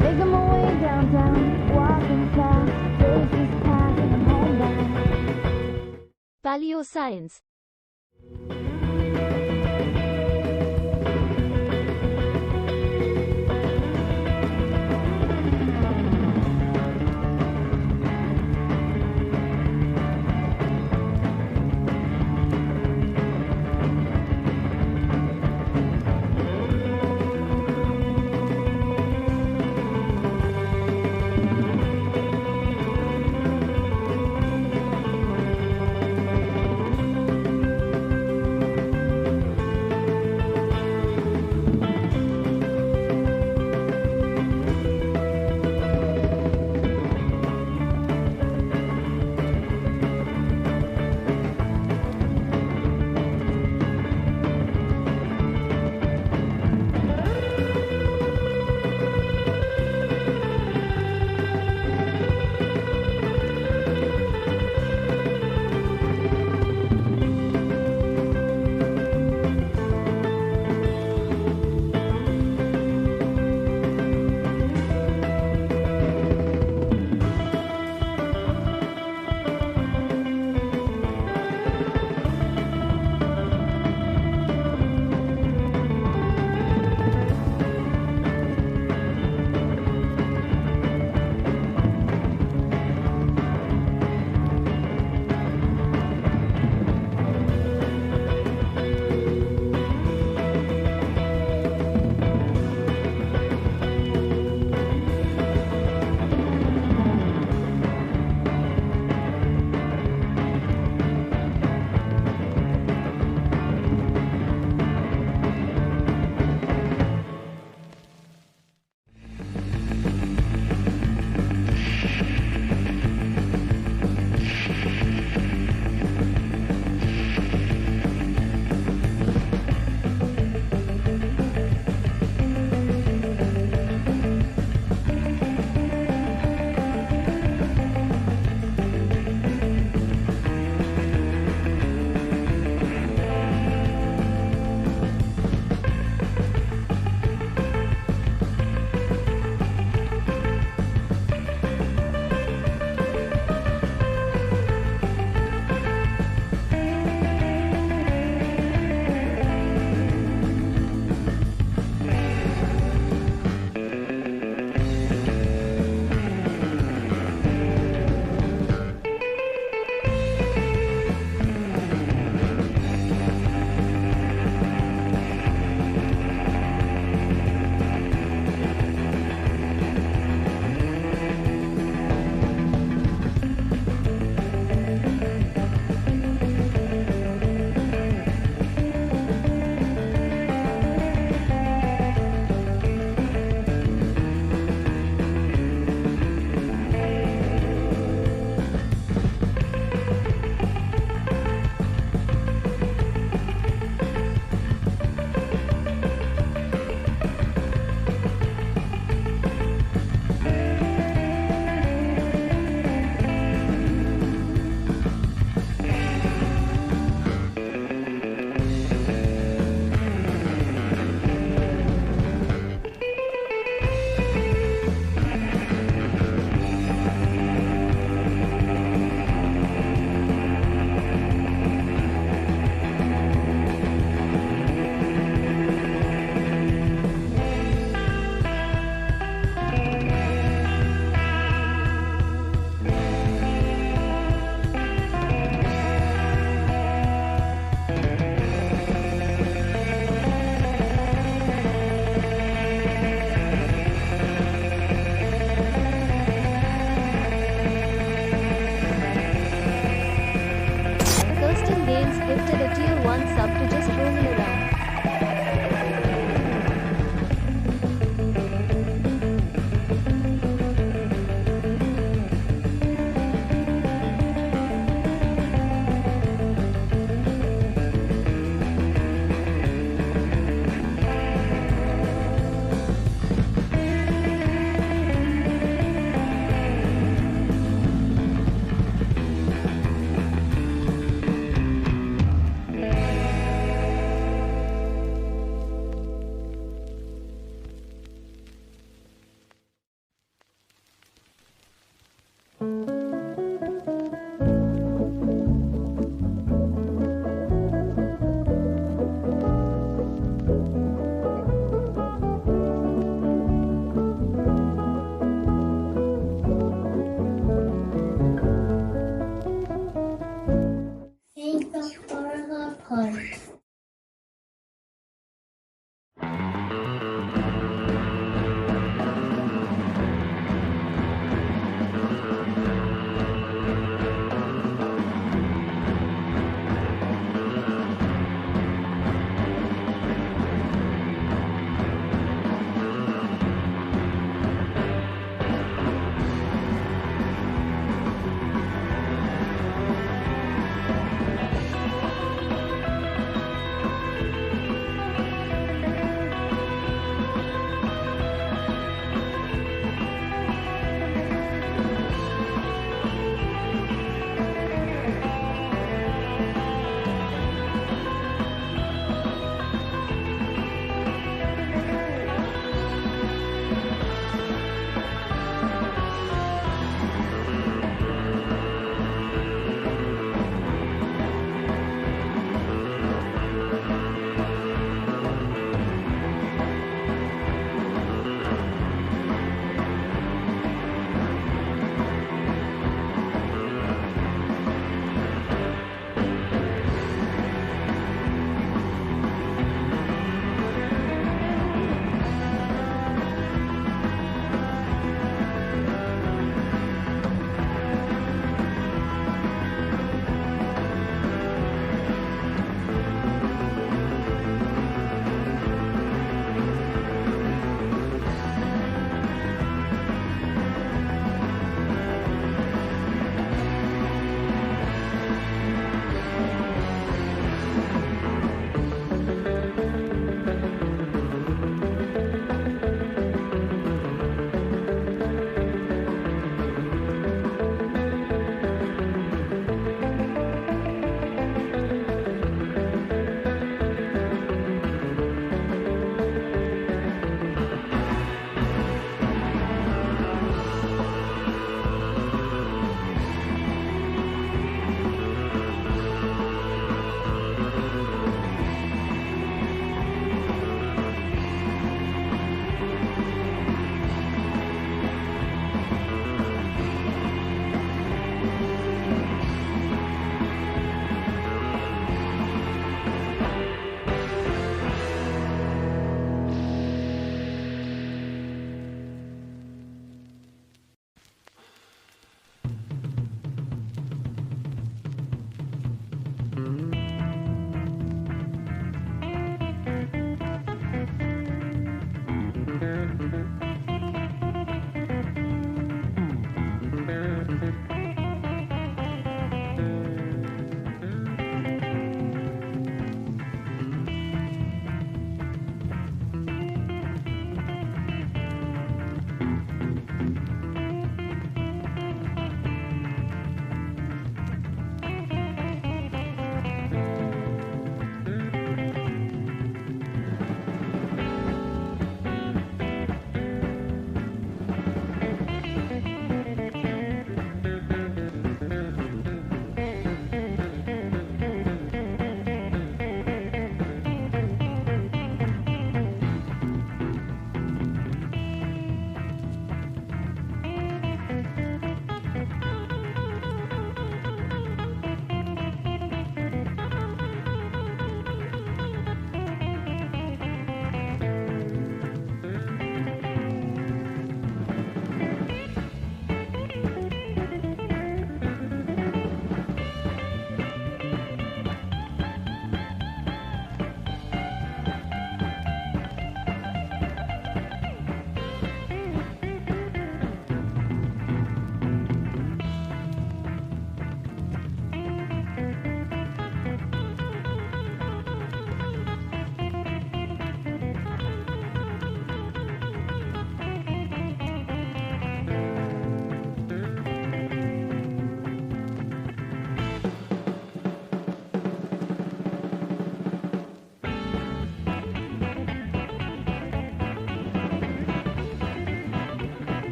Making my way downtown, walking fast, faces packed and I'm homebound. Paleoscience.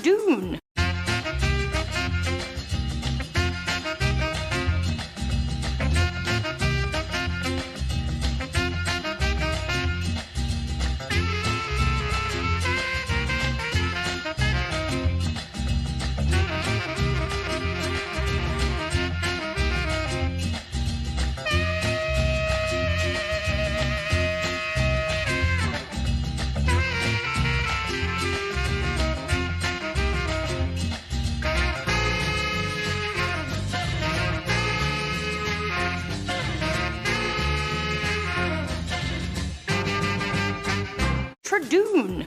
Tradoon. Tradoon.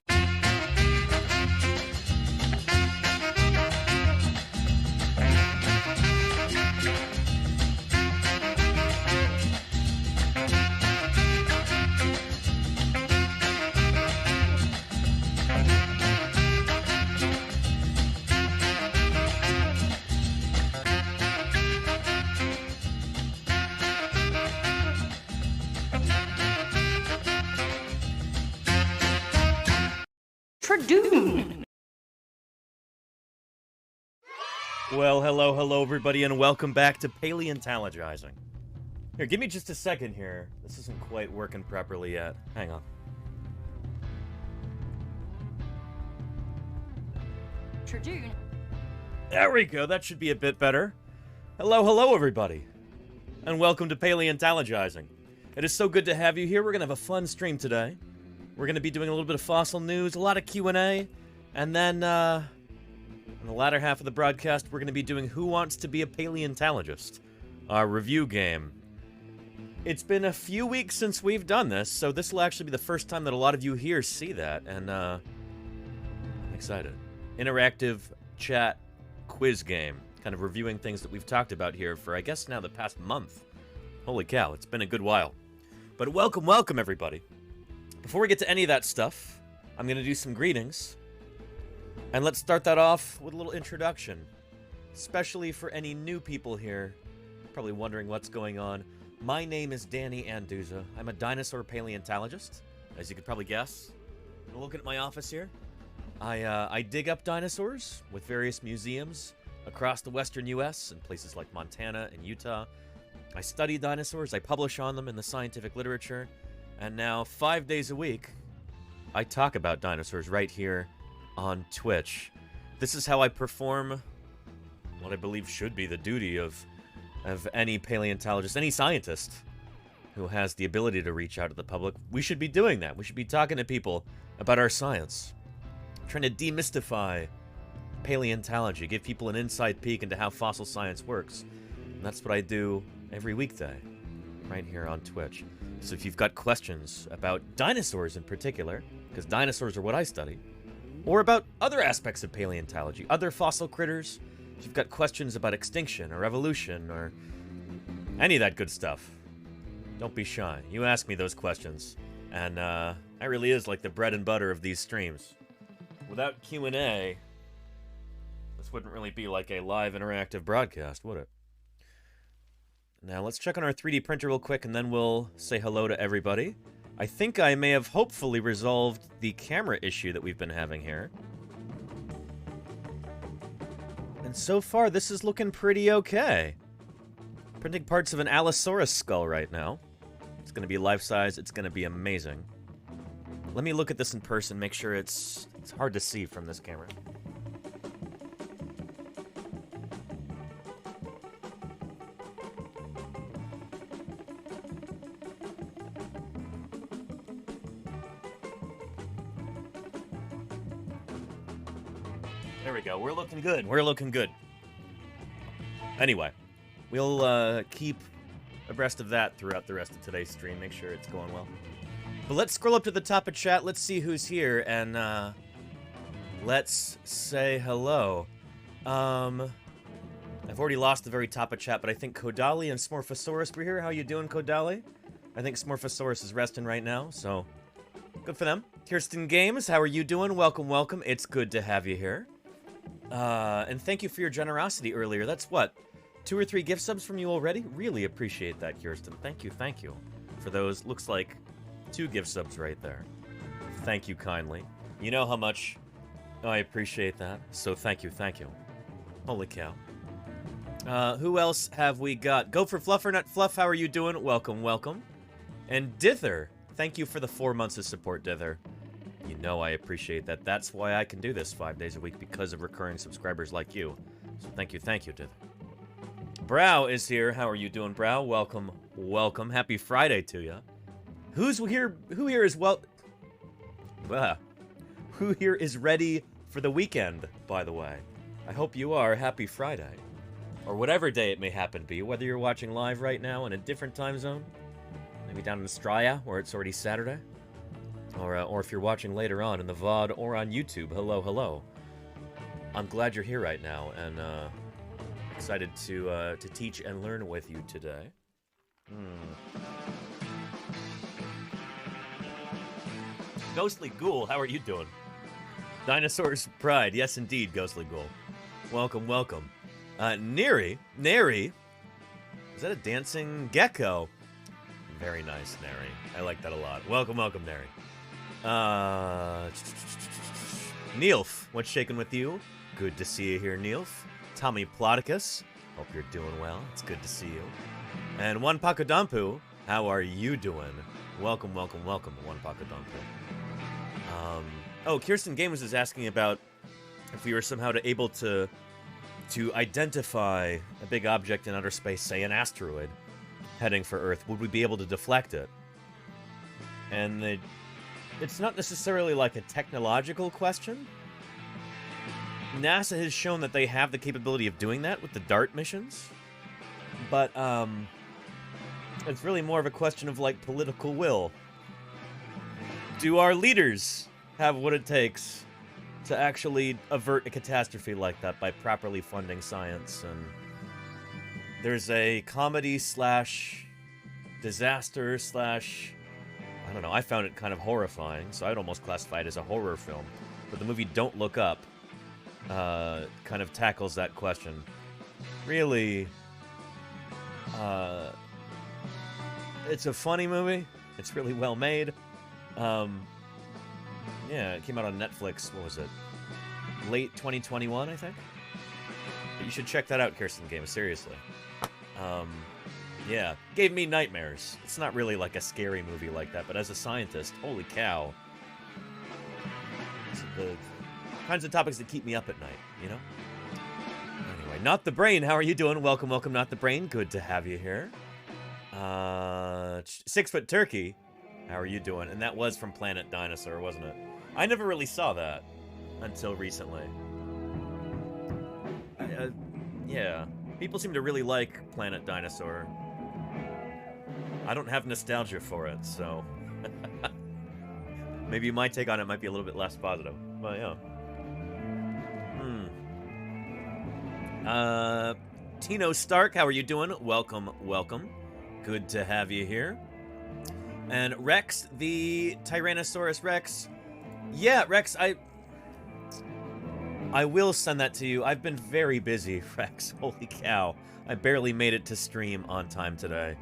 Tradoon. Well, hello everybody, and welcome back to Paleontologizing. Here, give me just a second here. This isn't quite working properly yet. Hang on. Tradoon. There we go, that should be a bit better. Hello everybody, and welcome to Paleontologizing. It is so good to have you here. We're going to have a fun stream today. We're going to be doing a little bit of fossil news, a lot of Q&A, and then, in the latter half of the broadcast, we're going to be doing Who Wants to Be a Paleontologist? Our review game. It's been a few weeks since we've done this, so this will actually be the first time that a lot of you here see that, and, I'm excited. Interactive chat quiz game, kind of reviewing things that we've talked about here for, I guess, now the past month. Holy cow, it's been a good while. But welcome, everybody. Before we get to any of that stuff, I'm going to do some greetings. And let's start that off with a little introduction. Especially for any new people here, probably wondering what's going on. My name is Danny Anduza. I'm a dinosaur paleontologist, as you could probably guess. Looking at my office here, I dig up dinosaurs with various museums across the western U.S. and places like Montana and Utah. I study dinosaurs, I publish on them in the scientific literature. And now, 5 days a week, I talk about dinosaurs right here on Twitch. This is how I perform what I believe should be the duty of any paleontologist, any scientist who has the ability to reach out to the public. We should be doing that. We should be talking to people about our science. Trying to demystify paleontology, give people an inside peek into how fossil science works. And that's what I do every weekday, right here on Twitch. So if you've got questions about dinosaurs in particular, because dinosaurs are what I study, or about other aspects of paleontology, other fossil critters, if you've got questions about extinction or evolution or any of that good stuff, don't be shy. You ask me those questions, and that really is like the bread and butter of these streams. Without Q&A, this wouldn't really be like a live interactive broadcast, would it? Now, let's check on our 3D printer real quick, and then we'll say hello to everybody. I think I may have hopefully resolved the camera issue that we've been having here. And so far, this is looking pretty okay. Printing parts of an Allosaurus skull right now. It's going to be life-size. It's going to be amazing. Let me look at this in person, make sure it's hard to see from this camera. There we go. We're looking good. We're looking good. Anyway, we'll keep abreast of that throughout the rest of today's stream. Make sure it's going well. But let's scroll up to the top of chat. Let's see who's here, and let's say hello. I've already lost the very top of chat, but I think Kodali and Smorphosaurus were here. How you doing, Kodali? I think Smorphosaurus is resting right now, so good for them. Kirsten Games, how are you doing? Welcome. It's good to have you here. And thank you for your generosity earlier. That's what, 2 or 3 gift subs from you already? Really appreciate that, Kirsten. Thank you for those. Looks like 2 gift subs right there. Thank you kindly. You know how much Oh, I appreciate that. So thank you, thank you. Holy cow. Who else have we got? Go for Fluffernut Fluff, how are you doing? Welcome, welcome. And Dither, thank you for the 4 months of support, Dither. You know I appreciate that. That's why I can do this 5 days a week, because of recurring subscribers like you. So thank you, Dither. Brow is here. How are you doing, Brow? Welcome, welcome. Happy Friday to you. Who here is who here is ready for the weekend, by the way? I hope you are. Happy Friday. Or whatever day it may happen to be, whether you're watching live right now in a different time zone, maybe down in Australia, where it's already Saturday, or if you're watching later on in the VOD or on YouTube, hello, hello. I'm glad you're here right now, and excited to teach and learn with you today. Ghostly Ghoul, how are you doing? Dinosaurs Pride, yes indeed, Ghostly Ghoul. Welcome, welcome. Neri, is that a dancing gecko? Very nice, Neri. I like that a lot. Welcome, welcome, Neri. Neilf, what's shaking with you? Good to see you here, Neilf. Tommy Ploticus, hope you're doing well. It's good to see you. And One Pakadampu, how are you doing? Welcome, welcome, welcome, One Pakadampu. Oh, Kirsten Gamers is asking about if we were somehow able to identify a big object in outer space, say an asteroid, heading for Earth, would we be able to deflect it? And it's not necessarily like a technological question. NASA has shown that they have the capability of doing that with the DART missions, but it's really more of a question of like political will. Do our leaders have what it takes to actually avert a catastrophe like that by properly funding science? And there's a comedy slash disaster slash, I don't know, I found it kind of horrifying, so I'd almost classify it as a horror film. But the movie Don't Look Up kind of tackles that question. Really, it's a funny movie. It's really well made. Yeah, it came out on Netflix, what was it? Late 2021, I think? But you should check that out, Kirsten Gamer, seriously. Yeah, gave me nightmares. It's not really like a scary movie like that, but as a scientist, holy cow. It's the kinds of topics that keep me up at night, you know? Anyway, Not the Brain, how are you doing? Welcome, welcome, Not the Brain. Good to have you here. 6 Foot Turkey, how are you doing? And that was from Planet Dinosaur, wasn't it? I never really saw that until recently. Yeah. People seem to really like Planet Dinosaur. I don't have nostalgia for it, so... Maybe my take on it might be a little bit less positive. But yeah. Tino Stark, how are you doing? Welcome, welcome. Good to have you here. And Rex, the Tyrannosaurus Rex. Yeah, Rex, I will send that to you. I've been very busy, Rex. Holy cow. I barely made it to stream on time today.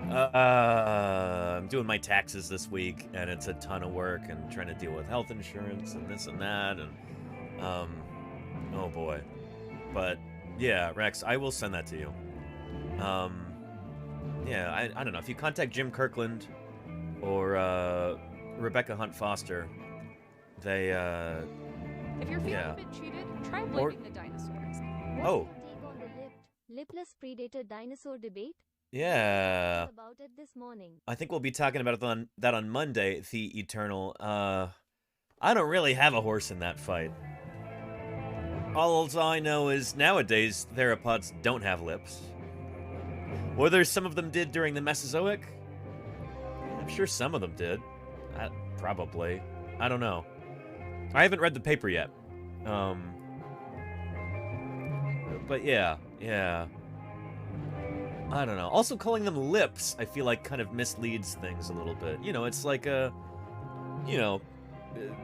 I'm doing my taxes this week, and it's a ton of work, and trying to deal with health insurance, and this and that, and, oh boy. But, yeah, Rex, I will send that to you. Yeah, I don't know. If you contact Jim Kirkland or Rebecca Hunt Foster, they If you're feeling a bit cheated, try blaming the dinosaurs. What's your take on the lipless predator dinosaur debate? Yeah. About it this morning. I think we'll be talking about that on Monday, The Eternal. I don't really have a horse in that fight. All I know is nowadays theropods don't have lips. Whether some of them did during the Mesozoic? I'm sure some of them did. Probably. I don't know. I haven't read the paper yet. But yeah. I don't know. Also, calling them lips, I feel like kind of misleads things a little bit. You know, it's like a, you know,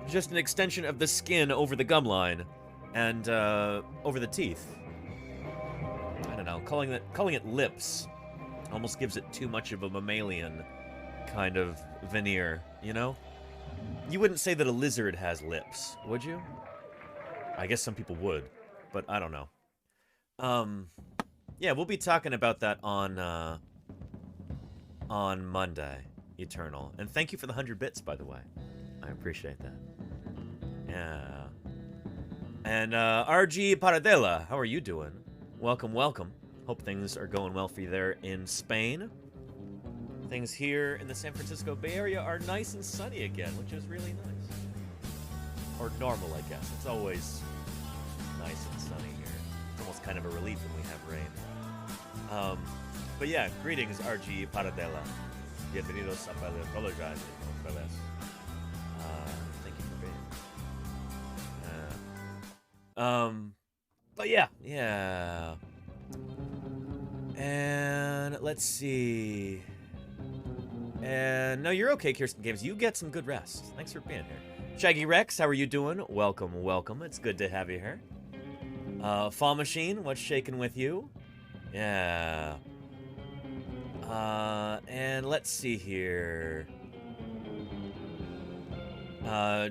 just an extension of the skin over the gum line and over the teeth. I don't know. Calling it lips almost gives it too much of a mammalian kind of veneer, you know? You wouldn't say that a lizard has lips, would you? I guess some people would, but I don't know. Yeah, we'll be talking about that on Monday, Eternal. And thank you for the 100 bits, by the way. I appreciate that. Yeah. And RG Paradela, how are you doing? Welcome, welcome. Hope things are going well for you there in Spain. Things here in the San Francisco Bay Area are nice and sunny again, which is really nice. Or normal, I guess. It's always nice and sunny here. It's almost kind of a relief when we have rain. But yeah, greetings, RG Paradela. Bienvenidos a Paleontologizing. Thank you for being. But yeah. And let's see. And no, you're okay, Kirsten Games. You get some good rest. Thanks for being here. Shaggy Rex, how are you doing? Welcome, welcome. It's good to have you here. Fall Machine, what's shaking with you? Yeah. And let's see here.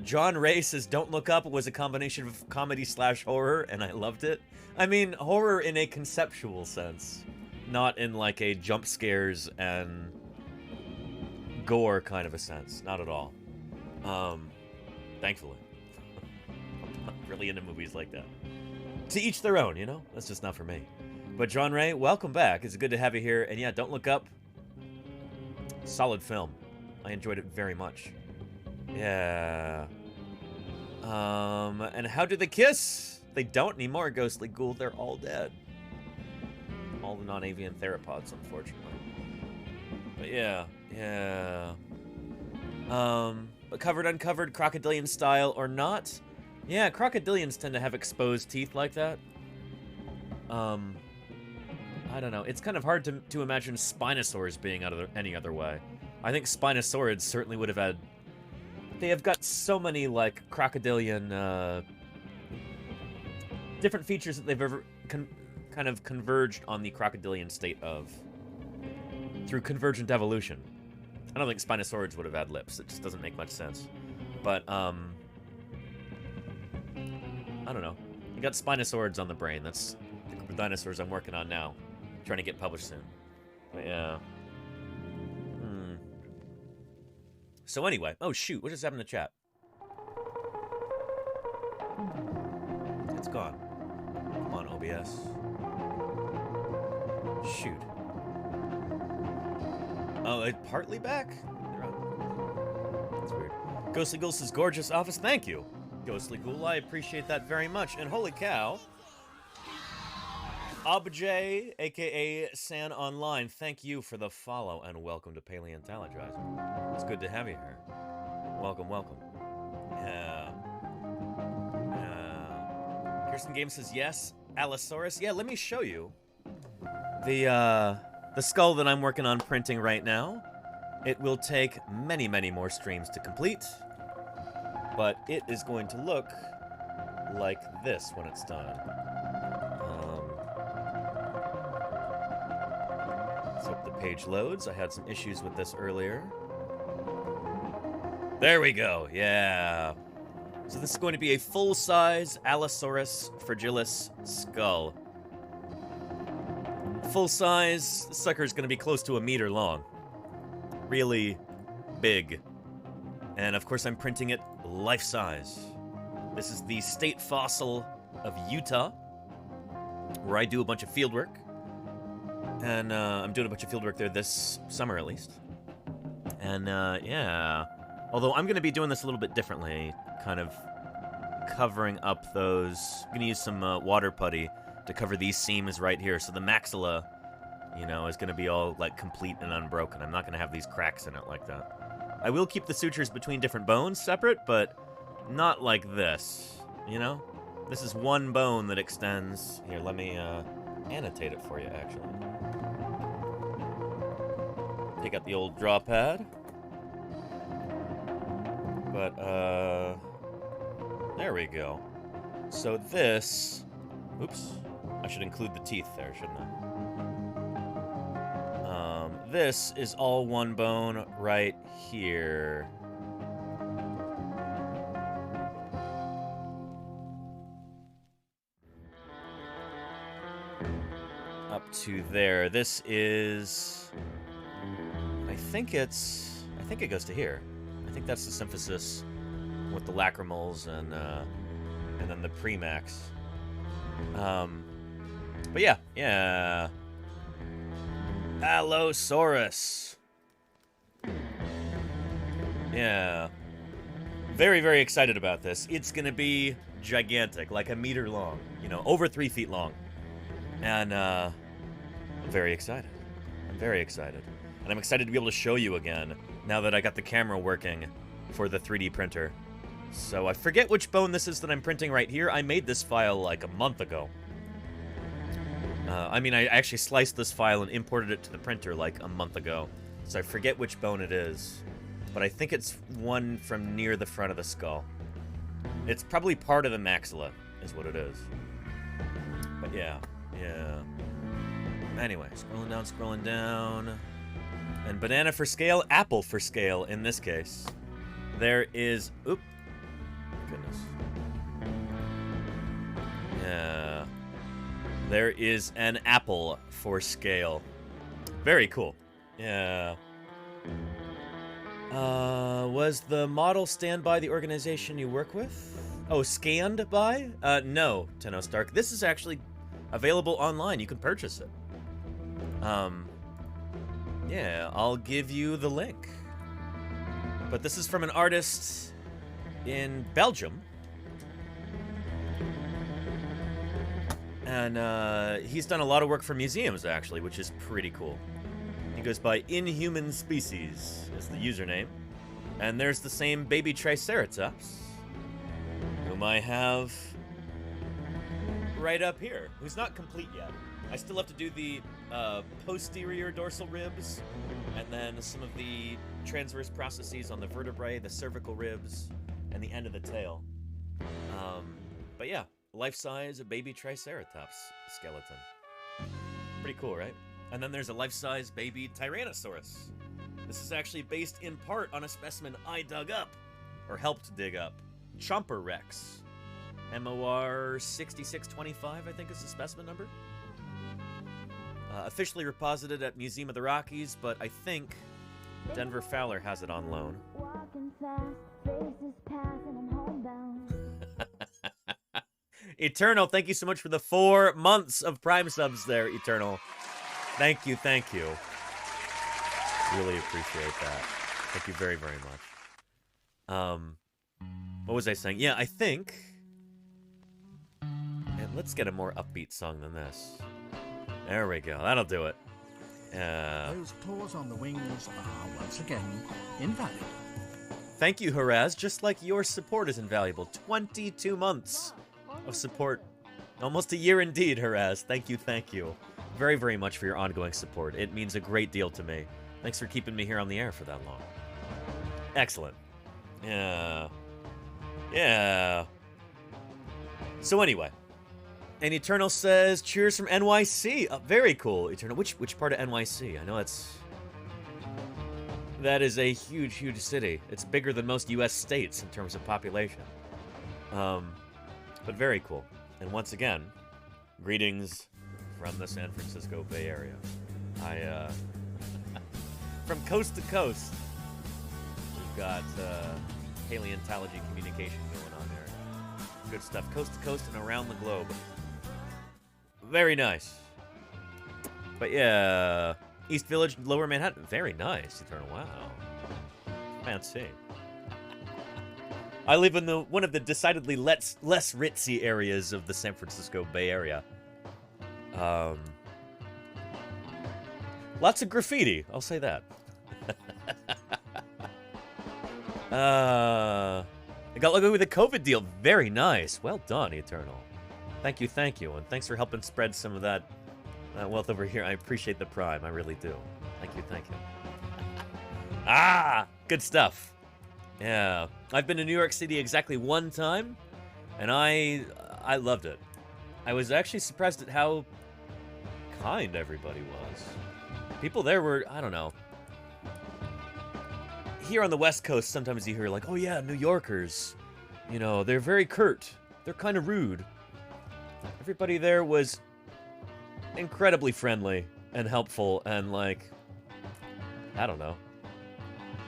John Ray says, "Don't Look Up" was a combination of comedy / horror, and I loved it. I mean, horror in a conceptual sense, not in like a jump scares and gore kind of a sense. Not at all. Thankfully. I'm not really into movies like that. To each their own, you know? That's just not for me. But John Ray, welcome back. It's good to have you here. And yeah, Don't Look Up. Solid film. I enjoyed it very much. Yeah. And how do they kiss? They don't anymore, Ghostly Ghoul. They're all dead. All the non-avian theropods, unfortunately. But yeah. Covered, uncovered, crocodilian style or not? Yeah, crocodilians tend to have exposed teeth like that. I don't know. It's kind of hard to imagine Spinosaurs being any other way. I think Spinosaurids certainly would have had... They have got so many, like, crocodilian, different features that they've ever kind of converged on the crocodilian state of through convergent evolution. I don't think Spinosaurids would have had lips. It just doesn't make much sense. But, I don't know. You got Spinosaurids on the brain. That's the group of dinosaurs I'm working on now. Trying to get published soon. But yeah. So anyway. Oh, shoot. What just happened to chat? It's gone. Come on, OBS. Shoot. Oh, it partly back? That's weird. Ghostly Ghoul says, "Gorgeous office." Thank you, Ghostly Ghoul. I appreciate that very much. And holy cow. Obj, a.k.a. San Online, thank you for the follow and welcome to Paleontologizing. It's good to have you here. Welcome, welcome. Yeah. Kirsten Games says, yes, Allosaurus. Yeah, let me show you the skull that I'm working on printing right now. It will take many, many more streams to complete, but it is going to look like this when it's done. Let's hope the page loads. I had some issues with this earlier. There we go, yeah. So this is going to be a full-size Allosaurus fragilis skull. Full-size, the sucker's going to be close to 1 meter long. Really big. And of course I'm printing it life-size. This is the state fossil of Utah, where I do a bunch of field work. And I'm doing a bunch of field work there this summer, at least. And yeah. Although I'm going to be doing this a little bit differently, kind of covering up those... I'm going to use some water putty to cover these seams right here. So the maxilla, you know, is going to be all, like, complete and unbroken. I'm not going to have these cracks in it like that. I will keep the sutures between different bones separate, but not like this, you know? This is one bone that extends... Here, let me annotate it for you, actually. Take out the old draw pad. But, there we go. So this... Oops. I should include the teeth there, shouldn't I? This is all one bone right here. up to there. This is... I think it goes to here. I think that's the symphysis with the lacrimals and then the premax. But yeah. Allosaurus. Yeah. Very, very excited about this. It's gonna be gigantic, like a meter long, over 3 feet long. And I'm very excited. And I'm excited to be able to show you again now that I got the camera working for the 3D printer. So I forget which bone this is that I'm printing right here. I made this file like a month ago. I actually sliced this file and imported it to the printer like a month ago. So I forget which bone it is. But I think it's one from near the front of the skull. It's probably part of the maxilla, is what it is. But yeah. Anyway, scrolling down. And banana for scale, apple for scale in this case. There is... Oop. Goodness. Yeah. There is an apple for scale. Very cool. Yeah. Was the model stand by the organization you work with? Oh, scanned by? No, Tenno Stark. This is actually available online. You can purchase it. Yeah, I'll give you the link. But this is from an artist in Belgium. And he's done a lot of work for museums, actually, which is pretty cool. He goes by Inhuman Species is the username. And there's the same baby Triceratops, whom I have right up here, who's not complete yet. I still have to do the posterior dorsal ribs, and then some of the transverse processes on the vertebrae, the cervical ribs, and the end of the tail. But yeah, life-size baby Triceratops skeleton. Pretty cool, right? And then there's a life-size baby Tyrannosaurus. This is actually based in part on a specimen I dug up, or helped dig up. Chomper Rex. MOR 6625, I think is the specimen number. Officially reposited at Museum of the Rockies, but I think Denver Fowler has it on loan. Walking fast, faces passing, I'm homebound. Eternal, thank you so much for the 4 months of Prime subs there, Eternal. Thank you. Really appreciate that. Thank you very, very much. What was I saying? Yeah, I think... And let's get a more upbeat song than this. There we go. That'll do it. Those claws on the wings are once again invalid. Thank you, Haraz. Just like your support is invaluable. 22 months of support. Almost a year indeed, Haraz. Thank you. Very, very much for your ongoing support. It means a great deal to me. Thanks for keeping me here on the air for that long. Excellent. Yeah. So anyway. And Eternal says, cheers from NYC. Very cool, Eternal. Which part of NYC? I know that is a huge, huge city. It's bigger than most U.S. states in terms of population. But very cool. And once again, greetings from the San Francisco Bay Area. From coast to coast, we've got paleontology communication going on there. Good stuff. Coast to coast and around the globe. Very nice. But yeah, East Village, Lower Manhattan. Very nice, Eternal. Wow. Fancy. I live in one of the decidedly less ritzy areas of the San Francisco Bay Area. Lots of graffiti, I'll say that. I got lucky with the COVID deal. Very nice. Well done, Eternal. Thank you, and thanks for helping spread some of that wealth over here. I appreciate the prime, I really do. Thank you. Good stuff. Yeah, I've been to New York City exactly 1 time, and I loved it. I was actually surprised at how kind everybody was. People there were, I don't know. Here on the West Coast, sometimes you hear like, oh yeah, New Yorkers, they're very curt. They're kind of rude. Everybody there was incredibly friendly and helpful and, like, I don't know.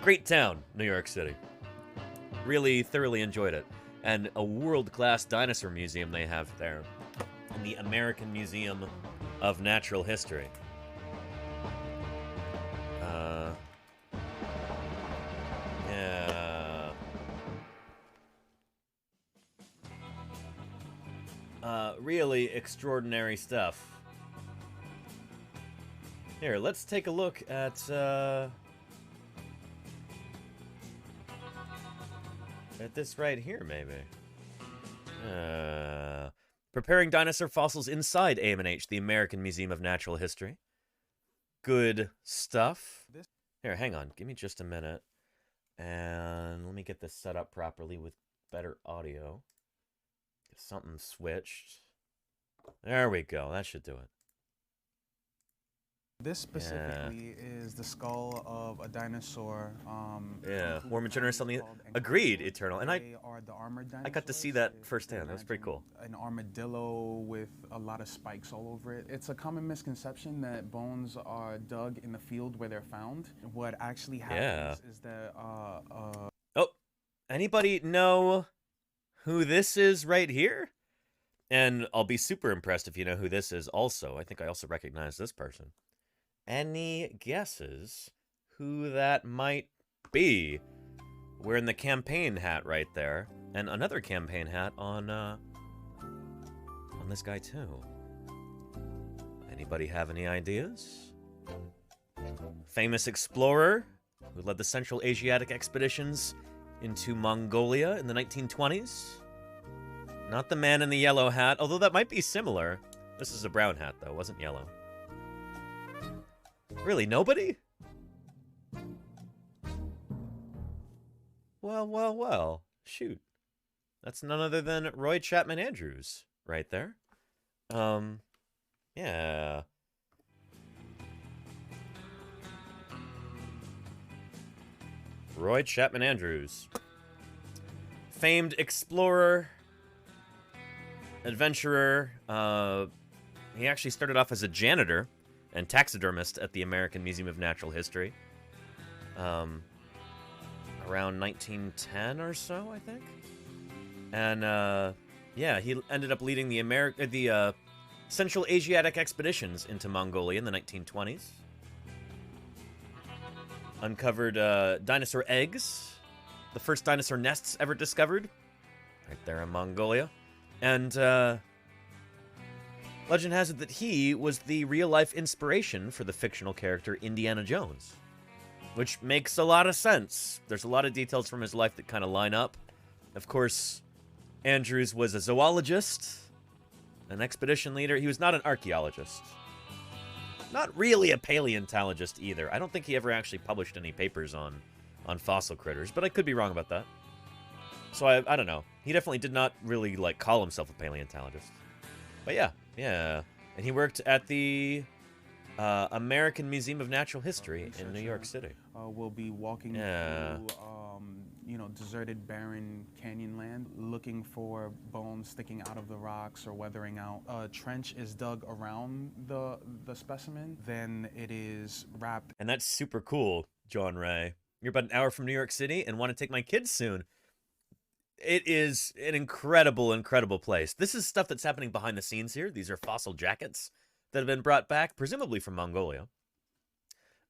Great town, New York City. Really thoroughly enjoyed it. And a world-class dinosaur museum they have there in the American Museum of Natural History. Yeah. Really extraordinary stuff. Here, let's take a look at this right here, maybe. Preparing dinosaur fossils inside AM&H, the American Museum of Natural History. Good stuff. Here, hang on. Give me just a minute. And let me get this set up properly with better audio. If something switched. There we go. That should do it. This specifically is the skull of a dinosaur. Yeah, warm and generous on the... Agreed, Eternal. And I got to see that firsthand. That was pretty cool. An armadillo with a lot of spikes all over it. It's a common misconception that bones are dug in the field where they're found. What actually happens is that... Oh, anybody know who this is right here? And I'll be super impressed if you know who this is also. I think I also recognize this person. Any guesses who that might be? Wearing the campaign hat right there, and another campaign hat on this guy too. Anybody have any ideas? Famous explorer who led the Central Asiatic expeditions into Mongolia in the 1920s. Not the man in the yellow hat, although that might be similar. This is a brown hat though, wasn't yellow. Really, nobody? Well. Shoot. That's none other than Roy Chapman Andrews right there. Yeah. Roy Chapman Andrews. Famed explorer, adventurer. He actually started off as a janitor and taxidermist at the American Museum of Natural History. Around 1910 or so, I think. And, yeah, he ended up leading the Central Asiatic expeditions into Mongolia in the 1920s. Uncovered dinosaur eggs, the first dinosaur nests ever discovered, right there in Mongolia. And, legend has it that he was the real-life inspiration for the fictional character Indiana Jones, which makes a lot of sense. There's a lot of details from his life that kind of line up. Of course, Andrews was a zoologist, an expedition leader. He was not an archaeologist. Not really a paleontologist either. I don't think he ever actually published any papers on fossil critters, but I could be wrong about that. So I don't know. He definitely did not really, like, call himself a paleontologist. But yeah. And he worked at the American Museum of Natural History in New York City. We'll be walking through, deserted, barren canyon land, looking for bones sticking out of the rocks or weathering out. A trench is dug around the specimen, then it is wrapped. And that's super cool, John Ray. You're about an hour from New York City and want to take my kids soon. It is an incredible, incredible place. This is stuff that's happening behind the scenes here. These are fossil jackets that have been brought back, presumably from Mongolia.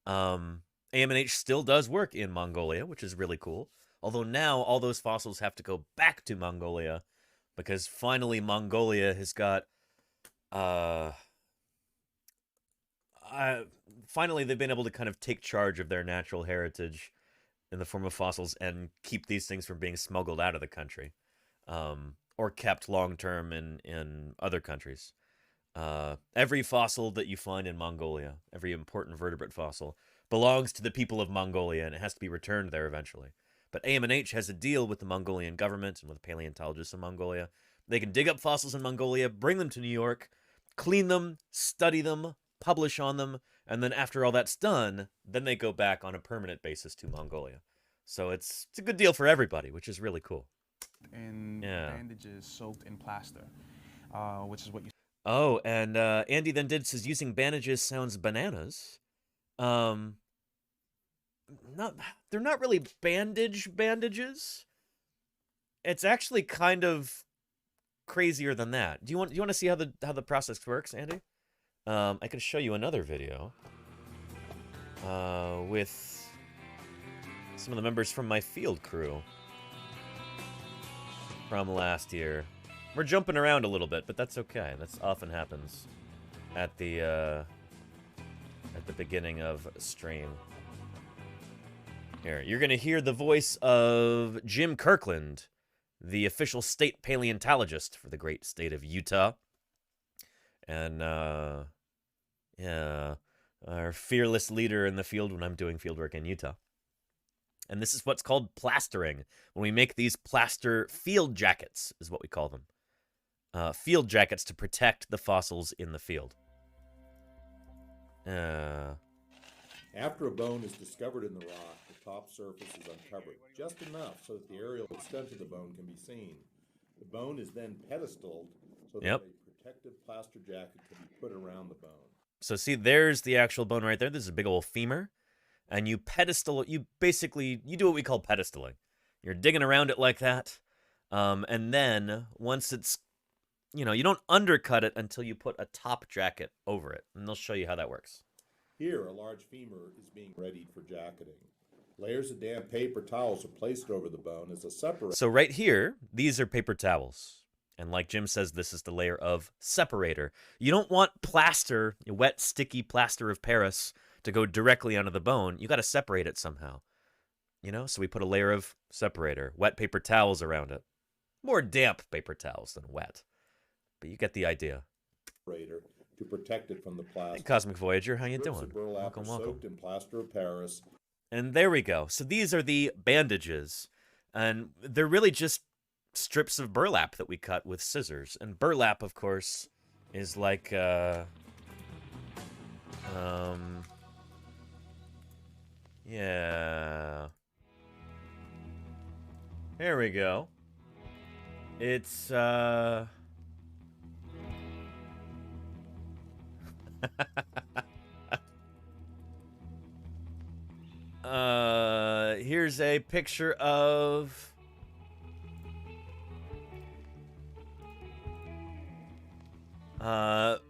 AM&H still does work in Mongolia, which is really cool. Although now all those fossils have to go back to Mongolia because finally Mongolia has got... finally they've been able to kind of take charge of their natural heritage in the form of fossils and keep these things from being smuggled out of the country or kept long-term in other countries. Every fossil that you find in Mongolia, every important vertebrate fossil, belongs to the people of Mongolia, and it has to be returned there eventually. But AM&H has a deal with the Mongolian government and with paleontologists in Mongolia. They can dig up fossils in Mongolia, bring them to New York, clean them, study them, publish on them, and then after all that's done, then they go back on a permanent basis to Mongolia. So it's a good deal for everybody, which is really cool. And bandages soaked in plaster, which is what you... Oh, and Andy then says using bandages sounds bananas. Not they're not really bandages. It's actually kind of crazier than that. Do you want to see how the process works, Andy? I can show you another video with some of the members from my field crew from last year. We're jumping around a little bit, but that's okay. That's often happens at the beginning of a stream. Here, you're gonna hear the voice of Jim Kirkland, the official state paleontologist for the great state of Utah. And, yeah, our fearless leader in the field when I'm doing fieldwork in Utah. And this is what's called plastering. When we make these plaster field jackets, is what we call them. Field jackets to protect the fossils in the field. After a bone is discovered in the rock, the top surface is uncovered, just enough so that the aerial extent of the bone can be seen. The bone is then pedestaled so that a protective plaster jacket can be put around the bone. So see, there's the actual bone right there. This is a big old femur. And you pedestal, you do what we call pedestaling. You're digging around it like that. And then once it's, you don't undercut it until you put a top jacket over it. And they'll show you how that works. Here, a large femur is being readied for jacketing. Layers of damp paper towels are placed over the bone as a separator. So right here, these are paper towels. And like Jim says, this is the layer of separator. You don't want plaster, wet, sticky plaster of Paris, to go directly onto the bone. You got to separate it somehow. So we put a layer of separator, wet paper towels around it. More damp paper towels than wet. But you get the idea. To protect it from the plaster. Hey, Cosmic Voyager, how you doing? Welcome. Soaked in plaster of Paris. And there we go. So these are the bandages. And they're really just strips of burlap that we cut with scissors. And burlap, of course, is like, yeah. Here we go. It's, here's a picture of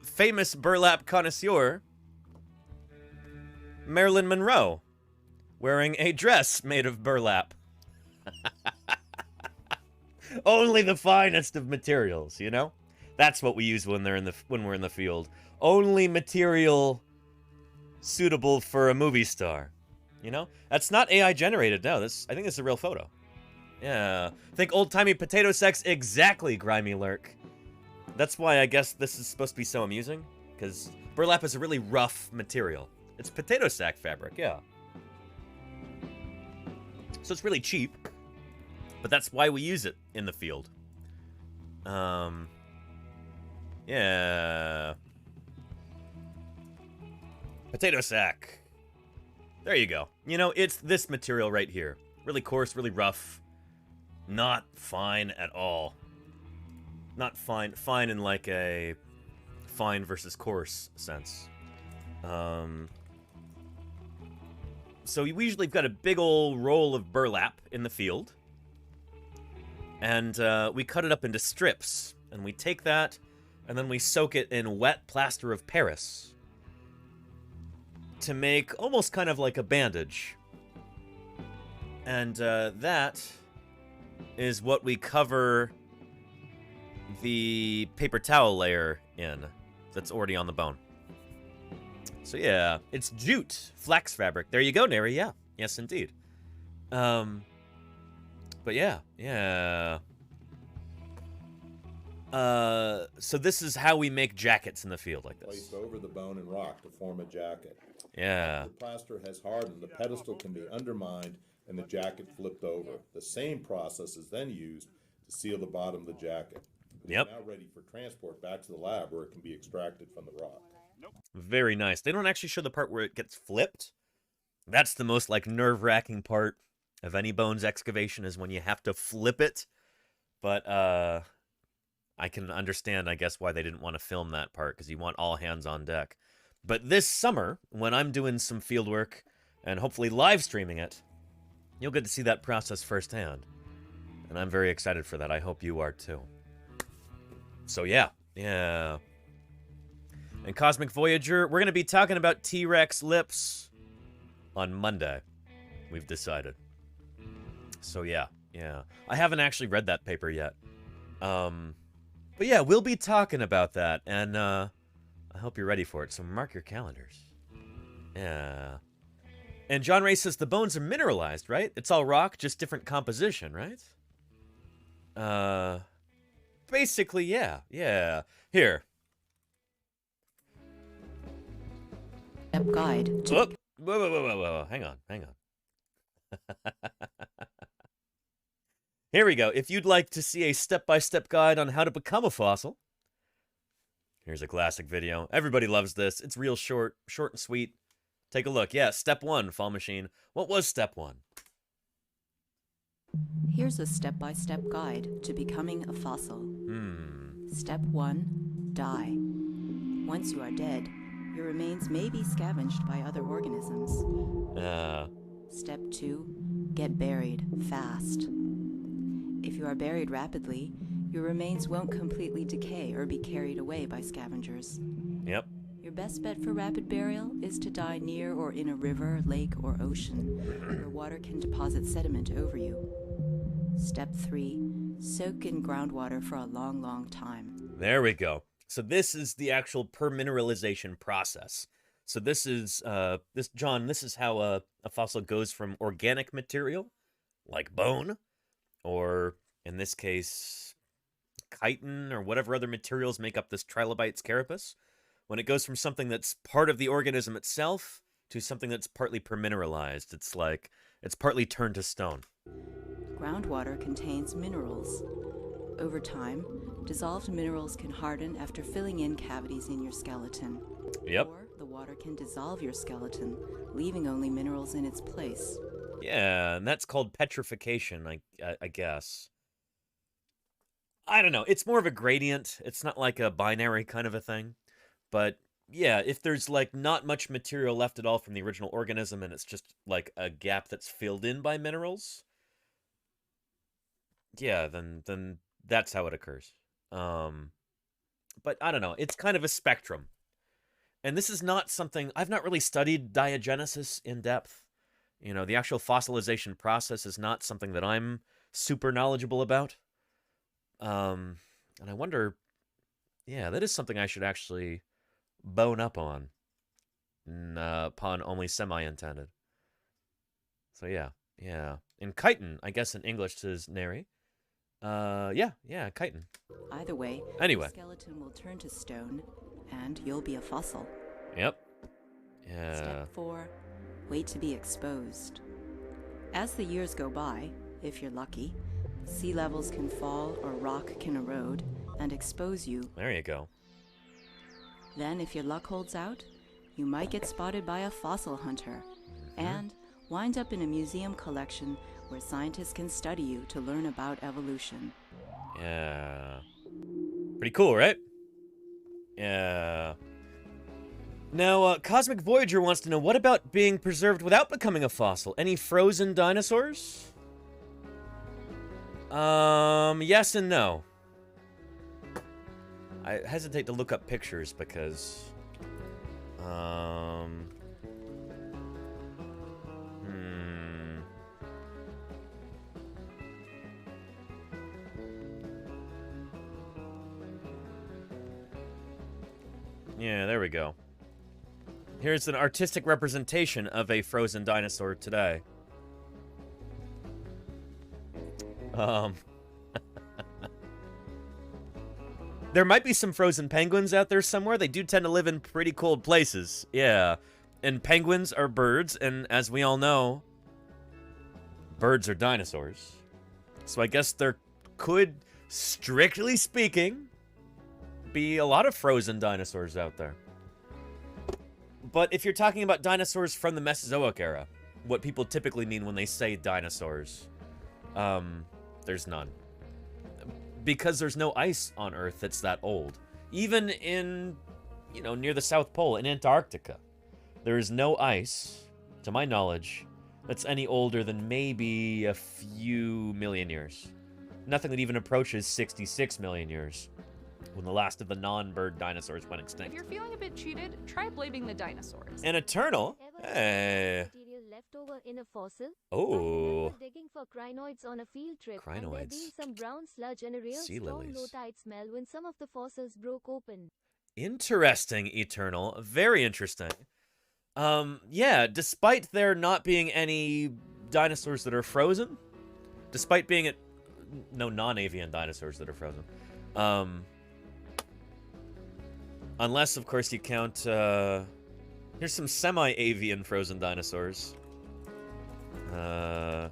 famous burlap connoisseur Marilyn Monroe wearing a dress made of burlap. Only the finest of materials, That's what we use when we're in the field. Only material suitable for a movie star. That's not AI generated. No, I think it's a real photo. Yeah. Think old-timey potato sex. Exactly, Grimy Lurk. That's why I guess this is supposed to be so amusing. Because burlap is a really rough material. It's potato sack fabric, yeah. So it's really cheap. But that's why we use it in the field. Yeah. Potato sack. There you go. It's this material right here. Really coarse, really rough. Not fine at all. Not fine. Fine in like a fine versus coarse sense. So we usually got a big old roll of burlap in the field. And we cut it up into strips. And we take that, and then we soak it in wet plaster of Paris to make almost kind of like a bandage. And that is what we cover the paper towel layer in that's already on the bone. So yeah, it's jute, flax fabric. There you go, Neri, yeah. Yes, indeed. But yeah. So this is how we make jackets in the field like this. Placed over the bone and rock to form a jacket. Yeah. The plaster has hardened, the pedestal can be undermined, and the jacket flipped over. The same process is then used to seal the bottom of the jacket. It is now ready for transport back to the lab where it can be extracted from the rock. Very nice. They don't actually show the part where it gets flipped. That's the most nerve-wracking part of any bones excavation, is when you have to flip it. But I can understand, I guess, why they didn't want to film that part, because you want all hands on deck. But this summer, when I'm doing some field work and hopefully live streaming it, you'll get to see that process firsthand. And I'm very excited for that. I hope you are too. So yeah. And Cosmic Voyager, we're going to be talking about T-Rex lips on Monday. We've decided. So yeah. I haven't actually read that paper yet. But yeah, we'll be talking about that, and I hope you're ready for it, so mark your calendars. Yeah. And John Ray says the bones are mineralized, right? It's all rock, just different composition, right? Basically, yeah. Here. Guide. Whoa. Hang on. Here we go. If you'd like to see a step-by-step guide on how to become a fossil, here's a classic video. Everybody loves this. It's real short and sweet. Take a look. Yeah, step 1, Fall Machine. What was step 1? Here's a step-by-step guide to becoming a fossil. Step 1, die. Once you are dead, your remains may be scavenged by other organisms. Step 2, get buried fast. If you are buried rapidly, your remains won't completely decay or be carried away by scavengers. Yep. Your best bet for rapid burial is to die near or in a river, lake, or ocean, where water can deposit sediment over you. Step 3, soak in groundwater for a long time. There we go. So this is the actual permineralization process. So this is, John, this is how a fossil goes from organic material, like bone, or in this case, chitin, or whatever other materials make up this trilobite carapace, when it goes from something that's part of the organism itself to something that's partly permineralized. It's like, it's partly turned to stone. Groundwater contains minerals. Over time, dissolved minerals can harden after filling in cavities in your skeleton. Yep. Or the water can dissolve your skeleton, leaving only minerals in its place. Yeah, and that's called petrification, I guess. I don't know. It's more of a gradient. It's not like a binary kind of a thing. But yeah, if there's like not much material left at all from the original organism and it's just like a gap that's filled in by minerals, yeah, then that's how it occurs. But I don't know. It's kind of a spectrum. And this is not something... I've not really studied diagenesis in depth. You know, the actual fossilization process is not something that I'm super knowledgeable about. And I wonder... Yeah, that is something I should actually bone up on. Pun only semi-intended. So yeah. And chitin, I guess in English, says Neri. Yeah, chitin. Either way, anyway, the skeleton will turn to stone, and you'll be a fossil. Yep. Yeah. Step 4, wait to be exposed. As the years go by, if you're lucky, sea levels can fall or rock can erode and expose you. There you go. Then, if your luck holds out, you might get spotted by a fossil hunter and wind up in a museum collection where scientists can study you to learn about evolution. Yeah. Pretty cool, right? Yeah. Now, Cosmic Voyager wants to know, what about being preserved without becoming a fossil? Any frozen dinosaurs? Yes and no. I hesitate to look up pictures because... Yeah, there we go. Here's an artistic representation of a frozen dinosaur today. There might be some frozen penguins out there somewhere. They do tend to live in pretty cold places. Yeah. And penguins are birds, and as we all know, birds are dinosaurs. So I guess there could, strictly speaking, be a lot of frozen dinosaurs out there. But if you're talking about dinosaurs from the Mesozoic era, what people typically mean when they say dinosaurs, there's none. because there's no ice on Earth that's that old. Even in, you know, near the South Pole, in Antarctica, there is no ice, to my knowledge, that's any older than maybe a few million years. Nothing that even approaches 66 million years, when the last of the non-bird dinosaurs went extinct. If you're feeling a bit cheated, try blaming the dinosaurs. An Eternal? Hey. Material left over in a fossil. Oh. I remember digging for crinoids on a field trip, and there Crinoids. being some brown sludge and a real Sea strong lilies. low-tide smell when some of the fossils broke open. Interesting, Eternal. Very interesting. Yeah, despite there not being any dinosaurs that are frozen, despite being no non-avian dinosaurs that are frozen, unless, of course, you count, here's some semi-avian frozen dinosaurs. Ugh.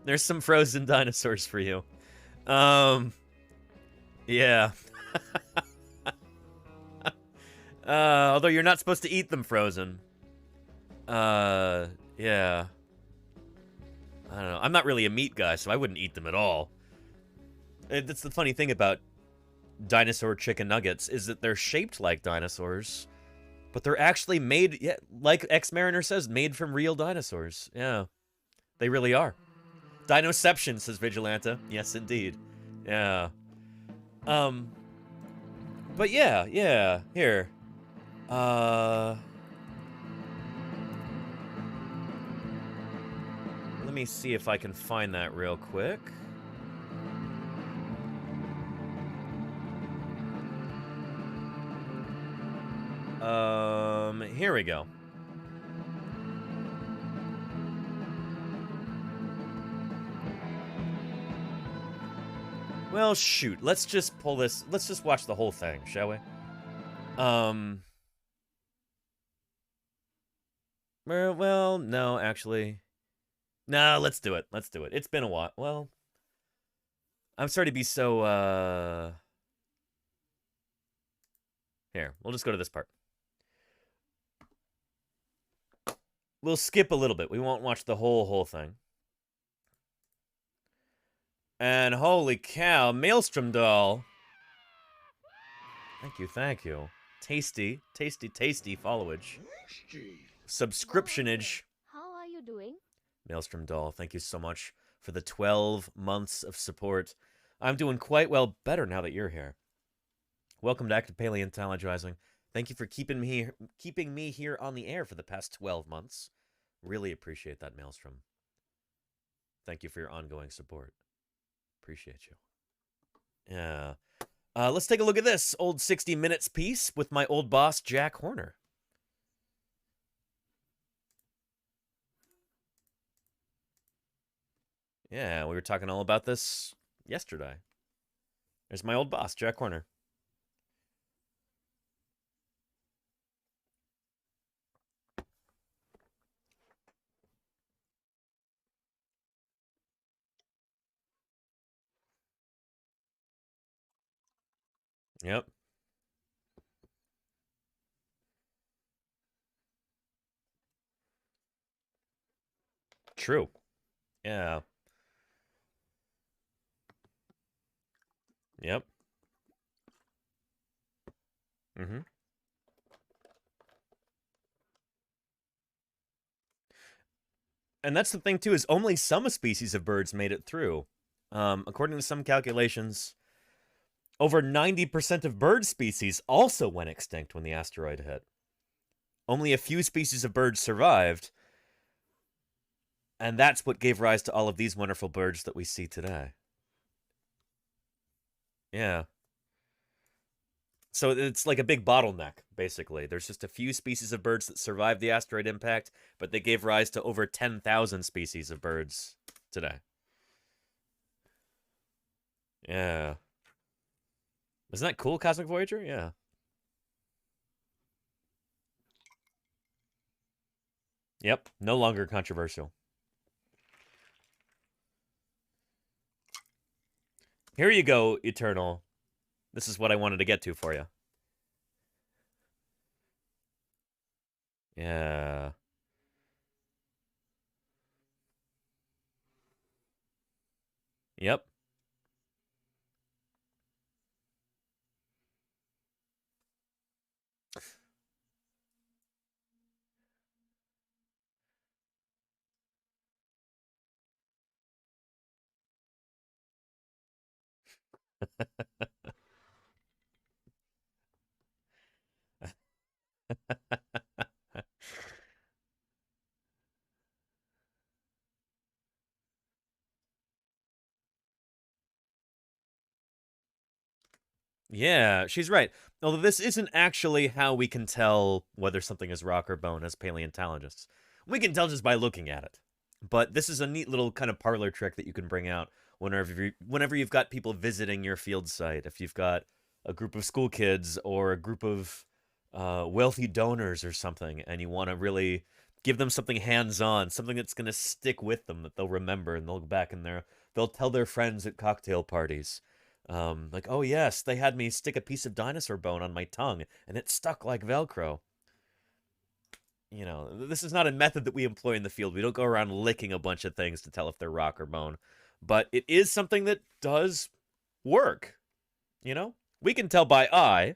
There's some frozen dinosaurs for you. Yeah. Although you're not supposed to eat them frozen. Yeah. I don't know. I'm not really a meat guy, so I wouldn't eat them at all. That's the funny thing about dinosaur chicken nuggets, is that they're shaped like dinosaurs, but they're actually made, yeah, like Ex-Mariner says, made from real dinosaurs. Yeah. They really are. Dinoception, says Vigilanta. Yes, indeed. Yeah. But yeah, here. Let me see if I can find that real quick. Here we go. Well, shoot. Let's just pull this. Let's just watch the whole thing, shall we? Well, no, actually. No, let's do it. Let's do it. It's been a while. Well, I'm sorry to be so, Here, we'll just go to this part. We'll skip a little bit. We won't watch the whole thing. And holy cow, Maelstrom doll. Thank you. Tasty followage. Subscriptionage. How are you doing? Maelstrom doll, thank you so much for the 12 months of support. I'm doing quite well better now that you're here. Welcome back to Paleontologizing. Thank you for keeping me here on the air for the past 12 months. Really appreciate that, Maelstrom. Thank you for your ongoing support. Appreciate you. Yeah. Let's take a look at this old 60 Minutes piece with my old boss, Jack Horner. Yeah, we were talking all about this yesterday. There's my old boss, Jack Horner. Yep. True. Yeah. Yep. Mm-hmm. And that's the thing, too, is only some species of birds made it through. According to some calculations, over 90% of bird species also went extinct when the asteroid hit. Only a few species of birds survived, and that's what gave rise to all of these wonderful birds that we see today. Yeah. So it's like a big bottleneck, basically. There's just a few species of birds that survived the asteroid impact, but they gave rise to over 10,000 species of birds today. Yeah. Isn't that cool, Cosmic Voyager? Yeah. Yep, no longer controversial. Here you go, Eternal. This is what I wanted to get to for you. Yeah. Yep. Yeah, she's right. Although this isn't actually how we can tell whether something is rock or bone as paleontologists. We can tell just by looking at it. But this is a neat little kind of parlor trick that you can bring out whenever you've got people visiting your field site. If you've got a group of school kids or a group of wealthy donors or something, and you want to really give them something hands-on, something that's going to stick with them that they'll remember, and they'll go back in there. They'll tell their friends at cocktail parties. Like, oh yes, they had me stick a piece of dinosaur bone on my tongue, and it stuck like Velcro. You know, this is not a method that we employ in the field. We don't go around licking a bunch of things to tell if they're rock or bone. But it is something that does work. You know? We can tell by eye,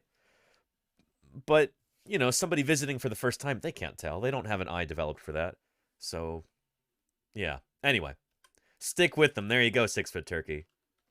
but, you know, somebody visiting for the first time, they can't tell. They don't have an eye developed for that. So, yeah. Anyway, stick with them. There you go, 6-foot turkey.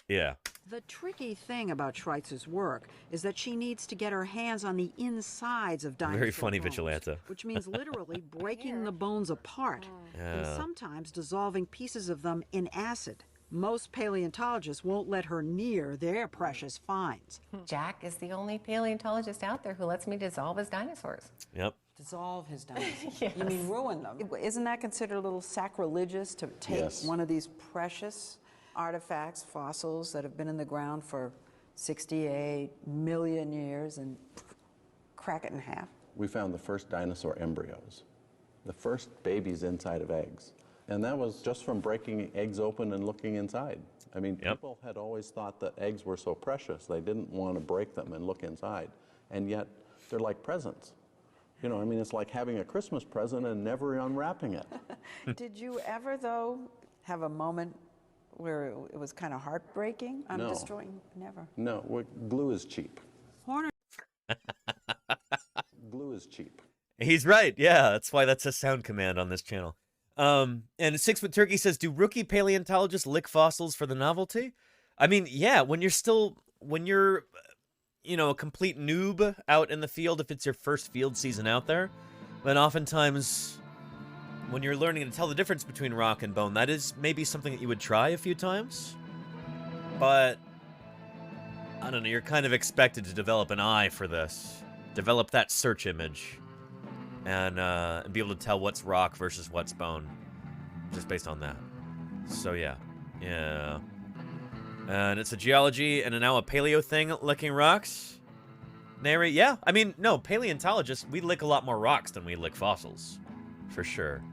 Yeah. The tricky thing about Schweitzer's work is that she needs to get her hands on the insides of dinosaur Very funny bones, vigilante. which means literally breaking the bones apart and sometimes dissolving pieces of them in acid. Most paleontologists won't let her near their precious finds. Jack is the only paleontologist out there who lets me dissolve his dinosaurs. Yep. Dissolve his dinosaurs? Yes. You mean ruin them? Isn't that considered a little sacrilegious to take one of these precious artifacts, fossils that have been in the ground for 68 million years and crack it in half? We found the first dinosaur embryos, the first babies inside of eggs. And that was just from breaking eggs open and looking inside. I mean, people had always thought that eggs were so precious, they didn't want to break them and look inside. And yet, they're like presents. You know, I mean, it's like having a Christmas present and never unwrapping it. Did you ever, though, have a moment where it was kind of heartbreaking? I'm destroying, never. No, glue is cheap. Horner. Glue is cheap. He's right. Yeah, that's why that's a sound command on this channel. And 6-foot turkey says, do rookie paleontologists lick fossils for the novelty? I mean, yeah, when you're, you know, a complete noob out in the field, if it's your first field season out there, then oftentimes when you're learning to tell the difference between rock and bone, that is maybe something that you would try a few times. But, I don't know, you're kind of expected to develop an eye for this. Develop that search image. And be able to tell what's rock versus what's bone. Just based on that. So, yeah. Yeah. And it's a geology and now a paleo thing, licking rocks. Nary, yeah. I mean, no, paleontologists, we lick a lot more rocks than we lick fossils. For sure.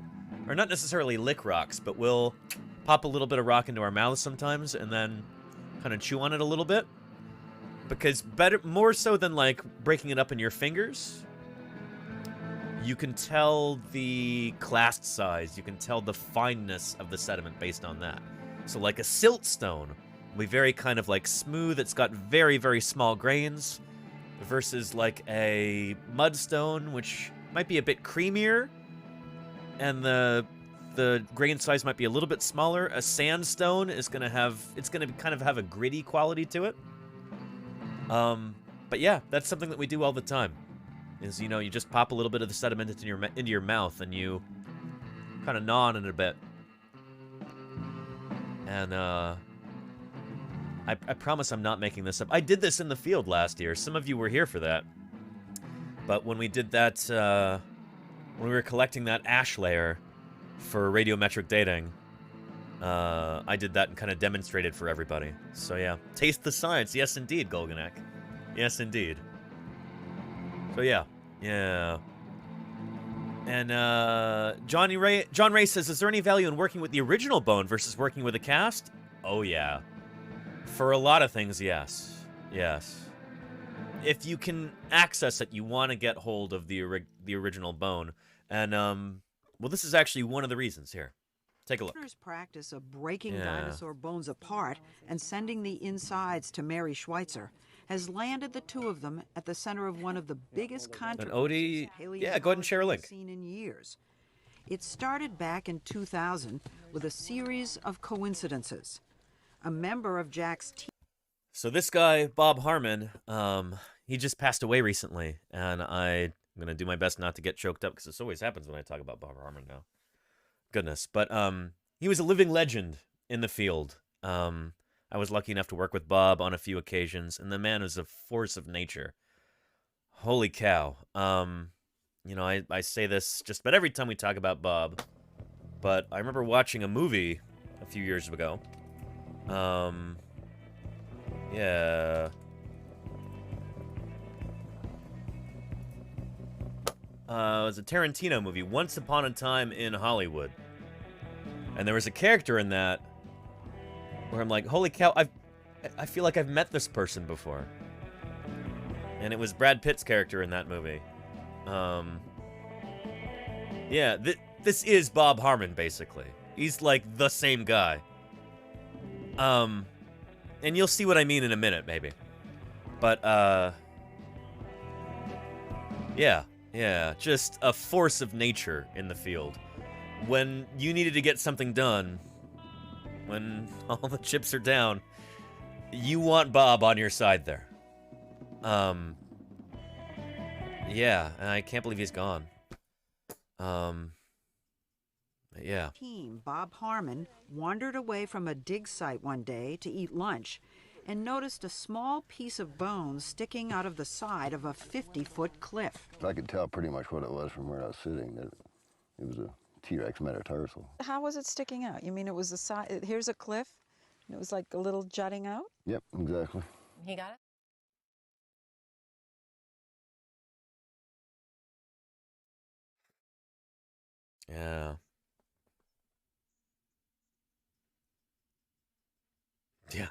Or not necessarily lick rocks, but we'll pop a little bit of rock into our mouths sometimes and then kind of chew on it a little bit. Because more so than, like, breaking it up in your fingers, you can tell the clast size, you can tell the fineness of the sediment based on that. So like a siltstone will be very kind of like smooth, it's got very, very small grains, versus like a mudstone, which might be a bit creamier, and the grain size might be a little bit smaller. A sandstone is going to kind of have a gritty quality to it. But yeah, that's something that we do all the time. Is, you know, you just pop a little bit of the sediment into your mouth and you kind of gnaw on it a bit. And, I promise I'm not making this up. I did this in the field last year. Some of you were here for that. But when we did that, when we were collecting that ash layer for radiometric dating, I did that and kind of demonstrated for everybody. So yeah, taste the science. Yes, indeed, Golganek. Yes, indeed. So yeah, yeah. And John Ray says, is there any value in working with the original bone versus working with a cast? Oh yeah. For a lot of things, yes. Yes. If you can access it, you want to get hold of the original bone. And, well, this is actually one of the reasons. Here, take a look. Practice of breaking dinosaur bones apart and sending the insides to Mary Schweitzer has landed the two of them at the center of one of the biggest controversies yeah, go ahead and share a link. Seen in years. It started back in 2000 with a series of coincidences. A member of Jack's team. So this guy, Bob Harmon, he just passed away recently, and I'm going to do my best not to get choked up, because this always happens when I talk about Bob Harmon now. Goodness. But he was a living legend in the field. I was lucky enough to work with Bob on a few occasions, and the man is a force of nature. Holy cow. You know, I say this just about every time we talk about Bob, but I remember watching a movie a few years ago. Yeah. It was a Tarantino movie, Once Upon a Time in Hollywood. And there was a character in that where I'm like, holy cow, I feel like I've met this person before. And it was Brad Pitt's character in that movie. Yeah, this is Bob Harmon, basically. He's like the same guy. And you'll see what I mean in a minute, maybe. But, yeah, just a force of nature in the field. When you needed to get something done, when all the chips are down, you want Bob on your side there. Yeah, and I can't believe he's gone. Yeah. Team Bob Harmon wandered away from a dig site one day to eat lunch and noticed a small piece of bone sticking out of the side of a 50-foot cliff. I could tell pretty much what it was from where I was sitting, that it was a T-Rex metatarsal. How was it sticking out? You mean it was the side, here's a cliff, and it was like a little jutting out? Yep, exactly. He got it? Yeah. Yeah.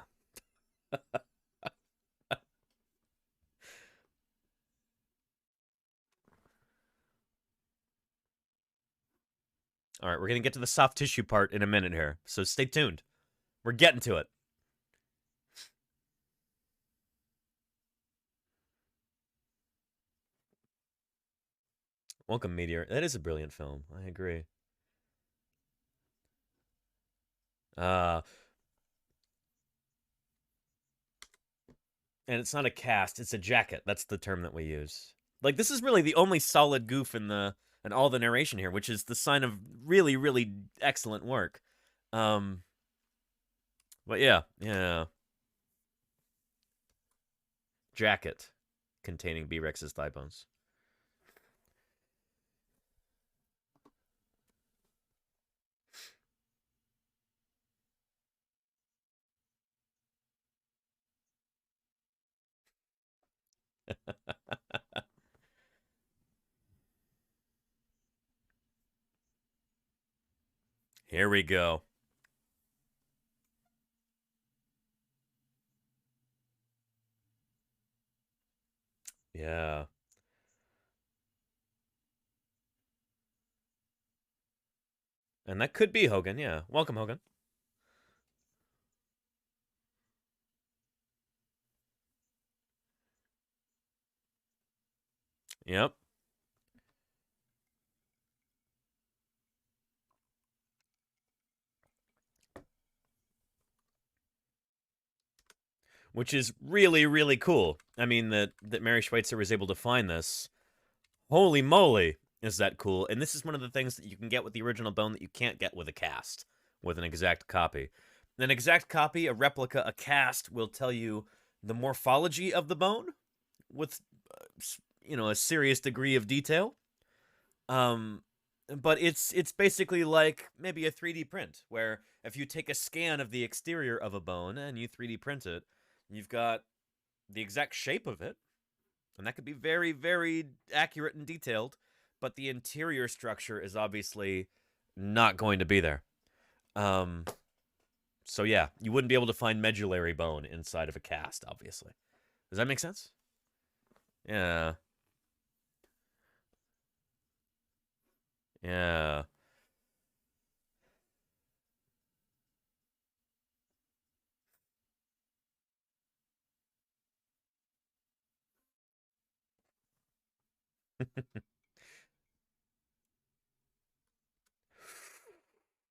All right, we're going to get to the soft tissue part in a minute here, so stay tuned. We're getting to it. Welcome, Meteor. That is a brilliant film. I agree. And it's not a cast, it's a jacket. That's the term that we use. Like, this is really the only solid goof in all the narration here, which is the sign of really, really excellent work. But yeah. Jacket containing B-Rex's thigh bones. Here we go. Yeah. And that could be Hogan, yeah. Welcome, Hogan. Yep. Which is really, really cool. I mean, that Mary Schweitzer was able to find this. Holy moly, is that cool. And this is one of the things that you can get with the original bone that you can't get with a cast, with an exact copy. An exact copy, a replica, a cast will tell you the morphology of the bone with, a serious degree of detail. But it's basically like maybe a 3D print, where if you take a scan of the exterior of a bone and you 3D print it, you've got the exact shape of it, and that could be very, very accurate and detailed, but the interior structure is obviously not going to be there. So yeah, you wouldn't be able to find medullary bone inside of a cast, obviously. Does that make sense? Yeah. Yeah.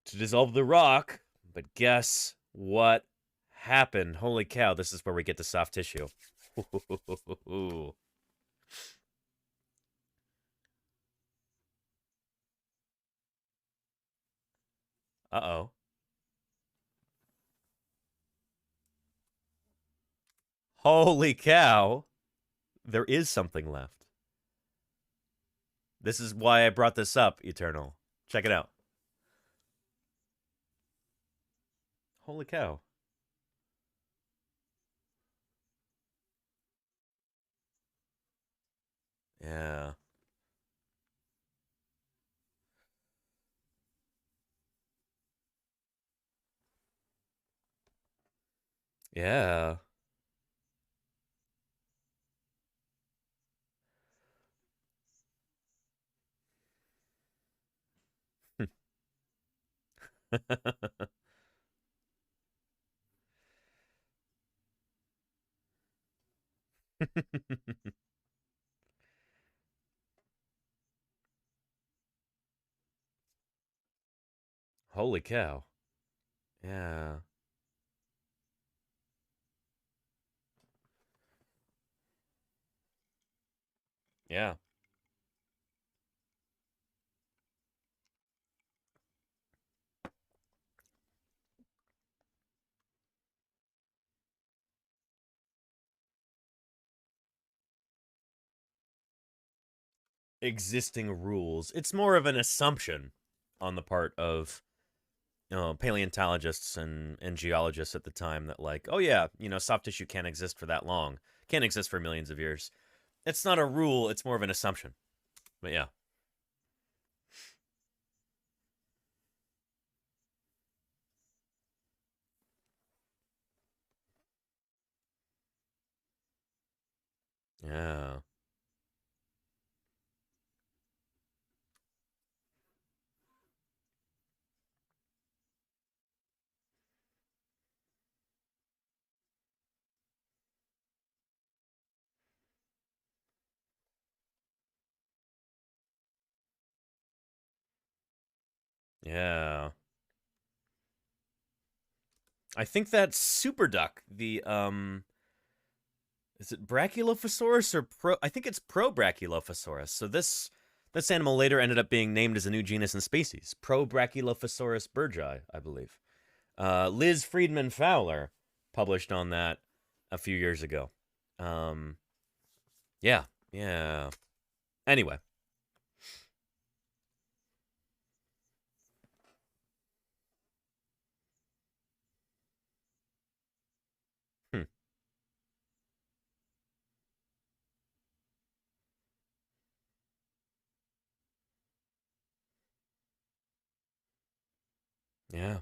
To dissolve the rock, but guess what happened? Holy cow, this is where we get to soft tissue. Uh-oh. Holy cow. There is something left. This is why I brought this up, Eternal. Check it out. Holy cow. Yeah. Yeah. Holy cow. Yeah. Yeah. Existing rules. It's more of an assumption on the part of paleontologists and geologists at the time that like, oh yeah, soft tissue can't exist for that long. Can't exist for millions of years. It's not a rule, it's more of an assumption. But yeah. Yeah. Yeah. I think that's Super Duck, the is it Brachylophosaurus or I think it's Pro-Brachylophosaurus. So this animal later ended up being named as a new genus and species, Pro-Brachylophosaurus burgei, I believe. Liz Friedman Fowler published on that a few years ago. Yeah. Anyway. Yeah.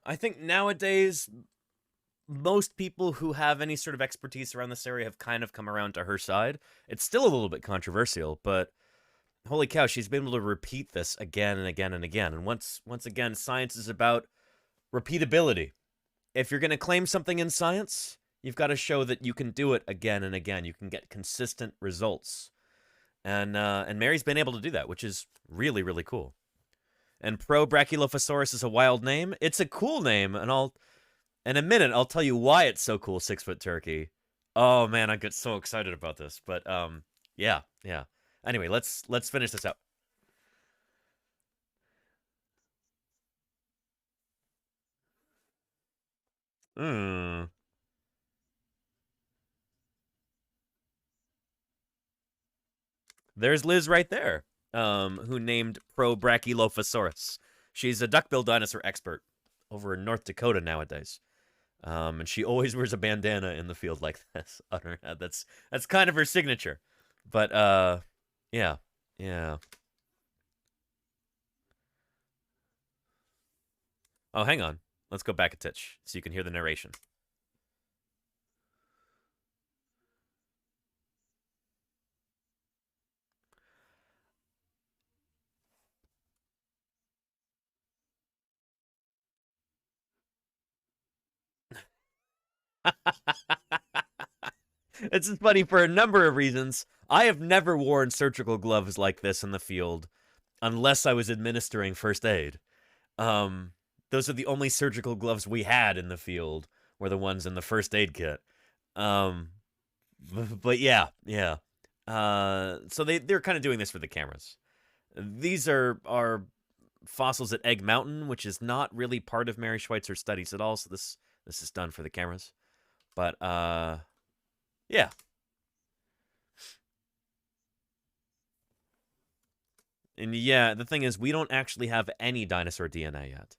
I think nowadays, most people who have any sort of expertise around this area have kind of come around to her side. It's still a little bit controversial, but holy cow, she's been able to repeat this again and again and again. And once again, science is about repeatability. If you're going to claim something in science, you've got to show that you can do it again and again. You can get consistent results. And Mary's been able to do that, which is really, really cool. And Pro-Brachylophosaurus is a wild name. It's a cool name, and in a minute I'll tell you why it's so cool, 6-foot turkey. Oh man, I get so excited about this. But yeah. Anyway, let's finish this up. There's Liz right there, who named Pro-Brachylophosaurus. She's a duckbill dinosaur expert over in North Dakota nowadays. And she always wears a bandana in the field like this on her head. That's kind of her signature. But yeah. Oh, hang on. Let's go back a titch so you can hear the narration. It's funny for a number of reasons. I have never worn surgical gloves like this in the field unless I was administering first aid. Those are the only surgical gloves we had in the field, were the ones in the first aid kit. But yeah. So they're kind of doing this for the cameras. These are fossils at Egg Mountain, which is not really part of Mary Schweitzer's studies at all, so this is done for the cameras. But, yeah. And yeah, the thing is, we don't actually have any dinosaur DNA yet.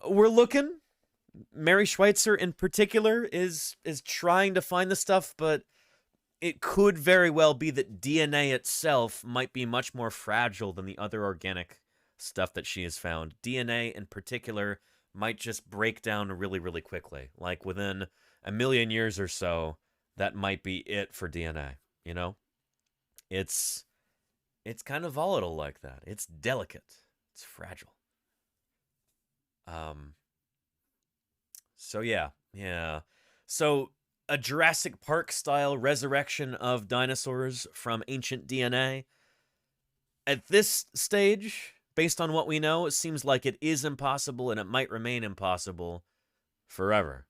We're looking. Mary Schweitzer, in particular, is trying to find the stuff, but it could very well be that DNA itself might be much more fragile than the other organic stuff that she has found. DNA, in particular, might just break down really, really quickly. Like, within a million years or so, that might be it for DNA, you know? It's kind of volatile like that. It's delicate. It's fragile. So yeah. So a Jurassic Park style resurrection of dinosaurs from ancient DNA. At this stage, based on what we know, it seems like it is impossible, and it might remain impossible forever,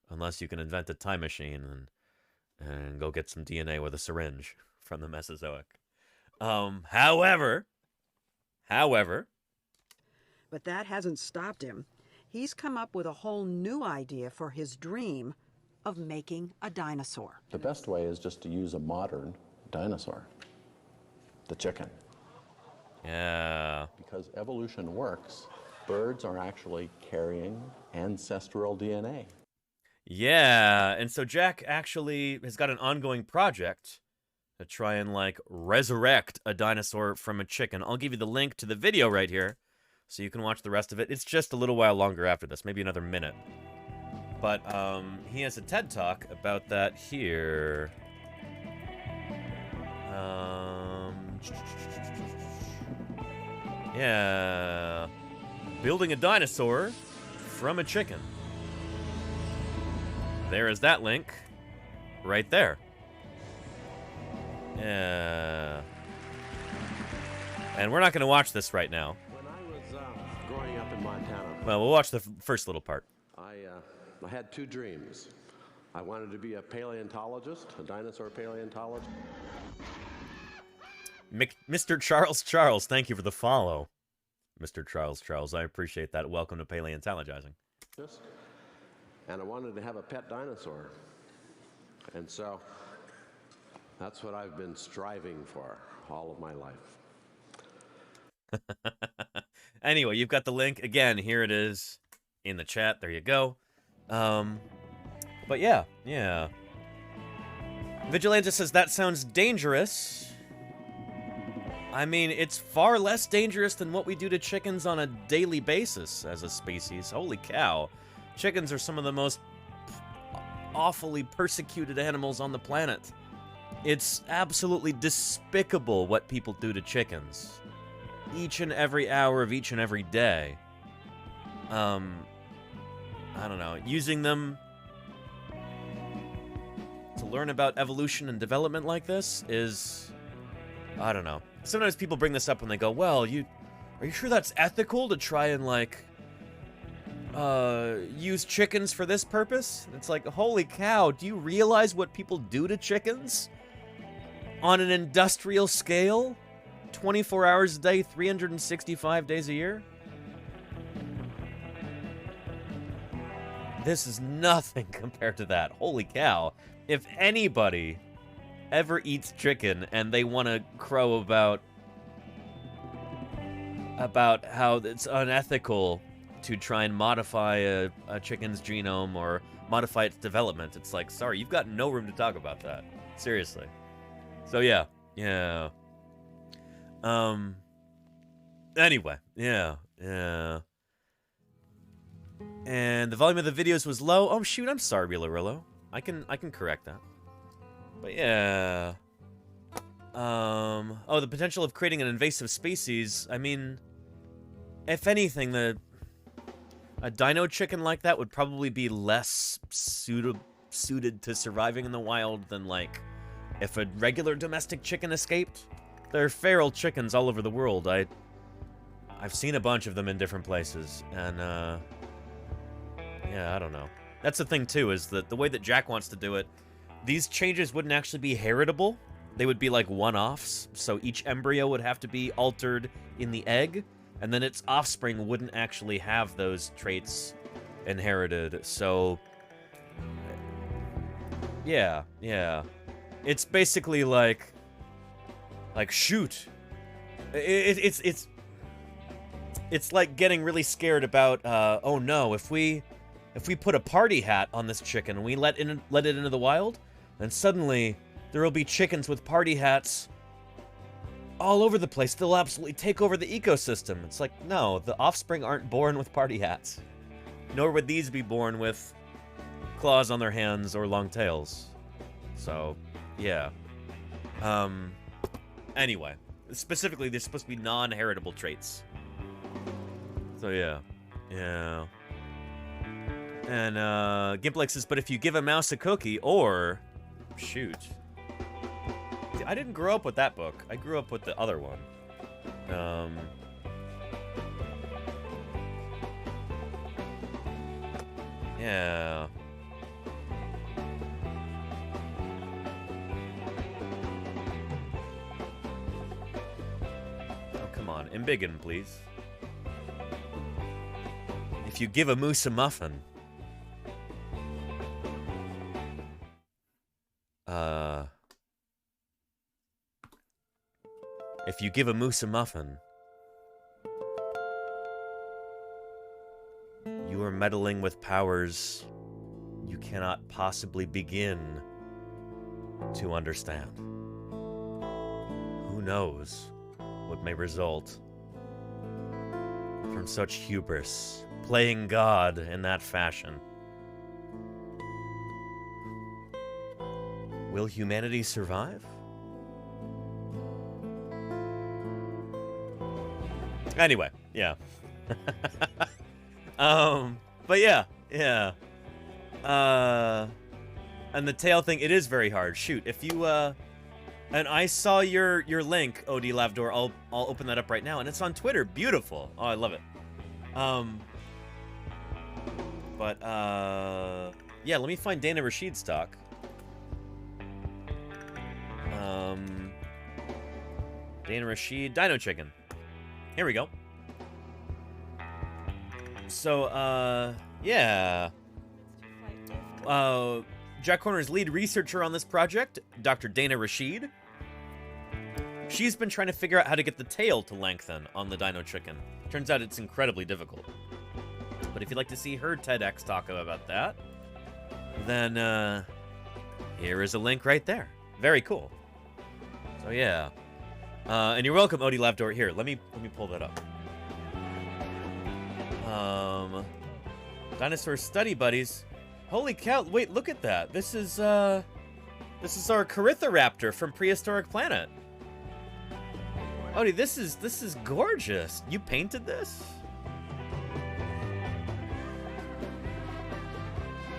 unless you can invent a time machine and go get some DNA with a syringe from the Mesozoic. However, but that hasn't stopped him. He's come up with a whole new idea for his dream of making a dinosaur. The best way is just to use a modern dinosaur, the chicken. Yeah. Because evolution works, birds are actually carrying ancestral DNA. Yeah, and so Jack actually has got an ongoing project to try and, like, resurrect a dinosaur from a chicken. I'll give you the link to the video right here, so you can watch the rest of it. It's just a little while longer after this, maybe another minute. But he has a TED Talk about that here. Yeah. Building a dinosaur from a chicken. There is that link right there. Yeah. And we're not going to watch this right now. When I was growing up in Montana, well, we'll watch the first little part. I had two dreams. I wanted to be a paleontologist, a dinosaur paleontologist. Mr. Charles, thank you for the follow. Mr. Charles, I appreciate that. Welcome to Paleontologizing. And I wanted to have a pet dinosaur. And so that's what I've been striving for all of my life. Anyway, you've got the link. Again, here it is in the chat. There you go. But yeah. Vigilante says, that sounds dangerous. I mean, it's far less dangerous than what we do to chickens on a daily basis as a species. Holy cow. Chickens are some of the most awfully persecuted animals on the planet. It's absolutely despicable what people do to chickens. Each and every hour of each and every day. I don't know. Using them to learn about evolution and development like this is... I don't know. Sometimes people bring this up when they go, well, are you sure that's ethical to try and, like, use chickens for this purpose? And it's like, holy cow, do you realize what people do to chickens? On an industrial scale? 24 hours a day, 365 days a year? This is nothing compared to that. Holy cow. If anybody ever eats chicken and they want to crow about how it's unethical to try and modify a chicken's genome or modify its development, it's like, sorry, you've got no room to talk about that. Seriously. So yeah. Anyway, yeah. And the volume of the videos was low. Oh shoot, I'm sorry, Rillarillo. I can correct that. But yeah. Oh, the potential of creating an invasive species. I mean, if anything, A dino chicken like that would probably be less suited to surviving in the wild than, like, if a regular domestic chicken escaped. There are feral chickens all over the world. I've seen a bunch of them in different places, and, yeah, I don't know. That's the thing, too, is that the way that Jack wants to do it, these changes wouldn't actually be heritable. They would be, like, one-offs, so each embryo would have to be altered in the egg, and then its offspring wouldn't actually have those traits inherited, so... Yeah. It's basically like shoot. It's like getting really scared about, oh no, if we put a party hat on this chicken and we let it into the wild, then suddenly there will be chickens with party hats all over the place. They'll absolutely take over the ecosystem. It's like, no, the offspring aren't born with party hats. Nor would these be born with claws on their hands or long tails. So, yeah. Anyway, specifically, they're supposed to be non-heritable traits. So, yeah. And, Gimplek says, but if you give a mouse a cookie, or... Shoot. I didn't grow up with that book. I grew up with the other one. Yeah. Oh, come on. Embiggen, please. If you give a moose a muffin... If you give a moose a muffin, you are meddling with powers you cannot possibly begin to understand. Who knows what may result from such hubris, playing God in that fashion. Will humanity survive? Anyway, yeah. But yeah. And the tail thing, it is very hard. Shoot, if you, and I saw your link, OD Lavdor, I'll open that up right now, and it's on Twitter. Beautiful. Oh, I love it. Yeah, let me find Dana Rashid's talk. Dana Rashid, Dino Chicken. Here we go. So, yeah. Jack Horner's lead researcher on this project, Dr. Dana Rashid. She's been trying to figure out how to get the tail to lengthen on the Dino Chicken. Turns out it's incredibly difficult. But if you'd like to see her TEDx talk about that, then, here is a link right there. Very cool. So, yeah. And you're welcome, Odie Lavdor. Here, let me pull that up. Dinosaur Study Buddies. Holy cow, wait, look at that. This is our Corythoraptor from Prehistoric Planet. Odie, this is gorgeous. You painted this?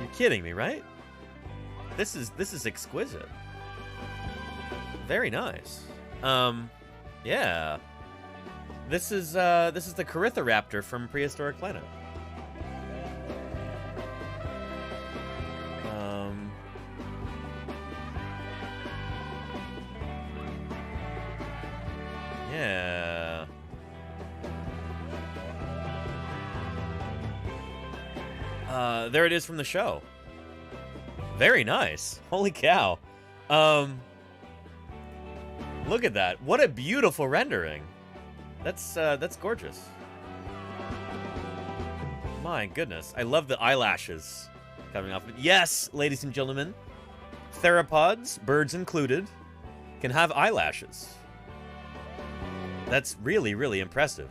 You're kidding me, right? This is exquisite. Very nice. Yeah. This is the Corythoraptor from Prehistoric Planet. Yeah. There it is from the show. Very nice. Holy cow. Look at that. What a beautiful rendering. That's gorgeous. My goodness. I love the eyelashes coming off. Yes, ladies and gentlemen. Theropods, birds included, can have eyelashes. That's really, really impressive.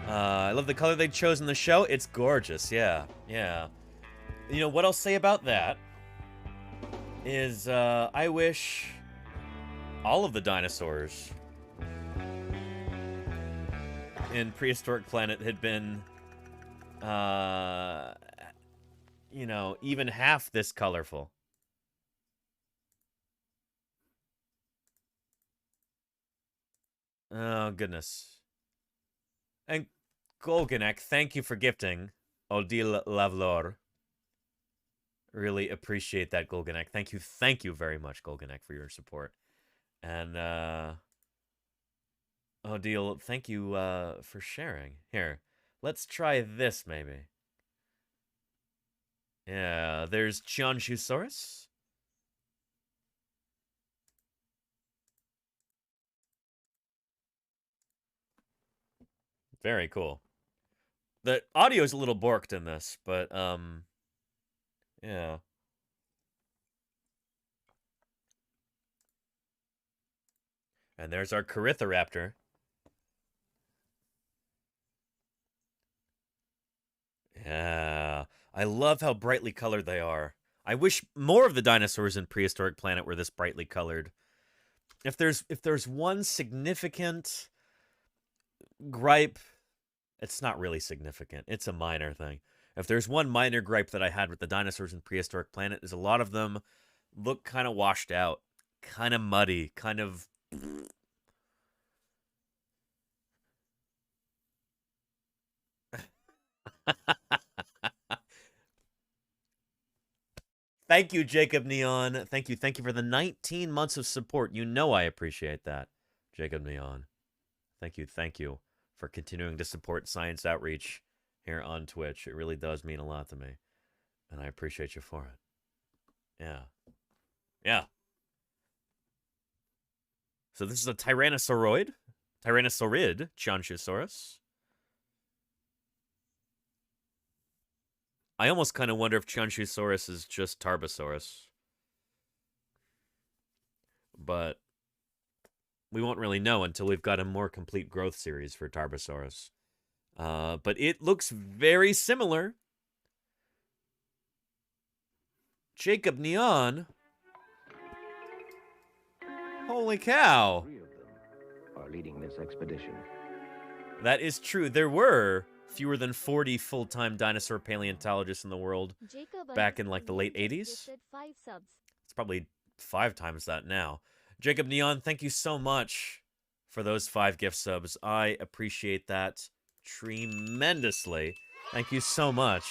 I love the color they chose in the show. It's gorgeous. Yeah. You know, what I'll say about that is I wish all of the dinosaurs in Prehistoric Planet had been you know, even half this colorful. Oh, goodness. And Golganek, thank you for gifting Odile Lavlor. Really appreciate that, Golganek. Thank you very much, Golganek, for your support. And, Odile, thank you, for sharing. Here, let's try this, maybe. Yeah, there's Chianchusaurus. Very cool. The audio is a little borked in this, but, yeah. And there's our Corythoraptor. Yeah. I love how brightly colored they are. I wish more of the dinosaurs in Prehistoric Planet were this brightly colored. If there's one significant gripe, it's not really significant. It's a minor thing. If there's one minor gripe that I had with the dinosaurs in Prehistoric Planet, is a lot of them look kind of washed out, kind of muddy, kind of... Thank you, Jacob Neon. Thank you for the 19 months of support. You know I appreciate that, Jacob Neon. Thank you for continuing to support science outreach here on Twitch. It really does mean a lot to me, and I appreciate you for it. Yeah. So this is a Tyrannosaurid Chianchusaurus. I almost kind of wonder if Chianchusaurus is just Tarbosaurus. But we won't really know until we've got a more complete growth series for Tarbosaurus. But it looks very similar. Jacob Neon. Holy cow. 3 of them are leading this expedition. That is true. There were fewer than 40 full-time dinosaur paleontologists in the world back in like the late 80s. It's probably 5 times that now. Jacob Neon, thank you so much for those 5 gift subs. I appreciate that tremendously. Thank you so much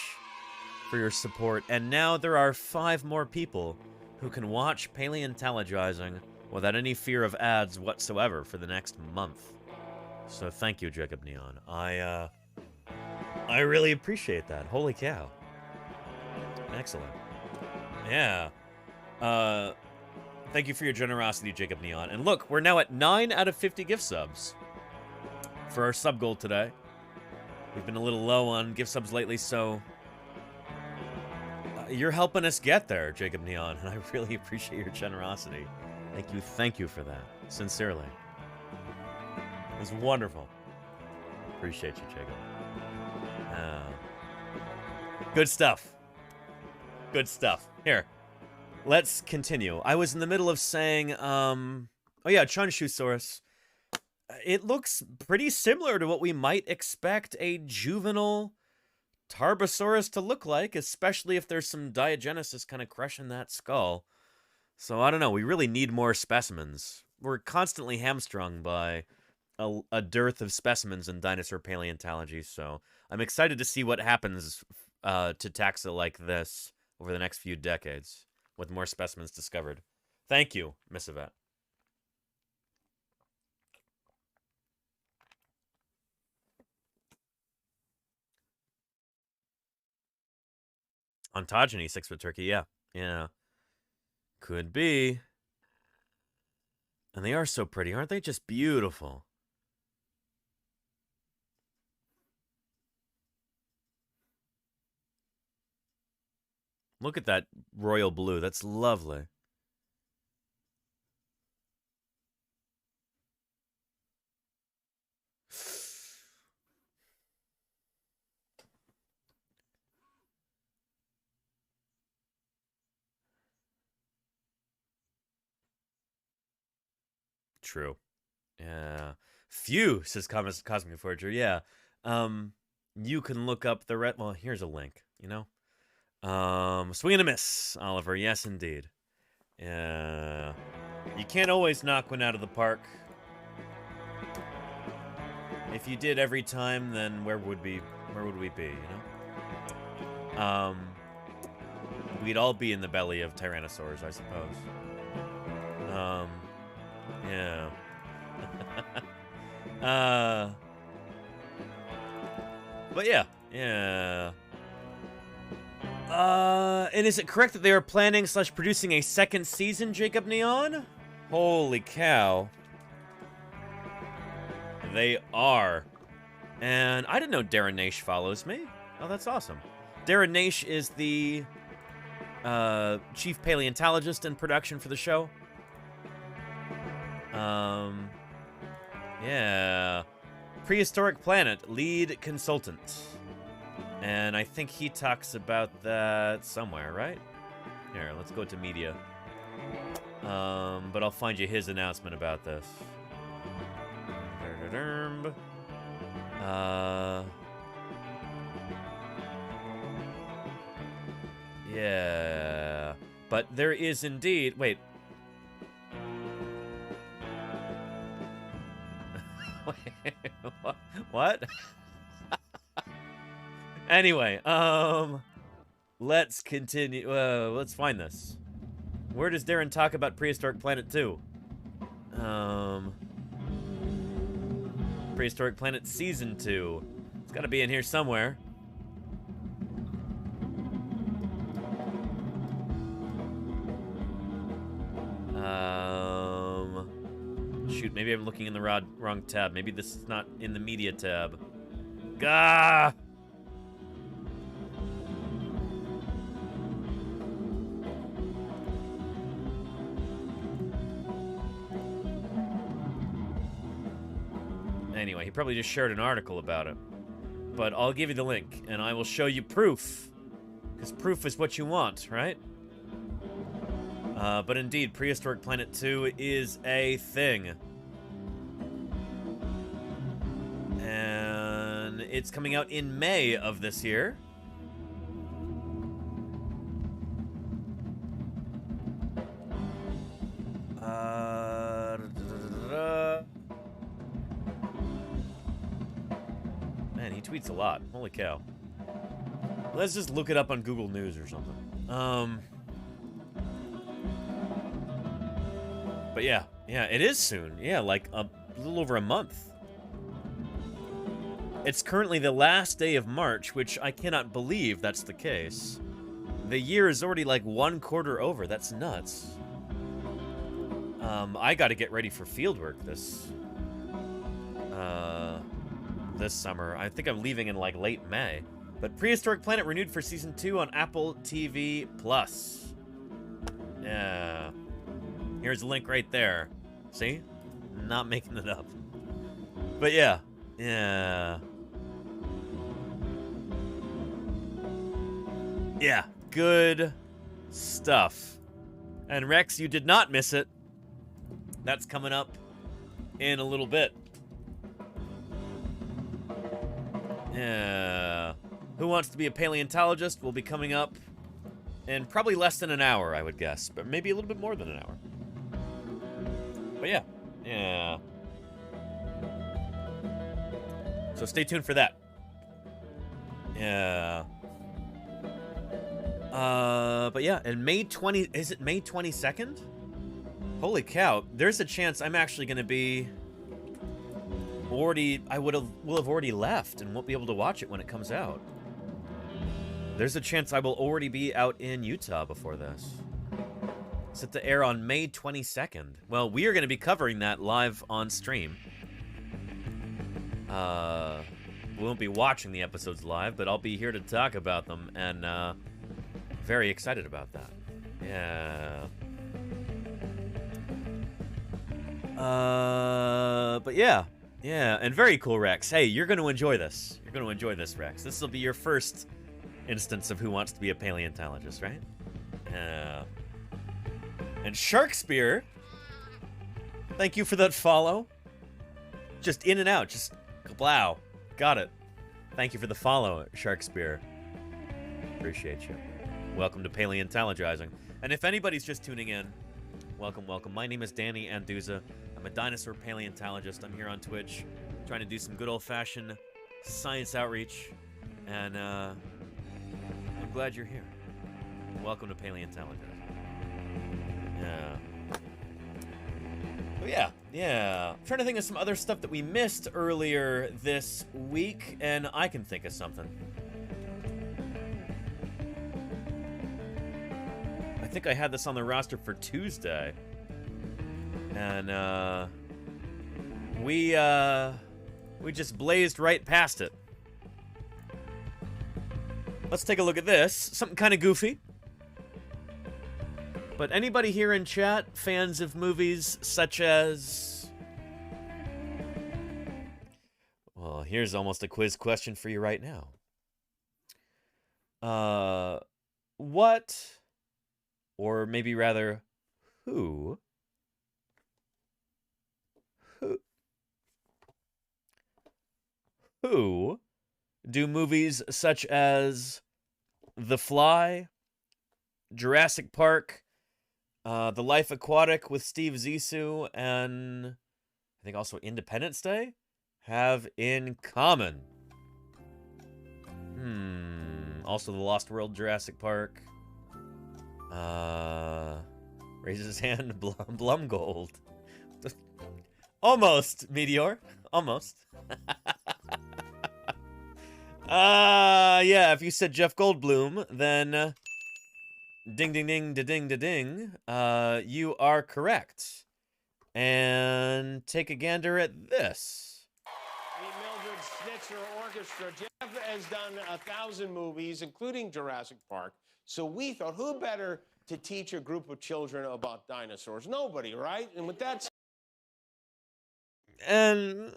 for your support. And now there are 5 more people who can watch Paleontologizing without any fear of ads whatsoever for the next month. So thank you, Jacob Neon. I really appreciate that. Holy cow. Excellent. Yeah. Thank you for your generosity, Jacob Neon. And look, we're now at 9 out of 50 gift subs for our sub goal today. We've been a little low on gift subs lately, so you're helping us get there, Jacob Neon, and I really appreciate your generosity. Thank you for that. Sincerely. It was wonderful. Appreciate you, Jacob. Good stuff. Good stuff. Here, let's continue. I was in the middle of saying, oh yeah, Chianchusaurus. It looks pretty similar to what we might expect a juvenile Tarbosaurus to look like, especially if there's some diagenesis kind of crushing that skull. So I don't know, we really need more specimens. We're constantly hamstrung by a dearth of specimens in dinosaur paleontology, so I'm excited to see what happens to taxa like this over the next few decades with more specimens discovered. Thank you, Miss Yvette. Ontogeny, 6-foot turkey, yeah. Could be. And they are so pretty, aren't they? Just beautiful. Look at that royal blue. That's lovely. True. Yeah. Phew, says Cosmic Forger. Yeah. you can look up the well, here's a link, you know? Swing and a miss, Oliver. Yes, indeed. Yeah. You can't always knock one out of the park. If you did every time, then where would we be, you know? We'd all be in the belly of tyrannosaurs, I suppose. Yeah. But yeah. And is it correct that they are planning / producing a second season, Jacob Neon? Holy cow. They are. And I didn't know Darren Naish follows me. Oh, that's awesome. Darren Naish is the chief paleontologist in production for the show. Yeah. Prehistoric Planet, lead consultant. And I think he talks about that somewhere, right? Here, let's go to media. But I'll find you his announcement about this. Yeah. But there is indeed... Wait. What? Anyway, let's continue. Let's find this. Where does Darren talk about Prehistoric Planet 2? Prehistoric Planet Season 2. It's got to be in here somewhere. Shoot, maybe I'm looking in the wrong tab. Maybe this is not in the media tab. Gah! Anyway, he probably just shared an article about it. But I'll give you the link, and I will show you proof. Because proof is what you want, right? But indeed, Prehistoric Planet 2 is a thing. And it's coming out in May of this year. Man, he tweets a lot. Holy cow. Let's just look it up on Google News or something. But yeah, it is soon. Yeah, like a little over a month. It's currently the last day of March, which I cannot believe that's the case. The year is already like 1/4 over. That's nuts. I got to get ready for fieldwork this summer. I think I'm leaving in like late May. But Prehistoric Planet renewed for Season 2 on Apple TV+. Yeah. Here's a link right there. See? Not making it up. But yeah. Yeah. Yeah. Good stuff. And Rex, you did not miss it. That's coming up in a little bit. Yeah. Who Wants to Be a Paleontologist will be coming up in probably less than an hour, I would guess. But maybe a little bit more than an hour. But yeah. Yeah. So stay tuned for that. Yeah. But yeah, and is it May 22nd? Holy cow, there's a chance I'm actually going to be will have already left and won't be able to watch it when it comes out. There's a chance I will already be out in Utah before this. It's set to air on May 22nd. Well, we are going to be covering that live on stream. We won't be watching the episodes live, but I'll be here to talk about them, and very excited about that. Yeah. But yeah. Yeah, and very cool, Rex. Hey, you're going to enjoy this. You're going to enjoy this, Rex. This will be your first instance of Who Wants to Be a Paleontologist, right? And Sharkspear, thank you for that follow. Just in and out, just kablow. Got it. Thank you for the follow, Sharkspear. Appreciate you. Welcome to Paleontologizing. And if anybody's just tuning in, welcome, welcome. My name is Danny Anduza. I'm a dinosaur paleontologist. I'm here on Twitch trying to do some good old-fashioned science outreach. And I'm glad you're here. Welcome to Paleontologizing. Yeah. Oh, yeah. I'm trying to think of some other stuff that we missed earlier this week, and I can think of something. I think I had this on the roster for Tuesday. And, we just blazed right past it. Let's take a look at this. Something kind of goofy. But anybody here in chat, fans of movies such as... Well, here's almost a quiz question for you right now. What, or maybe rather, who do movies such as The Fly, Jurassic Park, The Life Aquatic with Steve Zissou, and I think also Independence Day have in common? Also The Lost World, Jurassic Park. Raises his hand, Blumgold. Almost, Meteor. Almost. Yeah, if you said Jeff Goldblum, then ding ding ding da ding da ding, you are correct. And take a gander at this. The Mildred Snitzer Orchestra. Jeff has done 1,000 movies, including Jurassic Park. So we thought, who better to teach a group of children about dinosaurs? Nobody, right? And with that... And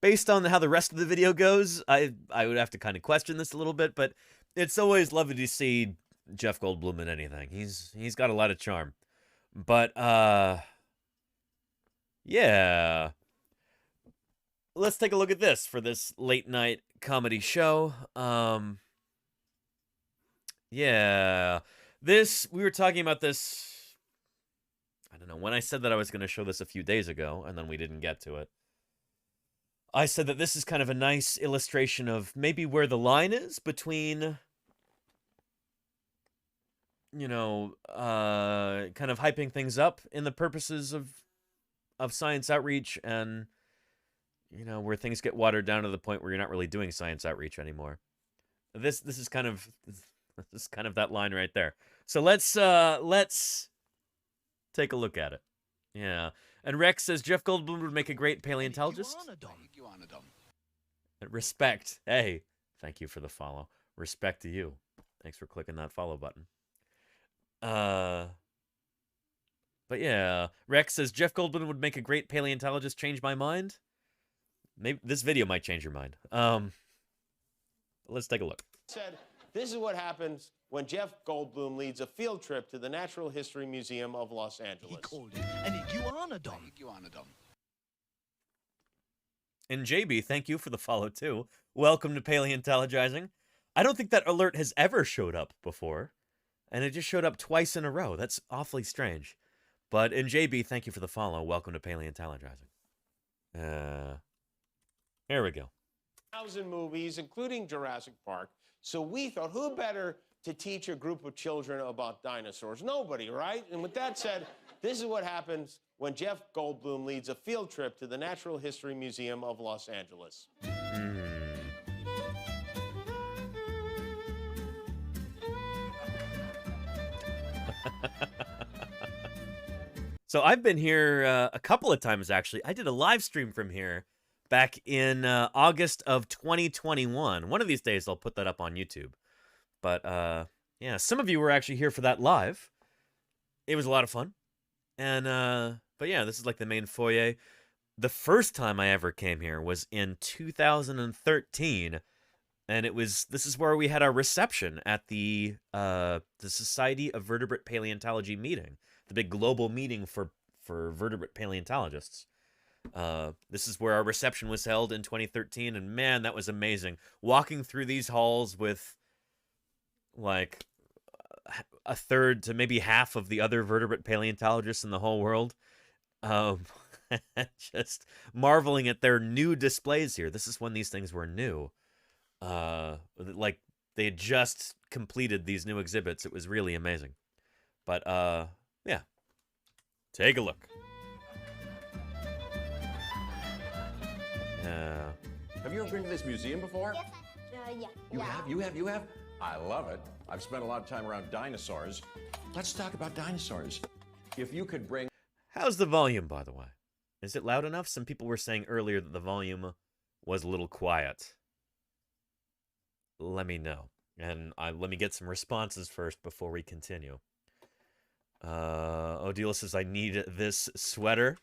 based on how the rest of the video goes, I would have to kind of question this a little bit, but it's always lovely to see Jeff Goldblum in anything. He's got a lot of charm. But yeah. Let's take a look at this for this late night comedy show. Yeah. We were talking about this, I don't know, when I said that I was going to show this a few days ago, and then we didn't get to it. I said that this is kind of a nice illustration of maybe where the line is between, you know, kind of hyping things up in the purposes of science outreach and, you know, where things get watered down to the point where you're not really doing science outreach anymore. This is kind of that line right there. So let's take a look at it. Yeah. And Rex says Jeff Goldblum would make a great paleontologist. Respect. Hey, thank you for the follow. Respect to you. Thanks for clicking that follow button. But yeah, Rex says Jeff Goldblum would make a great paleontologist. Change my mind. Maybe this video might change your mind. Let's take a look. Said, this is what happens when Jeff Goldblum leads a field trip to the Natural History Museum of Los Angeles. He called it an iguanodon. And JB, thank you for the follow too. Welcome to Paleontologizing. I don't think that alert has ever showed up before, and it just showed up twice in a row. That's awfully strange. But in JB, thank you for the follow. Welcome to Paleontologizing. Here we go. 1,000 movies, including Jurassic Park. So we thought, who better to teach a group of children about dinosaurs? Nobody, right? And with that said, this is what happens when Jeff Goldblum leads a field trip to the Natural History Museum of Los Angeles. So I've been here a couple of times, actually. I did a live stream from here back in August of 2021. One of these days, I'll put that up on YouTube. But, yeah, some of you were actually here for that live. It was a lot of fun. And, but yeah, this is like the main foyer. The first time I ever came here was in 2013. And this is where we had our reception at the Society of Vertebrate Paleontology meeting. The big global meeting for vertebrate paleontologists. This is where our reception was held in 2013, and man, that was amazing. Walking through these halls with, like, a third to maybe half of the other vertebrate paleontologists in the whole world. Just marveling at their new displays here. This is when these things were new. Like, they had just completed these new exhibits. It was really amazing. But, yeah. Take a look. Yeah. Have you ever been to this museum before? Yeah. You have? I love it. I've spent a lot of time around dinosaurs. Let's talk about dinosaurs. If you could bring... How's the volume, by the way? Is it loud enough? Some people were saying earlier that the volume was a little quiet. Let me know. And let me get some responses first before we continue. Odila says, I need this sweater.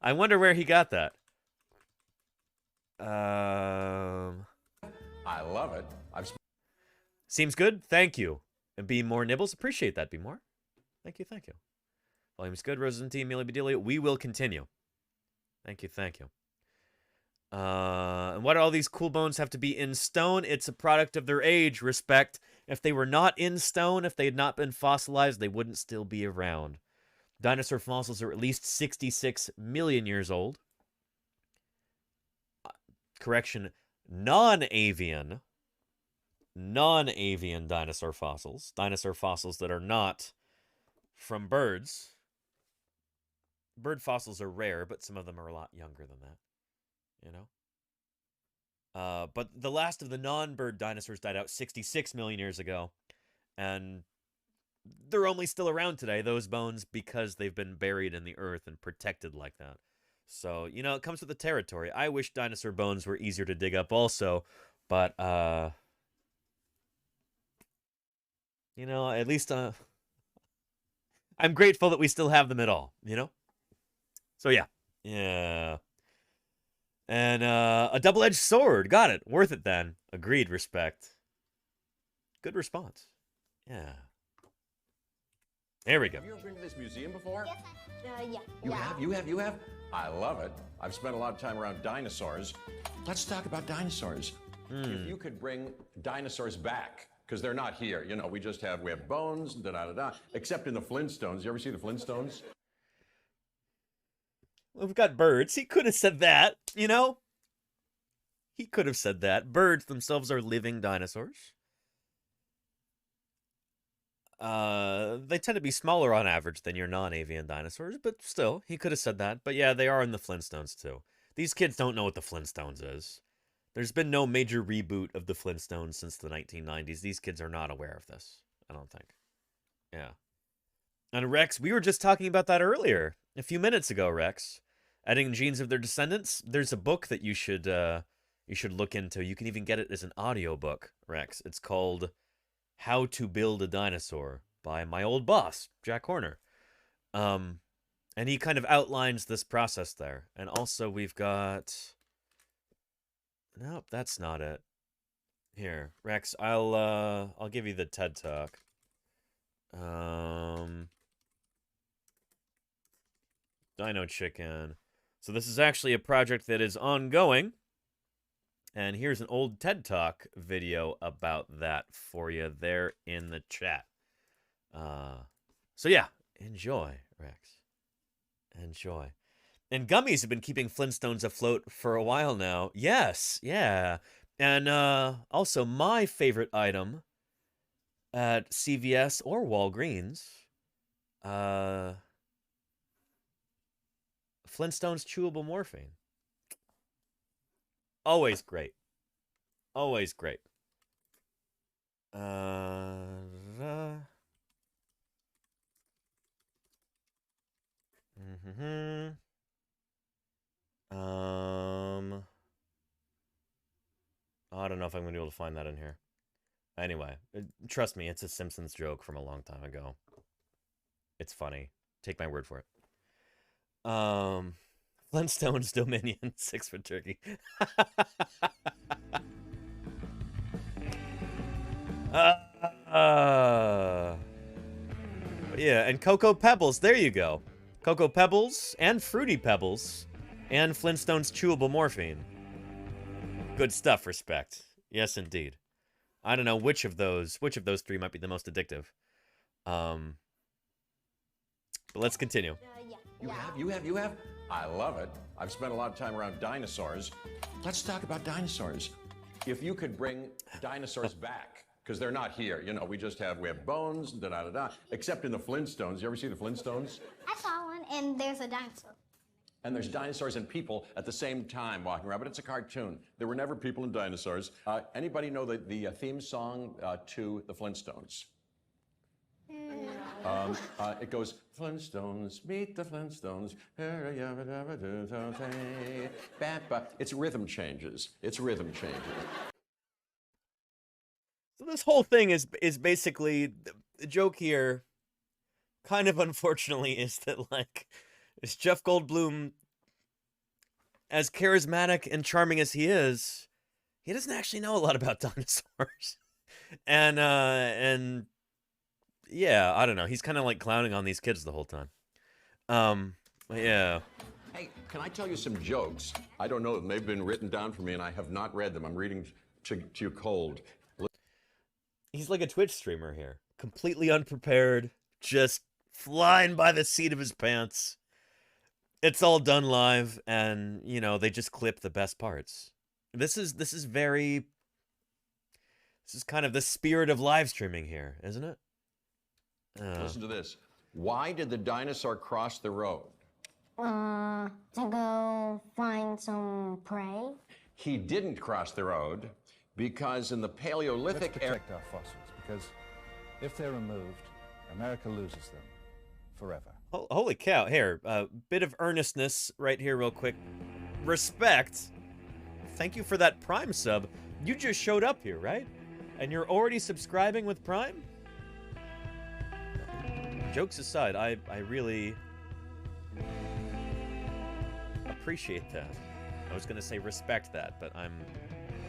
I wonder where he got that. I love it. Seems good. Thank you. And Be More Nibbles. Appreciate that, Be More. Thank you. Volume's good. Rosen T. Amelia Bedelia. We will continue. Thank you. And why do all these cool bones have to be in stone? It's a product of their age. Respect. If they were not in stone, if they had not been fossilized, they wouldn't still be around. Dinosaur fossils are at least 66 million years old. Correction, non-avian dinosaur fossils that are not from birds. Bird fossils are rare, but some of them are a lot younger than that, you know. But the last of the non-bird dinosaurs died out 66 million years ago, and they're only still around today, those bones, because they've been buried in the earth and protected like that. So, you know, it comes with the territory. I wish dinosaur bones were easier to dig up also, but, you know, at least, I'm grateful that we still have them at all, you know? So, yeah. Yeah. And, a double-edged sword. Got it. Worth it, then. Agreed. Respect. Good response. Yeah. There we go. Have you ever been to this museum before? Yeah. You have? I love it. I've spent a lot of time around dinosaurs. Let's talk about dinosaurs. If you could bring dinosaurs back, because they're not here. You know, we have bones, except in the Flintstones. You ever see the Flintstones? Well, we've got birds. He could have said that, you know? He could have said that. Birds themselves are living dinosaurs. They tend to be smaller on average than your non-avian dinosaurs, but still, he could have said that. But yeah, they are in the Flintstones too. These kids don't know what the Flintstones is. There's been no major reboot of the Flintstones since the 1990s. These kids are not aware of this, I don't think. Yeah. And Rex, we were just talking about that earlier, a few minutes ago, Rex. Adding genes of their descendants. There's a book that you should look into. You can even get it as an audiobook, Rex. It's called How to Build a Dinosaur by my old boss, Jack Horner. And he kind of outlines this process there. And also we've got... Nope, that's not it. Here, Rex, I'll give you the TED Talk. Dino Chicken. So this is actually a project that is ongoing. And here's an old TED Talk video about that for you there in the chat. So yeah, enjoy, Rex. Enjoy. And gummies have been keeping Flintstones afloat for a while now. Yes, yeah. And also my favorite item at CVS or Walgreens, Flintstones chewable morphine. Always great. Always great. I don't know if I'm going to be able to find that in here. Anyway, trust me, it's a Simpsons joke from a long time ago. It's funny. Take my word for it. Flintstones Dominion, 6 for turkey. Yeah, and Cocoa Pebbles, there you go. Cocoa Pebbles and Fruity Pebbles and Flintstones chewable morphine. Good stuff, Respect. Yes, indeed. I don't know which of those three might be the most addictive. But let's continue. You have? I love it. I've spent a lot of time around dinosaurs. Let's talk about dinosaurs. If you could bring dinosaurs back, because they're not here. You know, we have bones, da-da-da-da, except in the Flintstones. You ever see the Flintstones? I saw one, and there's a dinosaur. And there's dinosaurs and people at the same time walking around, but it's a cartoon. There were never people and dinosaurs. Anybody know the theme song to the Flintstones? It goes, Flintstones, meet the Flintstones. It's rhythm changes. So this whole thing is basically, the joke here, kind of unfortunately, is that, like, is Jeff Goldblum, as charismatic and charming as he is, he doesn't actually know a lot about dinosaurs. and yeah, I don't know. He's kind of like clowning on these kids the whole time. Yeah. Hey, can I tell you some jokes? I don't know them. They've been written down for me, and I have not read them. I'm reading to you cold. He's like a Twitch streamer here. Completely unprepared, just flying by the seat of his pants. It's all done live, and, you know, they just clip the best parts. This is kind of the spirit of live streaming here, isn't it? Listen to this. Why did the dinosaur cross the road? To go find some prey. He didn't cross the road because in the Paleolithic era... Let's protect our fossils, because if they're removed, America loses them forever. Holy cow. Here, a bit of earnestness right here real quick. Respect. Thank you for that Prime sub. You just showed up here, right? And you're already subscribing with Prime? Jokes aside, I really appreciate that. I was going to say respect that, but I'm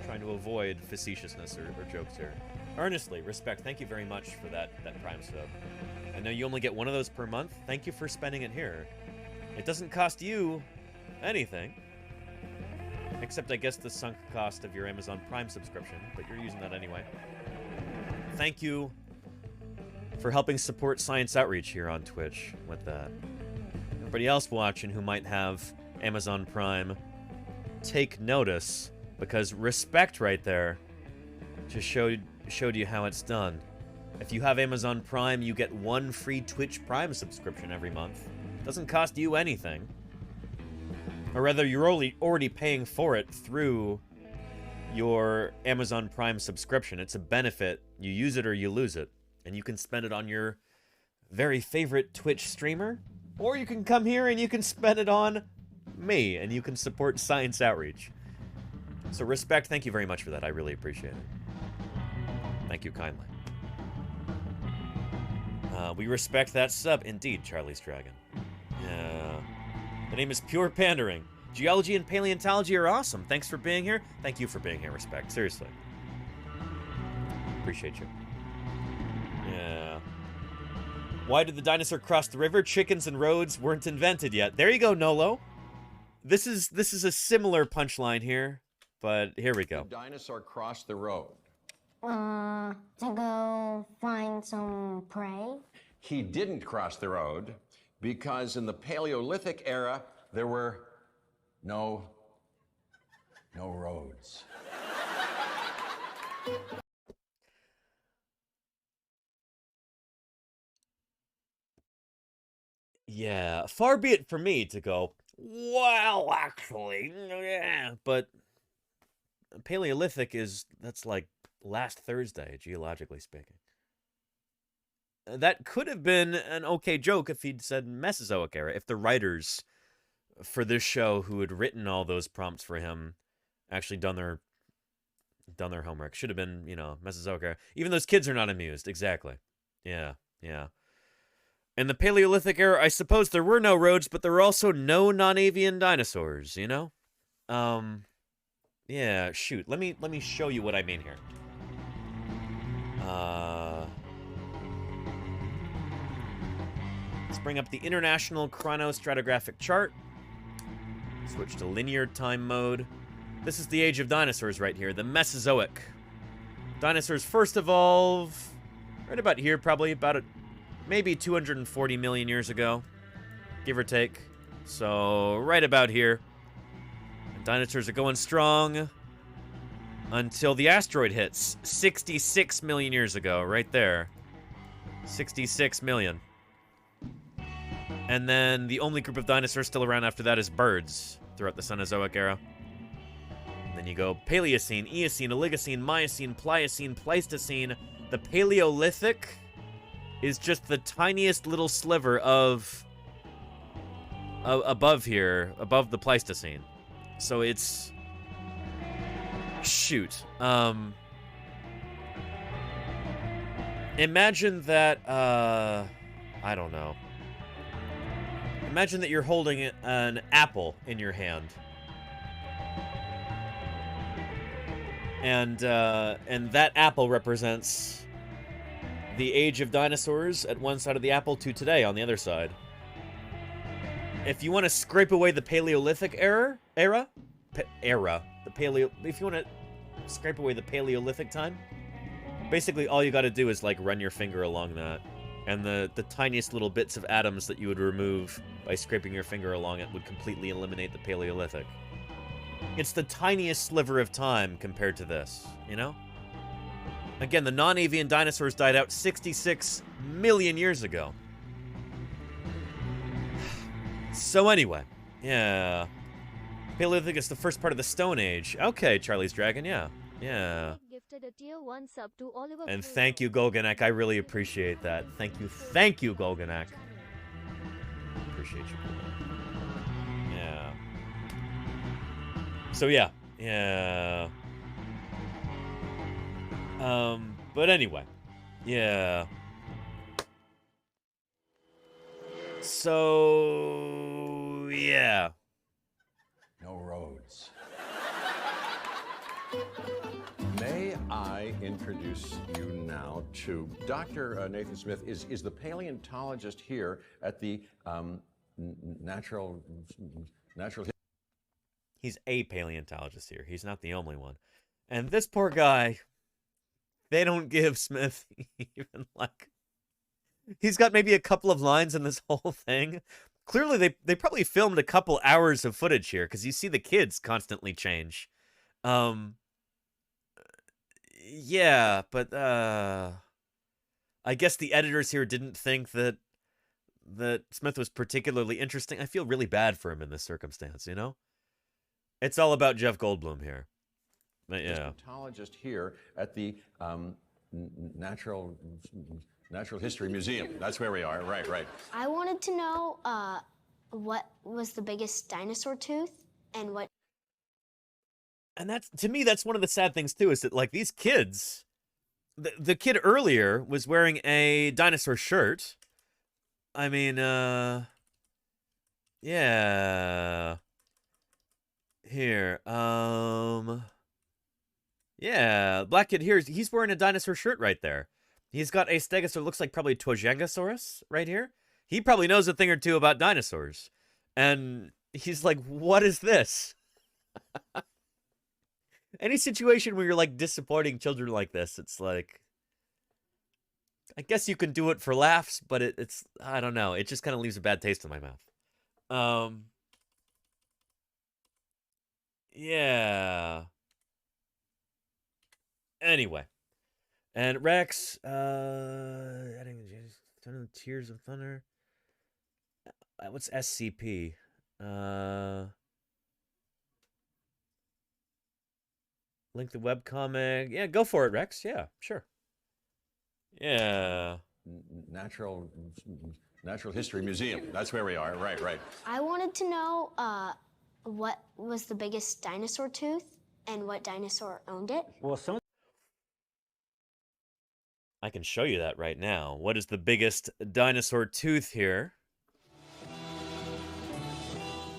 trying to avoid facetiousness or jokes here. Earnestly, respect. Thank you very much for that Prime sub. I know you only get one of those per month. Thank you for spending it here. It doesn't cost you anything. Except, I guess, the sunk cost of your Amazon Prime subscription, but you're using that anyway. Thank you for helping support science outreach here on Twitch with that. Everybody else watching who might have Amazon Prime, take notice, because respect right there just showed you how it's done. If you have Amazon Prime, you get one free Twitch Prime subscription every month. Doesn't cost you anything. Or rather, you're already paying for it through your Amazon Prime subscription. It's a benefit. You use it or you lose it. And you can spend it on your very favorite Twitch streamer. Or you can come here and you can spend it on me. And you can support science outreach. So respect, thank you very much for that. I really appreciate it. Thank you kindly. We respect that sub. Indeed, Charlie's Dragon. Yeah. The name is Pure Pandering. Geology and paleontology are awesome. Thanks for being here. Thank you for being here, Respect. Seriously. Appreciate you. Yeah. Why did the dinosaur cross the river? Chickens and roads weren't invented yet. There you go, Nolo. This is a similar punchline here, but here we go. The dinosaur crossed the road. To go find some prey. He didn't cross the road because in the Paleolithic era, there were no roads. Yeah, far be it from me to go, well, actually, yeah, but Paleolithic that's like last Thursday, geologically speaking. That could have been an okay joke if he'd said Mesozoic era, if the writers for this show who had written all those prompts for him actually done their homework. Should have been, Mesozoic era. Even those kids are not amused. Exactly. Yeah. In the Paleolithic era, I suppose there were no roads, but there were also no non-avian dinosaurs, Yeah, shoot. Let me show you what I mean here. Let's bring up the International Chronostratigraphic Chart. Switch to linear time mode. This is the age of dinosaurs right here, the Mesozoic. Dinosaurs first evolve right about here, probably about maybe 240 million years ago, give or take. So right about here. Dinosaurs are going strong until the asteroid hits 66 million years ago, right there. 66 million. And then the only group of dinosaurs still around after that is birds throughout the Cenozoic era. And then you go Paleocene, Eocene, Oligocene, Miocene, Pliocene, Pleistocene. The Paleolithic is just the tiniest little sliver of above here, above the Pleistocene. So it's... Shoot. Imagine that, I don't know. Imagine that you're holding an apple in your hand. And that apple represents the age of dinosaurs at one side of the apple to today on the other side. If you want to scrape away the Paleolithic if you want to scrape away the Paleolithic time, basically all you got to do is like run your finger along that. And the tiniest little bits of atoms that you would remove by scraping your finger along it would completely eliminate the Paleolithic. It's the tiniest sliver of time compared to this, you know? Again, the non-avian dinosaurs died out 66 million years ago. So anyway, yeah. Paleolithic is the first part of the Stone Age. Okay, Charlie's Dragon, yeah. Yeah. Gifted a tier 1 sub to Oliver. And thank you, Golganak. I really appreciate that. Thank you, Golganak. Appreciate you. Yeah. So yeah. But anyway. Yeah. So yeah. No roads. May I introduce you now to Dr. Nathan Smith, is the paleontologist here at the natural. He's a paleontologist here. He's not the only one. And this poor guy, they don't give Smith even like... He's got maybe a couple of lines in this whole thing. Clearly, they probably filmed a couple hours of footage here, because you see the kids constantly change. Yeah, but I guess the editors here didn't think that Smith was particularly interesting. I feel really bad for him in this circumstance, you know? It's all about Jeff Goldblum here. But yeah. Paleontologist here at the Natural History Museum. That's where we are. Right. I wanted to know what was the biggest dinosaur tooth and what... And that's, to me, that's one of the sad things, too, is that, like, these kids... The kid earlier was wearing a dinosaur shirt. I mean, yeah. Here, yeah, black kid here, he's wearing a dinosaur shirt right there. He's got a stegosaur, looks like probably Tojangasaurus right here. He probably knows a thing or two about dinosaurs. And he's like, what is this? Any situation where you're, like, disappointing children like this, it's like... I guess you can do it for laughs, but it's... I don't know. It just kind of leaves a bad taste in my mouth. Yeah. Anyway. And Rex, adding Tears of Thunder. What's SCP? Link the webcomic. Yeah, go for it, Rex. Yeah, sure. Yeah. Natural History Museum. That's where we are. Right. I wanted to know what was the biggest dinosaur tooth and what dinosaur owned it. Well, I can show you that right now. What is the biggest dinosaur tooth here?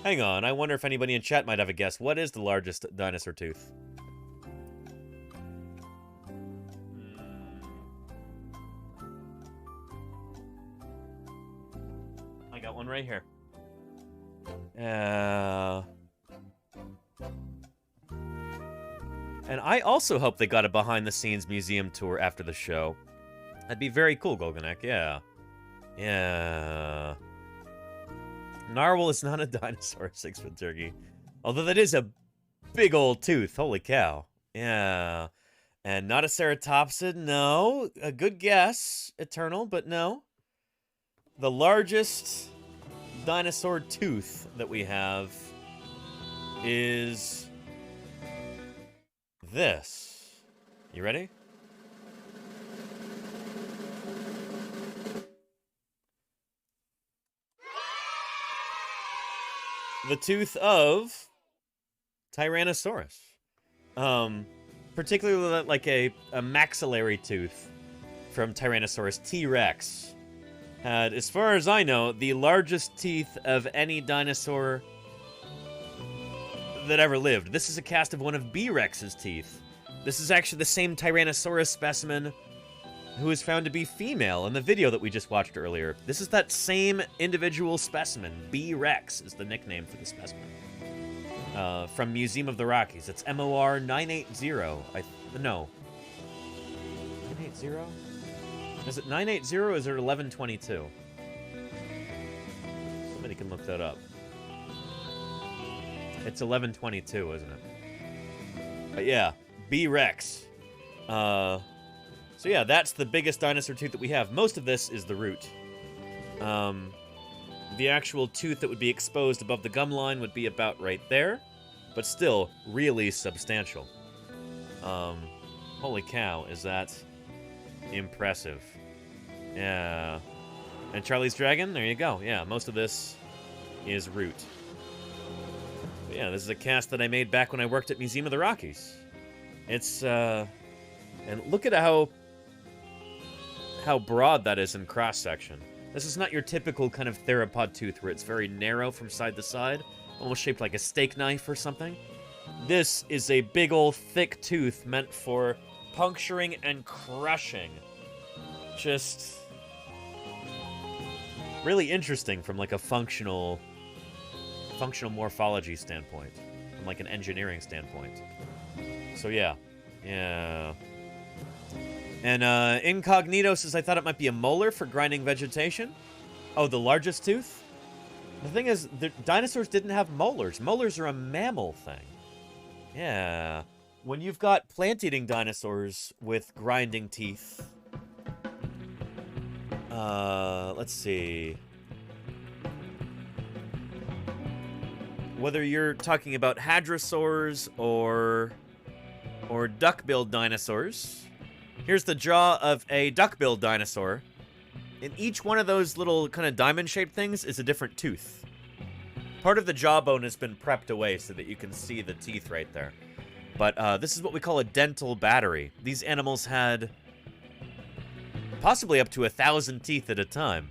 Hang on, I wonder if anybody in chat might have a guess. What is the largest dinosaur tooth? right here. And I also hope they got a behind-the-scenes museum tour after the show. That'd be very cool, Golganek, yeah. Yeah. Narwhal is not a dinosaur, 6-foot turkey. Although that is a big old tooth, holy cow. Yeah. And not a ceratopsid, no. A good guess, Eternal, but no. The largest dinosaur tooth that we have is this. You ready? The tooth of Tyrannosaurus. Particularly like a maxillary tooth from Tyrannosaurus T-Rex. Had, as far as I know, the largest teeth of any dinosaur that ever lived. This is a cast of one of B-Rex's teeth. This is actually the same Tyrannosaurus specimen who was found to be female in the video that we just watched earlier. This is that same individual specimen. B-Rex is the nickname for the specimen. From Museum of the Rockies. It's MOR 980. No. 980? Is it 980 or is it 1122? Somebody can look that up. It's 1122, isn't it? But yeah, B-Rex. So yeah, that's the biggest dinosaur tooth that we have. Most of this is the root. The actual tooth that would be exposed above the gum line would be about right there, but still really substantial. Holy cow, is that impressive. Yeah. And Charlie's Dragon, there you go. Yeah, most of this is root. But yeah, this is a cast that I made back when I worked at Museum of the Rockies. It's, and look at how broad that is in cross-section. This is not your typical kind of theropod tooth where it's very narrow from side to side, almost shaped like a steak knife or something. This is a big old thick tooth meant for puncturing and crushing. Just really interesting from like a functional morphology standpoint, from like an engineering standpoint. So yeah. And Incognito says, I thought it might be a molar for grinding vegetation. Oh, the largest tooth? The thing is, the dinosaurs didn't have molars. Molars are a mammal thing. Yeah. When you've got plant-eating dinosaurs with grinding teeth... let's see. Whether you're talking about hadrosaurs or duck-billed dinosaurs... Here's the jaw of a duck-billed dinosaur. And each one of those little kind of diamond-shaped things is a different tooth. Part of the jawbone has been prepped away so that you can see the teeth right there. But this is what we call a dental battery. These animals had possibly up to 1,000 teeth at a time.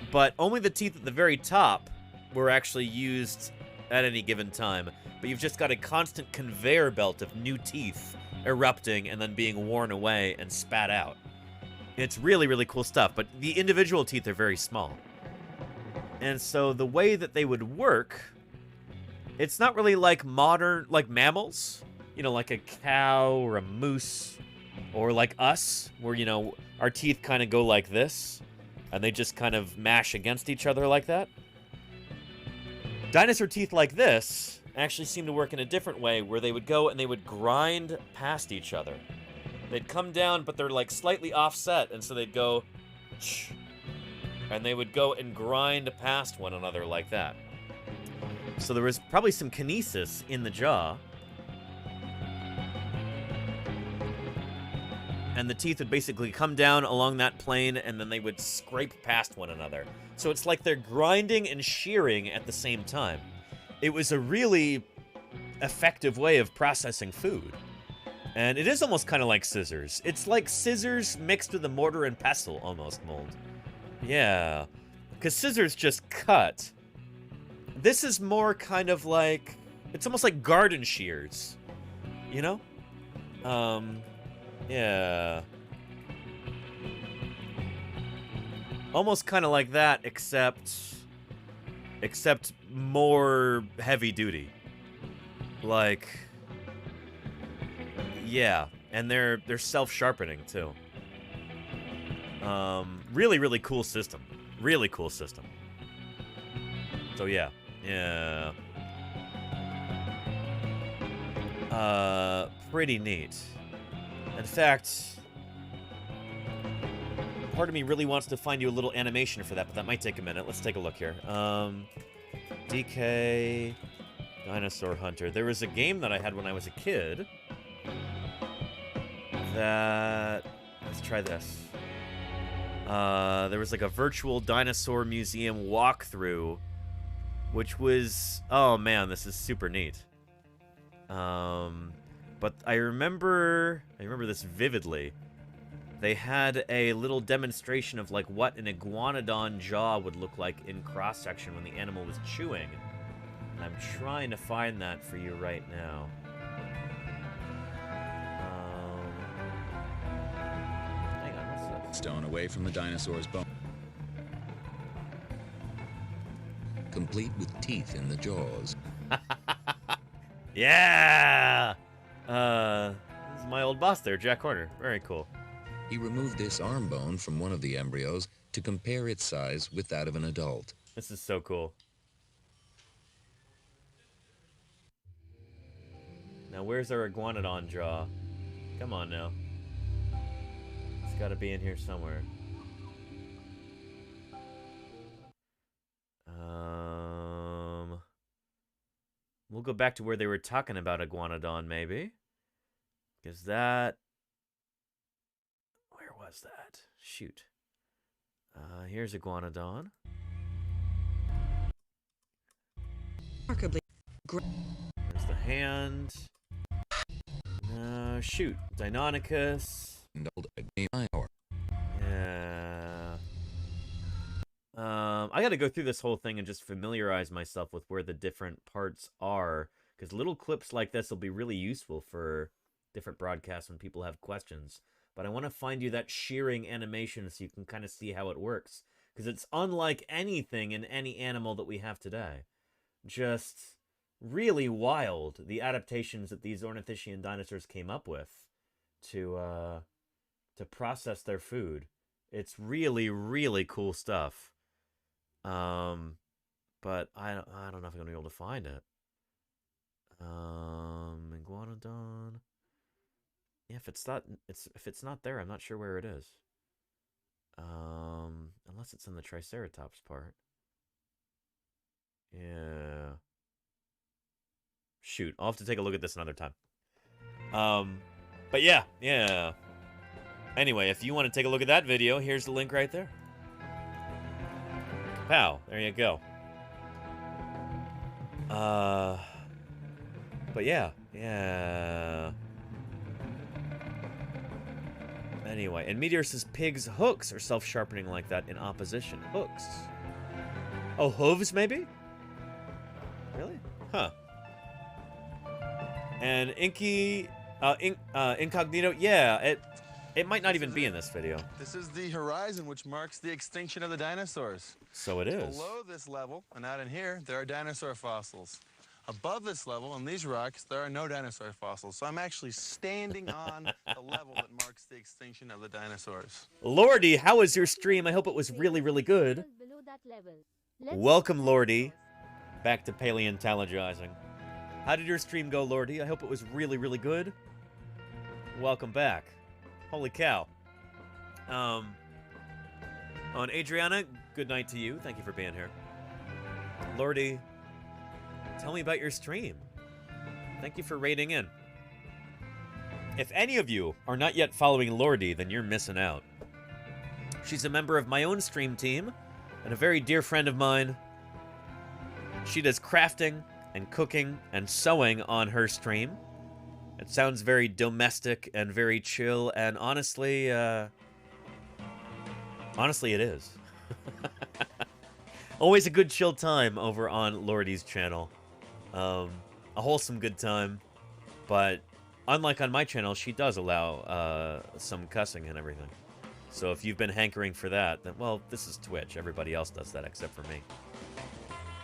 But only the teeth at the very top were actually used at any given time. But you've just got a constant conveyor belt of new teeth erupting and then being worn away and spat out. It's really, really cool stuff, but the individual teeth are very small. And so the way that they would work, it's not really like modern, like mammals, you know, like a cow or a moose, or like us, where, you know, our teeth kind of go like this, and they just kind of mash against each other like that. Dinosaur teeth like this actually seem to work in a different way, where they would go and they would grind past each other. They'd come down, but they're like slightly offset, and so they'd go, and they would go and grind past one another like that. So there was probably some kinesis in the jaw. And the teeth would basically come down along that plane, and then they would scrape past one another. So it's like they're grinding and shearing at the same time. It was a really effective way of processing food. And it is almost kind of like scissors. It's like scissors mixed with a mortar and pestle, almost, Mold. Yeah. Because scissors just cut. This is more kind of like... It's almost like garden shears. You know? Yeah. Almost kind of like that, except more heavy duty. Like, yeah, and they're self-sharpening too. Really, really cool system. Really cool system. So yeah. Pretty neat. In fact, part of me really wants to find you a little animation for that, but that might take a minute. Let's take a look here. DK Dinosaur Hunter. There was a game that I had when I was a kid that... Let's try this. There was like a virtual dinosaur museum walkthrough, which was... Oh man, this is super neat. But I remember this vividly. They had a little demonstration of like what an iguanodon jaw would look like in cross-section when the animal was chewing. And I'm trying to find that for you right now. Hang on, what's this? Stone away from the dinosaur's bone. Complete with teeth in the jaws. Yeah! This is my old boss there, Jack Horner. Very cool. He removed this arm bone from one of the embryos to compare its size with that of an adult. This is so cool. Now, where's our iguanodon jaw? Come on now. It's got to be in here somewhere. We'll go back to where they were talking about iguanodon, maybe. Because that... Where was that? Shoot. Here's iguanodon. Remarkably. There's the hand. Shoot. Deinonychus. Yeah. I gotta go through this whole thing and just familiarize myself with where the different parts are, because little clips like this will be really useful for different broadcasts when people have questions. But I want to find you that shearing animation so you can kind of see how it works, because it's unlike anything in any animal that we have today. Just really wild, the adaptations that these ornithischian dinosaurs came up with to process their food. It's really, really cool stuff. But I don't know if I'm gonna be able to find it. Iguanodon. Yeah, if it's not there, I'm not sure where it is. Unless it's in the Triceratops part. Yeah. Shoot, I'll have to take a look at this another time. But yeah. Anyway, if you want to take a look at that video, here's the link right there. Pow, there you go. But yeah. Anyway, and Meteor says pigs' hooks are self-sharpening like that in opposition. Hooks. Oh, hooves maybe? Really? Huh. And Incognito, yeah, it might not even be in this video. This is the horizon, which marks the extinction of the dinosaurs. So it is. Below this level, and out in here, there are dinosaur fossils. Above this level, on these rocks, there are no dinosaur fossils. So I'm actually standing on the level that marks the extinction of the dinosaurs. Lordy, how was your stream? I hope it was really, really good. Welcome, Lordy, back to Paleontologizing. How did your stream go, Lordy? I hope it was really, really good. Welcome back. Holy cow. On Adriana, good night to you. Thank you for being here. Lordy, tell me about your stream. Thank you for raiding in. If any of you are not yet following Lordy, then you're missing out. She's a member of my own stream team and a very dear friend of mine. She does crafting and cooking and sewing on her stream. It sounds very domestic and very chill, and honestly it is. Always a good chill time over on Lordy's channel. A wholesome good time, but unlike on my channel, she does allow some cussing and everything. So if you've been hankering for that, then, well, this is Twitch. Everybody else does that except for me.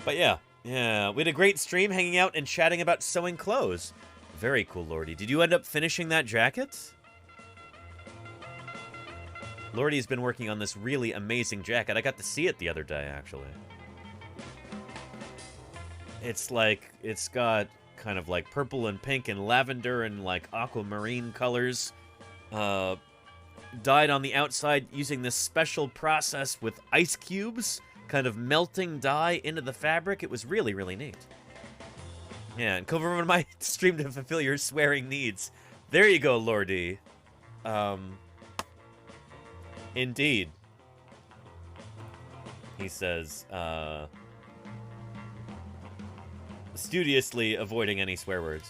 But yeah, we had a great stream hanging out and chatting about sewing clothes. Very cool, Lordy. Did you end up finishing that jacket? Lordy's been working on this really amazing jacket. I got to see it the other day, actually. It's got kind of like purple and pink and lavender and like aquamarine colors. Dyed on the outside using this special process with ice cubes, kind of melting dye into the fabric. It was really, really neat. Yeah, and come over to my stream to fulfill your swearing needs. There you go, Lordy. Indeed. He says, studiously avoiding any swear words.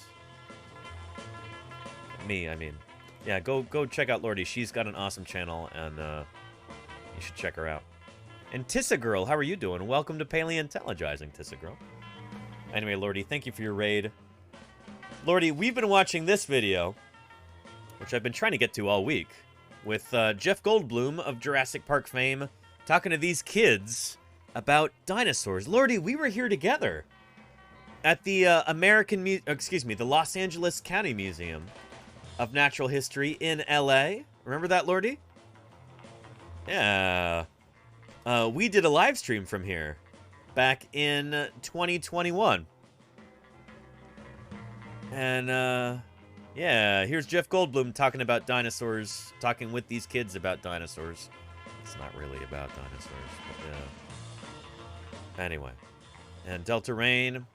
Me, I mean. Yeah, go check out Lordy. She's got an awesome channel, and you should check her out. And Tissa Girl, how are you doing? Welcome to Paleontologizing, Tissa Girl. Anyway, Lordy, thank you for your raid. Lordy, we've been watching this video, which I've been trying to get to all week, with Jeff Goldblum of Jurassic Park fame, talking to these kids about dinosaurs. Lordy, we were here together at the the Los Angeles County Museum of Natural History in LA. Remember that, Lordy? Yeah. We did a live stream from here back in 2021. And, yeah, here's Jeff Goldblum talking about dinosaurs, talking with these kids about dinosaurs. It's not really about dinosaurs, but yeah. Anyway. And Delta Rain.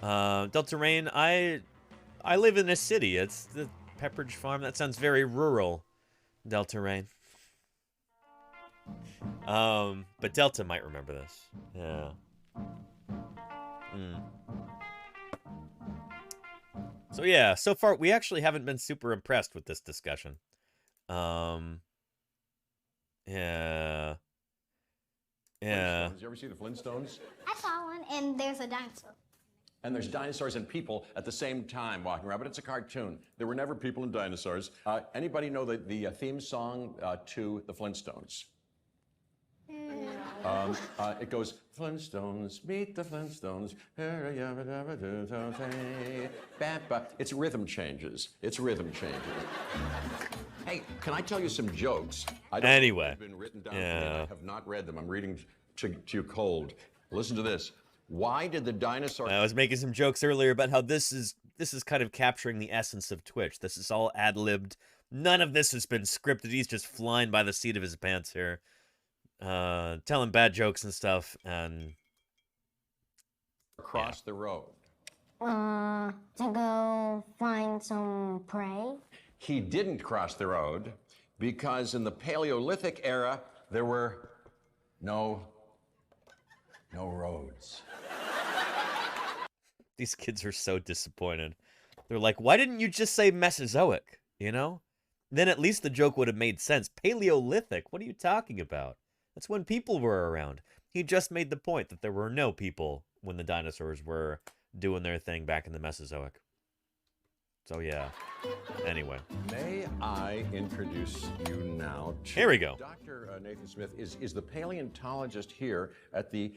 Delta Rain, I live in a city. It's the Pepperidge Farm. That sounds very rural, Delta Rain. But Delta might remember this. Yeah. So yeah, so far we actually haven't been super impressed with this discussion. Yeah. Yeah. Flintstones. You ever see the Flintstones? I saw one, and there's a dinosaur. And there's dinosaurs and people at the same time walking around, but it's a cartoon. There were never people and dinosaurs. Anybody know the theme song to the Flintstones? It goes, Flintstones, meet the Flintstones. It's rhythm changes. It's rhythm changes. Hey, can I tell you some jokes? I don't know if they've been written down. Yeah. I have not read them. I'm reading to you cold. Listen to this. Why did the dinosaur... I was making some jokes earlier about how this is kind of capturing the essence of Twitch. This is all ad-libbed. None of this has been scripted. He's just flying by the seat of his pants here. Telling bad jokes and stuff, and... Across the road. To go find some prey? He didn't cross the road because in the Paleolithic era, there were no roads. These kids are so disappointed. They're like, why didn't you just say Mesozoic, you know? Then at least the joke would have made sense. Paleolithic, what are you talking about? That's when people were around. He just made the point that there were no people when the dinosaurs were doing their thing back in the Mesozoic. So yeah. Anyway. May I introduce you now to... Here we go. Dr. Nathan Smith is the paleontologist here at the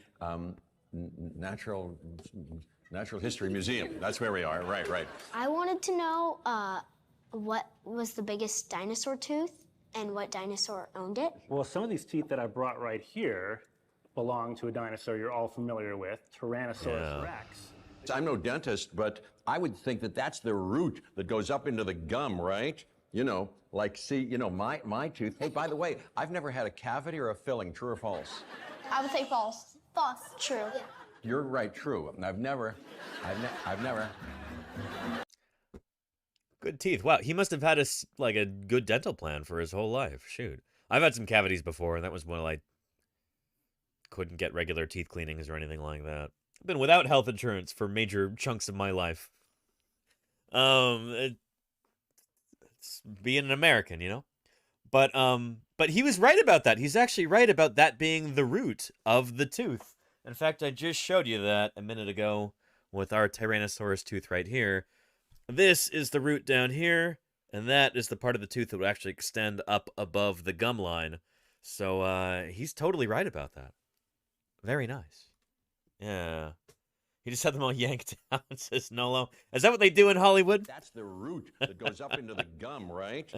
Natural History Museum. That's where we are. Right. I wanted to know what was the biggest dinosaur tooth and what dinosaur owned it. Well, some of these teeth that I brought right here belong to a dinosaur you're all familiar with, Tyrannosaurus rex. I'm no dentist, but I would think that that's the root that goes up into the gum, right? You know, like, see, you know, my tooth. Hey, by the way, I've never had a cavity or a filling, true or false? I would say false. False. True. Yeah. You're right, true. I've never. Good teeth. Wow, he must have had a good dental plan for his whole life. Shoot. I've had some cavities before, and that was when I couldn't get regular teeth cleanings or anything like that. I've been without health insurance for major chunks of my life. It's being an American, you know? But he was right about that. He's actually right about that being the root of the tooth. In fact, I just showed you that a minute ago with our Tyrannosaurus tooth right here. This is the root down here. And that is the part of the tooth that would actually extend up above the gum line. So he's totally right about that. Very nice. Yeah. He just had them all yanked out, says Nolo. Is that what they do in Hollywood? That's the root that goes up into the gum, right?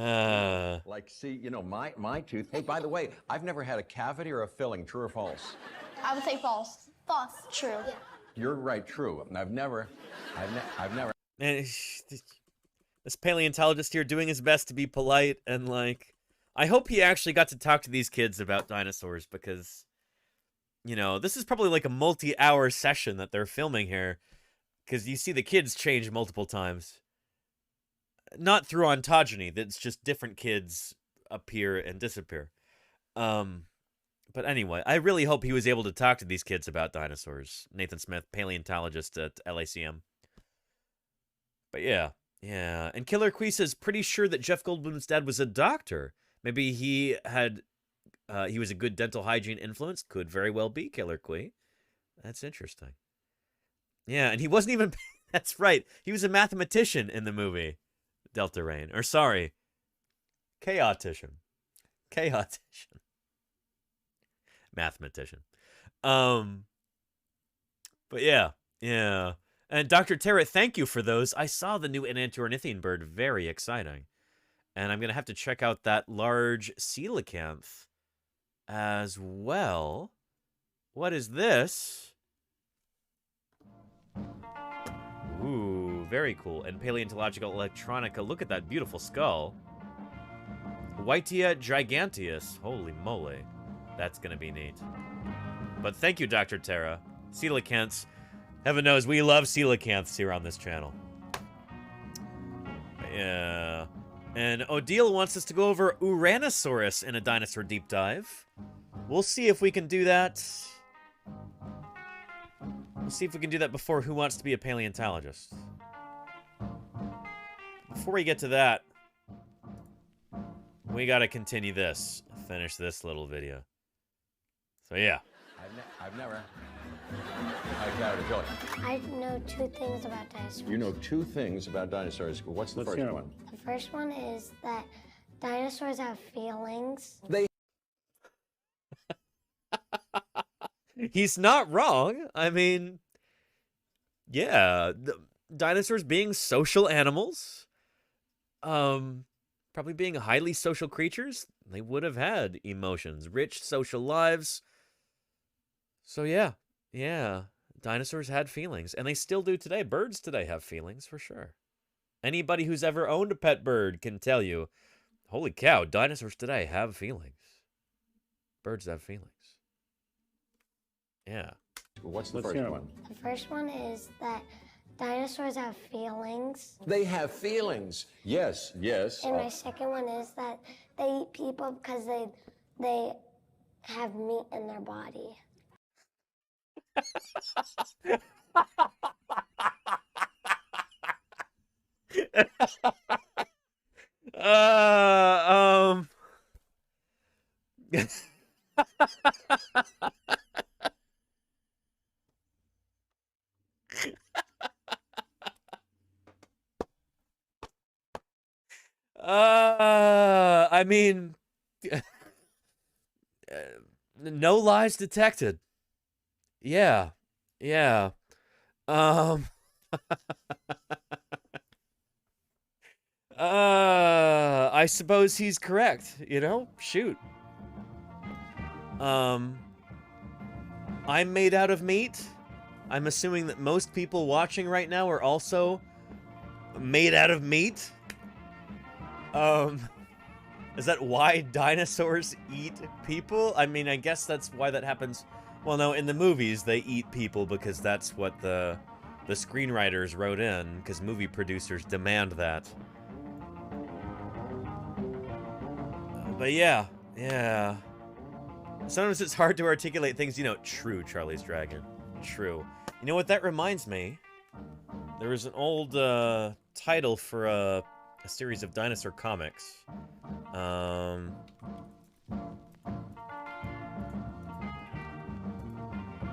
Like, see, you know, my tooth. Hey, by the way, I've never had a cavity or a filling. True or false? I would say false. False. True. Yeah. You're right. True. I've never. And this paleontologist here doing his best to be polite and like, I hope he actually got to talk to these kids about dinosaurs because, you know, this is probably like a multi-hour session that they're filming here because you see the kids change multiple times. Not through ontogeny, that's just different kids appear and disappear. But anyway, I really hope he was able to talk to these kids about dinosaurs. Nathan Smith, paleontologist at LACM. But yeah. And Killer Quee says, pretty sure that Jeff Goldblum's dad was a doctor. Maybe he had, he was a good dental hygiene influence. Could very well be, Killer Quee. That's interesting. Yeah, and he wasn't even, that's right. He was a mathematician in the movie, Delta Rain. Or sorry, chaotician. Mathematician. But yeah. And Dr. Tara, thank you for those. I saw the new enantiornithine bird. Very exciting. And I'm going to have to check out that large coelacanth as well. What is this? Ooh, very cool. And Paleontological Electronica. Look at that beautiful skull. Whitea giganteus. Holy moly. That's going to be neat. But thank you, Dr. Tara. Coelacanths. Heaven knows we love coelacanths here on this channel. Yeah. And Odile wants us to go over Uranosaurus in a dinosaur deep dive. We'll see if we can do that. We'll see if we can do that before Who Wants to Be a Paleontologist. Before we get to that, we gotta continue this. Finish this little video. So yeah. I've never. I know 2 things about dinosaurs. You know 2 things about dinosaurs. What's the first one? The first one is that dinosaurs have feelings. He's not wrong. I mean, yeah, dinosaurs being social animals, probably being highly social creatures, they would have had emotions, rich social lives. So yeah, dinosaurs had feelings, and they still do today. Birds today have feelings, for sure. Anybody who's ever owned a pet bird can tell you, holy cow, dinosaurs today have feelings. Birds have feelings. Yeah. What's the first one? The first one is that dinosaurs have feelings. They have feelings. Yes. And my second one is that they eat people because they have meat in their body. I mean, no lies detected. Yeah. I suppose he's correct, you know? Shoot. I'm made out of meat. I'm assuming that most people watching right now are also made out of meat. Is that why dinosaurs eat people? I mean, I guess that's why that happens. Well, no, in the movies, they eat people because that's what the screenwriters wrote in, because movie producers demand that. But yeah. Sometimes it's hard to articulate things, you know. True, Charlie's Dragon. True. You know what, that reminds me. There was an old title for a series of dinosaur comics.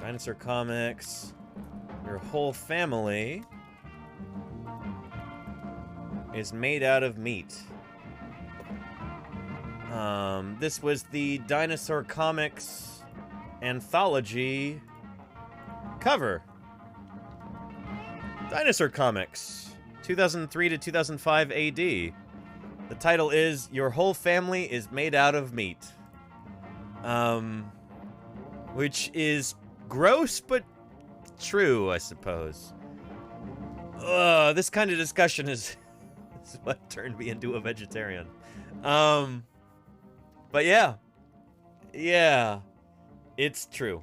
Dinosaur comics. Your whole family is made out of meat. This was the Dinosaur Comics anthology cover. Dinosaur Comics, 2003 to 2005 AD. The title is Your Whole Family is Made Out of Meat. Which is gross, but true, I suppose. This kind of discussion is what turned me into a vegetarian. But yeah. Yeah. It's true.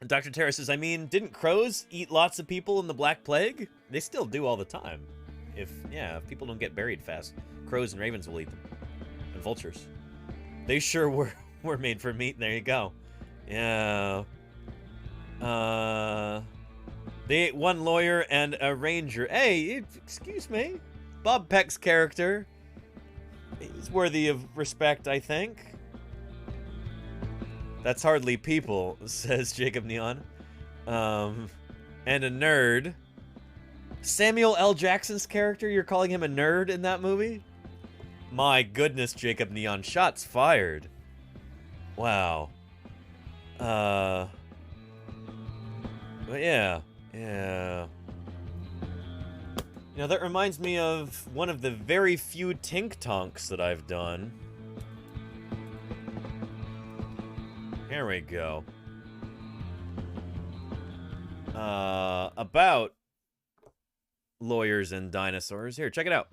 Dr. Terra says, I mean, didn't crows eat lots of people in the Black Plague? They still do all the time. If people don't get buried fast, crows and ravens will eat them. And vultures. They sure were made for meat. There you go. Yeah. They ate one lawyer and a ranger. Hey, excuse me. Bob Peck's character is worthy of respect, I think. That's hardly people, says Jacob Neon. And a nerd. Samuel L. Jackson's character, you're calling him a nerd in that movie? My goodness, Jacob Neon. Shots fired. Wow. But yeah. Yeah. You know, that reminds me of one of the very few Tink Tonks that I've done. Here we go. About lawyers and dinosaurs. Here, check it out.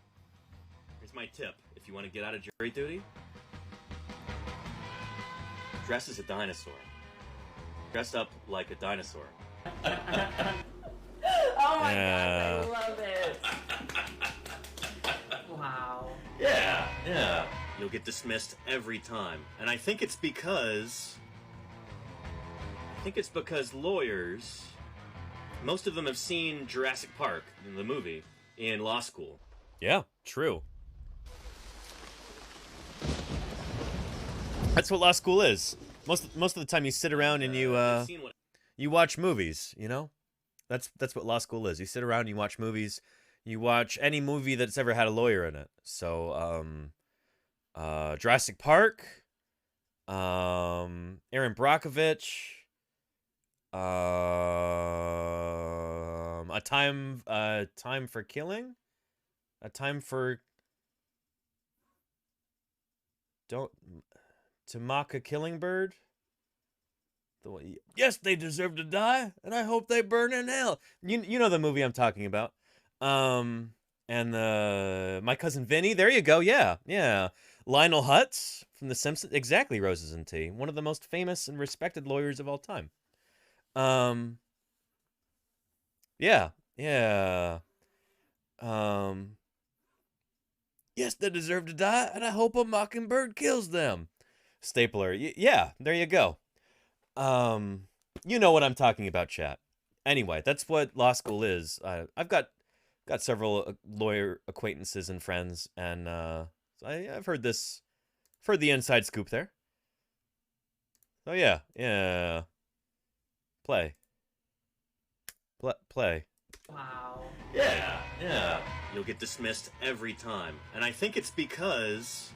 Here's my tip. If you want to get out of jury duty, dress as a dinosaur. Dress up like a dinosaur. Oh my gosh, I love it. Wow. Yeah, yeah. You'll get dismissed every time. And I think it's because lawyers, most of them have seen Jurassic Park, the movie, in law school. Yeah, true. That's what law school is. Most of the time you sit around and you watch movies, you know? That's what law school is. You sit around and you watch movies. You watch any movie that's ever had a lawyer in it. So, Jurassic Park, Aaron Brockovich, A Time for Killing, To Mock a Killing Bird. Yes, they deserve to die, and I hope they burn in hell. You know the movie I'm talking about. And My Cousin Vinny. There you go. Yeah, yeah. Lionel Hutz from The Simpsons. Exactly, Roses and Tea. One of the most famous and respected lawyers of all time. Yeah, yeah. Yes, they deserve to die, and I hope a mockingbird kills them. Stapler. Yeah, there you go. You know what I'm talking about, chat. Anyway, that's what law school is. I've got several lawyer acquaintances and friends, and so I've heard the inside scoop there. So yeah, yeah. Play. Wow. Yeah, yeah. You'll get dismissed every time, and I think it's because.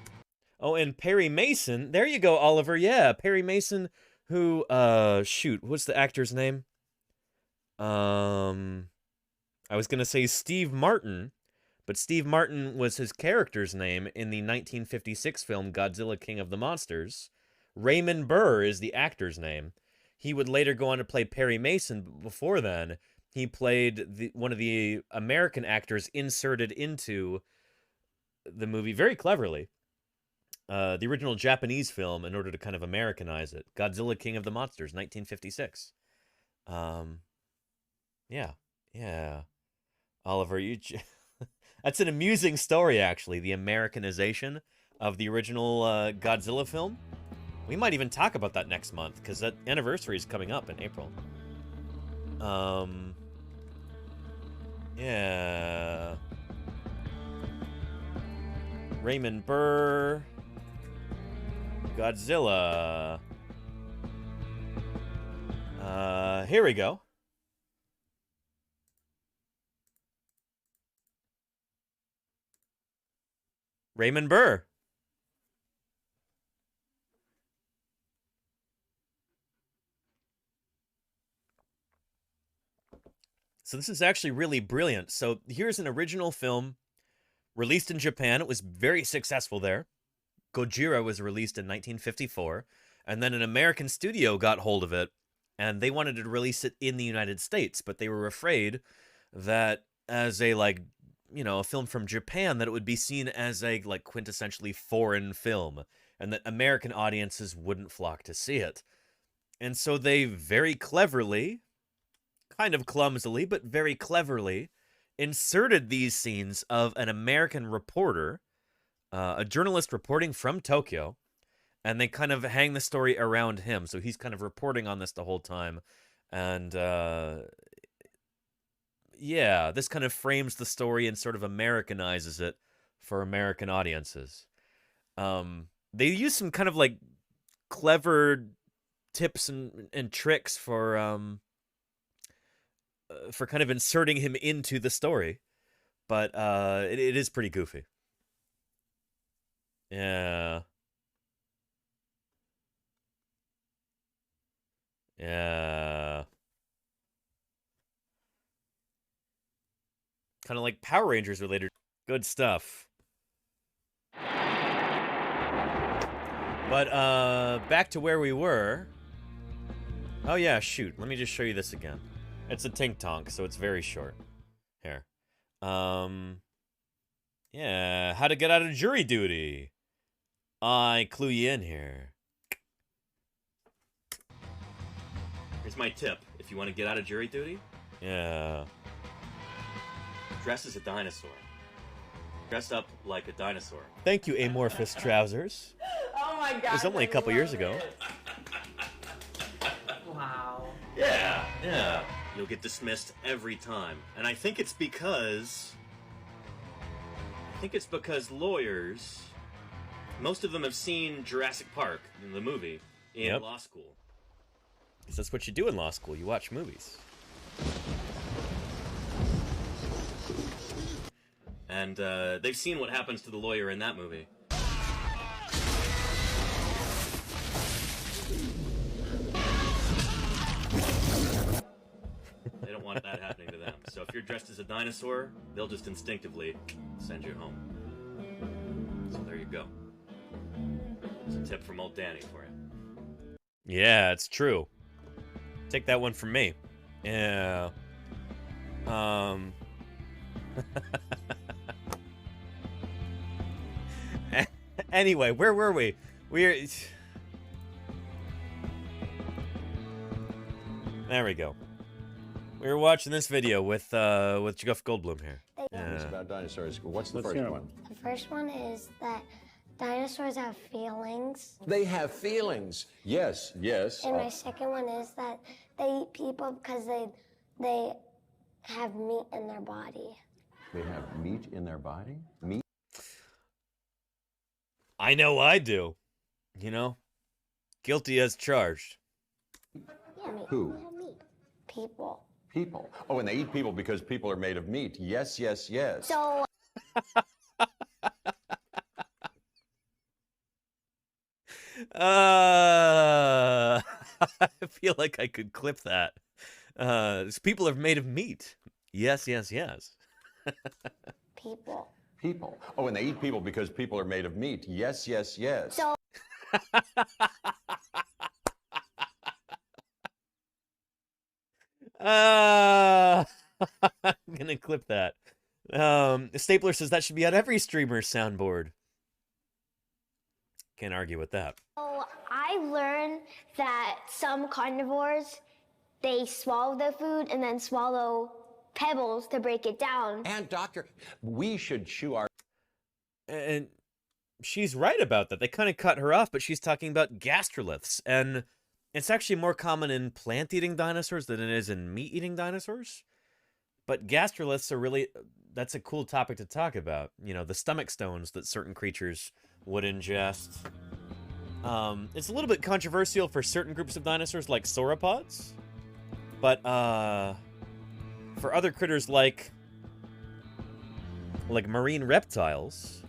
Oh, and Perry Mason. There you go, Oliver. Yeah, Perry Mason. Who, shoot, what's the actor's name? I was gonna say Steve Martin, but Steve Martin was his character's name in the 1956 film Godzilla King of the Monsters. Raymond Burr is the actor's name. He would later go on to play Perry Mason, but before then, he played one of the American actors inserted into the movie very cleverly. The original Japanese film in order to kind of Americanize it. Godzilla King of the Monsters, 1956. Yeah, yeah. Oliver, that's an amusing story, actually, the Americanization of the original Godzilla film. We might even talk about that next month, because that anniversary is coming up in April. Yeah. Raymond Burr. Godzilla. Here we go. Raymond Burr. So this is actually really brilliant. So here's an original film released in Japan. It was very successful there. Gojira was released in 1954, and then an American studio got hold of it, and they wanted to release it in the United States, but they were afraid that as a, like, you know, a film from Japan, that it would be seen as a, like, quintessentially foreign film, and that American audiences wouldn't flock to see it. And so they very cleverly, kind of clumsily, but very cleverly, inserted these scenes of an American reporter, a journalist reporting from Tokyo, and they kind of hang the story around him. So he's kind of reporting on this the whole time. And, yeah, this kind of frames the story and sort of Americanizes it for American audiences. They use some kind of, like, clever tips and tricks for kind of inserting him into the story, but it is pretty goofy. Yeah. Yeah. Kind of like Power Rangers related. Good stuff. But back to where we were. Oh yeah, shoot. Let me just show you this again. It's a Tink Tonk, so it's very short. Here. Yeah, how to get out of jury duty. I clue you in here. Here's my tip. If you want to get out of jury duty, yeah. Dress as a dinosaur. Dress up like a dinosaur. Thank you, Amorphous Trousers. Oh my god. It was only a couple years ago. Wow. Yeah, yeah. You'll get dismissed every time. And I think it's because lawyers, most of them have seen Jurassic Park, in the movie, in law school. Because that's what you do in law school. You watch movies. And they've seen what happens to the lawyer in that movie. They don't want that happening to them. So if you're dressed as a dinosaur, they'll just instinctively send you home. So there you go. It's a tip from old Danny for you. Yeah, it's true. Take that one from me. Yeah. Anyway, where were we? There we go. We were watching this video with Jeff Goldblum here. It's about dinosaurs. What's the first one? The first one is that dinosaurs have feelings. They have feelings. Yes, yes. And my second one is that they eat people because they have meat in their body. They have meat in their body? Meat? I know I do. You know? Guilty as charged. Yeah, meat. Who? Meat. People. People. Oh, and they eat people because people are made of meat. Yes, yes, yes. So... I feel like I could clip that. People are made of meat. Yes, yes, yes. People. People. Oh, and they eat people because people are made of meat. Yes, yes, yes. So... I'm gonna clip that. Stapler says that should be on every streamer's soundboard. Can't argue with that. So I learned that some carnivores, they swallow their food and then swallow pebbles to break it down. And doctor, we should chew our... And she's right about that. They kind of cut her off, but she's talking about gastroliths. And it's actually more common in plant-eating dinosaurs than it is in meat-eating dinosaurs. But gastroliths are really... That's a cool topic to talk about. You know, the stomach stones that certain creatures would ingest. It's a little bit controversial for certain groups of dinosaurs, like sauropods. But, for other critters like marine reptiles,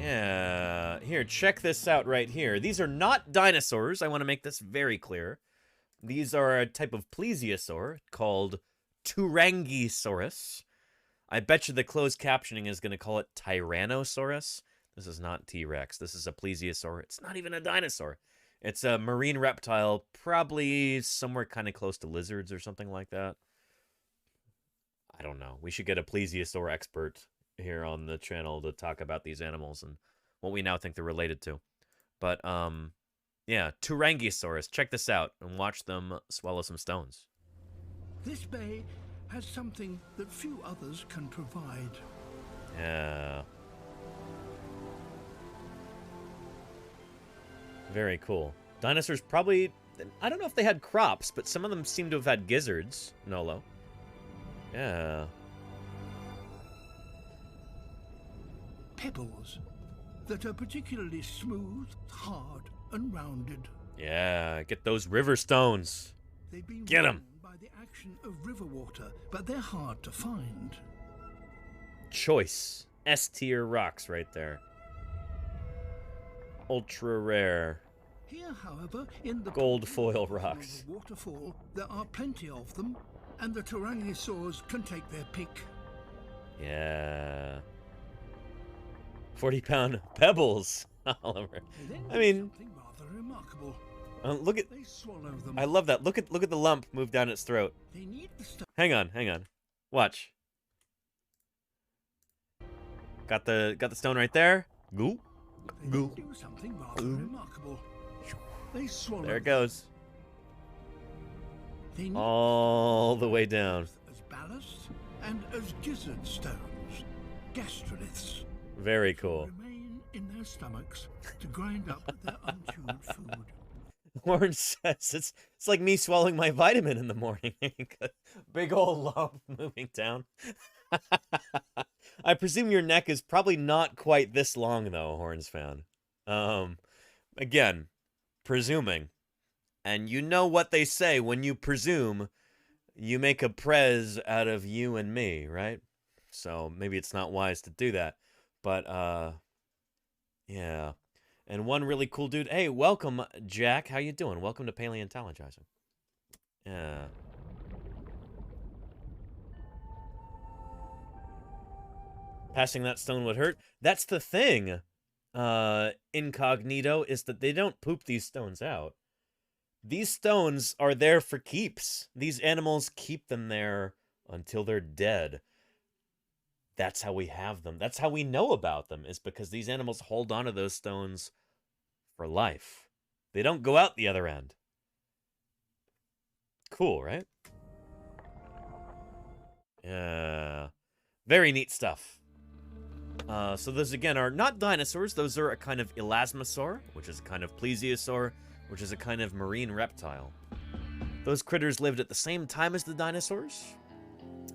Yeah. Here, check this out right here. These are not dinosaurs. I want to make this very clear. These are a type of plesiosaur called Turangisaurus. I bet you the closed captioning is going to call it Tyrannosaurus. This is not T-Rex. This is a plesiosaur. It's not even a dinosaur. It's a marine reptile, probably somewhere kind of close to lizards or something like that. I don't know. We should get a plesiosaur expert here on the channel to talk about these animals and what we now think they're related to. But, yeah, Turangisaurus. Check this out and watch them swallow some stones. This bay has something that few others can provide. Yeah. Very cool. Dinosaurs probably... I don't know if they had crops, but some of them seem to have had gizzards, Nolo. Yeah. Pebbles that are particularly smooth, hard, and rounded. Yeah, get those river stones. They've been Get them. By the action of river water, but they're hard to find. Choice. S-tier rocks right there. Ultra rare. Here, however, in the gold foil rocks. Waterfall, there are plenty of them, and the Tyrannosaurs can take their pick. Yeah. 40-pound pebbles, Oliver. I mean, something rather remarkable. look at. They swallow them. I love that. Look at the lump move down its throat. They need the stuff. Hang on. Watch. Got the stone right there. Goo. Goo. Do something rather remarkable. They swallow. There it goes. They need all the way down. as ballast and as gizzard stones, gastroliths. Very cool. Remain in their stomachs to grind up their unchewed food. Warren says it's like me swallowing my vitamin in the morning. Big old lump moving down. I presume your neck is probably not quite this long, though, Horns found. Again, presuming. And you know what they say, when you presume, you make a prez out of you and me, right? So maybe it's not wise to do that. But, yeah. And one really cool dude. Hey, welcome, Jack. How you doing? Welcome to Paleontologizing. Yeah. Passing that stone would hurt. That's the thing, Incognito, is that they don't poop these stones out. These stones are there for keeps. These animals keep them there until they're dead. That's how we have them. That's how we know about them, is because these animals hold on to those stones for life. They don't go out the other end. Cool, right? Yeah. Very neat stuff. So those, again, are not dinosaurs. Those are a kind of elasmosaur, which is a kind of plesiosaur, which is a kind of marine reptile. Those critters lived at the same time as the dinosaurs,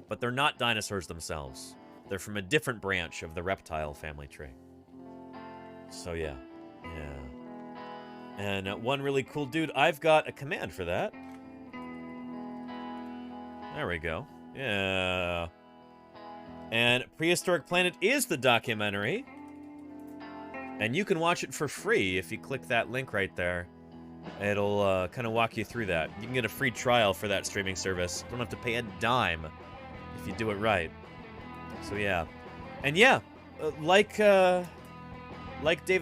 but they're not dinosaurs themselves. They're from a different branch of the reptile family tree. So yeah. And one really cool dude, I've got a command for that. There we go. Yeah. And Prehistoric Planet is the documentary. And you can watch it for free if you click that link right there. It'll kind of walk you through that. You can get a free trial for that streaming service. You don't have to pay a dime if you do it right. So yeah. And yeah, like David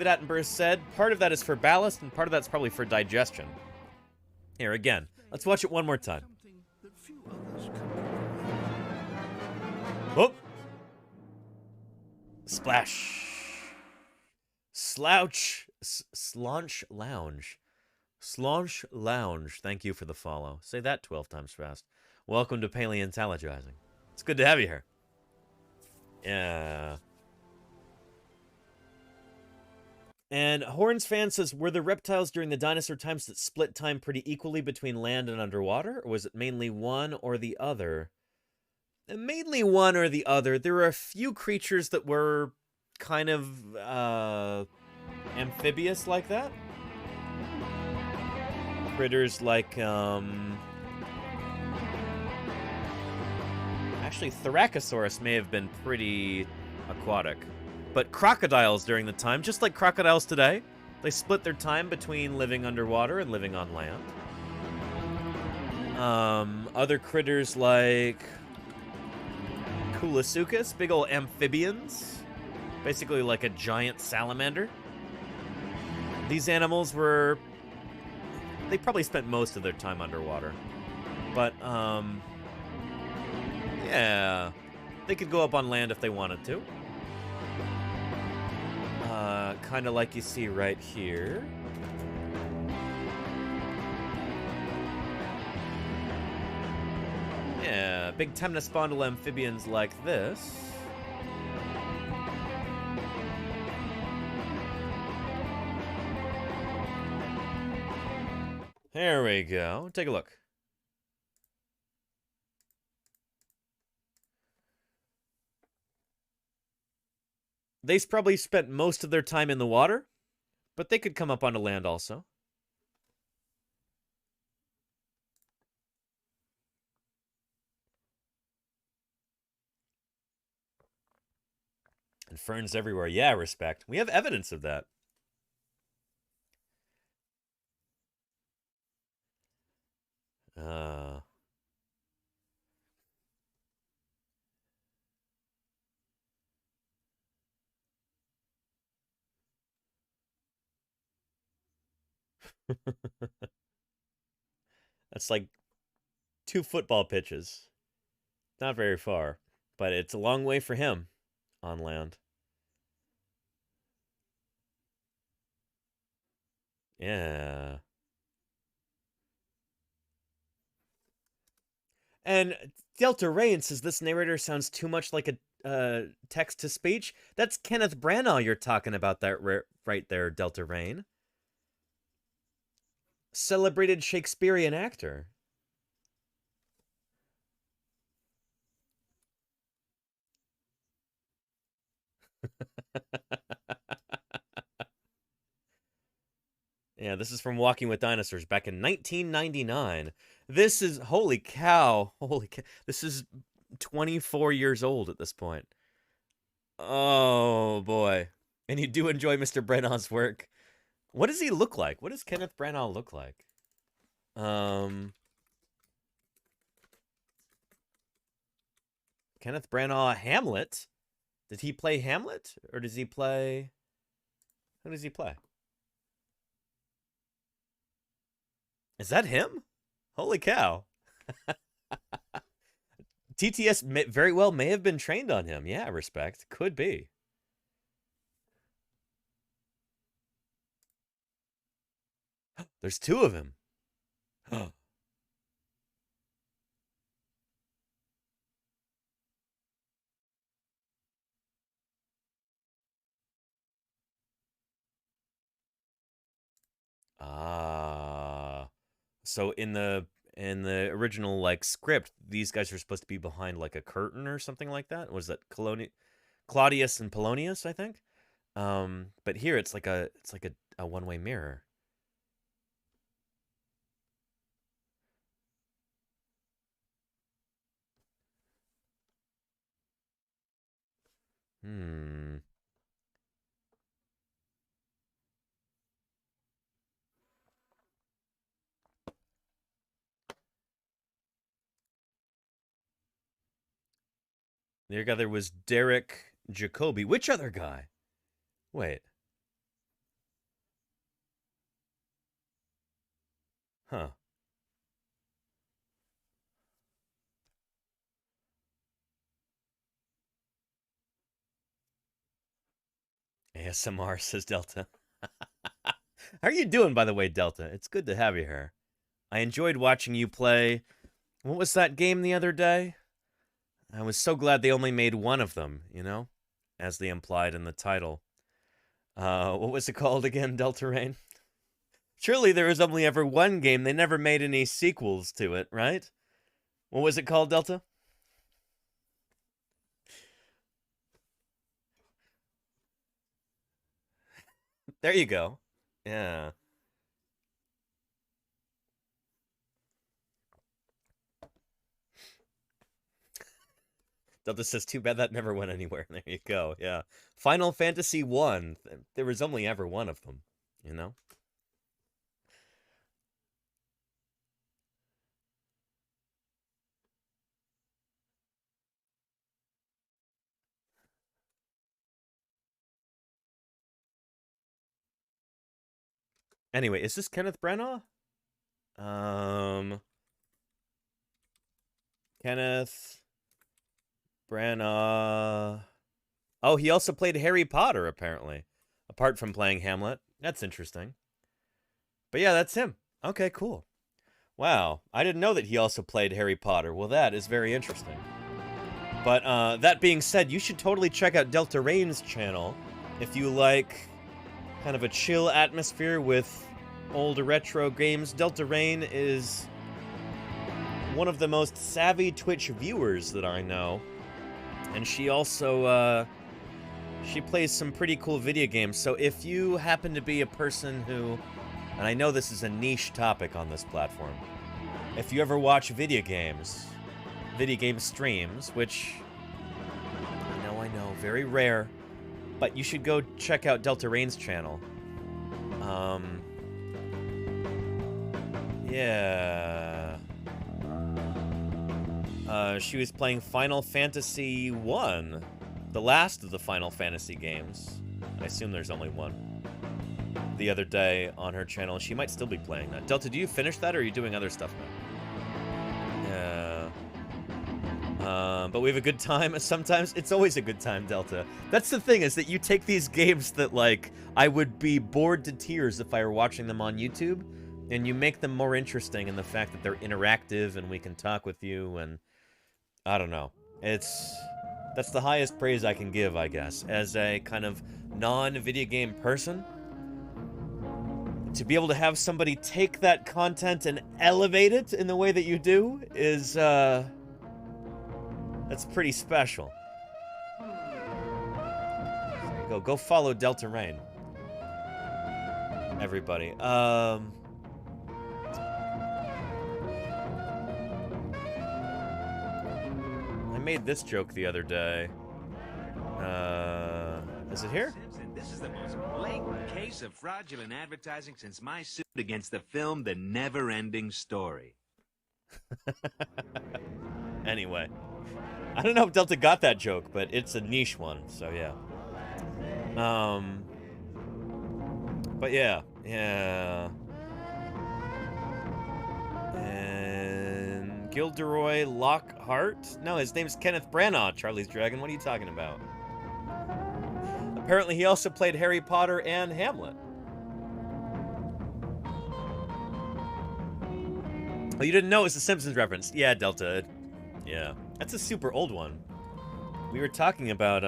Attenborough said, part of that is for ballast and part of that's probably for digestion. Here again, let's watch it one more time. Whoop. Splash. Slouch. Slaunch Lounge. Slaunch Lounge. Thank you for the follow. Say that 12 times fast. Welcome to Paleontologizing. It's good to have you here. Yeah. And Horns fan says, were the reptiles during the dinosaur times that split time pretty equally between land and underwater? Or was it mainly one or the other? Mainly one or the other. There were a few creatures that were kind of amphibious like that. Critters like actually Thoracosaurus may have been pretty aquatic. but crocodiles during the time, just like crocodiles today, they split their time between living underwater and living on land. Other critters like Koolasuchus, big old amphibians, basically like a giant salamander. These animals they probably spent most of their time underwater. But, yeah, they could go up on land if they wanted to. Kind of like you see right here. Yeah, big temnospondyl amphibians like this. There we go. Take a look. They probably spent most of their time in the water, but they could come up onto land also. And ferns everywhere. Yeah, respect. We have evidence of that. That's like 2 football pitches. Not very far, but it's a long way for him on land. Yeah. And Delta Rain says this narrator sounds too much like a text-to-speech. That's Kenneth Branagh you're talking about that right there, Delta Rain. Celebrated Shakespearean actor. Yeah, this is from Walking with Dinosaurs back in 1999. This is, holy cow, this is 24 years old at this point. Oh, boy. And you do enjoy Mr. Branagh's work. What does he look like? What does Kenneth Branagh look like? Kenneth Branagh, Hamlet? Did he play Hamlet? Or does he play... Who does he play? Is that him? Holy cow. TTS very well may have been trained on him. Yeah, respect. Could be. There's 2 of him. So in the original like script, these guys are supposed to be behind like a curtain or something like that. Was that Claudius and Polonius, I think? But here it's like a one-way mirror. The other guy was Derek Jacobi. Which other guy? Wait. Huh. ASMR, says Delta. How are you doing, by the way, Delta? It's good to have you here. I enjoyed watching you play. What was that game the other day? I was so glad they only made one of them, you know? As they implied in the title. What was it called again, Delta Rain? Surely there was only ever one game. They never made any sequels to it, right? What was it called, Delta? There you go. Yeah. Delta says, too bad that never went anywhere. There you go, yeah. Final Fantasy 1. There was only ever one of them, you know? Anyway, is this Kenneth Branagh? Kenneth Branagh. Oh, he also played Harry Potter, apparently. Apart from playing Hamlet. That's interesting. But yeah, that's him. Okay, cool. Wow, I didn't know that he also played Harry Potter. Well, that is very interesting. But that being said, you should totally check out Delta Rain's channel if you like kind of a chill atmosphere with old retro games. Delta Rain is one of the most savvy Twitch viewers that I know. And she also, she plays some pretty cool video games. So if you happen to be a person who, and I know this is a niche topic on this platform, if you ever watch video game streams, which I know, very rare, but you should go check out Delta Rain's channel. Yeah. She was playing Final Fantasy 1, the last of the Final Fantasy games. I assume there's only one. The other day on her channel. She might still be playing that. Delta, do you finish that, or are you doing other stuff now? Yeah. But we have a good time. Sometimes it's always a good time, Delta. That's the thing, is that you take these games that, like, I would be bored to tears if I were watching them on YouTube, and you make them more interesting in the fact that they're interactive and we can talk with you, and I don't know. That's the highest praise I can give, I guess, as a kind of non-video game person. To be able to have somebody take that content and elevate it in the way that you do is, that's pretty special. There you go follow Delta Rain. Everybody. I made this joke the other day. Is it here? This is the most blatant case of fraudulent advertising since my suit against the film The Never-Ending Story. Anyway. I don't know if Delta got that joke, but it's a niche one, so yeah. But yeah. And Gilderoy Lockhart? No, his name's Kenneth Branagh, Charlie's Dragon. What are you talking about? Apparently he also played Harry Potter and Hamlet. Oh, you didn't know it was a Simpsons reference? Yeah, Delta. Yeah. That's a super old one. We were talking about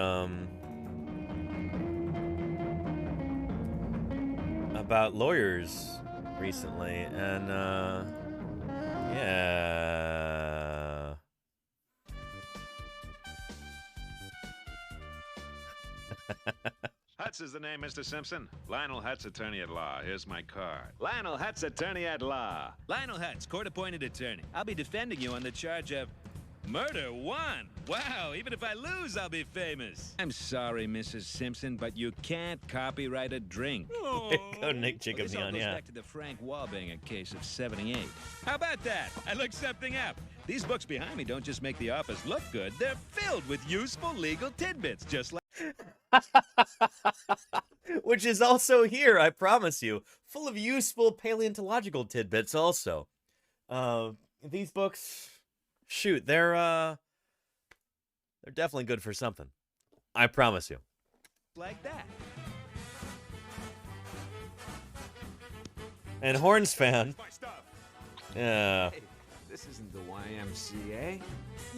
lawyers recently, and yeah. Hutz is the name, Mr. Simpson. Lionel Hutz, attorney at law. Here's my card. Lionel Hutz, attorney at law. Lionel Hutz, court-appointed attorney. I'll be defending you on the charge of murder one. Wow, even if I lose, I'll be famous. I'm sorry, Mrs. Simpson, but you can't copyright a drink. Go Nick Jacobs, This all goes yeah. back to the Frank Walbanger case of '78. How about that? I looked something up. These books behind me don't just make the office look good. They're filled with useful legal tidbits, just like... Which is also here, I promise you. Full of useful paleontological tidbits also. These books, shoot, they're definitely good for something. I promise you. Like that. And Horns fan. Yeah. Hey, this isn't the YMCA.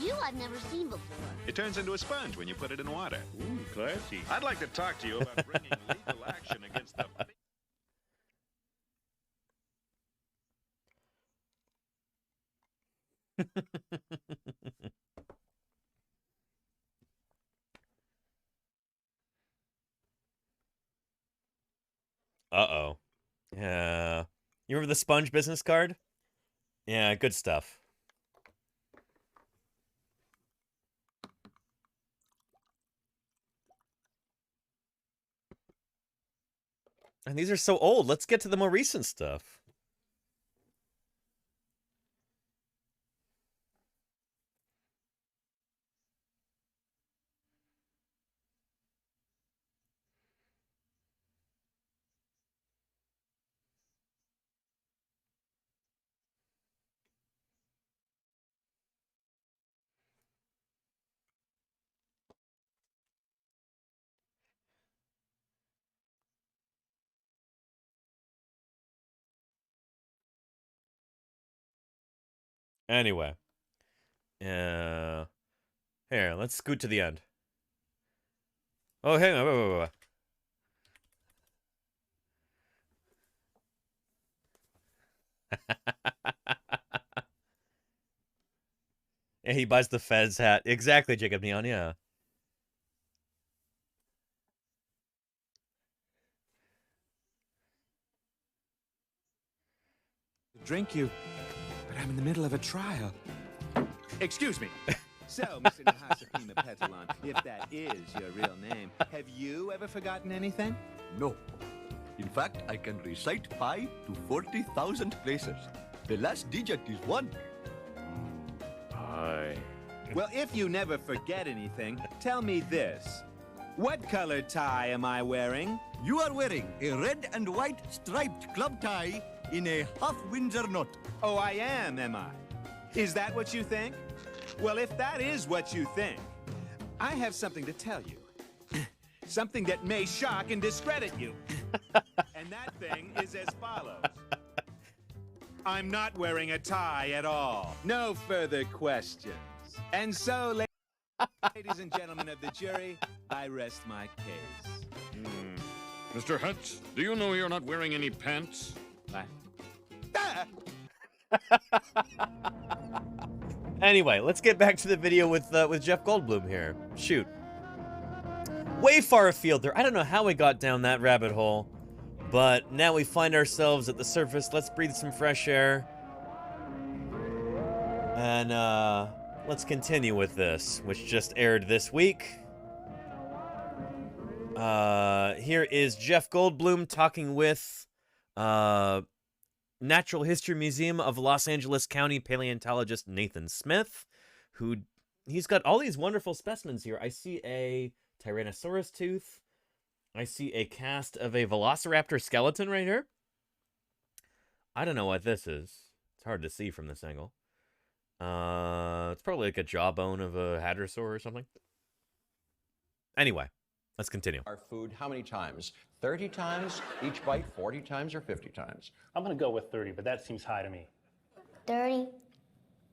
You I've never seen before. It turns into a sponge when you put it in water. Ooh, classy. I'd like to talk to you about bringing legal action against the... Uh-oh. Yeah. You remember the sponge business card? Yeah, good stuff. And these are so old. Let's get to the more recent stuff. Anyway. Here, let's scoot to the end. Oh, hang on. Wait. Yeah, he buys the Fez hat. Exactly, Jacob Neon, yeah. Drink you, but I'm in the middle of a trial. Excuse me. So, Mr. Nahasapima Petalon, if that is your real name, have you ever forgotten anything? No. In fact, I can recite pi to 40,000 places. The last digit is 1. Pi. Well, if you never forget anything, tell me this. What color tie am I wearing? You are wearing a red and white striped club tie in a half Windsor knot. Oh, I am I? Is that what you think? Well, if that is what you think, I have something to tell you. Something that may shock and discredit you. And that thing is as follows. I'm not wearing a tie at all. No further questions. And so, ladies and gentlemen of the jury, I rest my case. Mr. Hutz, do you know you're not wearing any pants? Anyway, let's get back to the video with Jeff Goldblum here. Shoot. Way far afield there. I don't know how we got down that rabbit hole, but now we find ourselves at the surface. Let's breathe some fresh air. And, let's continue with this, which just aired this week. Here is Jeff Goldblum talking with, Natural History Museum of Los Angeles County paleontologist Nathan Smith, he's got all these wonderful specimens here. I see a Tyrannosaurus tooth. I see a cast of a Velociraptor skeleton right here. I don't know what this is. It's hard to see from this angle. It's probably like a jawbone of a hadrosaur or something. Anyway, let's continue. Our food, how many times? 30 times each bite, 40 times, or 50 times? I'm going to go with 30, but that seems high to me. 30?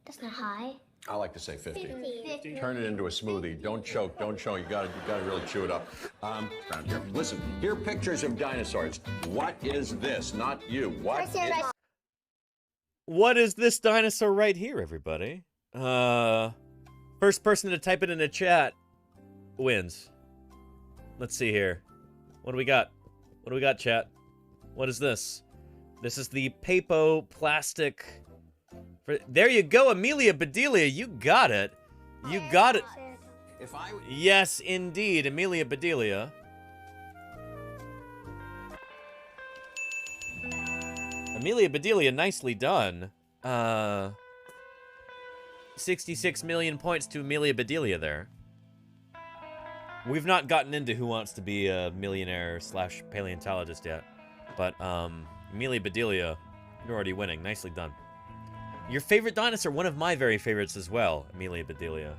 That's not high. I like to say 50. 50. Turn it into a smoothie. Don't choke. Don't choke. You gotta really chew it up. Around here. Listen, here are pictures of dinosaurs. What is this? Not you. What is this dinosaur right here, everybody? First person to type it in the chat wins. Let's see here. What do we got? What do we got, chat? What is this? This is the Papoplastic. There you go, Amelia Bedelia. You got it. You got it. Yes, indeed, Amelia Bedelia. Amelia Bedelia, nicely done. 66 million points to Amelia Bedelia there. We've not gotten into who wants to be a millionaire / paleontologist yet. But, Amelia Bedelia, you're already winning. Nicely done. Your favorite dinosaur, one of my very favorites as well, Amelia Bedelia.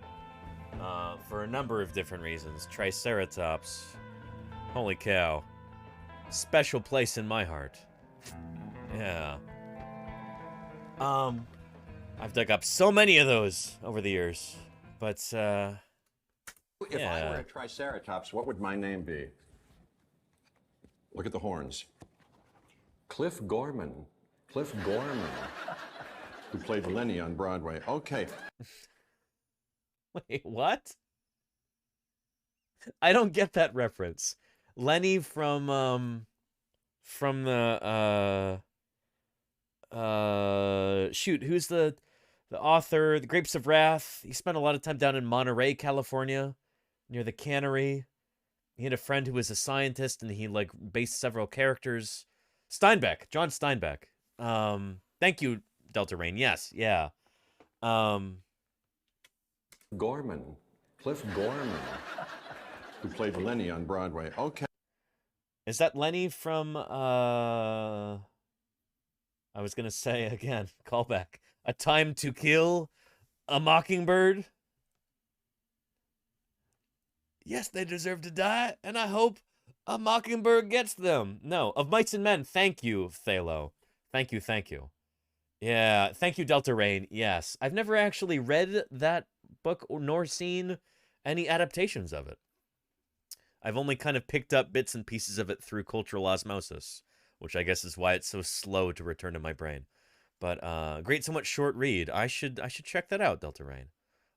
For a number of different reasons. Triceratops. Holy cow. Special place in my heart. Yeah. I've dug up so many of those over the years. But, If I were a Triceratops, what would my name be? Look at the horns. Cliff Gorman. Cliff Gorman. Who played Lenny on Broadway. Okay. Wait, what? I don't get that reference. Lenny from the, shoot, who's the author, The Grapes of Wrath? He spent a lot of time down in Monterey, California, near the cannery. He had a friend who was a scientist, and he like based several characters. Steinbeck, John Steinbeck. Thank you, Delta Rain. Yes, yeah. Gorman, Cliff Gorman, who played Lenny on Broadway. Okay. Is that Lenny from, I was gonna say again, callback. A Time to Kill a Mockingbird? Yes, they deserve to die, and I hope a mockingbird gets them. No, Of Mice and Men. Thank you, Thalo. Thank you, thank you. Yeah, thank you, Delta Rain. Yes, I've never actually read that book nor seen any adaptations of it. I've only kind of picked up bits and pieces of it through cultural osmosis, which I guess is why it's so slow to return to my brain. But great, so much short read. I should check that out, Delta Rain.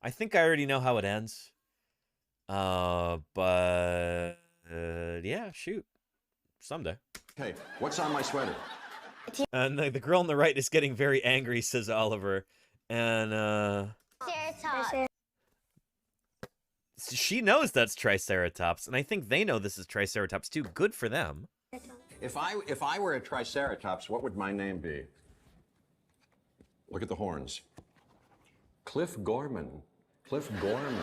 I think I already know how it ends. But yeah, shoot, someday. Okay, what's on my sweater? And the girl on the right is getting very angry, says Oliver, and she knows that's Triceratops, and I think they know this is Triceratops too. Good for them. If I were a Triceratops, what would my name be? Look at the horns. Cliff Gorman. Cliff Gorman,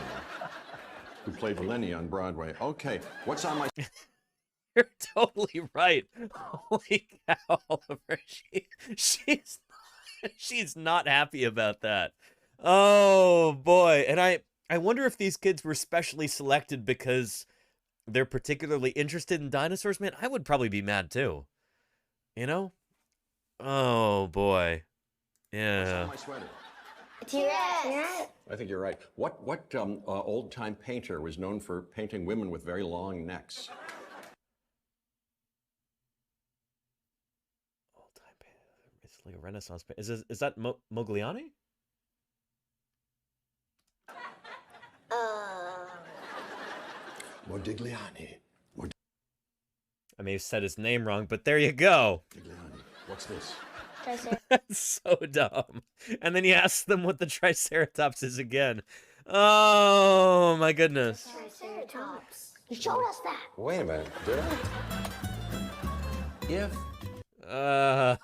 who played Lenny on Broadway. Okay, what's on my... You're totally right. Holy cow, Oliver. She's not happy about that. Oh, boy. And I wonder if these kids were specially selected because they're particularly interested in dinosaurs. Man, I would probably be mad, too. You know? Oh, boy. Yeah. What's on my sweater? T-Rex. I think you're right. What old-time painter was known for painting women with very long necks? Old-time painter. It's like a Renaissance painter. Is that Mogliani? Modigliani. I may have said his name wrong, but there you go. Modigliani. What's this? That's so dumb. And then he asks them what the Triceratops is again. Oh, my goodness. Triceratops. You showed us that. Wait a minute, did I?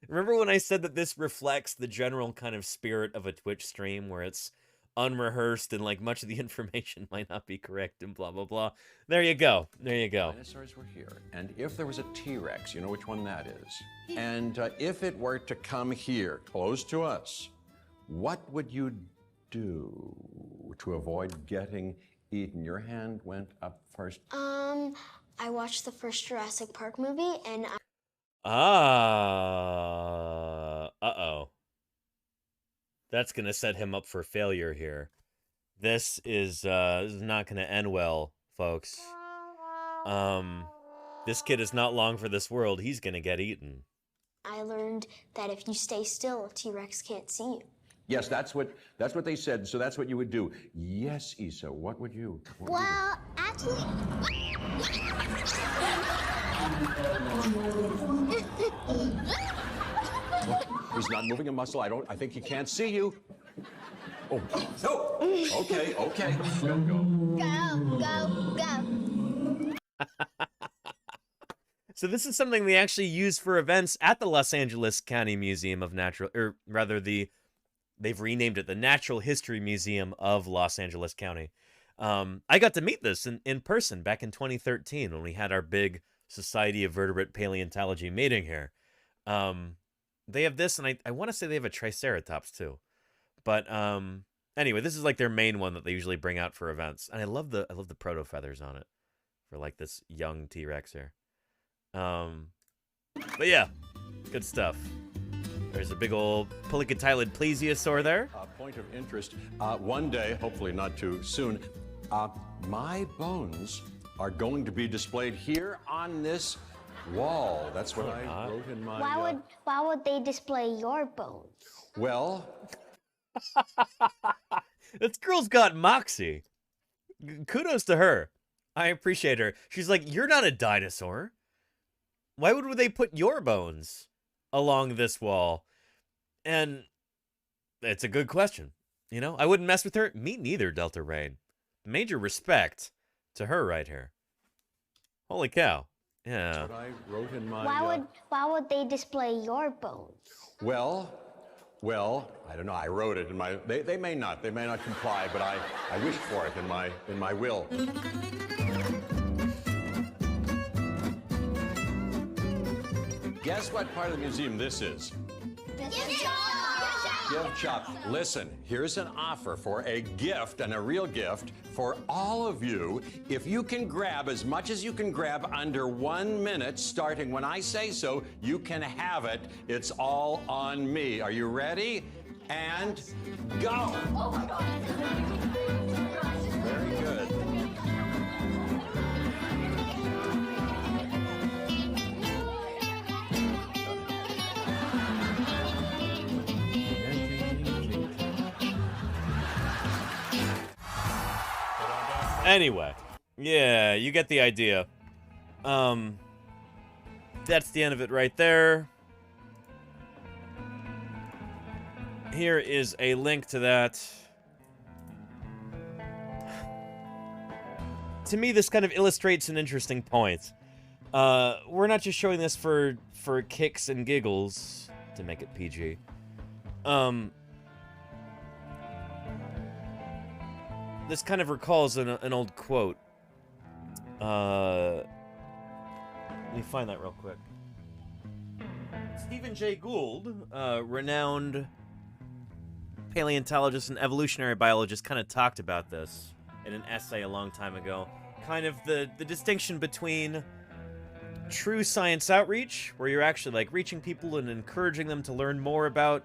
Remember when I said that this reflects the general kind of spirit of a Twitch stream where it's unrehearsed and like much of the information might not be correct and blah, blah, blah. There you go. There you go. Dinosaurs were here. And if there was a T-Rex, you know which one that is. And if it were to come here, close to us, what would you do to avoid getting eaten? Your hand went up first. I watched the first Jurassic Park movie and uh-oh. That's going to set him up for failure here. This is not going to end well, folks. This kid is not long for this world. He's going to get eaten. I learned that if you stay still, a T-Rex can't see you. Yes, that's what they said. So that's what you would do. Yes, Issa, what would you? Well, actually... He's not moving a muscle. I think he can't see you. Oh, no. Okay. Go. So this is something they actually use for events at the Los Angeles County Museum of Natural, or rather they've renamed it the Natural History Museum of Los Angeles County. I got to meet this in person back in 2013 when we had our big Society of Vertebrate Paleontology meeting here. They have this, and I want to say they have a Triceratops too. But anyway, this is like their main one that they usually bring out for events. And I love the proto feathers on it for like this young T-Rex here. But yeah, good stuff. There's a big old polycotylid plesiosaur there. Point of interest, one day, hopefully not too soon, my bones are going to be displayed here on this wall. That's what I wrote in my... Why would they display your bones? Well... This girl's got moxie. Kudos to her. I appreciate her. She's like, you're not a dinosaur. Why would they put your bones along this wall? And it's a good question. You know, I wouldn't mess with her. Me neither, Delta Rain. major respect to her right here. Holy cow. Yeah. That's what I wrote in my... Why would they display your bones? Well, I don't know. I wrote it in my... They may not comply, but I wished for it in my will. Guess what part of the museum this is? Gift shop. Listen, here's an offer for a gift, and a real gift, for all of you. If you can grab as much as you can grab under 1 minute, starting when I say so, you can have it. It's all on me. Are you ready? And go! Oh my God. Very good. Anyway, yeah, you get the idea. That's the end of it right there. Here is a link to that. To me, this kind of illustrates an interesting point. We're not just showing this for kicks and giggles, to make it PG. This kind of recalls an old quote. Let me find that real quick. Stephen Jay Gould, renowned paleontologist and evolutionary biologist, kind of talked about this in an essay a long time ago. Kind of the distinction between true science outreach, where you're actually like reaching people and encouraging them to learn more about,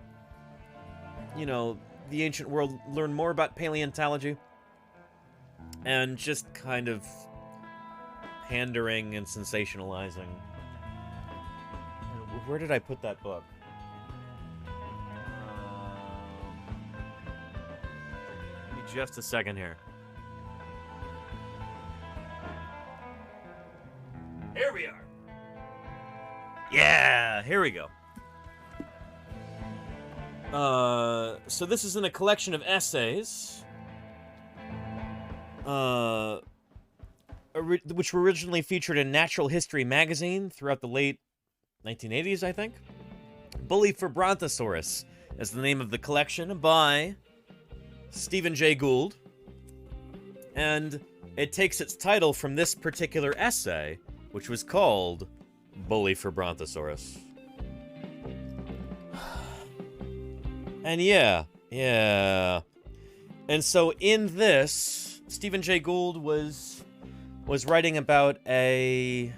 you know, the ancient world, learn more about paleontology, and just kind of pandering and sensationalizing. Where did I put that book? Give me just a second here. Here we are. Yeah, here we go. So this is in a collection of essays, which were originally featured in Natural History magazine throughout the late 1980s, I think. Bully for Brontosaurus is the name of the collection by Stephen Jay Gould. And it takes its title from this particular essay, which was called Bully for Brontosaurus. And yeah. And so in this, Stephen Jay Gould was writing about a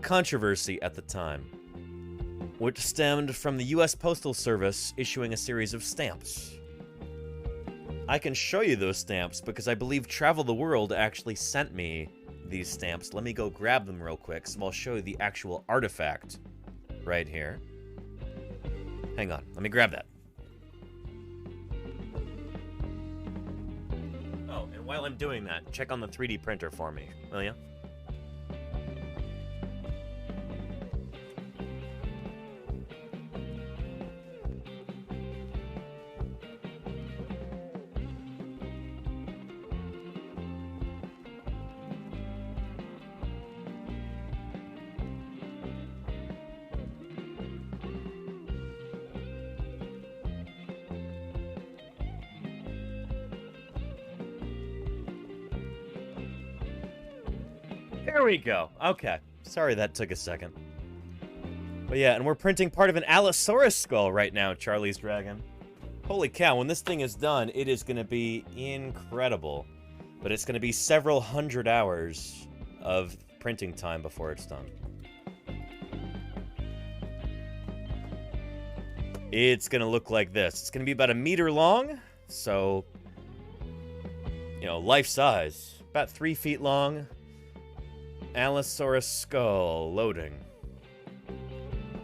controversy at the time, which stemmed from the U.S. Postal Service issuing a series of stamps. I can show you those stamps because I believe Travel the World actually sent me these stamps. Let me go grab them real quick, so I'll show you the actual artifact right here. Hang on, let me grab that. Oh, and while I'm doing that, check on the 3D printer for me, will ya? There we go. Okay. Sorry that took a second. But yeah, and we're printing part of an Allosaurus skull right now, Charlie's Dragon. Holy cow, when this thing is done, it is going to be incredible. But it's going to be several hundred hours of printing time before it's done. It's going to look like this. It's going to be about 1 meter long, so, you know, life size. About 3 feet long. Allosaurus skull. Loading.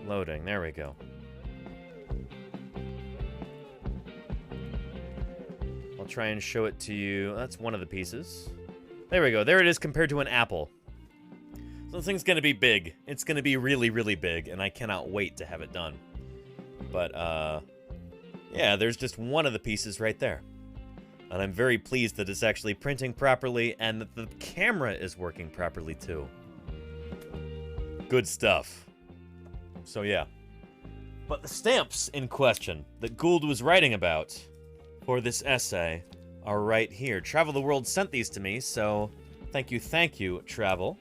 Loading. There we go. I'll try and show it to you. That's one of the pieces. There we go. There it is compared to an apple. So this thing's going to be big. It's going to be really, really big, and I cannot wait to have it done. But, yeah, there's just one of the pieces right there. And I'm very pleased that it's actually printing properly and that the camera is working properly too. Good stuff. So yeah. But the stamps in question that Gould was writing about for this essay are right here. Travel the World sent these to me, so thank you, Travel.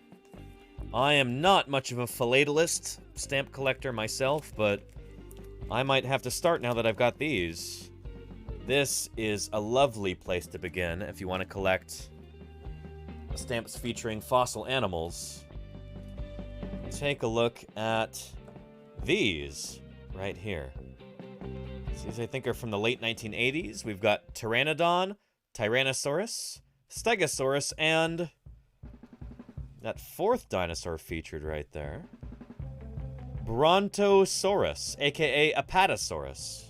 I am not much of a philatelist stamp collector myself, but I might have to start now that I've got these. This is a lovely place to begin if you want to collect stamps featuring fossil animals. Take a look at these right here. These, I think, are from the late 1980s. We've got Pteranodon, Tyrannosaurus, Stegosaurus, and that fourth dinosaur featured right there, Brontosaurus, aka Apatosaurus.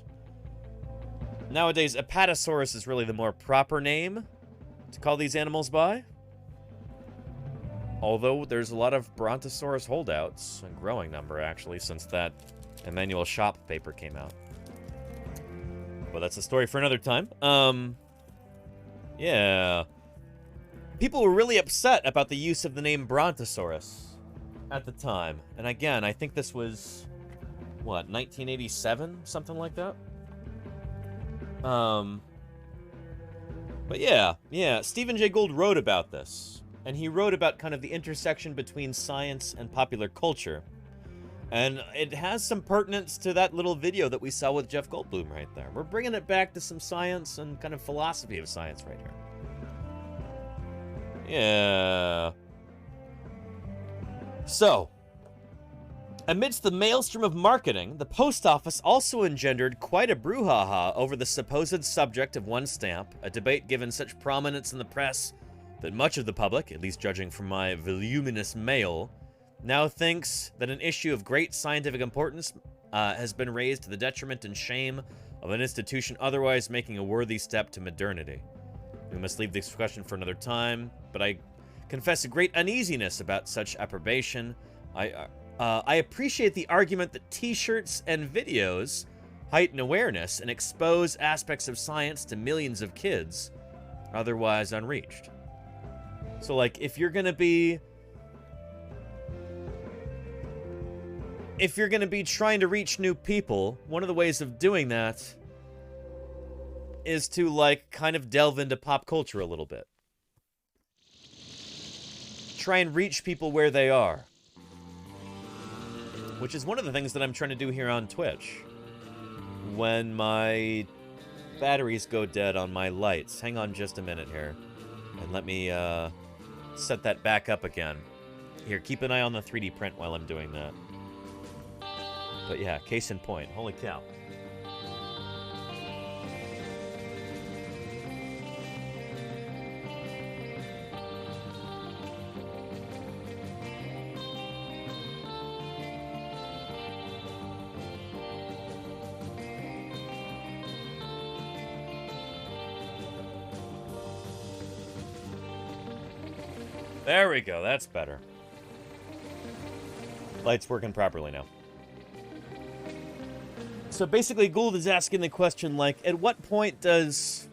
Nowadays, Apatosaurus is really the more proper name to call these animals by. Although there's a lot of Brontosaurus holdouts, a growing number actually, since that Emmanuel Shop paper came out. But that's a story for another time. Yeah. People were really upset about the use of the name Brontosaurus at the time. And again, I think this was, what, 1987? Something like that? But yeah, Stephen Jay Gould wrote about this. And he wrote about kind of the intersection between science and popular culture. And it has some pertinence to that little video that we saw with Jeff Goldblum right there. We're bringing it back to some science and kind of philosophy of science right here. Yeah. So, amidst the maelstrom of marketing, the post office also engendered quite a brouhaha over the supposed subject of one stamp, a debate given such prominence in the press that much of the public, at least judging from my voluminous mail, now thinks that an issue of great scientific importance has been raised to the detriment and shame of an institution otherwise making a worthy step to modernity. We must leave this question for another time, but I confess a great uneasiness about such approbation. I appreciate the argument that t-shirts and videos heighten awareness and expose aspects of science to millions of kids otherwise unreached. So, like, if you're gonna be trying to reach new people, one of the ways of doing that is to, like, kind of delve into pop culture a little bit. Try and reach people where they are. Which is one of the things that I'm trying to do here on Twitch. When my batteries go dead on my lights. Hang on just a minute here. And let me set that back up again. Here, keep an eye on the 3D print while I'm doing that. But yeah, case in point. Holy cow. There we go, that's better. Light's working properly now. So basically, Gould is asking the question, like, at what point does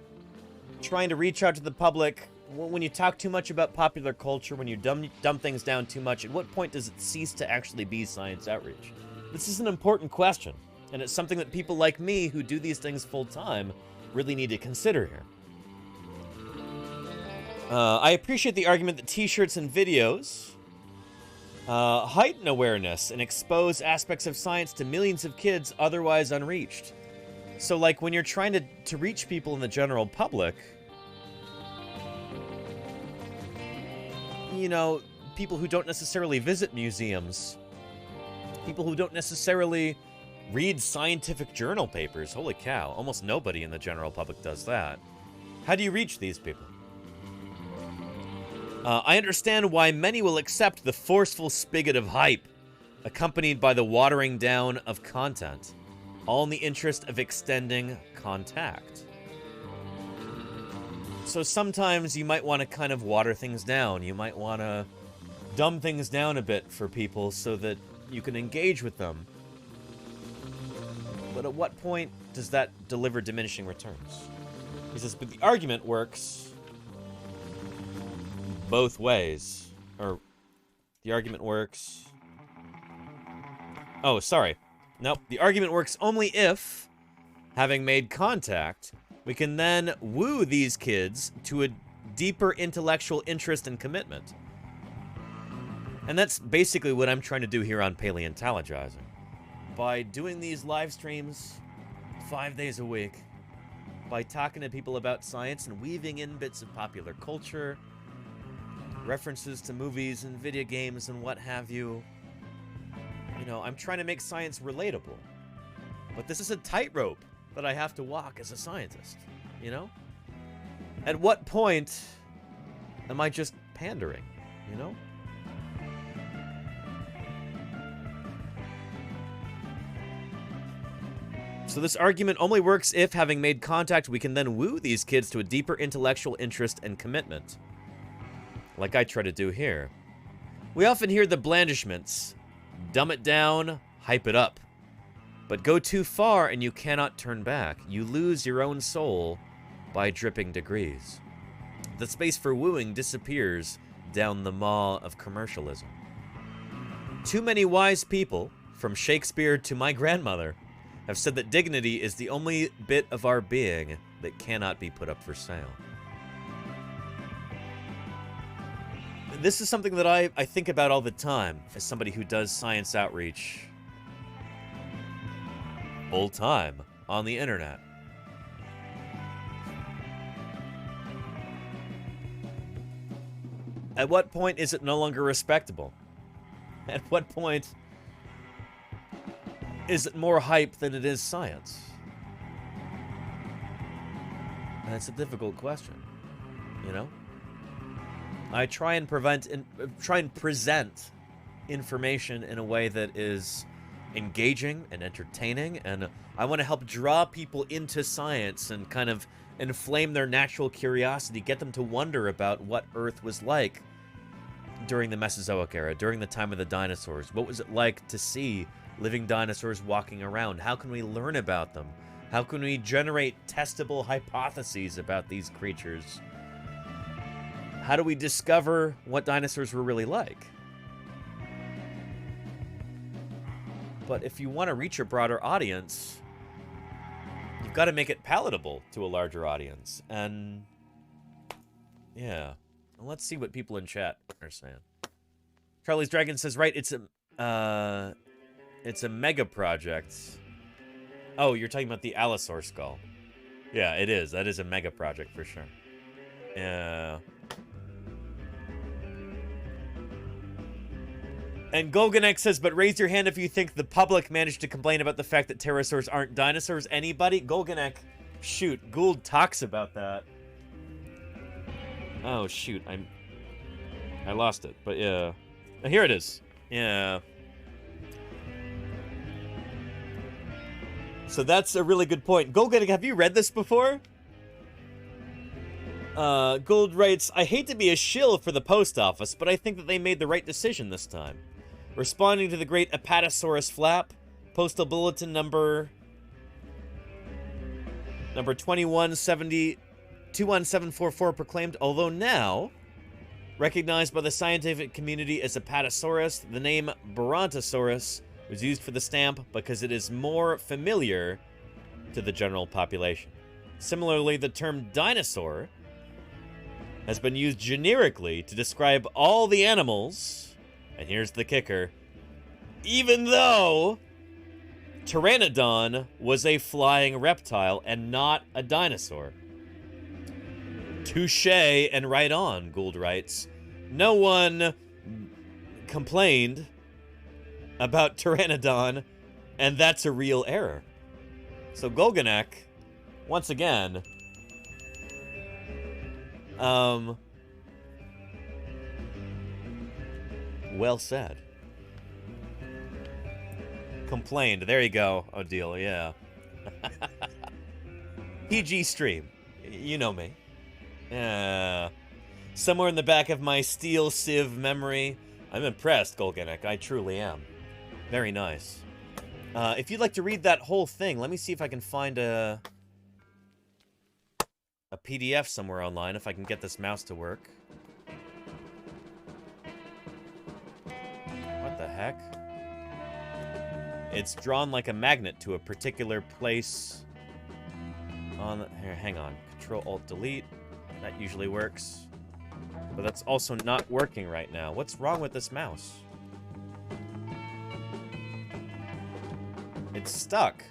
trying to reach out to the public, when you talk too much about popular culture, when you dumb things down too much, at what point does it cease to actually be science outreach? This is an important question, and it's something that people like me who do these things full-time really need to consider here. I appreciate the argument that t-shirts and videos heighten awareness and expose aspects of science to millions of kids otherwise unreached. So, like, when you're trying to reach people in the general public, you know, people who don't necessarily visit museums, people who don't necessarily read scientific journal papers. Holy cow, almost nobody in the general public does that. How do you reach these people? I understand why many will accept the forceful spigot of hype, accompanied by the watering down of content, all in the interest of extending contact. So sometimes you might want to kind of water things down. You might want to dumb things down a bit for people so that you can engage with them. But at what point does that deliver diminishing returns? He says, but the argument works both ways. Or, the argument works... Oh, sorry. Nope. The argument works only if, having made contact, we can then woo these kids to a deeper intellectual interest and commitment. And that's basically what I'm trying to do here on Paleontologizing. By doing these live streams 5 days a week, by talking to people about science and weaving in bits of popular culture, references to movies and video games and what have you. You know, I'm trying to make science relatable. But this is a tightrope that I have to walk as a scientist, you know? At what point am I just pandering, you know? So this argument only works if, having made contact, we can then woo these kids to a deeper intellectual interest and commitment. Like I try to do here. We often hear the blandishments. Dumb it down, hype it up. But go too far and you cannot turn back. You lose your own soul by dripping degrees. The space for wooing disappears down the maw of commercialism. Too many wise people, from Shakespeare to my grandmother, have said that dignity is the only bit of our being that cannot be put up for sale. This is something that I think about all the time as somebody who does science outreach full time on the internet. At what point is it no longer respectable? At what point is it more hype than it is science? And it's a difficult question, you know? I try and present information in a way that is engaging and entertaining, and I want to help draw people into science and kind of inflame their natural curiosity, get them to wonder about what Earth was like during the Mesozoic era, during the time of the dinosaurs. What was it like to see living dinosaurs walking around? How can we learn about them? How can we generate testable hypotheses about these creatures? How do we discover what dinosaurs were really like? But if you want to reach a broader audience, you've got to make it palatable to a larger audience. And yeah, well, let's see what people in chat are saying. Charlie's Dragon says, right, it's a mega project. Oh, you're talking about the Allosaur skull. Yeah, it is. That is a mega project for sure. Yeah. And Golganek says, but raise your hand if you think the public managed to complain about the fact that pterosaurs aren't dinosaurs. Anybody? Golganek, shoot, Gould talks about that. Oh, shoot, I lost it, but yeah. Oh, here it is. Yeah. So that's a really good point. Golganek, have you read this before? Gould writes, I hate to be a shill for the post office, but I think that they made the right decision this time. Responding to the great Apatosaurus flap, postal bulletin number 21744 proclaimed, although now recognized by the scientific community as Apatosaurus, the name Brontosaurus was used for the stamp because it is more familiar to the general population. Similarly, the term dinosaur has been used generically to describe all the animals. And here's the kicker. Even though Pteranodon was a flying reptile and not a dinosaur. Touché and right on, Gould writes. No one complained about Pteranodon, and that's a real error. So Golganek, once again, well said. Complained. There you go, Odile, yeah. PG stream. You know me. Yeah. Somewhere in the back of my steel sieve memory. I'm impressed, Golganek. I truly am. Very nice. If you'd like to read that whole thing, let me see if I can find a... a PDF somewhere online if I can get this mouse to work. What the heck? It's drawn like a magnet to a particular place on the, here, hang on. Control-Alt-Delete. That usually works. But that's also not working right now. What's wrong with this mouse? It's stuck.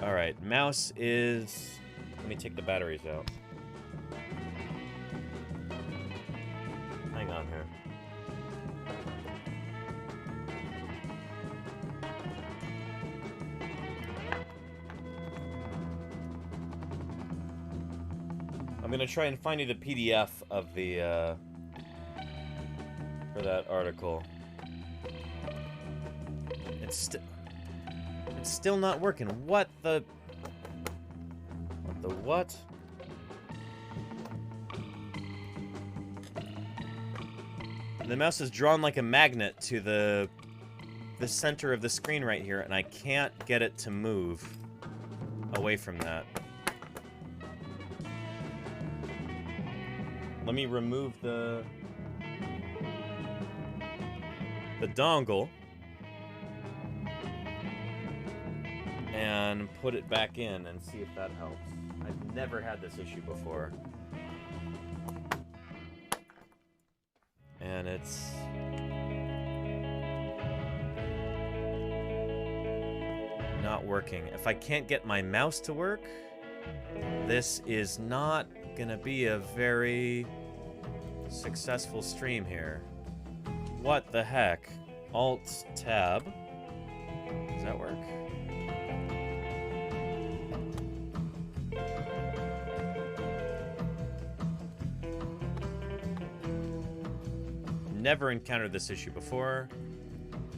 Alright, mouse is... Let me take the batteries out. Hang on here. I'm gonna try and find you the PDF of the, for that article. It's still not working. What the what? The mouse is drawn like a magnet to the center of the screen right here, and I can't get it to move away from that. Let me remove the dongle and put it back in and see if that helps. I've never had this issue before. And it's... not working. If I can't get my mouse to work, this is not gonna be a very successful stream here. What the heck? Alt-Tab. Does that work? Never encountered this issue before.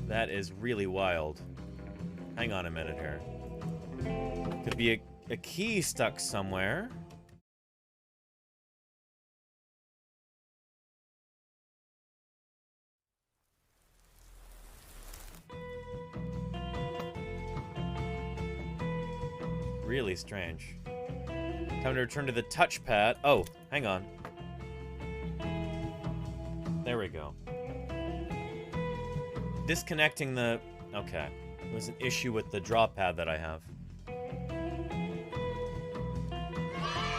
That is really wild. Hang on a minute here. Could be a key stuck somewhere. Really strange. Time to return to the touchpad. Oh, hang on. There we go. Disconnecting the... Okay. It was an issue with the draw pad that I have.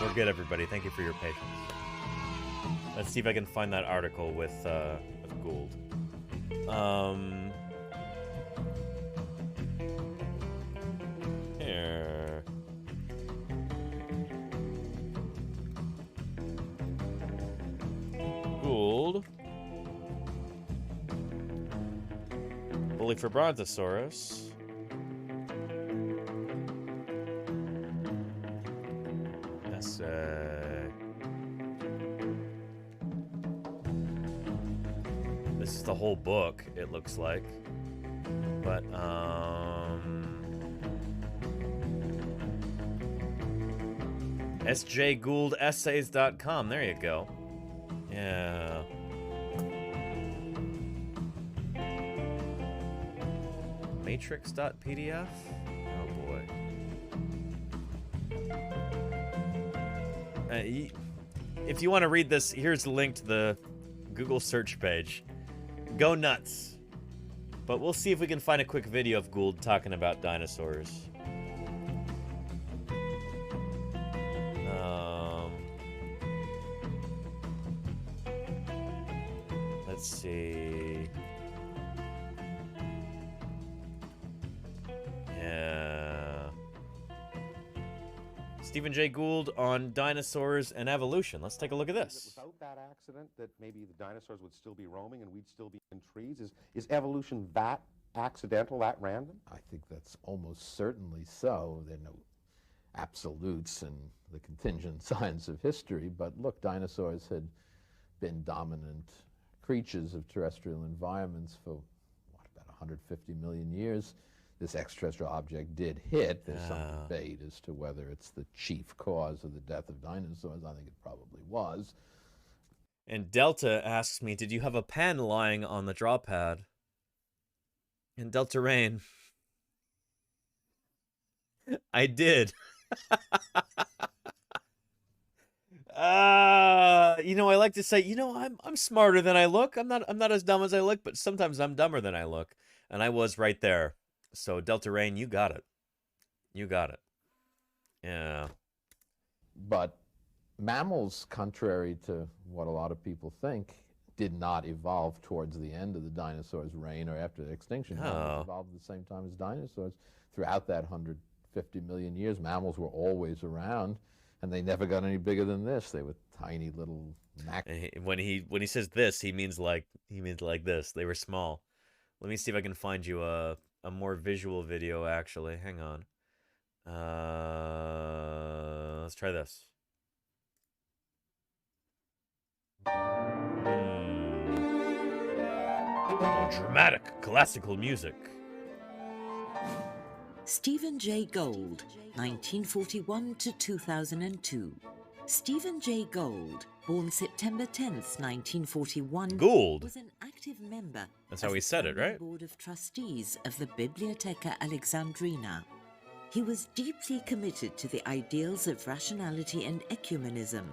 We're good, everybody. Thank you for your patience. Let's see if I can find that article with Gould. Here. Gould. Bully for Brontosaurus. This is the whole book, it looks like. But, sjgouldessays.com, there you go. Yeah. Matrix.pdf? Oh boy. If you want to read this, here's the link to the Google search page. Go nuts. But we'll see if we can find a quick video of Gould talking about dinosaurs. Let's see. Yeah. Stephen Jay Gould on dinosaurs and evolution. Let's take a look at this. Without that accident, that maybe the dinosaurs would still be roaming and we'd still be in trees? Is evolution that accidental, that random? I think that's almost certainly so. There are no absolutes in the contingent science of history, but look, dinosaurs had been dominant creatures of terrestrial environments for, what, about 150 million years. This extraterrestrial object did hit. There's some debate as to whether it's the chief cause of the death of dinosaurs. I think it probably was. And Delta asks me, did you have a pen lying on the draw pad? And Delta Rain. I did. I like to say, I'm smarter than I look. I'm not as dumb as I look, but sometimes I'm dumber than I look. And I was right there. So Delta Rain, you got it. You got it. Yeah. But mammals, contrary to what a lot of people think, did not evolve towards the end of the dinosaurs' reign or after extinction. Mammals evolved at the same time as dinosaurs. Throughout that 150 million years, mammals were always around, and they never got any bigger than this. They were tiny little When he says this, he means like this. They were small. Let me see if I can find you a more visual video. Actually, hang on. Let's try this. Dramatic classical music. Stephen Jay Gould, 1941 to 2002. Stephen Jay Gould, born September 10th, 1941, Gould was an active member. That's how he said it, right? Board of Trustees of the Bibliotheca Alexandrina. He was deeply committed to the ideals of rationality and ecumenism.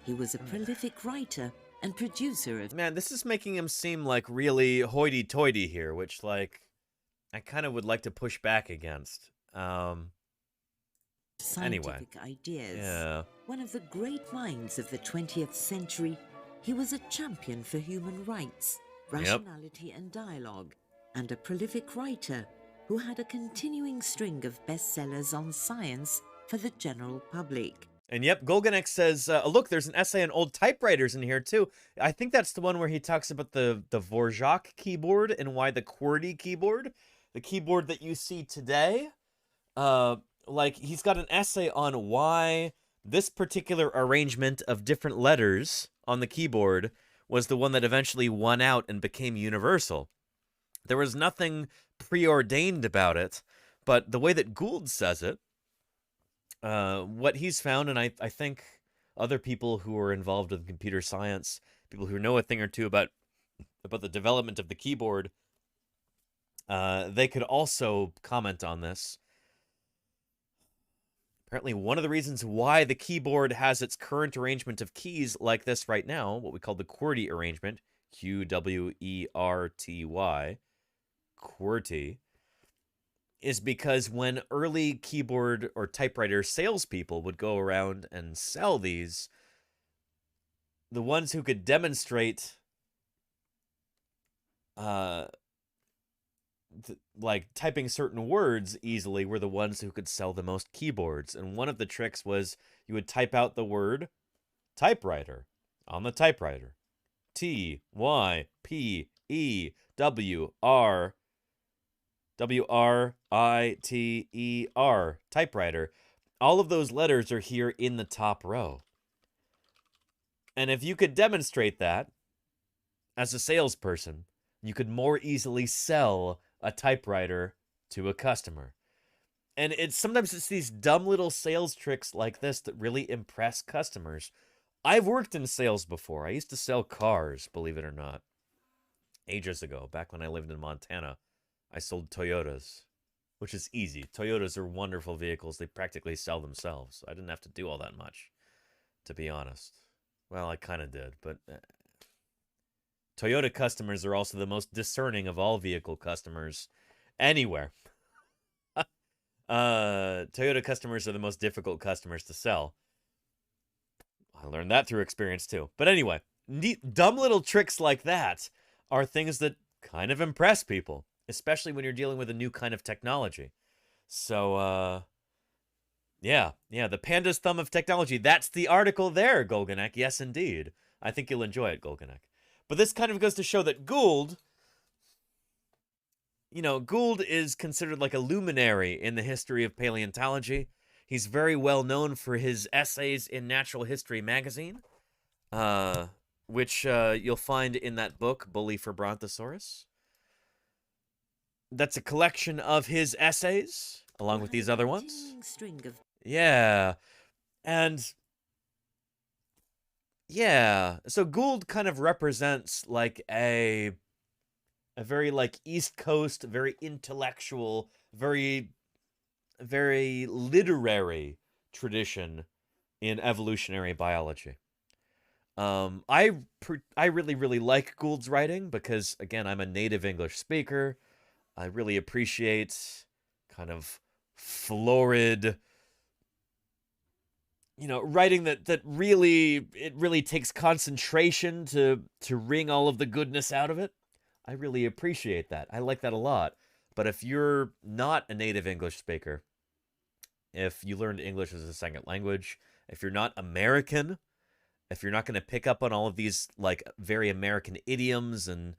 He was a prolific writer and producer of... Man, this is making him seem like really hoity-toity here, which, like, I kind of would like to push back against. Scientific ideas. Yeah. One of the great minds of the 20th century, he was a champion for human rights, rationality and dialogue, and a prolific writer who had a continuing string of bestsellers on science for the general public. And yep, Golganek says, look, there's an essay on old typewriters in here too. I think that's the one where he talks about the Dvorak keyboard and why the QWERTY keyboard, the keyboard that you see today, like he's got an essay on why this particular arrangement of different letters on the keyboard was the one that eventually won out and became universal. There was nothing preordained about it, but the way that Gould says it, what he's found, and I think other people who are involved in computer science, people who know a thing or two about the development of the keyboard, they could also comment on this. Apparently, one of the reasons why the keyboard has its current arrangement of keys like this right now, what we call the QWERTY arrangement, QWERTY, QWERTY, is because when early keyboard or typewriter salespeople would go around and sell these, the ones who could demonstrate like typing certain words easily were the ones who could sell the most keyboards. And one of the tricks was you would type out the word typewriter on the typewriter. TYPEWRITER, typewriter. All of those letters are here in the top row. And if you could demonstrate that as a salesperson, you could more easily sell a typewriter to a customer. And sometimes it's these dumb little sales tricks like this that really impress customers. I've worked in sales before. I used to sell cars, believe it or not. Ages ago, back when I lived in Montana, I sold Toyotas, which is easy. Toyotas are wonderful vehicles. They practically sell themselves. I didn't have to do all that much, to be honest. Well, I kind of did, but Toyota customers are also the most discerning of all vehicle customers anywhere. Toyota customers are the most difficult customers to sell. I learned that through experience too. But anyway, dumb little tricks like that are things that kind of impress people, especially when you're dealing with a new kind of technology. So, yeah, the panda's thumb of technology. That's the article there, Golganek. Yes, indeed. I think you'll enjoy it, Golganek. But this kind of goes to show that Gould, Gould is considered like a luminary in the history of paleontology. He's very well known for his essays in Natural History magazine, which you'll find in that book, Bully for Brontosaurus. That's a collection of his essays, along with these other ones. Yeah. And yeah, so Gould kind of represents like a very like East Coast, very intellectual, very very literary tradition in evolutionary biology. I really, really like Gould's writing because, again, I'm a native English speaker. I really appreciate kind of florid, writing that really takes concentration to wring all of the goodness out of it. I really appreciate that. I like that a lot. But if you're not a native English speaker, if you learned English as a second language, if you're not American, if you're not going to pick up on all of these like very American idioms and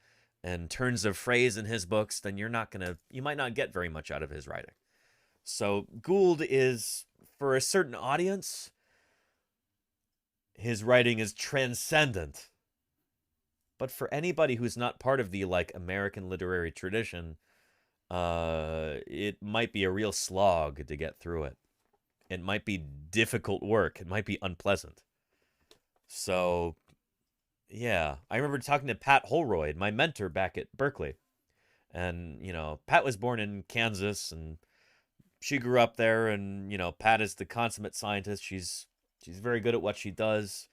turns of phrase in his books, then you might not get very much out of his writing. So Gould is, for a certain audience, his writing is transcendent. But for anybody who's not part of the like American literary tradition, it might be a real slog to get through it. It might be difficult work. It might be unpleasant. So, yeah. I remember talking to Pat Holroyd, my mentor back at Berkeley. And, Pat was born in Kansas, and she grew up there, and, Pat is the consummate scientist. She's very good at what she does.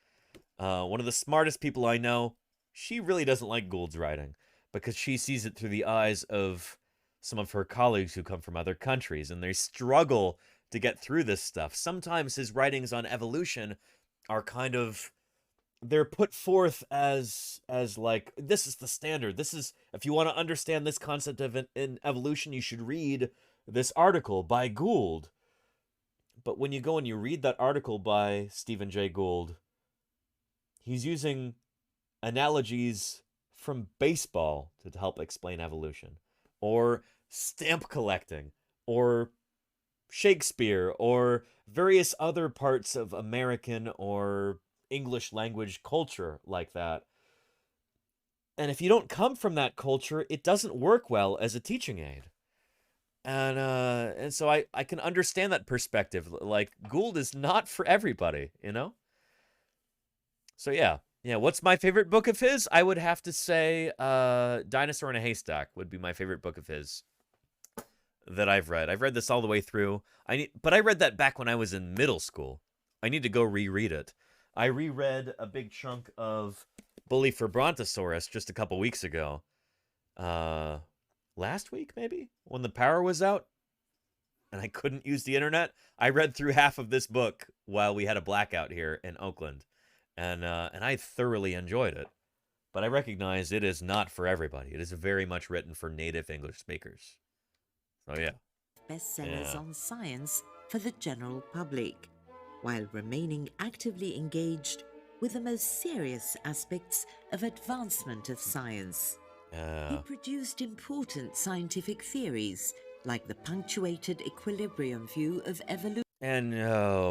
One of the smartest people I know. She really doesn't like Gould's writing because she sees it through the eyes of some of her colleagues who come from other countries, and they struggle to get through this stuff. Sometimes his writings on evolution are kind of, they're put forth as like, this is the standard. This is, if you want to understand this concept of in evolution, you should read this article by Gould. But when you go and you read that article by Stephen Jay Gould, he's using analogies from baseball to help explain evolution, or stamp collecting, or Shakespeare, or various other parts of American or English language culture like that. And if you don't come from that culture, it doesn't work well as a teaching aid. And so I can understand that perspective. Like, Gould is not for everybody, So yeah, what's my favorite book of his? I would have to say Dinosaur in a Haystack would be my favorite book of his that I've read. I've read this all the way through. But I read that back when I was in middle school. I need to go reread it. I reread a big chunk of Bully for Brontosaurus just a couple weeks ago. Last week, maybe? When the power was out and I couldn't use the internet. I read through half of this book while we had a blackout here in Oakland. And I thoroughly enjoyed it. But I recognize it is not for everybody. It is very much written for native English speakers. So, yeah. Bestsellers on science for the general public, while remaining actively engaged with the most serious aspects of advancement of science. He produced important scientific theories, like the punctuated equilibrium view of evolution. And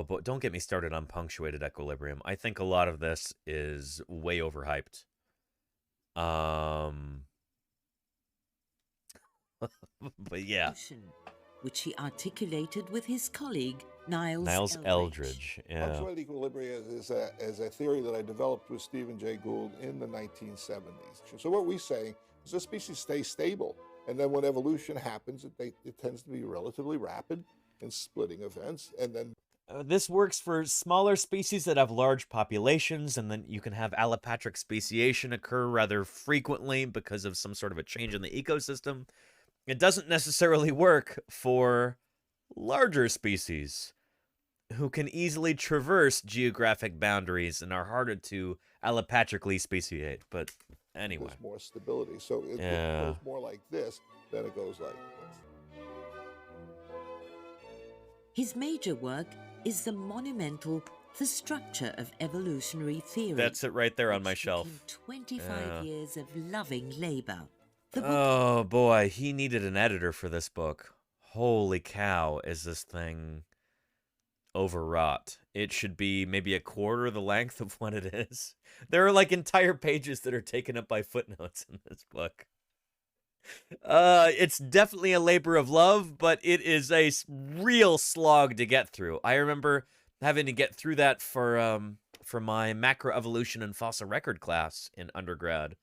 but don't get me started on punctuated equilibrium. I think a lot of this is way overhyped. But yeah. Which he articulated with his colleague, Niles Eldridge. Yeah. Punctuated equilibrium is a theory that I developed with Stephen Jay Gould in the 1970s. So what we say is the species stays stable, and then when evolution happens, it tends to be relatively rapid in splitting events, and then this works for smaller species that have large populations, and then you can have allopatric speciation occur rather frequently because of some sort of a change in the ecosystem. It doesn't necessarily work for larger species who can easily traverse geographic boundaries and are harder to allopatrically speciate. But anyway. There's more stability. So it goes more like this than it goes like this. His major work is the monumental The Structure of Evolutionary Theory. That's it right there on my shelf. 25 years of loving labor. Oh boy, he needed an editor for this book. Holy cow, is this thing overwrought. It should be maybe a quarter the length of what it is. There are like entire pages that are taken up by footnotes in this book. It's definitely a labor of love, but it is a real slog to get through. I remember having to get through that for my macroevolution and fossil record class in undergrad.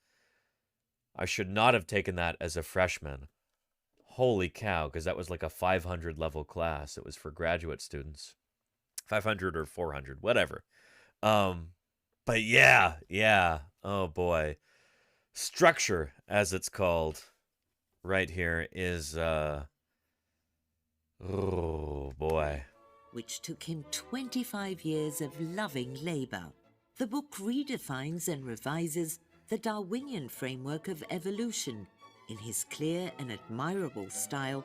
I should not have taken that as a freshman. Holy cow, because that was like a 500 level class. It was for graduate students. 500 or 400, whatever. But yeah. Oh boy. Structure, as it's called right here, is oh boy. Which took him 25 years of loving labor. The book redefines and revises the Darwinian framework of evolution in his clear and admirable style.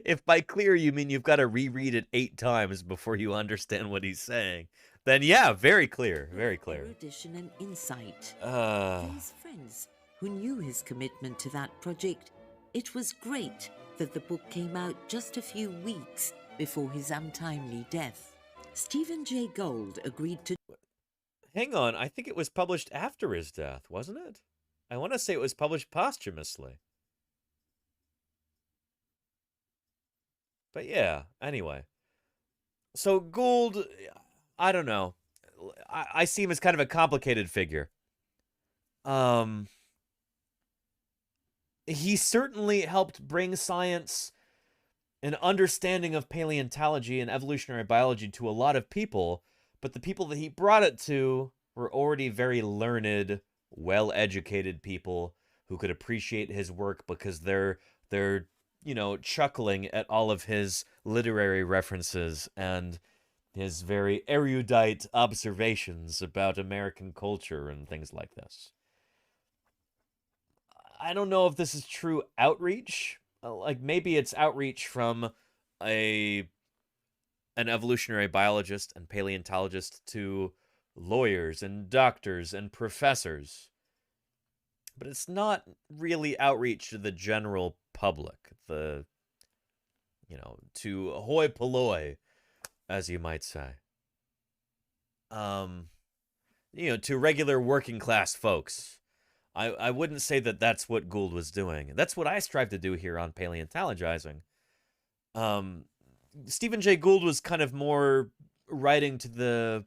If by clear you mean you've got to reread it 8 times before you understand what he's saying, then yeah, very clear, very clear. Erudition and insight. For his friends who knew his commitment to that project, it was great that the book came out just a few weeks before his untimely death. Stephen Jay Gould agreed to... Hang on, I think it was published after his death, wasn't it? I want to say it was published posthumously. But yeah, anyway. So Gould, I don't know. I see him as kind of a complicated figure. He certainly helped bring science and understanding of paleontology and evolutionary biology to a lot of people, but the people that he brought it to were already very learned, well-educated people who could appreciate his work because they're you know, chuckling at all of his literary references and his very erudite observations about American culture and things like this. I don't know if this is true outreach. Like, maybe it's outreach from an evolutionary biologist and paleontologist to lawyers and doctors and professors. But it's not really outreach to the general public, to hoi polloi, as you might say. To regular working class folks. I wouldn't say that that's what Gould was doing. That's what I strive to do here on Paleontologizing. Stephen Jay Gould was kind of more writing to the,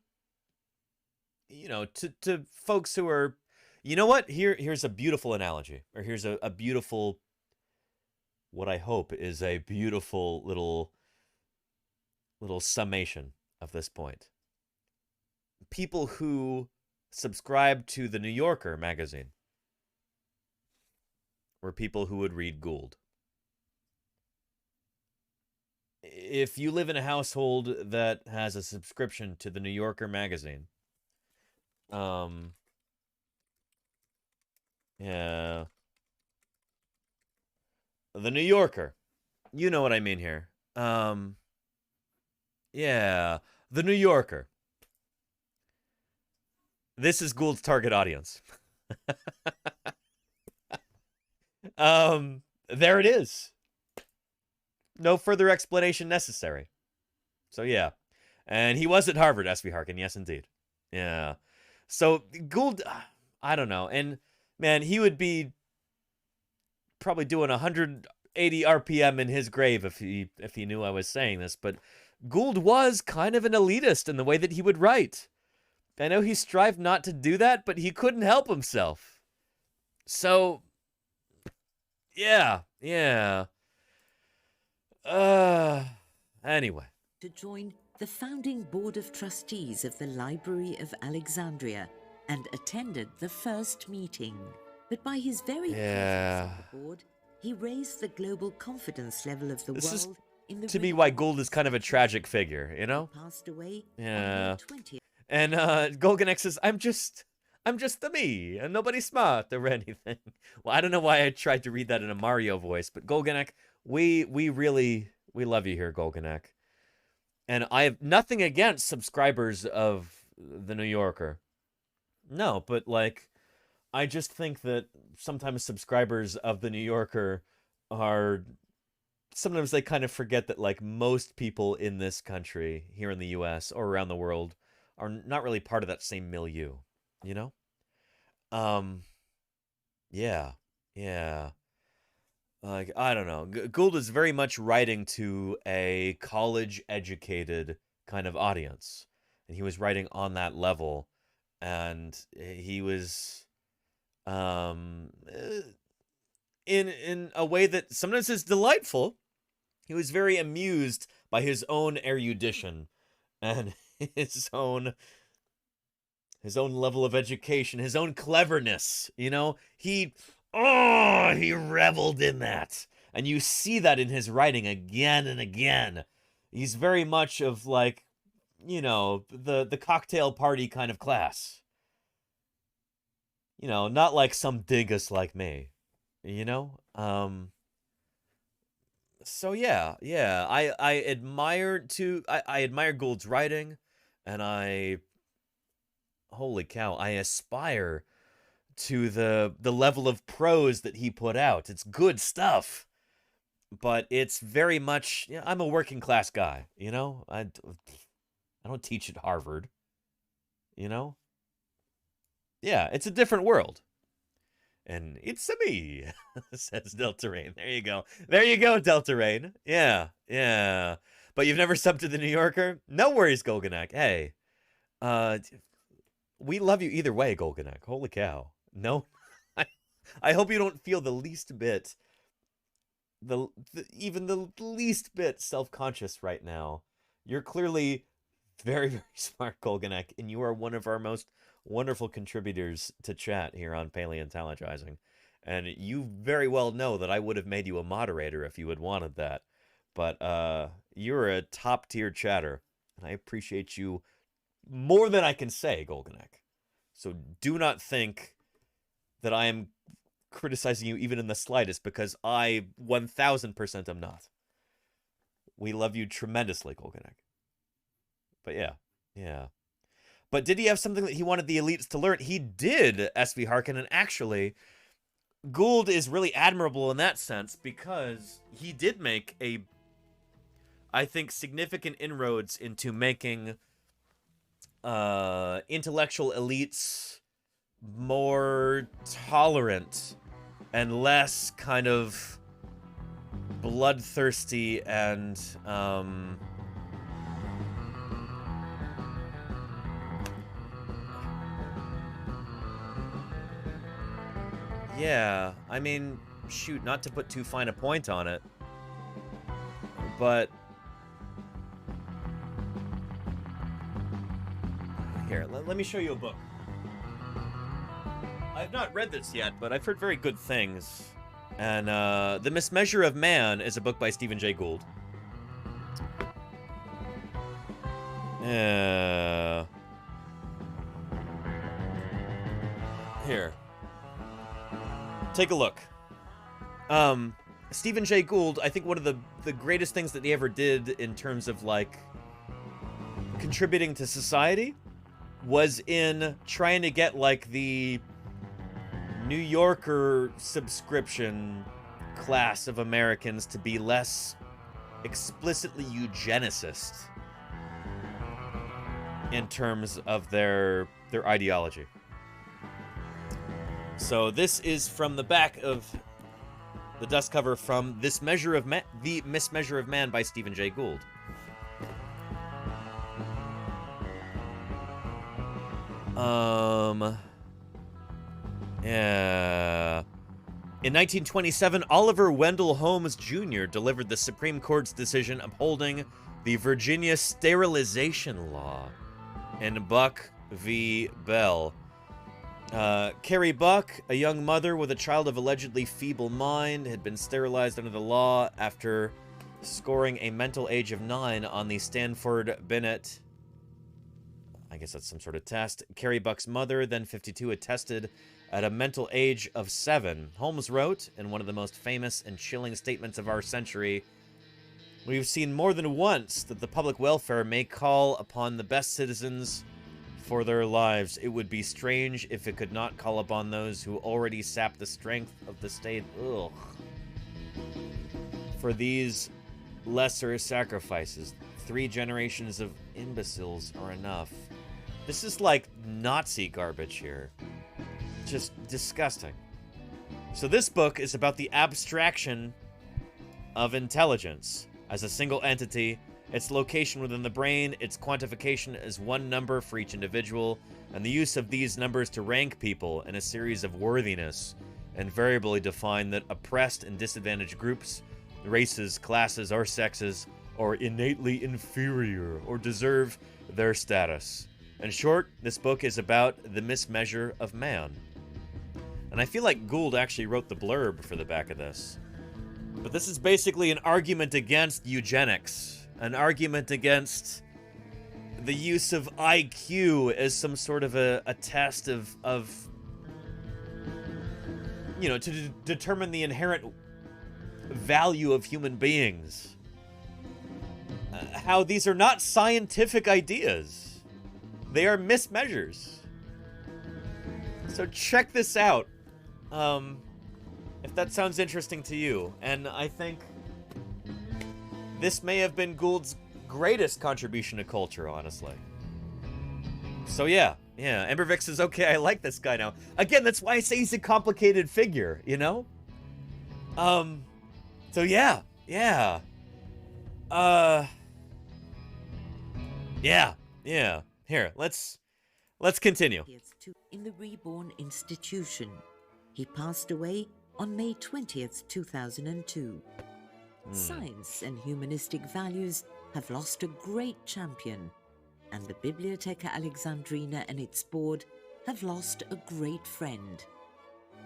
to folks who are, you know what? Here's a beautiful analogy, or here's a beautiful, what I hope is a beautiful little summation of this point. People who subscribe to the New Yorker magazine were people who would read Gould. If you live in a household that has a subscription to the New Yorker magazine, yeah, the New Yorker, you know what I mean here. Yeah, the New Yorker. This is Gould's target audience. There it is. No further explanation necessary. So yeah. And he was at Harvard, S.V. Harkin. Yes, indeed. Yeah. So Gould, I don't know. And man, he would be probably doing 180 RPM in his grave if he knew I was saying this. But Gould was kind of an elitist in the way that he would write. I know he strived not to do that, but he couldn't help himself. So, yeah. Anyway. To join the founding board of trustees of the Library of Alexandria and attended the first meeting. But by his very presence on the board, he raised the global confidence level of the This world is, in the to me, why Gould is kind of a tragic figure, you know? passed away Yeah. on the 20th. And Golganek says, I'm just the me, and nobody's smart or anything. Well, I don't know why I tried to read that in a Mario voice, but Golganek, we love you here, Golganek. And I have nothing against subscribers of the New Yorker. No, but like, I just think that sometimes subscribers of the New Yorker sometimes they kind of forget that like most people in this country, here in the US or around the world, are not really part of that same milieu, you know? Yeah. Like, I don't know. Gould is very much writing to a college-educated kind of audience. And he was writing on that level. And he was... in a way that sometimes is delightful. He was very amused by his own erudition and his own level of education, his own cleverness, you know? He reveled in that. And you see that in his writing again and again. He's very much of, like, you know, the cocktail party kind of class. You know, not like some dingus like me, you know? So yeah, I admire Gould's writing, and holy cow, I aspire to the level of prose that he put out. It's good stuff, but it's very much, you know, I'm a working class guy, you know? I don't teach at Harvard, you know? Yeah, it's a different world. And it's a me, says Delta Rain. There you go. There you go, Delta Rain. Yeah. But you've never subbed to the New Yorker? No worries, Golganak. Hey, we love you either way, Golganak. Holy cow. No, I hope you don't feel the least bit, even the least bit self-conscious right now. You're clearly very, very smart, Golganak, and you are one of our most wonderful contributors to chat here on Paleontologizing. And you very well know that I would have made you a moderator if you had wanted that. But you're a top-tier chatter, and I appreciate you more than I can say, Golganek. So do not think that I am criticizing you even in the slightest, because I 1000% am not. We love you tremendously, Golganek. But yeah. But did he have something that he wanted the elites to learn? He did, SV Harkin, and actually, Gould is really admirable in that sense, because he did make I think, significant inroads into making intellectual elites more tolerant and less kind of bloodthirsty and yeah, I mean, shoot, not to put too fine a point on it, but here, let me show you a book. I've not read this yet, but I've heard very good things. And The Mismeasure of Man is a book by Stephen Jay Gould. Here. Take a look. Stephen Jay Gould, I think one of the greatest things that he ever did in terms of, like, contributing to society was in trying to get, like, the New Yorker subscription class of Americans to be less explicitly eugenicist in terms of their ideology. So this is from the back of the dust cover from The Mismeasure of Man by Stephen Jay Gould. Yeah. In 1927, Oliver Wendell Holmes Jr. delivered the Supreme Court's decision upholding the Virginia sterilization law in Buck v. Bell. Carrie Buck, a young mother with a child of allegedly feeble mind, had been sterilized under the law after scoring a mental age of 9 on the Stanford Binet. I guess that's some sort of test. Carrie Buck's mother, then 52, attested at a mental age of 7. Holmes wrote, in one of the most famous and chilling statements of our century, "We've seen more than once that the public welfare may call upon the best citizens for their lives. It would be strange if it could not call upon those who already sap the strength of the state. Ugh. For these lesser sacrifices, 3 generations of imbeciles are enough." This is like Nazi garbage here. Just disgusting. So this book is about the abstraction of intelligence as a single entity its location within the brain, its quantification as one number for each individual, and the use of these numbers to rank people in a series of worthiness, invariably define that oppressed and disadvantaged groups, races, classes, or sexes are innately inferior or deserve their status. In short, this book is about the mismeasure of man. And I feel like Gould actually wrote the blurb for the back of this. But this is basically an argument against eugenics, an argument against the use of IQ as some sort of a test of you know, to determine the inherent value of human beings. How these are not scientific ideas. They are mismeasures. So check this out. If that sounds interesting to you. And I think this may have been Gould's greatest contribution to culture, honestly. So yeah, Embervix is okay. I like this guy now. Again, that's why I say he's a complicated figure, you know? So yeah. Here, let's continue. In the Reborn Institution. He passed away on May 20th, 2002. Science and humanistic values have lost a great champion, and the Bibliotheca Alexandrina and its board have lost a great friend.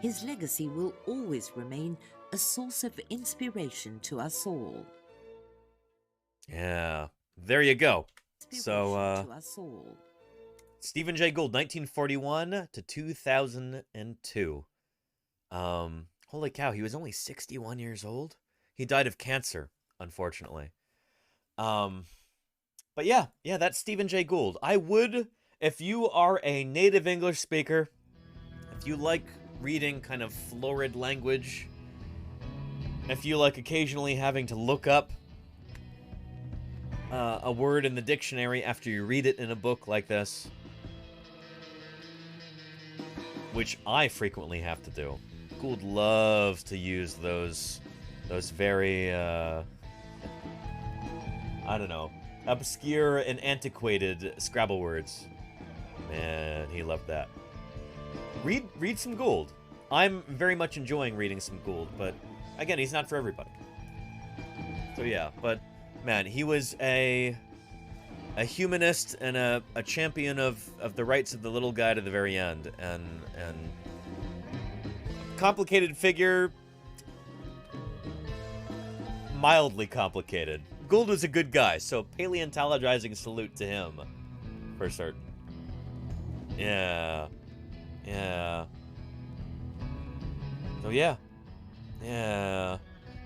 His legacy will always remain a source of inspiration to us all. Yeah, there you go. To us all. Stephen Jay Gould, 1941 to 2002. Holy cow, he was only 61 years old. He died of cancer, unfortunately. But yeah, that's Stephen Jay Gould. I would, if you are a native English speaker, if you like reading kind of florid language, if you like occasionally having to look up a word in the dictionary after you read it in a book like this, which I frequently have to do. Gould loves to use those very, I don't know, obscure and antiquated Scrabble words. Man, he loved that. Read some Gould. I'm very much enjoying reading some Gould, but again, he's not for everybody. So yeah, but man, he was a humanist and a champion of the rights of the little guy to the very end, and complicated figure, mildly complicated. Gould was a good guy, so paleontologizing salute to him, for certain. Yeah. So yeah.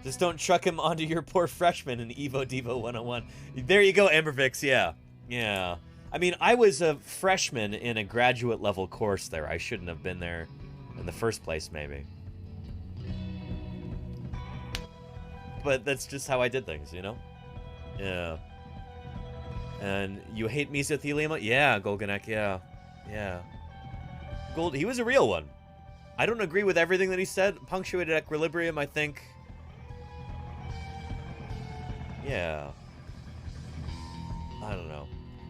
Just don't chuck him onto your poor freshman in Evo Devo 101. There you go, Embervix, yeah. I mean, I was a freshman in a graduate level course there. I shouldn't have been there in the first place, maybe. But that's just how I did things, you know? Yeah. And you hate mesothelioma? Yeah, Golganek, yeah. Gould, he was a real one. I don't agree with everything that he said. Punctuated equilibrium, I think. Yeah. I don't know.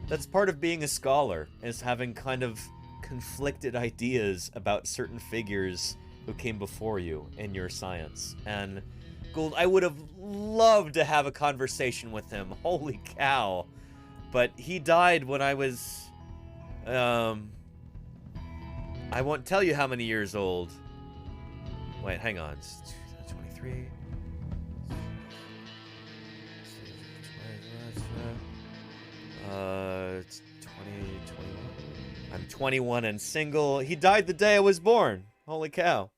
That's part of being a scholar, is having kind of conflicted ideas about certain figures who came before you in your science. And Gould, I would have loved to have a conversation with him. Holy cow. But he died when I was, I won't tell you how many years old. Wait, hang on. 23. It's 2021. I'm 21 and single. He died the day I was born. Holy cow.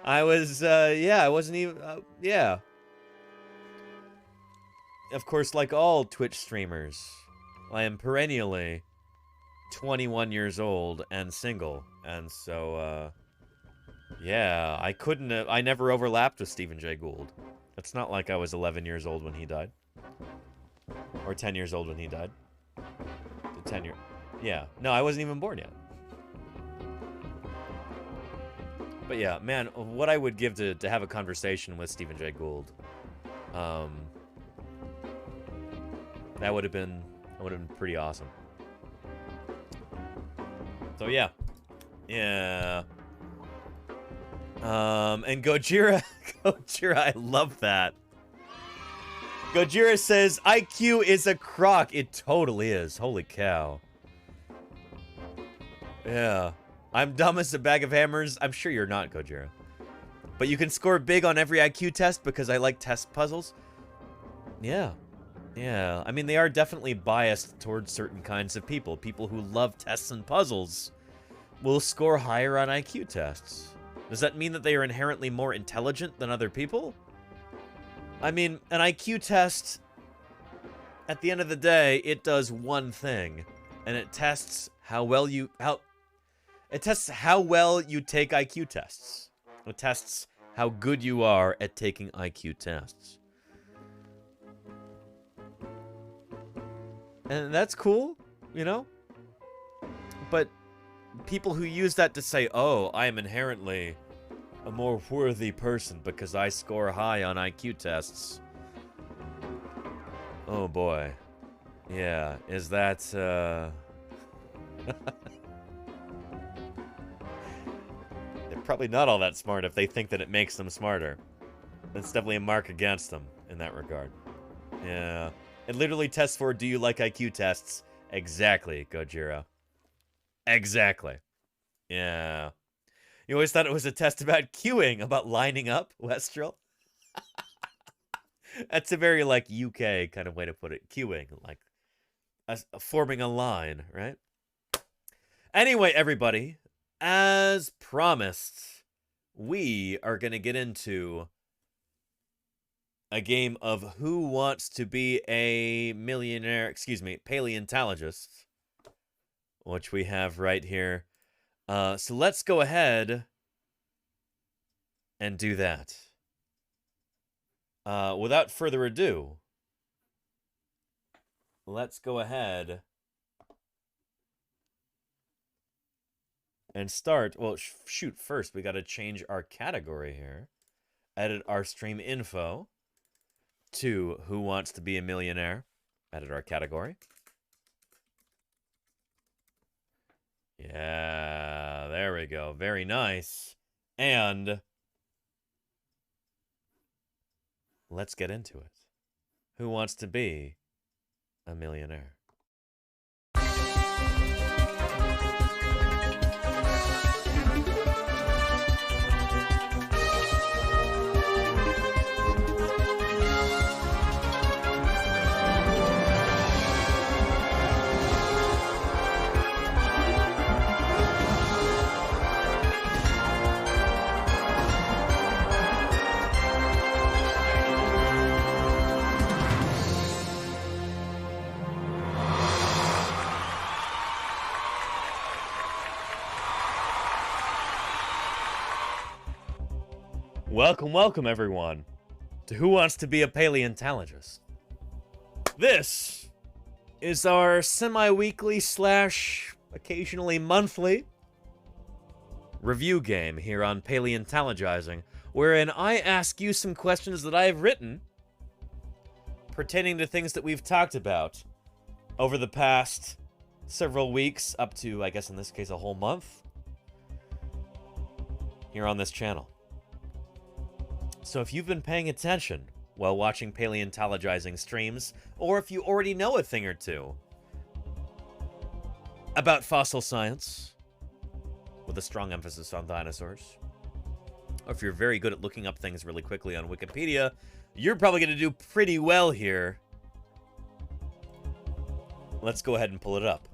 I wasn't even, yeah. Of course, like all Twitch streamers, I am perennially 21 years old and single. And so, yeah, I never overlapped with Stephen Jay Gould. It's not like I was 11 years old when he died. Or 10 years old when he died. Yeah. No, I wasn't even born yet. But yeah, man, what I would give to have a conversation with Stephen Jay Gould. That would have been pretty awesome. So yeah. Yeah. And Gojira, I love that. Gojira says, IQ is a crock. It totally is. Holy cow. Yeah. I'm dumb as a bag of hammers. I'm sure you're not, Gojira. But you can score big on every IQ test because I like test puzzles. Yeah. Yeah. I mean, they are definitely biased towards certain kinds of people. People who love tests and puzzles will score higher on IQ tests. Does that mean that they are inherently more intelligent than other people? I mean, an IQ test, at the end of the day, it does one thing, and it tests how well you take IQ tests. It tests how good you are at taking IQ tests. And that's cool, you know? But people who use that to say, oh, I am inherently a more worthy person because I score high on IQ tests. Oh boy. Yeah, is that, They're probably not all that smart if they think that it makes them smarter. That's definitely a mark against them in that regard. Yeah. It literally tests for, do you like IQ tests? Exactly, Gojira. Exactly. Yeah. You always thought it was a test about queuing, about lining up, Westrel? That's a very, like, UK kind of way to put it. Queuing, like, forming a line, right? Anyway, everybody, as promised, we are going to get into a game of Who Wants to Be a Millionaire, Paleontologist, which we have right here. So let's go ahead and do that. Without further ado, let's go ahead and start. Well, shoot, first we got to change our category here. Edit our stream info to Who Wants to Be a Millionaire. Edit our category. Yeah, there we go. Very nice. And let's get into it. Who wants to be a millionaire? Welcome, welcome, everyone, to Who Wants to Be a Paleontologist. This is our semi-weekly / occasionally monthly review game here on Paleontologizing, wherein I ask you some questions that I have written pertaining to things that we've talked about over the past several weeks, up to, I guess in this case, a whole month, here on this channel. So if you've been paying attention while watching Paleontologizing streams, or if you already know a thing or two about fossil science, with a strong emphasis on dinosaurs, or if you're very good at looking up things really quickly on Wikipedia, you're probably going to do pretty well here. Let's go ahead and pull it up.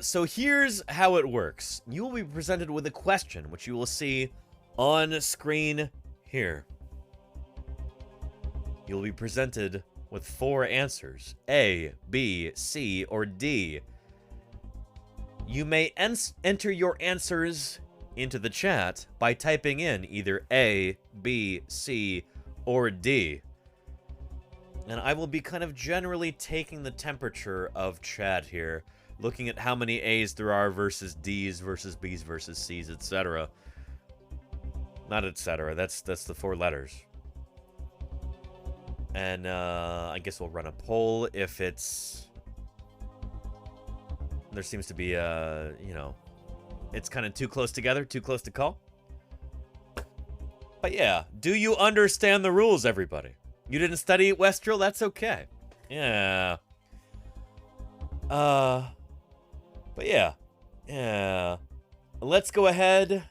So here's how it works. You will be presented with a question, which you will see on screen here. You'll be presented with 4 answers: A, B, C, or D. You may enter your answers into the chat by typing in either A, B, C, or D. And I will be kind of generally taking the temperature of chat here, looking at how many A's there are versus D's versus B's versus C's, etc. Not etc. That's the 4 letters. And I guess we'll run a poll if it's... There seems to be a, you know, it's kind of too close together, too close to call. But yeah, do you understand the rules, everybody? You didn't study at Westrill? That's okay. Yeah. But yeah. Yeah. Let's go ahead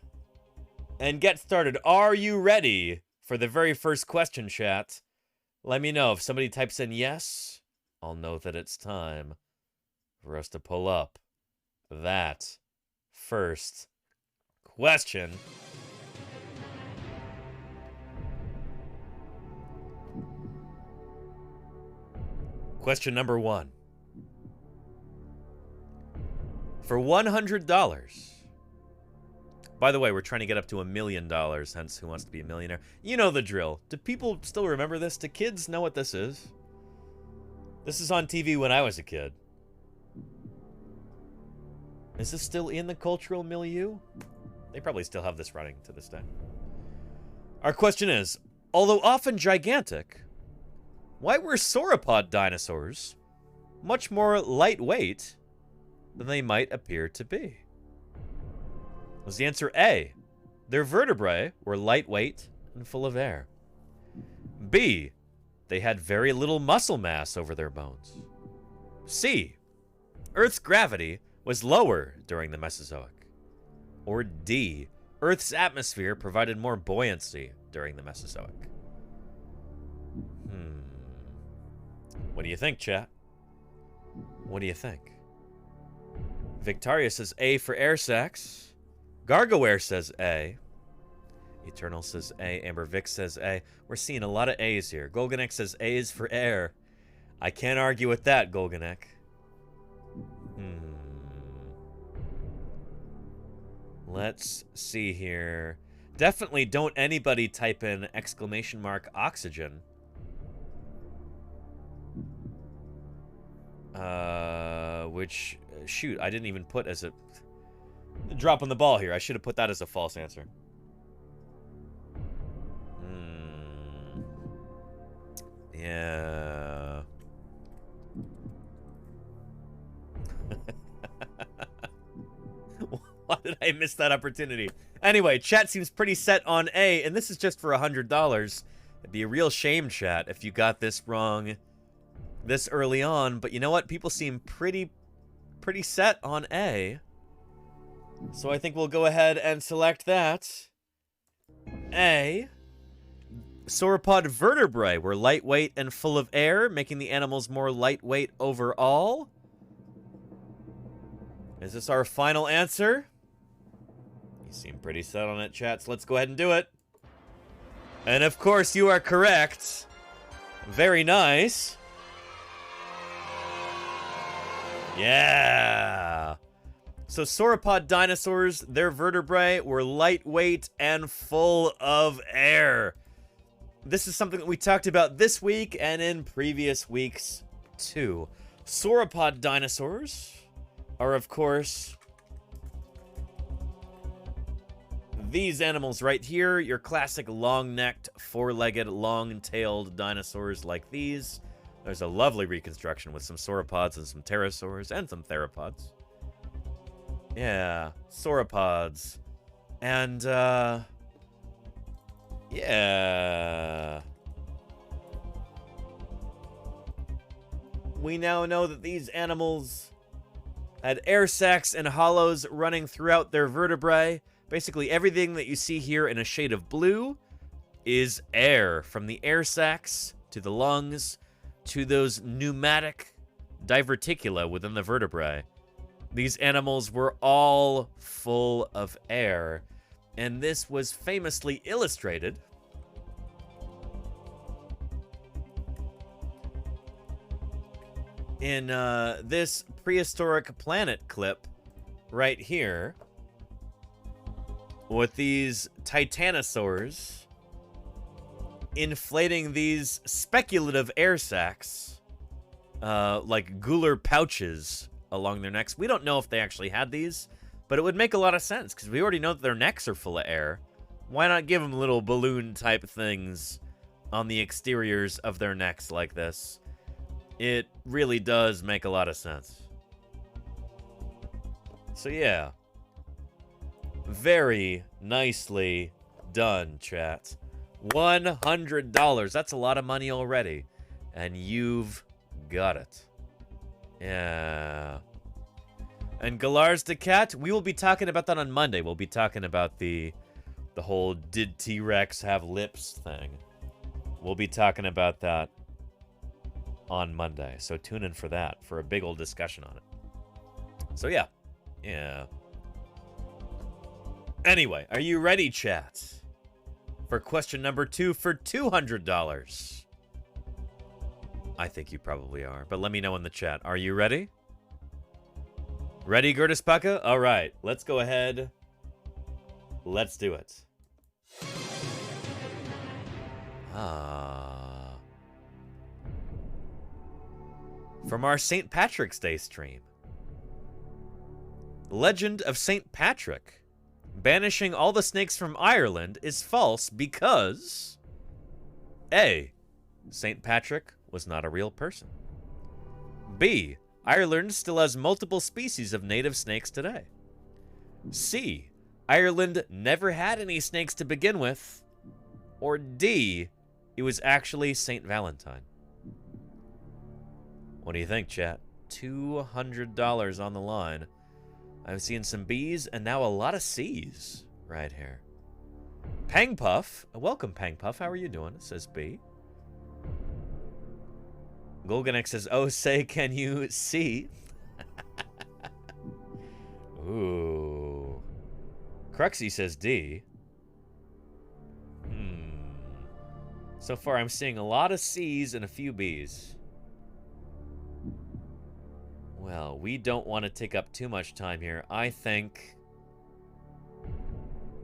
and get started. Are you ready for the very first question, chat? Let me know. If somebody types in yes, I'll know that it's time for us to pull up that first question. Question number 1. For $100. By the way, we're trying to get up to $1 million, hence Who Wants to Be a Millionaire? You know the drill. Do people still remember this? Do kids know what this is? This is on TV when I was a kid. Is this still in the cultural milieu? They probably still have this running to this day. Our question is, although often gigantic, why were sauropod dinosaurs much more lightweight than they might appear to be? Was the answer A, their vertebrae were lightweight and full of air? B, they had very little muscle mass over their bones? C, Earth's gravity was lower during the Mesozoic? Or D, Earth's atmosphere provided more buoyancy during the Mesozoic? What do you think, chat? What do you think? Victoria says A for air sacs. Gargaware says A. Eternal says A. Amber Vic says A. We're seeing a lot of A's here. Golganek says A is for air. I can't argue with that, Golganek. Let's see here. Definitely don't anybody type in exclamation mark oxygen. Which, shoot, I didn't even put as a... Drop on the ball here. I should have put that as a false answer. Yeah. Why did I miss that opportunity? Anyway, chat seems pretty set on A, and this is just for $100. It'd be a real shame, chat, if you got this wrong this early on. But you know what? People seem pretty set on A. So I think we'll go ahead and select that. A. Sauropod vertebrae were lightweight and full of air, making the animals more lightweight overall. Is this our final answer? You seem pretty set on it, chat, so let's go ahead and do it. And of course, you are correct. Very nice. Yeah. So sauropod dinosaurs, their vertebrae were lightweight and full of air. This is something that we talked about this week and in previous weeks too. Sauropod dinosaurs are, of course, these animals right here, your classic long-necked, four-legged, long-tailed dinosaurs like these. There's a lovely reconstruction with some sauropods and some pterosaurs and some theropods. Yeah, sauropods. And, yeah. We now know that these animals had air sacs and hollows running throughout their vertebrae. Basically, everything that you see here in a shade of blue is air, from the air sacs to the lungs to those pneumatic diverticula within the vertebrae. These animals were all full of air, and this was famously illustrated in this prehistoric planet clip right here, with these titanosaurs inflating these speculative air sacs, like gular pouches along their necks. We don't know if they actually had these, but it would make a lot of sense, because we already know that their necks are full of air. Why not give them little balloon-type things on the exteriors of their necks like this? It really does make a lot of sense. So yeah. Very nicely done, chat. $100. That's a lot of money already. And you've got it. Yeah. And Galar's the cat, we will be talking about that on Monday. We'll be talking about the whole did T-Rex have lips thing. We'll be talking about that on Monday. So tune in for that, for a big old discussion on it. So yeah. Yeah. Anyway, are you ready, chat? For question number 2 for $200. I think you probably are, but let me know in the chat. Are you ready? Ready, Gertis Paka? All right, let's go ahead. Let's do it. From our St. Patrick's Day stream. Legend of St. Patrick. Banishing all the snakes from Ireland is false because... A. St. Patrick was not a real person. B. Ireland still has multiple species of native snakes today. C. Ireland never had any snakes to begin with. Or D. It was actually St. Valentine. What do you think, chat? $200 on the line. I'm seeing some B's and now a lot of C's right here. Pangpuff. Welcome, Pangpuff. How are you doing? It says B. Golganek says, oh, say, can you see? Ooh. Cruxy says D. So far, I'm seeing a lot of C's and a few B's. Well, we don't want to take up too much time here. I think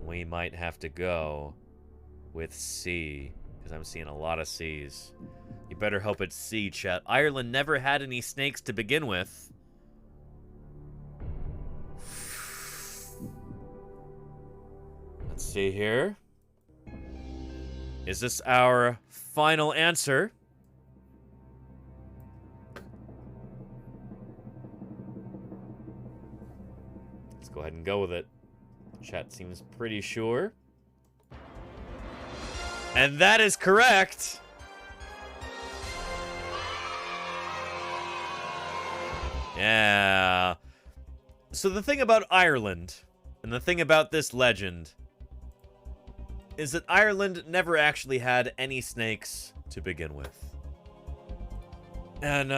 we might have to go with C, because I'm seeing a lot of C's. You better hope it's C, chat. Ireland never had any snakes to begin with. Let's see here. Is this our final answer? Let's go ahead and go with it. Chat seems pretty sure. And that is correct. Yeah. So the thing about Ireland, and the thing about this legend, is that Ireland never actually had any snakes to begin with. And,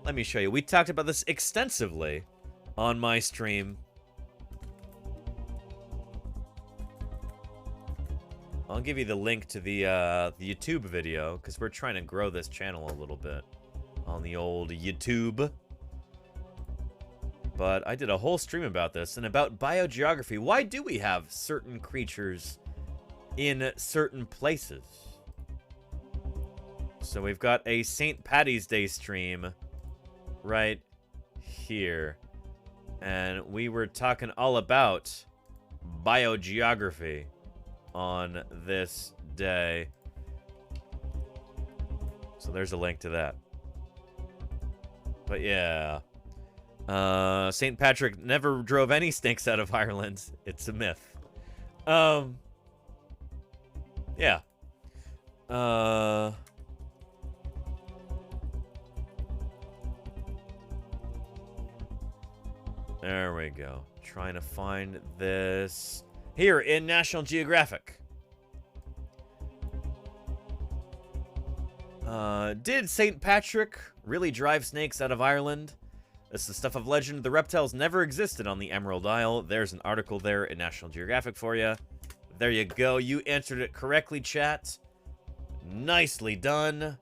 let me show you. We talked about this extensively on my stream. I'll give you the link to the YouTube video, because we're trying to grow this channel a little bit on the old YouTube. But I did a whole stream about this and about biogeography. Why do we have certain creatures in certain places? So we've got a St. Paddy's Day stream right here. And we were talking all about biogeography on this day. So there's a link to that. But yeah. St. Patrick never drove any snakes out of Ireland. It's a myth. Yeah. There we go. Trying to find this here in National Geographic. Did St. Patrick really drive snakes out of Ireland? This is the stuff of legend. The reptiles never existed on the Emerald Isle. There's an article there in National Geographic for you. There you go. You answered it correctly, chat. Nicely done.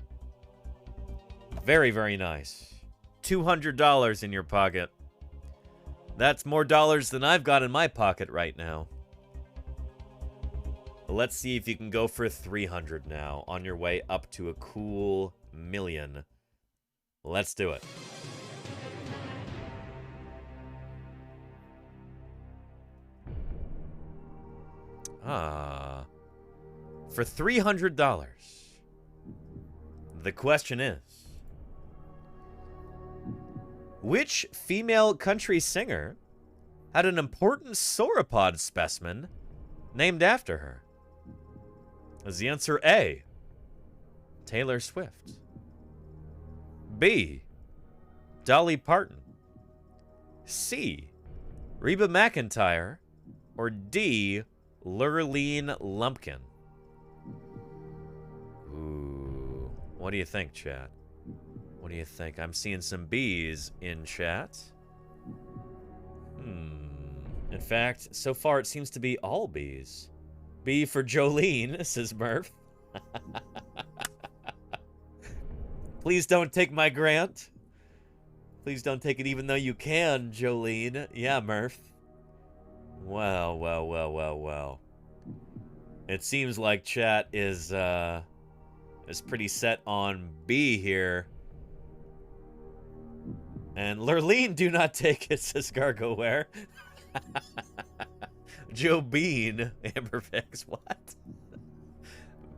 Very, very nice. $200 in your pocket. That's more dollars than I've got in my pocket right now. Let's see if you can go for 300 now, on your way up to a cool $1 million. Let's do it. For $300, the question is, which female country singer had an important sauropod specimen named after her? Is the answer A, Taylor Swift, B, Dolly Parton, C, Reba McEntire, or D, Lurleen Lumpkin? Ooh, what do you think, chat? What do you think? I'm seeing some B's in chat. In fact, so far it seems to be all B's. B for Jolene, says Murph. Please don't take my grant. Please don't take it even though you can, Jolene. Yeah, Murph. Well, well, well, well, well. It seems like chat is pretty set on B here. And Lurleen, do not take it, says Gargoware. Joe Bean, Amberfix, what?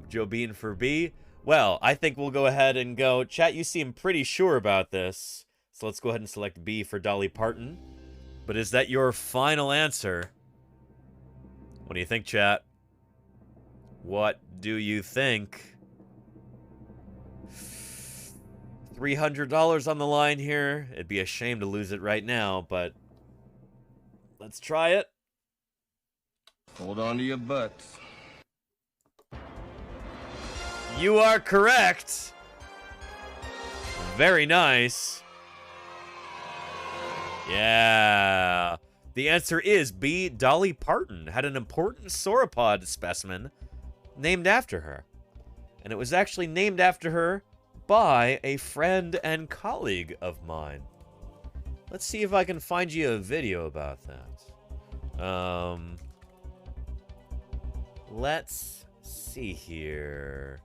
Joe Bean for B. Well, I think we'll go ahead and go. Chat, you seem pretty sure about this. So let's go ahead and select B for Dolly Parton. But is that your final answer? What do you think, chat? What do you think? $300 on the line here. It'd be a shame to lose it right now, but let's try it. Hold on to your butts. You are correct. Very nice. Yeah. The answer is B. Dolly Parton had an important sauropod specimen named after her. And it was actually named after her by a friend and colleague of mine. Let's see if I can find you a video about that. Let's see here.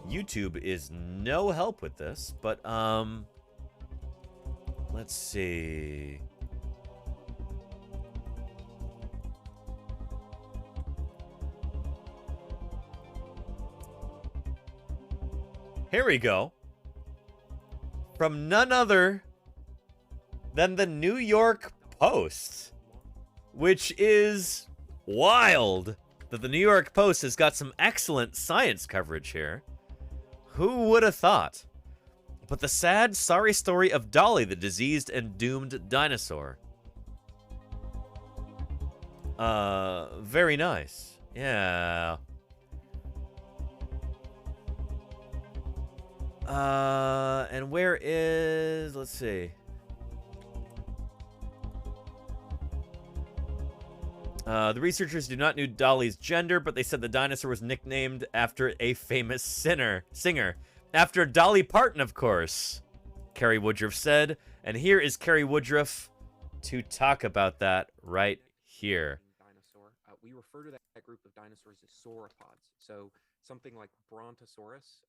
YouTube is no help with this, but let's see. Here we go. From none other than the New York Post, which is wild that the New York Post has got some excellent science coverage here. Who would have thought? But the sad, sorry story of Dolly, the diseased and doomed dinosaur. Very nice. Yeah. And where is, let's see. The researchers do not know Dolly's gender, but they said the dinosaur was nicknamed after a famous singer. After Dolly Parton, of course, Carrie Woodruff said. And here is Carrie Woodruff to talk about that right here. Dinosaur. We refer to that group of dinosaurs as sauropods. So something like Brontosaurus,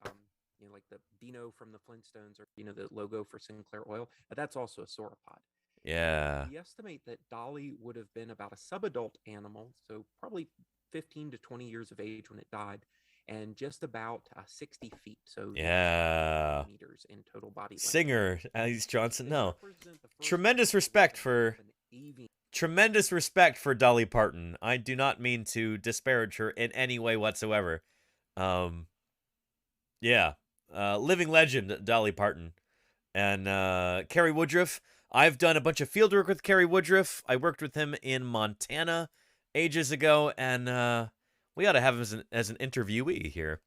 you know, like the Dino from the Flintstones, or, you know, the logo for Sinclair Oil, that's also a sauropod. Yeah. We estimate that Dolly would have been about a subadult animal, so probably 15 to 20 years of age when it died, and just about 60 feet, so yeah, meters in total body length. Singer, Alice Johnson, no. Tremendous respect for Dolly Parton. I do not mean to disparage her in any way whatsoever. Yeah, living legend, Dolly Parton. And Carrie Woodruff, I've done a bunch of field work with Carrie Woodruff. I worked with him in Montana ages ago, and we ought to have him as an interviewee here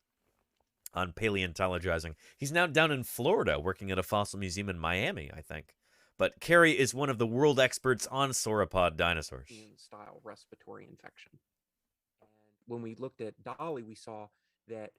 on Paleontologizing. He's now down in Florida working at a fossil museum in Miami, I think. But Carrie is one of the world experts on sauropod dinosaurs. Style respiratory infection. And when we looked at Dolly, we saw that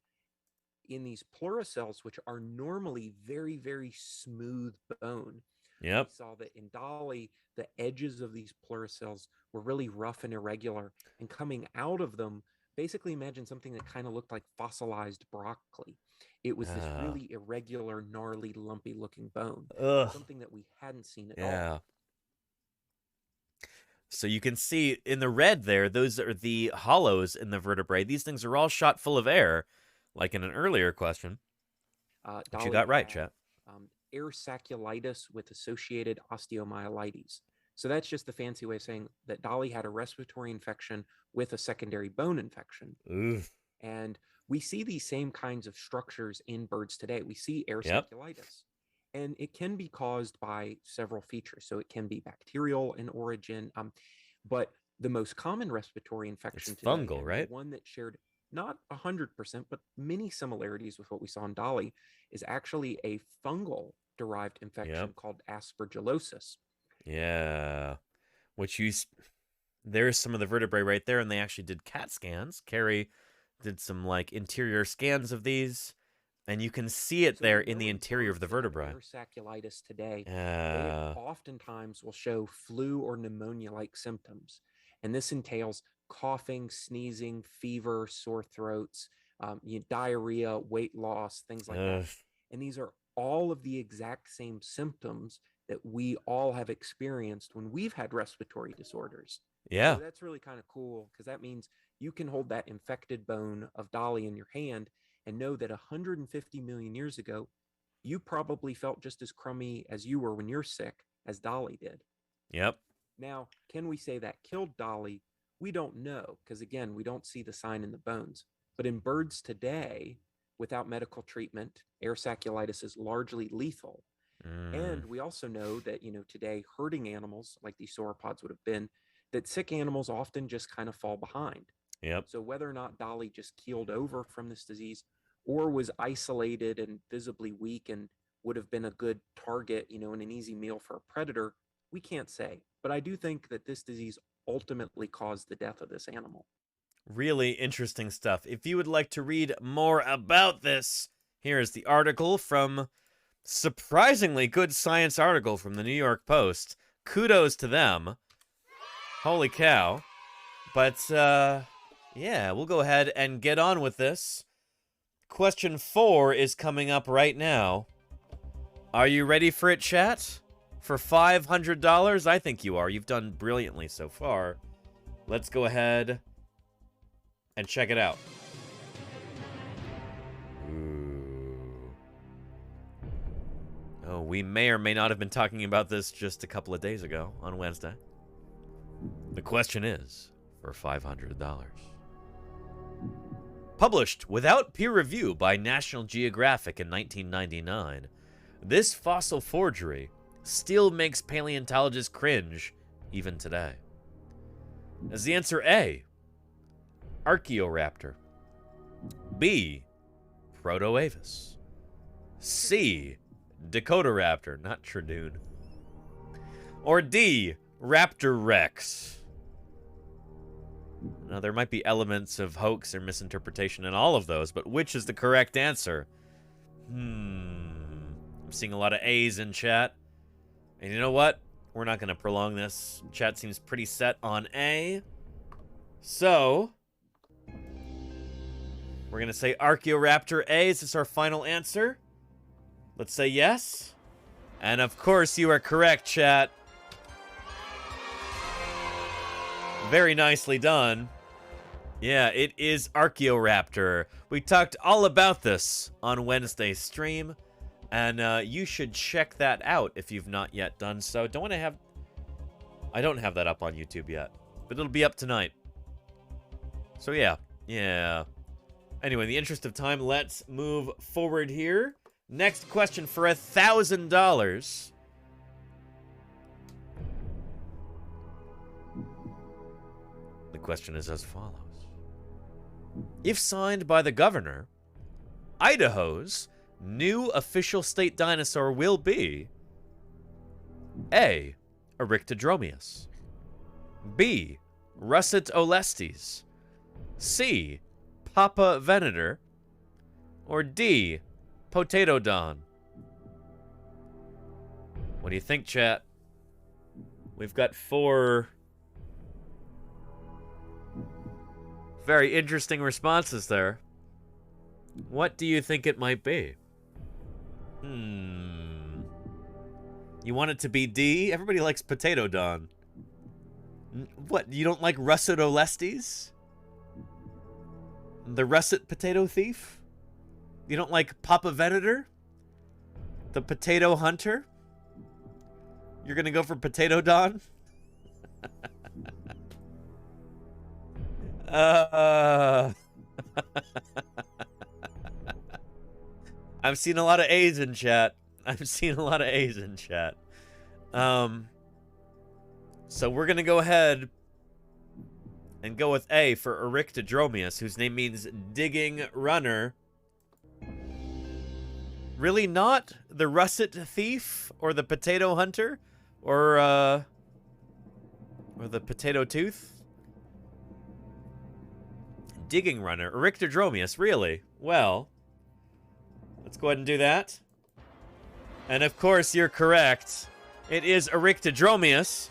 in these pleurocells, which are normally very, very smooth bone, yep, we saw that in Dolly, the edges of these pleurocells were really rough and irregular, and coming out of them, basically imagine something that kind of looked like fossilized broccoli. It was this really irregular, gnarly, lumpy looking bone. Ugh. Something that we hadn't seen at yeah. all. So you can see in the red there, those are the hollows in the vertebrae. These things are all shot full of air, like in an earlier question. Which you got right, chat. Air saculitis with associated osteomyelitis. So that's just the fancy way of saying that Dolly had a respiratory infection with a secondary bone infection. Oof. And we see these same kinds of structures in birds today. We see air Yep. saculitis. And it can be caused by several features. So it can be bacterial in origin. But the most common respiratory infection It's today, fungal, and right? the one that shared not 100%, but many similarities with what we saw in Dolly, is actually a fungal derived infection called aspergillosis. Yeah. Which there's some of the vertebrae right there, and they actually did CAT scans. Carrie did some like interior scans of these, and you can see it there in the interior of the vertebrae. Air saculitis today, Yeah. they oftentimes will show flu or pneumonia-like symptoms, and this entails coughing, sneezing, fever, sore throats, diarrhea, weight loss, things like that. And these are all of the exact same symptoms that we all have experienced when we've had respiratory disorders. Yeah. So that's really kind of cool, because that means you can hold that infected bone of Dolly in your hand and know that 150 million years ago, you probably felt just as crummy as you were when you're sick as Dolly did. Yep. Now, can we say that killed Dolly? We don't know, because again, we don't see the sign in the bones. But in birds today, without medical treatment, air saculitis is largely lethal. And we also know that, today herding animals like these sauropods would have been, that sick animals often just kind of fall behind. Yep. So whether or not Dolly just keeled over from this disease or was isolated and visibly weak and would have been a good target, and an easy meal for a predator, we can't say. But I do think that this disease ultimately caused the death of this animal. Really interesting stuff. If you would like to read more about this, here is the article from surprisingly good science article from the New York Post. Kudos to them. Holy cow. But, yeah, we'll go ahead and get on with this. Question 4 is coming up right now. Are you ready for it, chat? For $500? I think you are. You've done brilliantly so far. Let's go ahead and check it out. Oh, we may or may not have been talking about this just a couple of days ago on Wednesday. The question is for $500. Published without peer review by National Geographic in 1999, this fossil forgery still makes paleontologists cringe even today. Is the answer A, Archaeoraptor, B, Protoavis, C, Dakotaraptor, not Tradoon, or D, Raptor Rex? Now, there might be elements of hoax or misinterpretation in all of those, but which is the correct answer? I'm seeing a lot of A's in chat. And you know what? We're not going to prolong this. Chat seems pretty set on A. So, we're going to say Archaeoraptor A. Is this our final answer? Let's say yes. And of course, you are correct, chat. Very nicely done. Yeah, it is Archaeoraptor. We talked all about this on Wednesday's stream, and you should check that out if you've not yet done so. I don't have that up on YouTube yet, but it'll be up tonight. So yeah. Anyway, in the interest of time, let's move forward here. Next question for $1,000. The question is as follows. If signed by the governor, Idaho's new official state dinosaur will be A, Eryctodromius, B, Russet olestes, C, Papa Venator, or D, Potatoodon? What do you think, chat? We've got 4 very interesting responses there. What do you think it might be? You want it to be D? Everybody likes Potatoodon. What, you don't like russet olestes? The russet potato thief? You don't like Papa Venator? The potato hunter? You're gonna go for Potato Don? I'm seeing a lot of A's in chat. So we're gonna go ahead and go with A for Eryctodromius, whose name means digging runner. Really not the russet thief or the potato hunter or the potato tooth? Digging runner, Eryctodromius, really? Well, let's go ahead and do that. And of course, you're correct. It is Eryctodromius.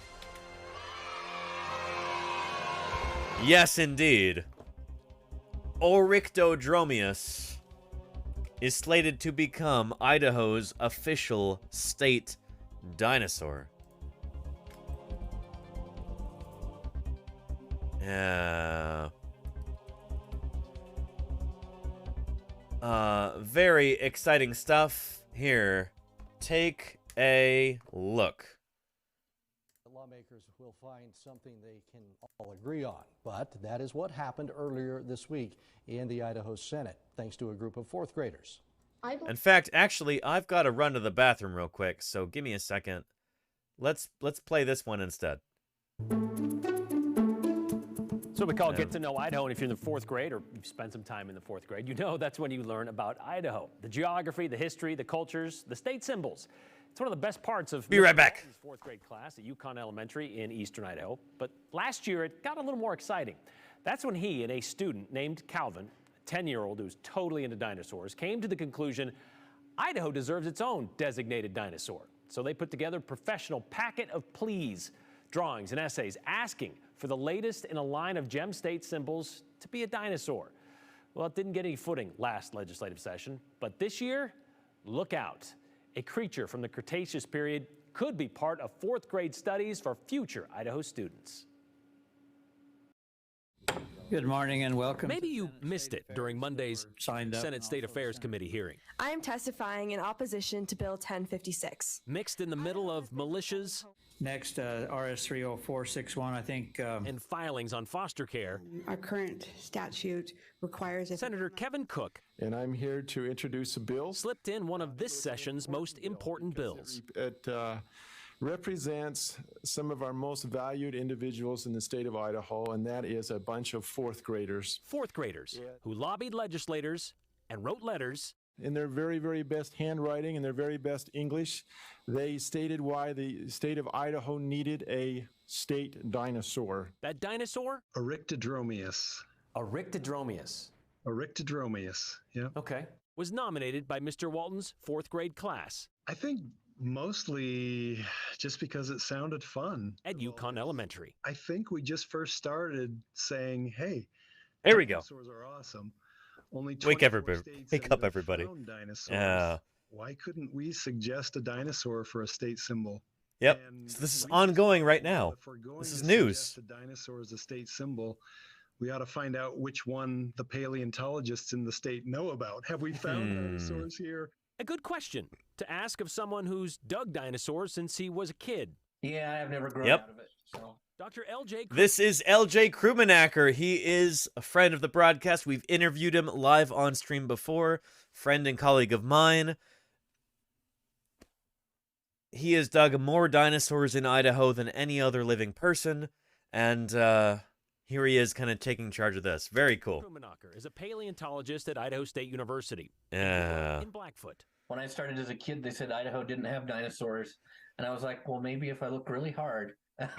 Yes, indeed. Eryctodromius is slated to become Idaho's official state dinosaur. Yeah. Very exciting stuff here. Take a look. Lawmakers will find something they can all agree on, but that is what happened earlier this week in the Idaho Senate, thanks to a group of fourth graders. In fact, actually, I've got to run to the bathroom real quick, so give me a second. Let's play this one instead. So we call Get to Know Idaho, and if you're in the fourth grade or you've spent some time in the fourth grade, you know that's when you learn about Idaho. The geography, the history, the cultures, the state symbols. It's one of the best parts of Be right back. Fourth grade class at Yukon Elementary in eastern Idaho. But last year, it got a little more exciting. That's when he and a student named Calvin, a 10-year-old who's totally into dinosaurs, came to the conclusion Idaho deserves its own designated dinosaur. So they put together a professional packet of pleas, drawings, and essays asking for the latest in a line of gem state symbols to be a dinosaur. Well, it didn't get any footing last legislative session, but this year, look out. A creature from the Cretaceous period could be part of fourth grade studies for future Idaho students. Good morning and welcome. Maybe you missed it during Monday's Senate State Affairs Committee hearing. I am testifying in opposition to Bill 1056. Mixed in the middle of militias. Next, RS 30461, I think. And filings on foster care. Our current statute requires it. Senator Kevin Cook. And I'm here to introduce a bill. Slipped in one of this session's most important bills. It represents some of our most valued individuals in the state of Idaho, and that is a bunch of fourth graders. Fourth graders who lobbied legislators and wrote letters. In their very, very best handwriting and their very best English, they stated why the state of Idaho needed a state dinosaur. That dinosaur? Eryctodromius. Eryctodromius. Eryctodromius, yeah. Okay. Was nominated by Mr. Walton's fourth grade class. I think mostly just because it sounded fun. At Yukon Elementary. I think we just first started saying, hey, there we go. Dinosaurs are awesome. Only wake up, everybody. Yeah. Why couldn't we suggest a dinosaur for a state symbol? Yep. So this is ongoing right now. This is news. A dinosaur is a state symbol. We ought to find out which one the paleontologists in the state know about. Have we found dinosaurs here? A good question to ask of someone who's dug dinosaurs since he was a kid. Yeah, I've never grown out of it. So. Dr. L.J. This is L.J. Krumenacker. He is a friend of the broadcast. We've interviewed him live on stream before. Friend and colleague of mine. He has dug more dinosaurs in Idaho than any other living person. And here he is kind of taking charge of this. Very cool. Krumenacker is a paleontologist at Idaho State University. Yeah. In Blackfoot. When I started as a kid, they said Idaho didn't have dinosaurs. And I was like, well, maybe if I look really hard,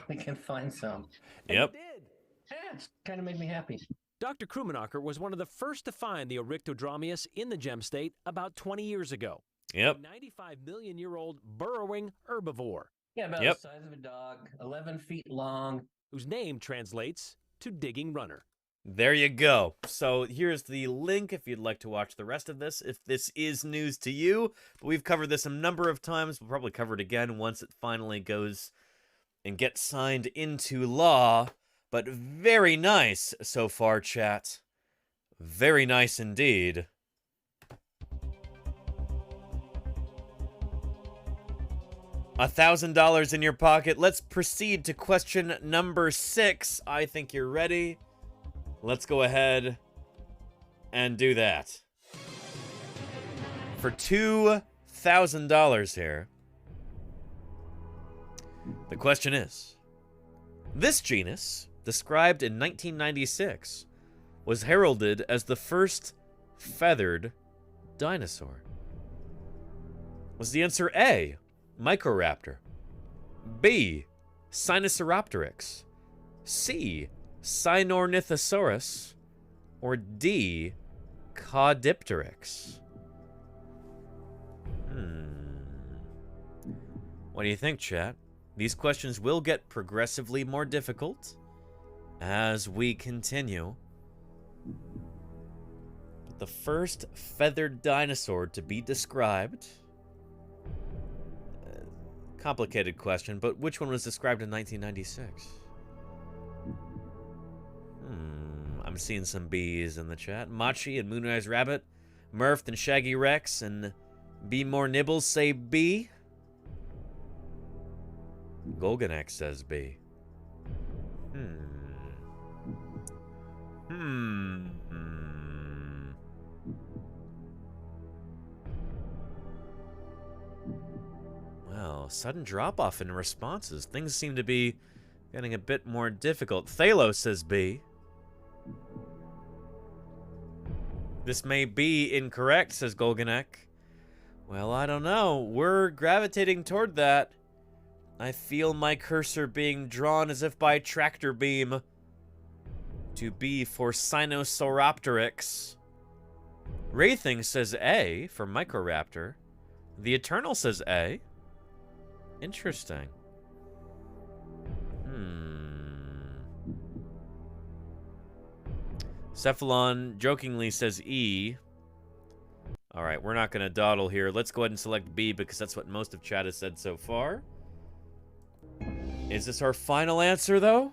we can find some. Yep. Yeah, it's kind of made me happy. Dr. Krumenacker was one of the first to find the Eryctodromius in the gem state about 20 years ago. Yep. A 95-million-year-old burrowing herbivore. Yeah, about the size of a dog, 11 feet long. Whose name translates to digging runner. There you go. So here's the link if you'd like to watch the rest of this, if this is news to you. But we've covered this a number of times. We'll probably cover it again once it finally goes and get signed into law. But very nice so far, chat. Very nice indeed. $1,000 in your pocket. Let's proceed to question number 6. I think you're ready. Let's go ahead and do that. For $2,000 here, the question is, this genus, described in 1996, was heralded as the first feathered dinosaur. Was the answer A, Microraptor, B, Sinosauropteryx, C, Sinornithosaurus, or D, Caudipteryx? What do you think, chat? These questions will get progressively more difficult as we continue. But the first feathered dinosaur to be described... complicated question, but which one was described in 1996? I'm seeing some B's in the chat. Machi and Moonrise Rabbit, Murph and Shaggy Rex, and B More Nibbles say B. Golganek says B. Well, sudden drop-off in responses. Things seem to be getting a bit more difficult. Thalos says B. This may be incorrect, says Golganek. Well, I don't know. We're gravitating toward that. I feel my cursor being drawn as if by tractor beam to B for Sinosauropteryx. Wraithing says A for Microraptor. The Eternal says A. Interesting. Cephalon jokingly says E. Alright, we're not going to dawdle here. Let's go ahead and select B because that's what most of chat has said so far. Is this our final answer, though?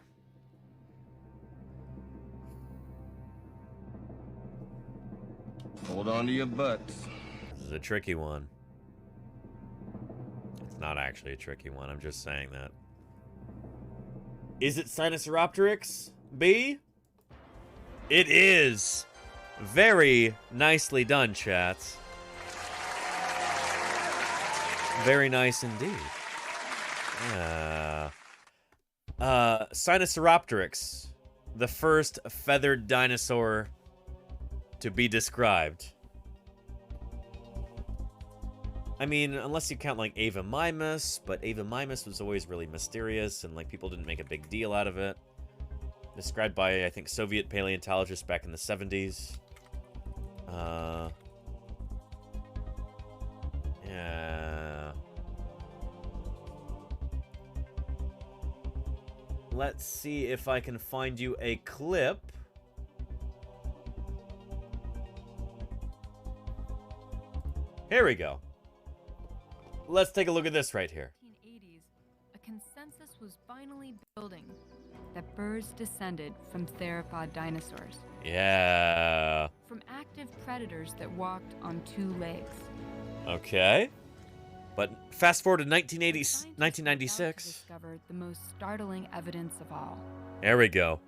Hold on to your butts. This is a tricky one. It's not actually a tricky one. I'm just saying that. Is it Sinosauropteryx? B? It is. Very nicely done, chat. Very nice indeed. Sinosauropteryx, the first feathered dinosaur to be described. I mean, unless you count like Ava Mimus, but Ava Mimus was always really mysterious and like people didn't make a big deal out of it. Described by, I think, Soviet paleontologists back in the 70s. Yeah. Let's see if I can find you a clip. Here we go. Let's take a look at this right here. 1980s, a consensus was finally building that birds descended from theropod dinosaurs. Yeah. From active predators that walked on 2 legs. Okay. But fast forward to 1996. Discovered the most startling evidence of all. There we go.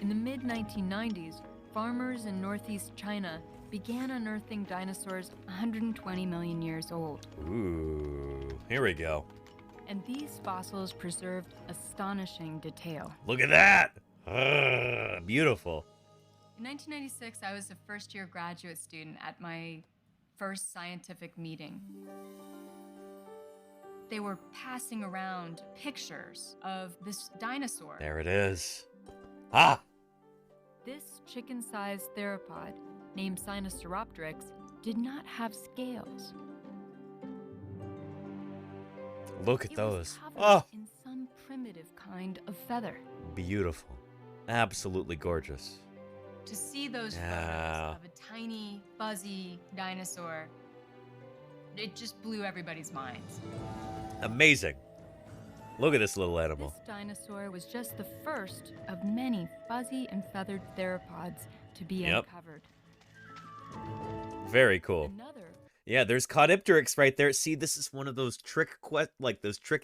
In the mid-1990s, farmers in northeast China began unearthing dinosaurs 120 million years old. Ooh, here we go. And these fossils preserved astonishing detail. Look at that! Beautiful. In 1996, I was a first-year graduate student at my first scientific meeting. They were passing around pictures of this dinosaur. There it is. Ah! This chicken-sized theropod, named Sinosauropteryx, did not have scales. Look at those. Was covered Oh! in some primitive kind of feather. Beautiful. Absolutely gorgeous. To see those photos of a tiny, fuzzy dinosaur it just blew everybody's minds. Amazing. Look at this little animal. This dinosaur was just the first of many fuzzy and feathered theropods to be uncovered. Very cool. Yeah, there's Caudipteryx right there. See, this is one of those trick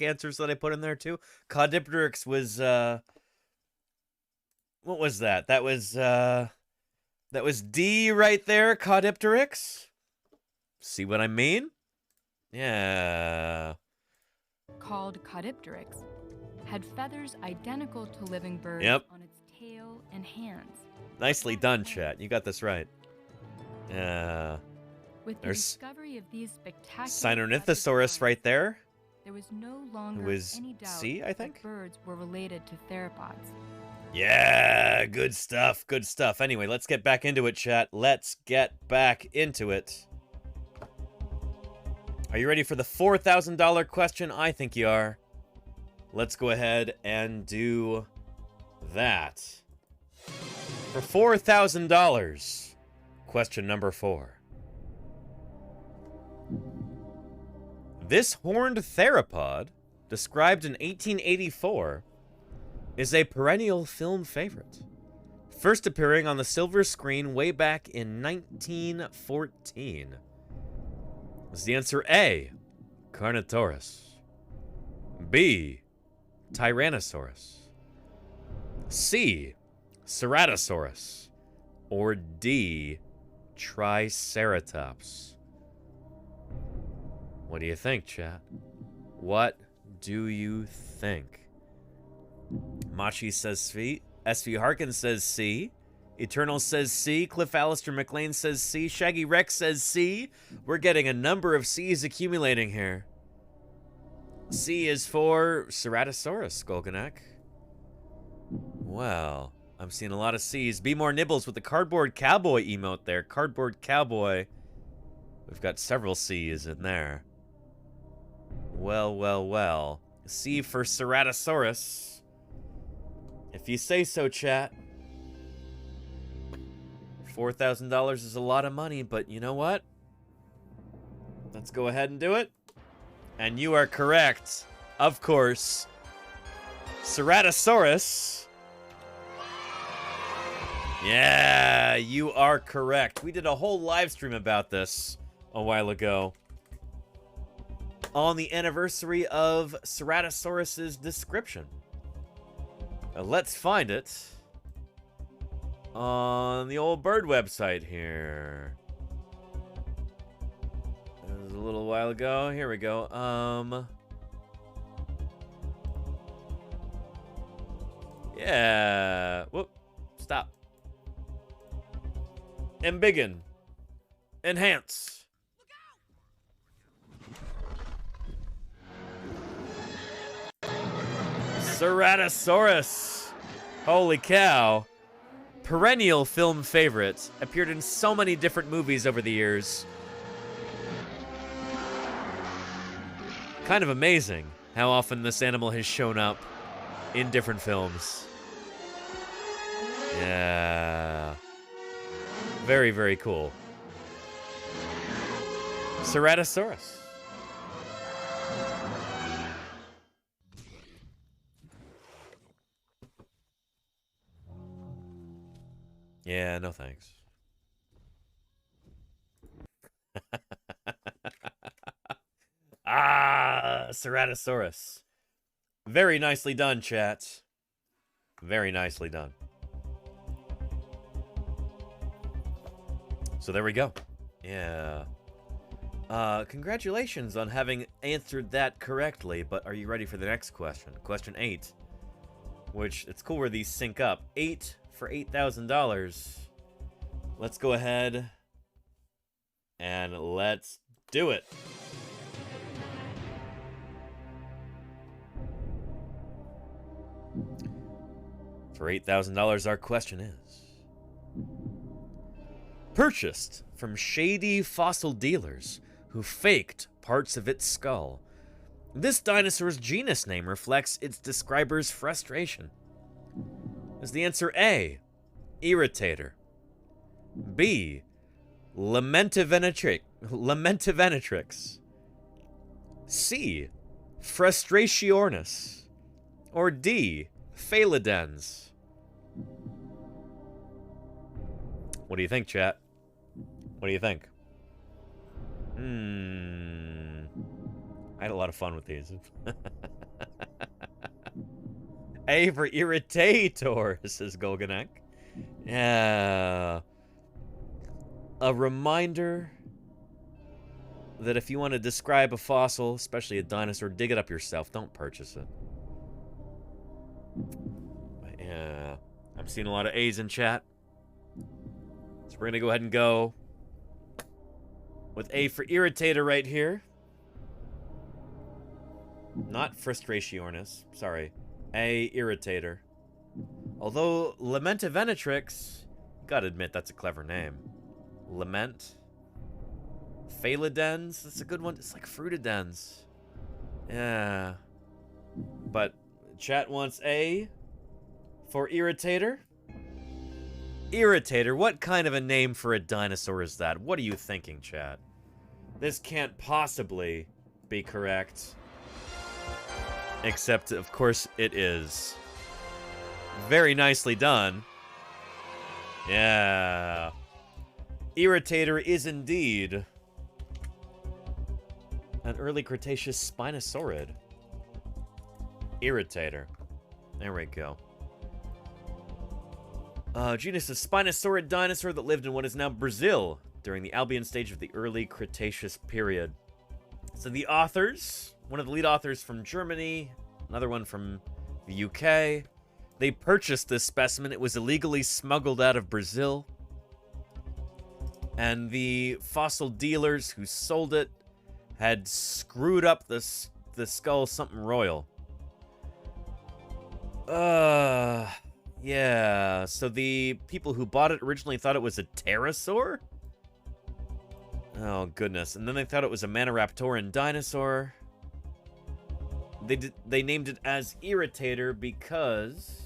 answers that I put in there too. Caudipteryx was what was that? That was D right there, Caudipteryx. See what I mean? Yeah. Called Caudipteryx, had feathers identical to living birds on its tail and hands. Nicely done, chat. You got this right. With the There's discovery of these spectacular Sinornithosaurus right there. there was no longer was any doubt C, I think? that birds were related to theropods. Yeah, good stuff, good stuff. Anyway, let's get back into it, chat. Let's get back into it. Are you ready for the $4,000 question? I think you are. Let's go ahead and do that. For $4,000, question number 4. This horned theropod, described in 1884, is a perennial film favorite, first appearing on the silver screen way back in 1914. Is the answer A, Carnotaurus, B, Tyrannosaurus, C, Ceratosaurus, or D, Triceratops? What do you think, chat? What do you think? Machi says C. SV Harkins says C. Eternal says C. Cliff Alistair McLean says C. Shaggy Rex says C. We're getting a number of C's accumulating here. C is for Ceratosaurus, Golganek. Well, I'm seeing a lot of C's. Be More Nibbles with the Cardboard Cowboy emote there. Cardboard Cowboy. We've got several C's in there. Well, well, well. C for Ceratosaurus. If you say so, chat. $4,000 is a lot of money, but you know what? Let's go ahead and do it. And you are correct. Of course. Ceratosaurus. Yeah, you are correct. We did a whole live stream about this a while ago. On the anniversary of Ceratosaurus's description. Let's find it on the old bird website here. It was a little while ago. Here we go. Yeah. Whoop. Stop. Embiggen. Enhance. Ceratosaurus. Holy cow. Perennial film favorite. Appeared in so many different movies over the years. Kind of amazing how often this animal has shown up in different films. Yeah. Very, very cool. Ceratosaurus. Yeah, no thanks. Ceratosaurus. Very nicely done, chat. Very nicely done. So there we go. Yeah. Congratulations on having answered that correctly, but are you ready for the next question? Question 8. Which, it's cool where these sync up. 8 for $8,000. Let's go ahead and let's do it. For $8,000, our question is: purchased from shady fossil dealers who faked parts of its skull, this dinosaur's genus name reflects its describer's frustration. Is the answer A, Irritator, B, Lamentivenatrix, C. Frustrationis, or D. Phalidens? What do you think, chat? What do you think? I had a lot of fun with these. A for irritator, says Golganek. Yeah. A reminder that if you want to describe a fossil, especially a dinosaur, dig it up yourself. Don't purchase it. Yeah. I'm seeing a lot of A's in chat. So we're going to go ahead and go with A for irritator right here. Not frustrationis. Sorry. A, irritator. Although Lamentivenatrix, gotta admit that's a clever name. Lament. Phalidens, that's a good one. It's like Frutidens. Yeah. But chat wants A for irritator. Irritator, what kind of a name for a dinosaur is that? What are you thinking, chat? This can't possibly be correct. Except, of course, it is. Very nicely done. Yeah. Irritator is indeed an early Cretaceous Spinosaurid. Irritator. There we go. Genus is Spinosaurid dinosaur that lived in what is now Brazil during the Albian stage of the early Cretaceous period. So the authors, one of the lead authors from Germany, another one from the UK, they purchased this specimen. It was illegally smuggled out of Brazil. And the fossil dealers who sold it had screwed up the skull something royal. Yeah, so the people who bought it originally thought it was a pterosaur? Oh, goodness. And then they thought it was a Maniraptoran dinosaur. They named it as Irritator because...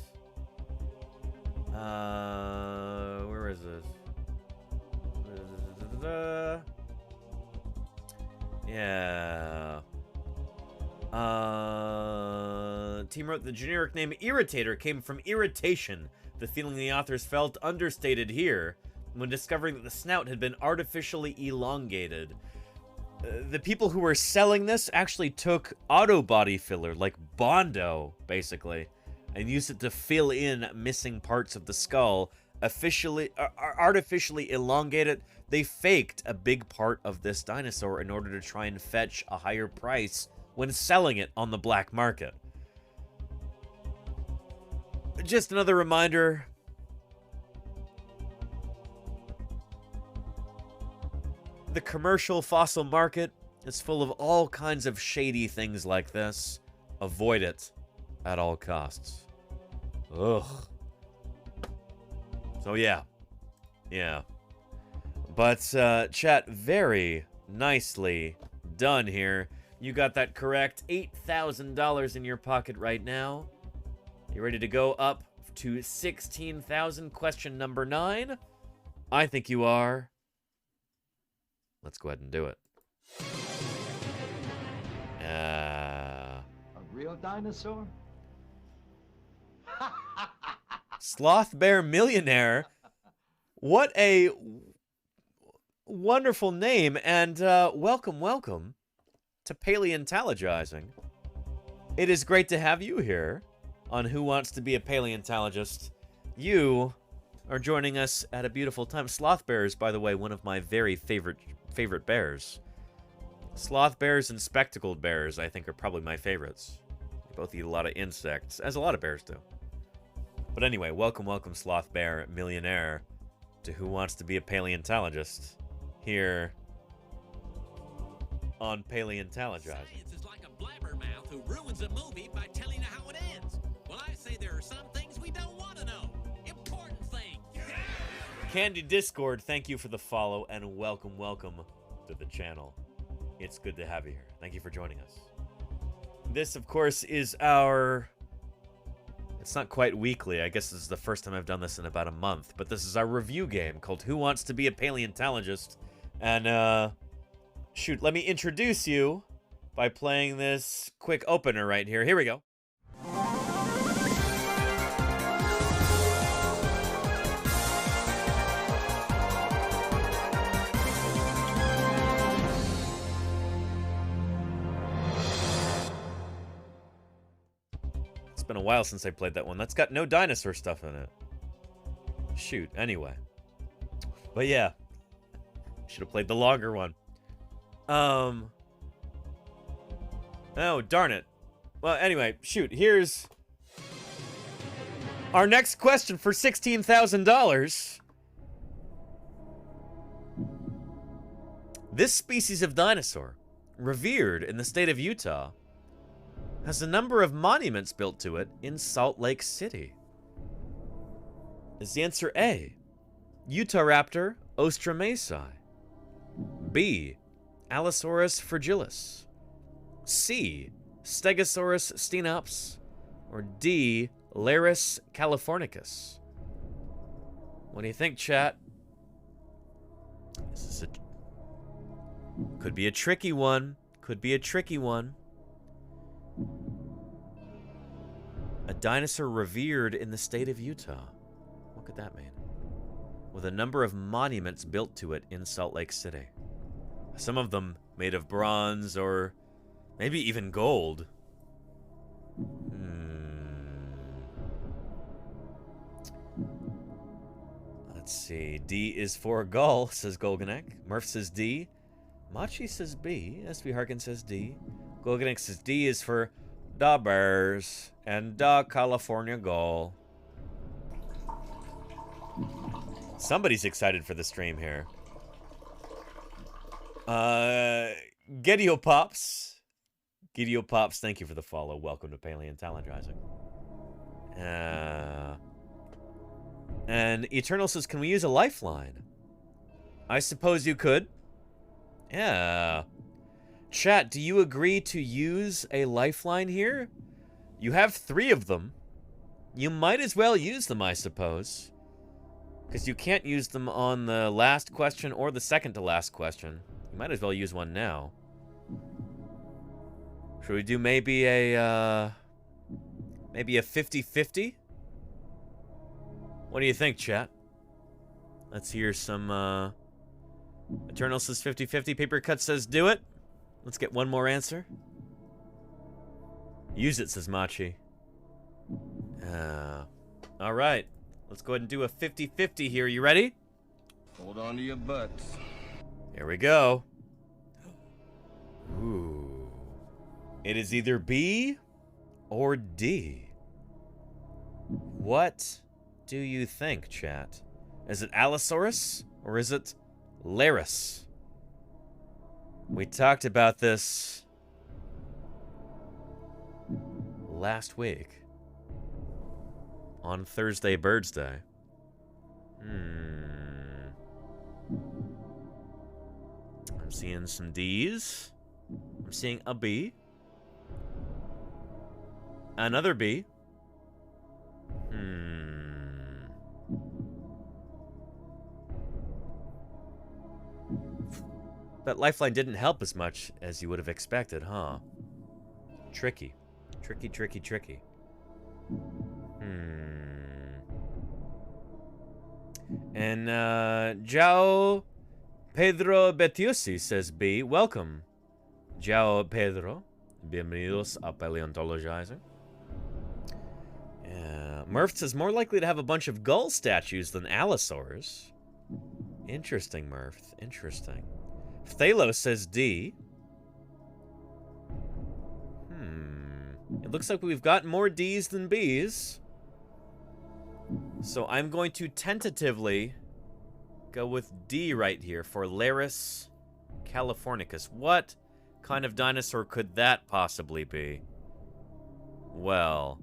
where is this? Yeah. Team wrote the generic name Irritator came from irritation, the feeling the authors felt understated here when discovering that the snout had been artificially elongated. The people who were selling this actually took auto body filler, like Bondo, basically, and used it to fill in missing parts of the skull, artificially elongate it. They faked a big part of this dinosaur in order to try and fetch a higher price when selling it on the black market. Just another reminder. The commercial fossil market is full of all kinds of shady things like this. Avoid it at all costs. Ugh. So yeah. But chat, very nicely done here. You got that correct. $8,000 in your pocket right now. You ready to go up to 16,000? Question number 9. I think you are. Let's go ahead and do it. A real dinosaur? Sloth Bear Millionaire. What a wonderful name, and welcome to Paleontologizing. It is great to have you here on Who Wants to Be a Paleontologist. You are joining us at a beautiful time. Sloth bears, by the way, one of my very favorite bears. Sloth bears and spectacled bears, I think, are probably my favorites. They both eat a lot of insects, as a lot of bears do. But anyway, welcome, Sloth Bear Millionaire, to Who Wants to Be a Paleontologist, here on Paleontologizing. Science is like a blabbermouth who ruins a movie by telling you how it ends. Well, I say there are some things we don't want to know. Important things. Candy Discord, thank you for the follow, and welcome to the channel. It's good to have you here. Thank you for joining us. This, of course, is our... It's not quite weekly. I guess this is the first time I've done this in about a month. But this is our review game called Who Wants to Be a Paleontologist? And, shoot, let me introduce you by playing this quick opener right here. Here we go. It's been a while since I played that one. That's got no dinosaur stuff in it. Shoot, anyway. But yeah. Should have played the longer one. Oh, darn it. Well, anyway, shoot. Here's our next question for $16,000. This species of dinosaur, revered in the state of Utah, has a number of monuments built to it in Salt Lake City. Is the answer A, Utahraptor ostromesi, B, Allosaurus fragilis, C, Stegosaurus stenops, or D, Larus californicus? What do you think, chat? Could be a tricky one. Could be a tricky one. A dinosaur revered in the state of Utah. What could that mean? With a number of monuments built to it in Salt Lake City. Some of them made of bronze or maybe even gold. Let's see. D is for gull, says Golganek. Murph says D. Machi says B. SB Harkin says D. Golganek says D is for da bears and da California gull. Somebody's excited for the stream here. Gediopops. Gediopops, thank you for the follow. Welcome to Paleontologizing. And Eternal says, can we use a lifeline? I suppose you could. Yeah. Chat, do you agree to use a lifeline here? You have 3 of them. You might as well use them, I suppose. Because you can't use them on the last question or the second to last question. You might as well use one now. Should we do maybe a 50-50? What do you think, chat? Let's hear some, Eternal says 50-50. Paper Cut says do it. Let's get one more answer. Use it, says Machi. All right. Let's go ahead and do a 50-50 here. You ready? Hold on to your butts. Here we go. Ooh. It is either B or D. What do you think, chat? Is it Allosaurus or is it Larus? We talked about this last week on Thursday Birds Day. I'm seeing some D's. I'm seeing a B. Another B. That lifeline didn't help as much as you would have expected, huh? Tricky. Tricky, tricky, tricky. And João Pedro Betiusi says B. Welcome, João Pedro. Bienvenidos a Paleontologizing. Murph says more likely to have a bunch of gull statues than allosaurs. Interesting, Murph. Interesting. Phthalos says D. It looks like we've got more D's than B's. So I'm going to tentatively go with D right here for Larus californicus. What kind of dinosaur could that possibly be? Well,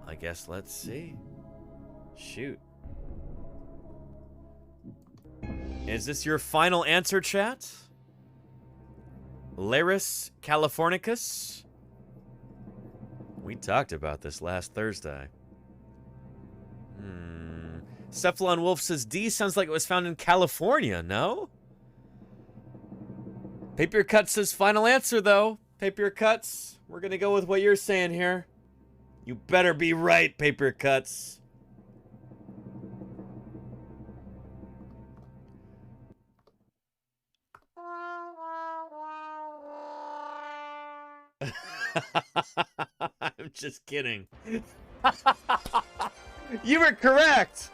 I guess let's see. Shoot. Is this your final answer, chat? Larus californicus? We talked about this last Thursday. Cephalon Wolf says D sounds like it was found in California, no? Paper Cuts says final answer, though. Paper Cuts, we're gonna go with what you're saying here. You better be right, Paper Cuts. I'm just kidding. You were correct.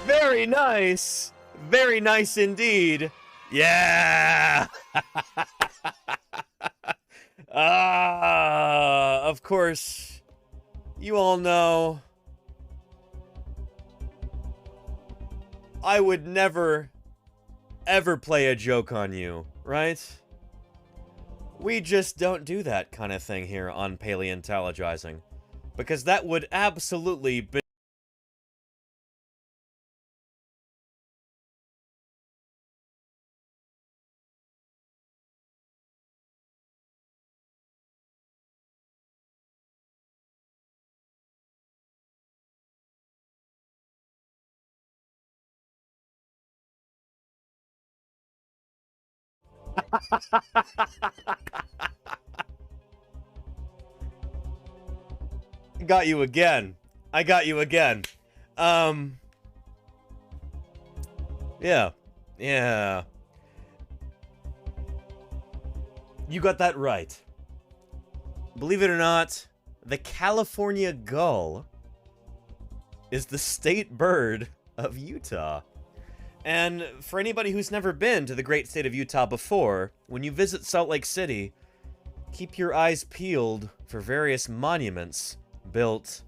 Very nice. Very nice indeed. Yeah. Of course. You all know. I would never, ever play a joke on you, right? We just don't do that kind of thing here on Paleontologizing, because that would absolutely be... I got you again. I got you again. Yeah. Yeah. You got that right. Believe it or not, the California gull is the state bird of Utah. And for anybody who's never been to the great state of Utah before, when you visit Salt Lake City, keep your eyes peeled for various monuments built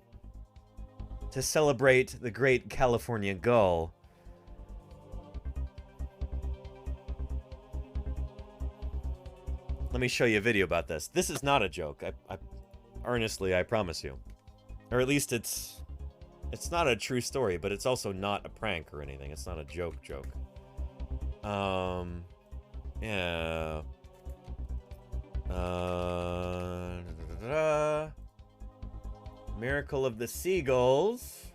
to celebrate the great California gull. Let me show you a video about this. This is not a joke. Earnestly, I promise you. Or at least it's not a true story, but it's also not a prank or anything. It's not a joke. Yeah. Miracle of the Seagulls.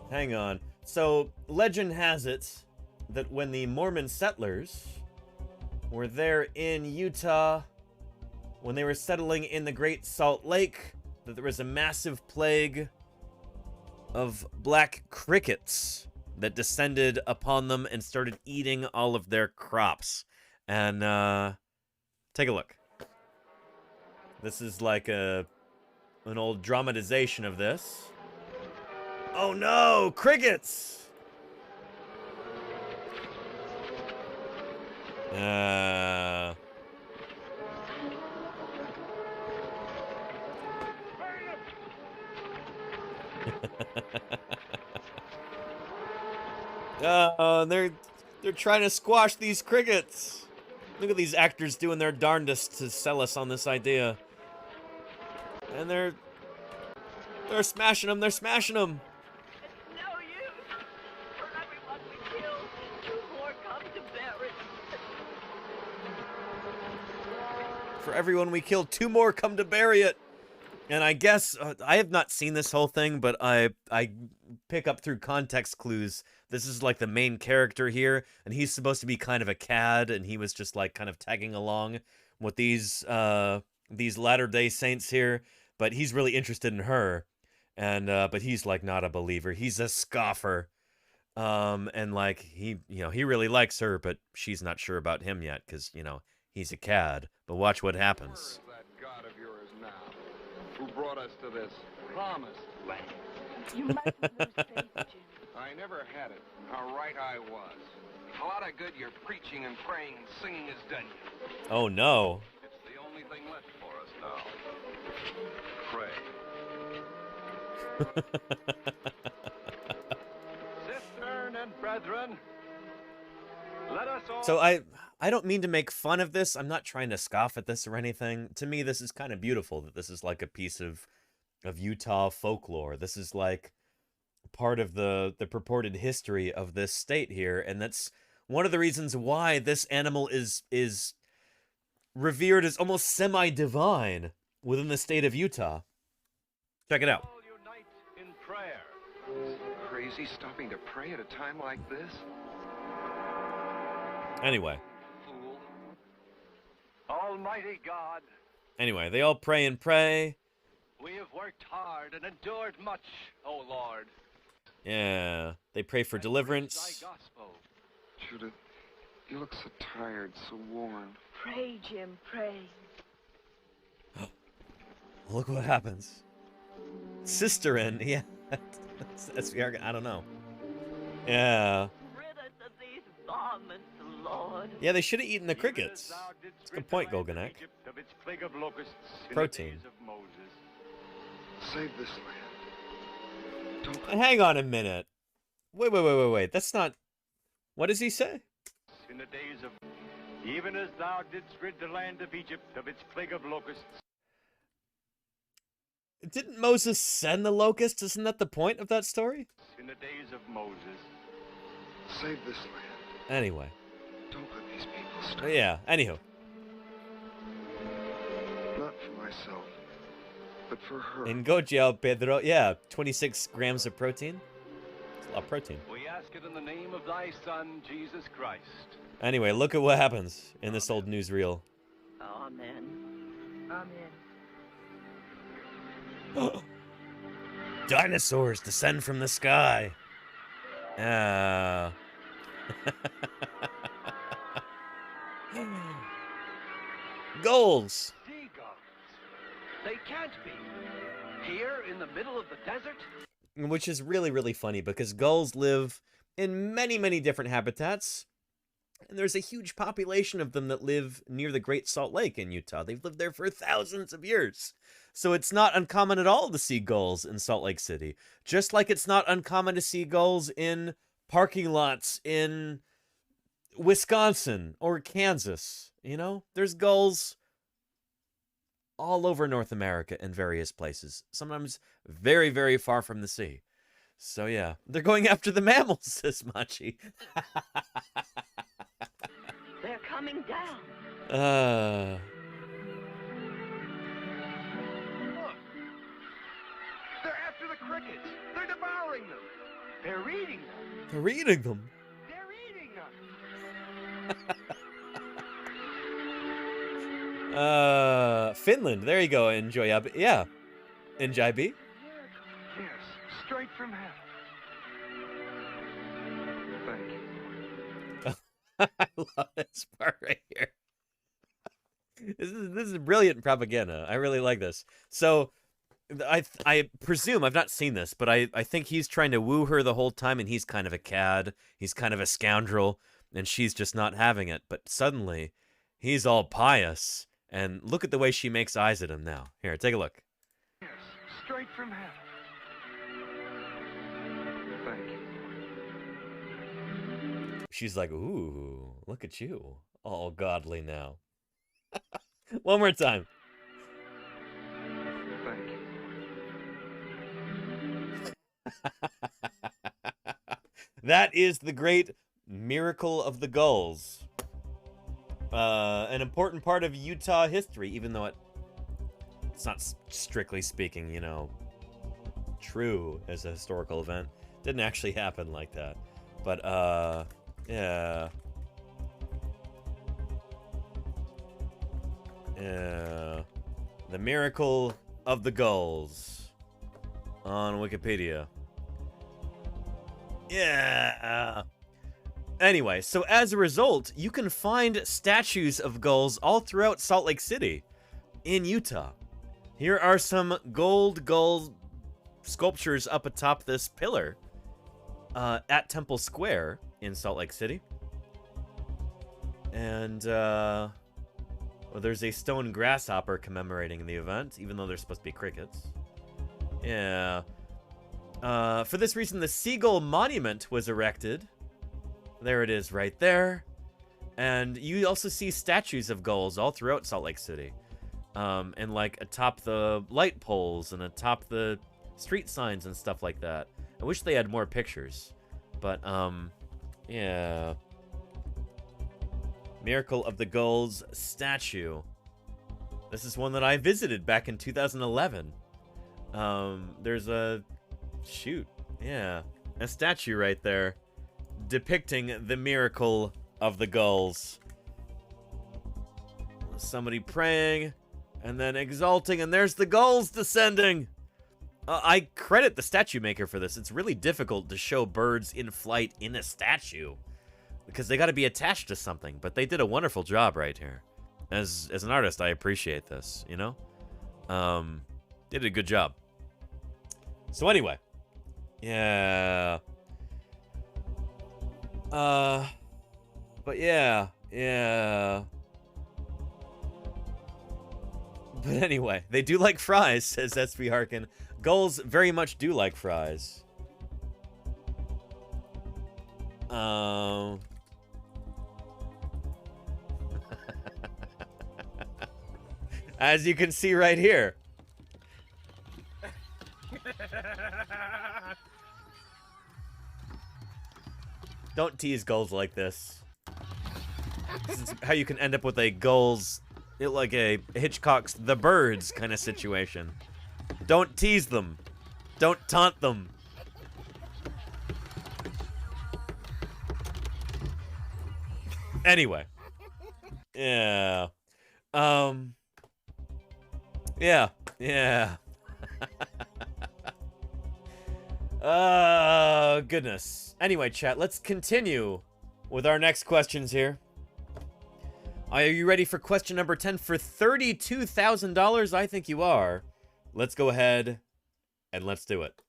Hang on. So, legend has it that when the Mormon settlers were there in Utah, when they were settling in the Great Salt Lake, that there was a massive plague of black crickets that descended upon them and started eating all of their crops. And, take a look. This is like an old dramatization of this. Oh no, crickets! They're trying to squash these crickets. Look at these actors doing their darndest to sell us on this idea. And they're smashing them, they're smashing them. For everyone we killed, 2 more come to bury it. And I guess, I have not seen this whole thing, but I pick up through context clues. This is like the main character here, and he's supposed to be kind of a cad, and he was just like kind of tagging along with these Latter-day Saints here, but he's really interested in her, and but he's like not a believer. He's a scoffer, and like he really likes her, but she's not sure about him yet because he's a cad. But watch what happens. Where is that God of yours now, who brought us to this promised land? You mustn't lose faith, Jim. I never had it. How right I was. A lot of good your preaching and praying and singing has done you. Oh no. It's the only thing left for us now. Pray. Sisters and brethren, let us all... So I don't mean to make fun of this. I'm not trying to scoff at this or anything. To me, this is kind of beautiful that this is like a piece of Utah folklore. This is like part of the purported history of this state here, and that's one of the reasons why this animal is revered as almost semi-divine within the state of Utah. Check it out. All unite in prayer. Is it crazy stopping to pray at a time like this? Anyway. Fool. Almighty God, Anyway, they all pray and pray. we have worked hard and endured much, O Lord. Yeah, they pray for deliverance. Thy gospel. Judith, you look so tired, so worn. Pray, Jim, pray. Look what happens. Sister in, yeah. That's I don't know. Yeah. Garments, Lord. Yeah, they should have eaten the crickets. That's a good point, Golganek. Protein. Save this land. Don't And hang on a minute. Wait. That's not... What does he say? In the days of, even as thou didst rid the land of Egypt of its plague of locusts. Didn't Moses send the locusts? Isn't that the point of that story? In the days of Moses. Save this land. Anyway. Don't let these people starve. Yeah, anywho. Not for myself, but for her. In Gojo, Pedro, yeah, 26 grams of protein. It's a lot of protein. We ask it in the name of thy Son, Jesus Christ. Anyway, look at what happens in this old newsreel. Amen. Amen. Dinosaurs descend from the sky. Goals. Seagulls. They can't be. Here in the middle of the desert? Which is really, really funny because gulls live in many, many different habitats. And there's a huge population of them that live near the Great Salt Lake in Utah. They've lived there for thousands of years. So it's not uncommon at all to see gulls in Salt Lake City. Just like it's not uncommon to see gulls in parking lots in Wisconsin or Kansas. You know, there's gulls all over North America in various places. Sometimes very, very far from the sea. So yeah, they're going after the mammals, says Machi. They're coming down. Look. They're after the crickets. They're devouring them. They're eating them. They're eating them. They're eating them. Finland. There you go, Enjoyabi. Yeah. Enjoyabi. Yes, straight from heaven. Thank you. I love this part right here. This is brilliant propaganda. I really like this. So, I presume, I've not seen this, but I think he's trying to woo her the whole time, and he's kind of a cad. He's kind of a scoundrel, and she's just not having it. But suddenly, he's all pious, and look at the way she makes eyes at him now. Here, take a look. Yes, straight from heaven. Thank you. She's like, ooh, look at you. All godly now. One more time. Thank you. That is the great miracle of the gulls. An important part of Utah history, even though it's not strictly speaking, you know, true as a historical event. Didn't actually happen like that. But, yeah. Yeah. The miracle of the gulls on Wikipedia. Yeah. Anyway, so as a result, you can find statues of gulls all throughout Salt Lake City in Utah. Here are some gold gull sculptures up atop this pillar at Temple Square in Salt Lake City. And, well, there's a stone grasshopper commemorating the event, even though there's supposed to be crickets. Yeah. For this reason, the Seagull Monument was erected. There it is right there. And you also see statues of gulls all throughout Salt Lake City. And like atop the light poles and atop the street signs and stuff like that. I wish they had more pictures. But, yeah. Miracle of the Gulls statue. This is one that I visited back in 2011. There's a... Shoot. Yeah. A statue right there depicting the miracle of the gulls. somebody praying, and then exalting, and there's the gulls descending. I credit the statue maker for this. It's really difficult to show birds in flight in a statue because they got to be attached to something, but they did a wonderful job right here. As an artist, I appreciate this, you know? They did a good job. So anyway, yeah. But yeah. But anyway, they do like fries, says SB Harkin. Gulls very much do like fries. As you can see right here. Don't tease gulls like this. This is how you can end up with a gulls, like a Hitchcock's The Birds kind of situation. Don't tease them. Don't taunt them. Anyway. Yeah. Yeah. Oh, goodness. Anyway, chat, let's continue with our next questions here. Are you ready for question number 10 for $32,000? I think you are. Let's go ahead and let's do it.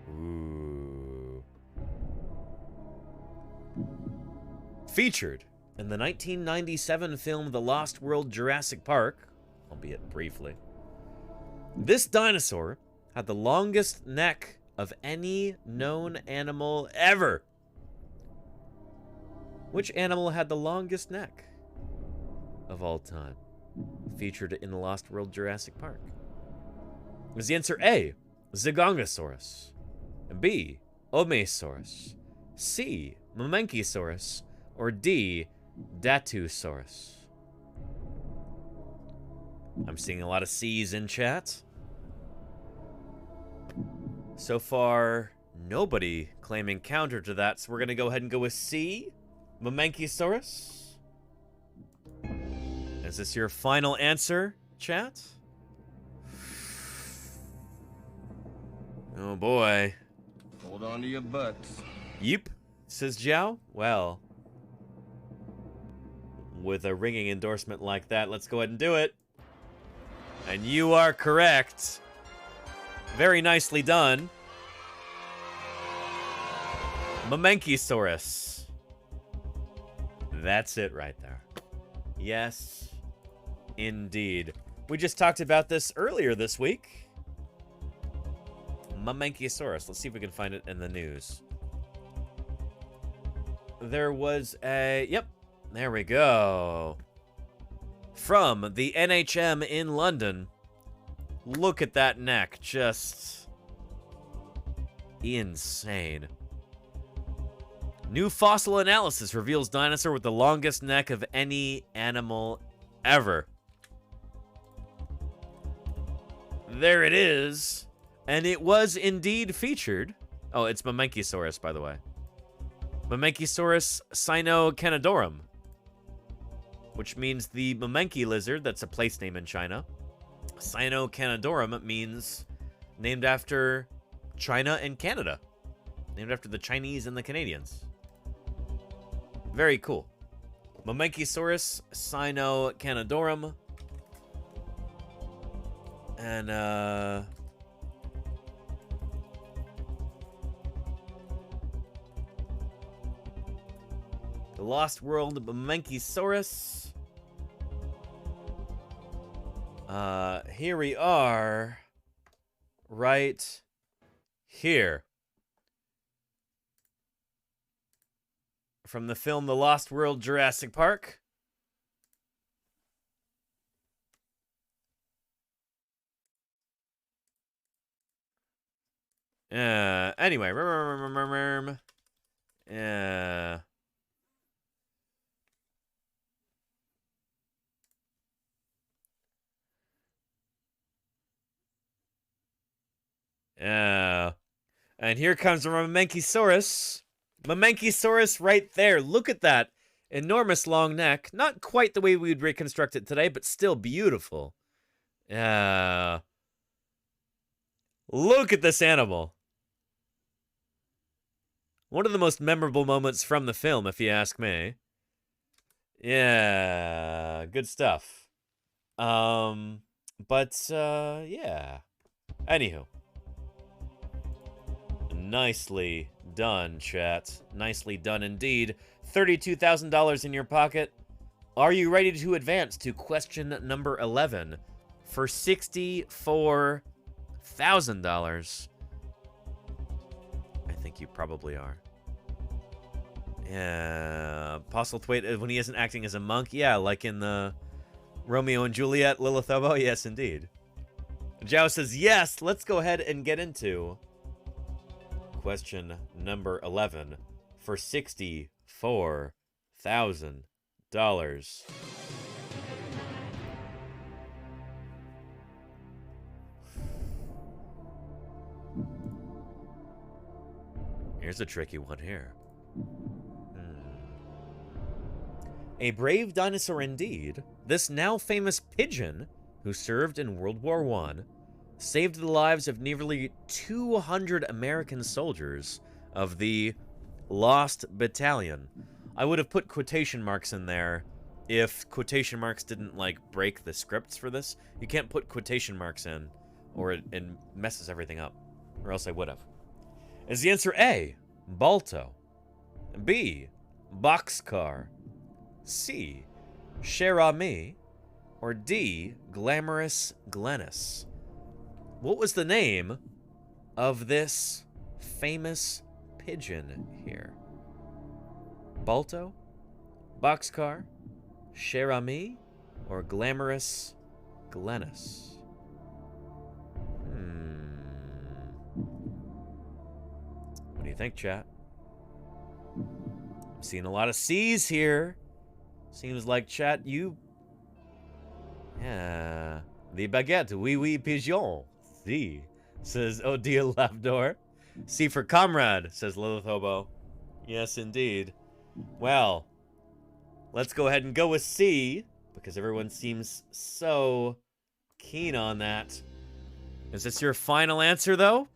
Ooh. Featured in the 1997 film The Lost World Jurassic Park, albeit briefly, this dinosaur had the longest neck of any known animal ever. Which animal had the longest neck of all time? Featured in The Lost World Jurassic Park. Was the answer A, Zygongosaurus, B, Omesaurus, C, Mamenchisaurus, or D, Datusaurus? I'm seeing a lot of C's in chat. So far, nobody claiming counter to that, so we're going to go ahead and go with C, Mamenchisaurus. Is this your final answer, chat? Oh boy. Hold on to your butts. Yep, says Jiao. Well, with a ringing endorsement like that, let's go ahead and do it. And you are correct. Very nicely done. Mamenchisaurus. That's it right there. Yes, indeed. We just talked about this earlier this week. Mamenchisaurus. Let's see if we can find it in the news. There was a... Yep, there we go. From the NHM in London. Look at that neck. Just insane. New fossil analysis reveals dinosaur with the longest neck of any animal ever. There it is. And it was indeed featured. Oh, it's Mamenchisaurus, by the way. Mamenchisaurus Sino-Canidorum, which means the Mamenchi lizard. That's a place name in China. Sino-Canidorum means named after China and Canada. Named after the Chinese and the Canadians. Very cool. Mamenchisaurus Sino-Canidorum. And, the Lost World Mamenchisaurus. Here we are. Right here. From the film The Lost World Jurassic Park. Anyway. And here comes the Mamenchisaurus. Mamenchisaurus right there. Look at that. Enormous long neck. Not quite the way we would reconstruct it today, but still beautiful. Look at this animal. One of the most memorable moments from the film, if you ask me. Yeah, good stuff. Yeah. Anywho. Nicely done, chat. Nicely done indeed. $32,000 in your pocket. Are you ready to advance to question number 11 for $64,000? I think you probably are. Yeah, Postlethwaite, when he isn't acting as a monk, yeah, like in the Romeo and Juliet, Lilith Oboe, yes, indeed. Zhao says, yes, let's go ahead and get into question number 11 for $64,000. Here's a tricky one here. A brave dinosaur indeed, this now famous pigeon, who served in World War I, saved the lives of nearly 200 American soldiers of the Lost Battalion. I would have put quotation marks in there if quotation marks didn't, like, break the scripts for this. You can't put quotation marks in, or it messes everything up. Or else I would have. Is the answer A, Balto? B, Boxcar? C, Cher Ami? Or D, Glamorous Glennis? What was the name of this famous pigeon here? Balto? Boxcar? Cher Ami? Or Glamorous Glennis? What do you think, chat? I'm seeing a lot of C's here. Seems like, chat, you... Yeah. The baguette, oui, oui, pigeon. C, says Odile Labdor. C for comrade, says Lilith Hobo. Yes, indeed. Well, let's go ahead and go with C, because everyone seems so keen on that. Is this your final answer, though?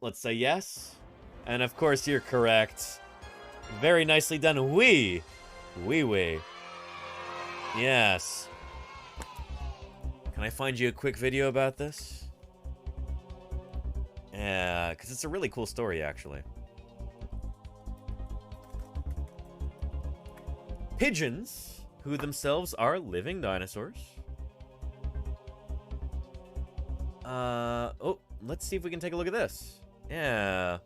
Let's say yes. And of course, you're correct. Very nicely done. Oui. Oui. Yes. Can I find you a quick video about this? Yeah, because it's a really cool story, actually. Pigeons, who themselves are living dinosaurs. Oh, let's see if we can take a look at this. Yeah.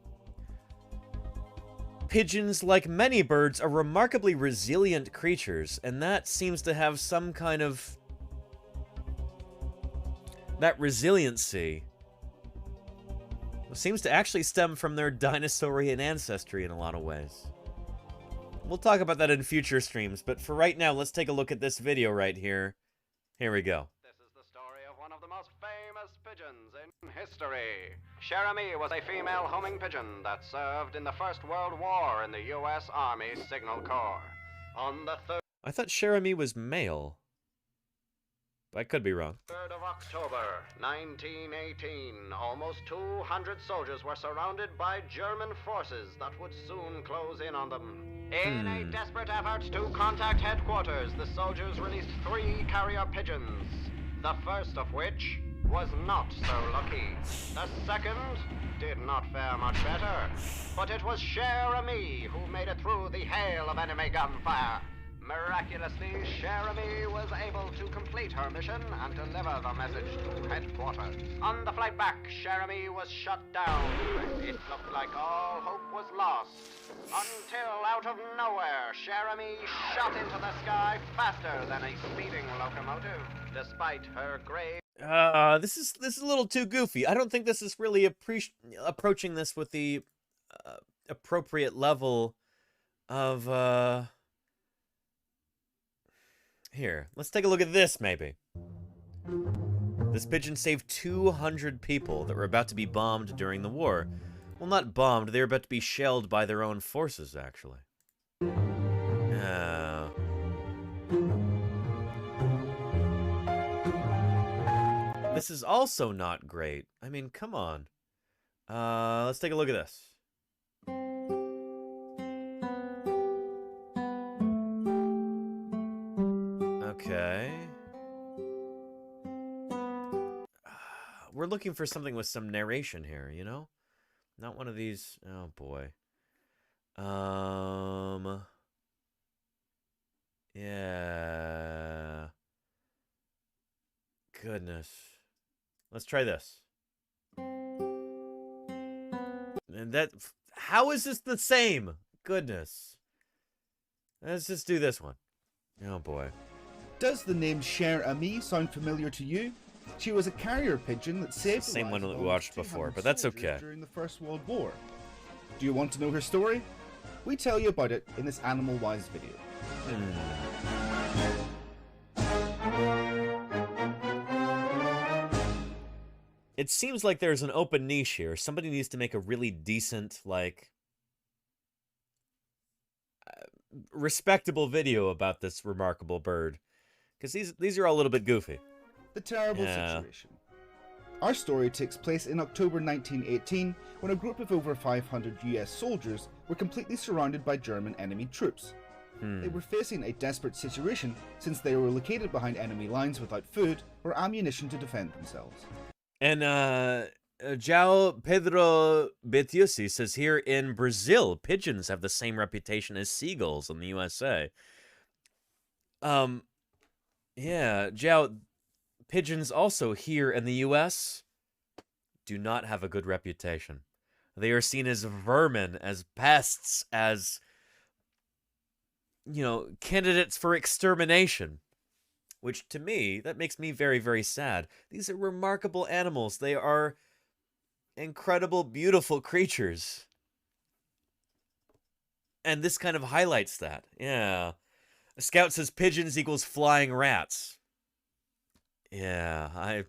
Pigeons, like many birds, are remarkably resilient creatures, and that seems to have some kind of... That resiliency seems to actually stem from their dinosaurian ancestry in a lot of ways. We'll talk about that in future streams, but for right now, let's take a look at this video right here. Here we go. This is the story of one of the most famous pigeons in history. Cher Ami was a female homing pigeon that served in the First World War in the U.S. Army Signal Corps. On the I thought Cher Ami was male. I could be wrong. 3rd of October, 1918, almost 200 soldiers were surrounded by German forces that would soon close in on them. In a desperate effort to contact headquarters, the soldiers released 3 carrier pigeons, the first of which was not so lucky. The second did not fare much better, but it was Cher Ami who made it through the hail of enemy gunfire. Miraculously, Cher Ami was able to complete her mission and deliver the message to headquarters. On the flight back, Cher Ami was shut down. It looked like all hope was lost. Until, out of nowhere, Cher Ami shot into the sky faster than a speeding locomotive. Despite her grave... This is a little too goofy. I don't think this is really approaching this with the appropriate level of... Here, let's take a look at this, maybe. This pigeon saved 200 people that were about to be bombed during the war. Well, not bombed. They were about to be shelled by their own forces, actually. This is also not great. I mean, come on. Let's take a look at this. Okay. We're looking for something with some narration here, you know? Not one of these. Oh, boy. Yeah. Goodness. Let's try this. And that... How is this the same? Goodness. Let's just do this one. Oh, boy. Does the name Cher Ami sound familiar to you? She was a carrier pigeon that saved the same one that we watched before, but that's okay. During the First World War. Do you want to know her story? We tell you about it in this Animal Wise video. It seems like there's an open niche here. Somebody needs to make a really decent, like, respectable video about this remarkable bird. Because these are all a little bit goofy. The terrible situation. Our story takes place in October 1918, when a group of over 500 US soldiers were completely surrounded by German enemy troops. They were facing a desperate situation since they were located behind enemy lines without food or ammunition to defend themselves. And João Pedro Betiusi says here in Brazil, pigeons have the same reputation as seagulls in the USA. Yeah, João, pigeons also here in the US do not have a good reputation. They are seen as vermin, as pests, as, you know, candidates for extermination. Which, to me, that makes me very, very sad. These are remarkable animals. They are incredible, beautiful creatures. And this kind of highlights that. Yeah. A scout says pigeons equals flying rats. Yeah,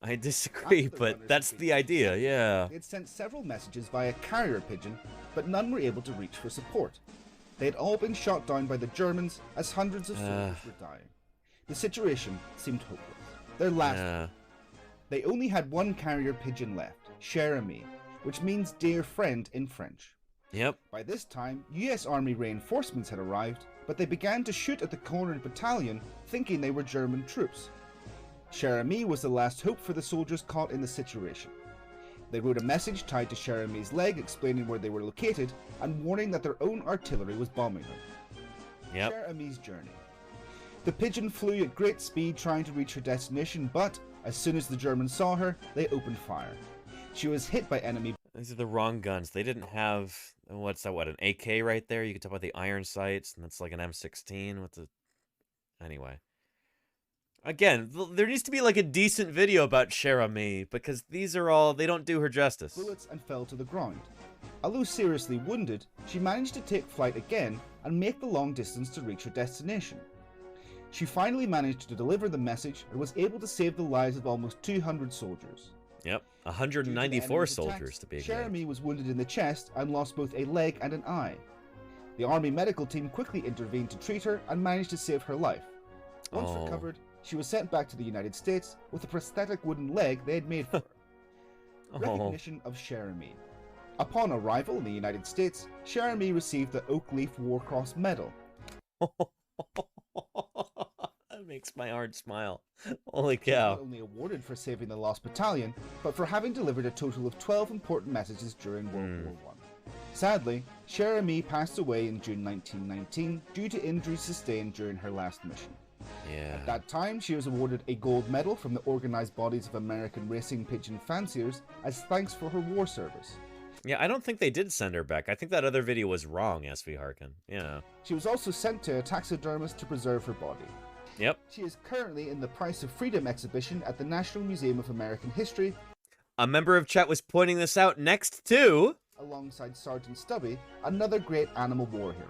I disagree, but that's the idea, yeah. They had sent several messages via carrier pigeon, but none were able to reach for support. They had all been shot down by the Germans as hundreds of soldiers were dying. The situation seemed hopeless. Their last... They only had one carrier pigeon left, Cher Ami, which means dear friend in French. Yep. By this time, US Army reinforcements had arrived, but they began to shoot at the cornered battalion, thinking they were German troops. Cher Ami was the last hope for the soldiers caught in the situation. They wrote a message tied to Cher Ami's leg explaining where they were located and warning that their own artillery was bombing them. Yep. Cher Ami's journey. The pigeon flew at great speed trying to reach her destination, but as soon as the Germans saw her, they opened fire. She was hit by enemy... These are the wrong guns. They didn't have... What's that, what, an AK right there? You can talk about the iron sights, and that's like an M16 with the... Anyway. Again, there needs to be like a decent video about Cher Ami, because these are all... They don't do her justice. Bullets and fell to the ground. Although seriously wounded, she managed to take flight again and make the long distance to reach her destination. She finally managed to deliver the message and was able to save the lives of almost 200 soldiers. Yep, 194 soldiers to be exact. Cher Ami was wounded in the chest and lost both a leg and an eye. The army medical team quickly intervened to treat her and managed to save her life. Once recovered, she was sent back to the United States with a prosthetic wooden leg they had made for her. Recognition of Cher Ami. Upon arrival in the United States, Cher Ami received the Oak Leaf War Cross Medal. That makes my heart smile. Holy cow. Not only awarded for saving the lost battalion, but for having delivered a total of 12 important messages during World War I. Sadly, Cher Ami passed away in June 1919 due to injuries sustained during her last mission. Yeah. At that time, she was awarded a gold medal from the organized bodies of American racing pigeon fanciers as thanks for her war service. Yeah, I don't think they did send her back. I think that other video was wrong, SV Harkin. Yeah. She was also sent to a taxidermist to preserve her body. Yep. She is currently in the Price of Freedom exhibition at the National Museum of American History. A member of chat was pointing this out next to... alongside Sergeant Stubby, another great animal war hero.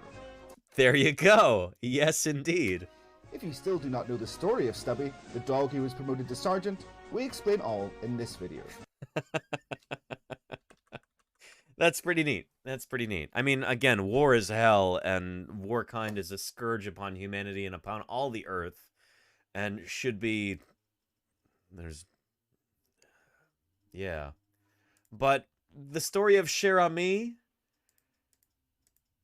There you go. Yes, indeed. If you still do not know the story of Stubby, the dog who was promoted to sergeant, we explain all in this video. That's pretty neat. That's pretty neat. I mean, again, war is hell, and warkind is a scourge upon humanity and upon all the earth, and should be... Yeah. But the story of Cher Ami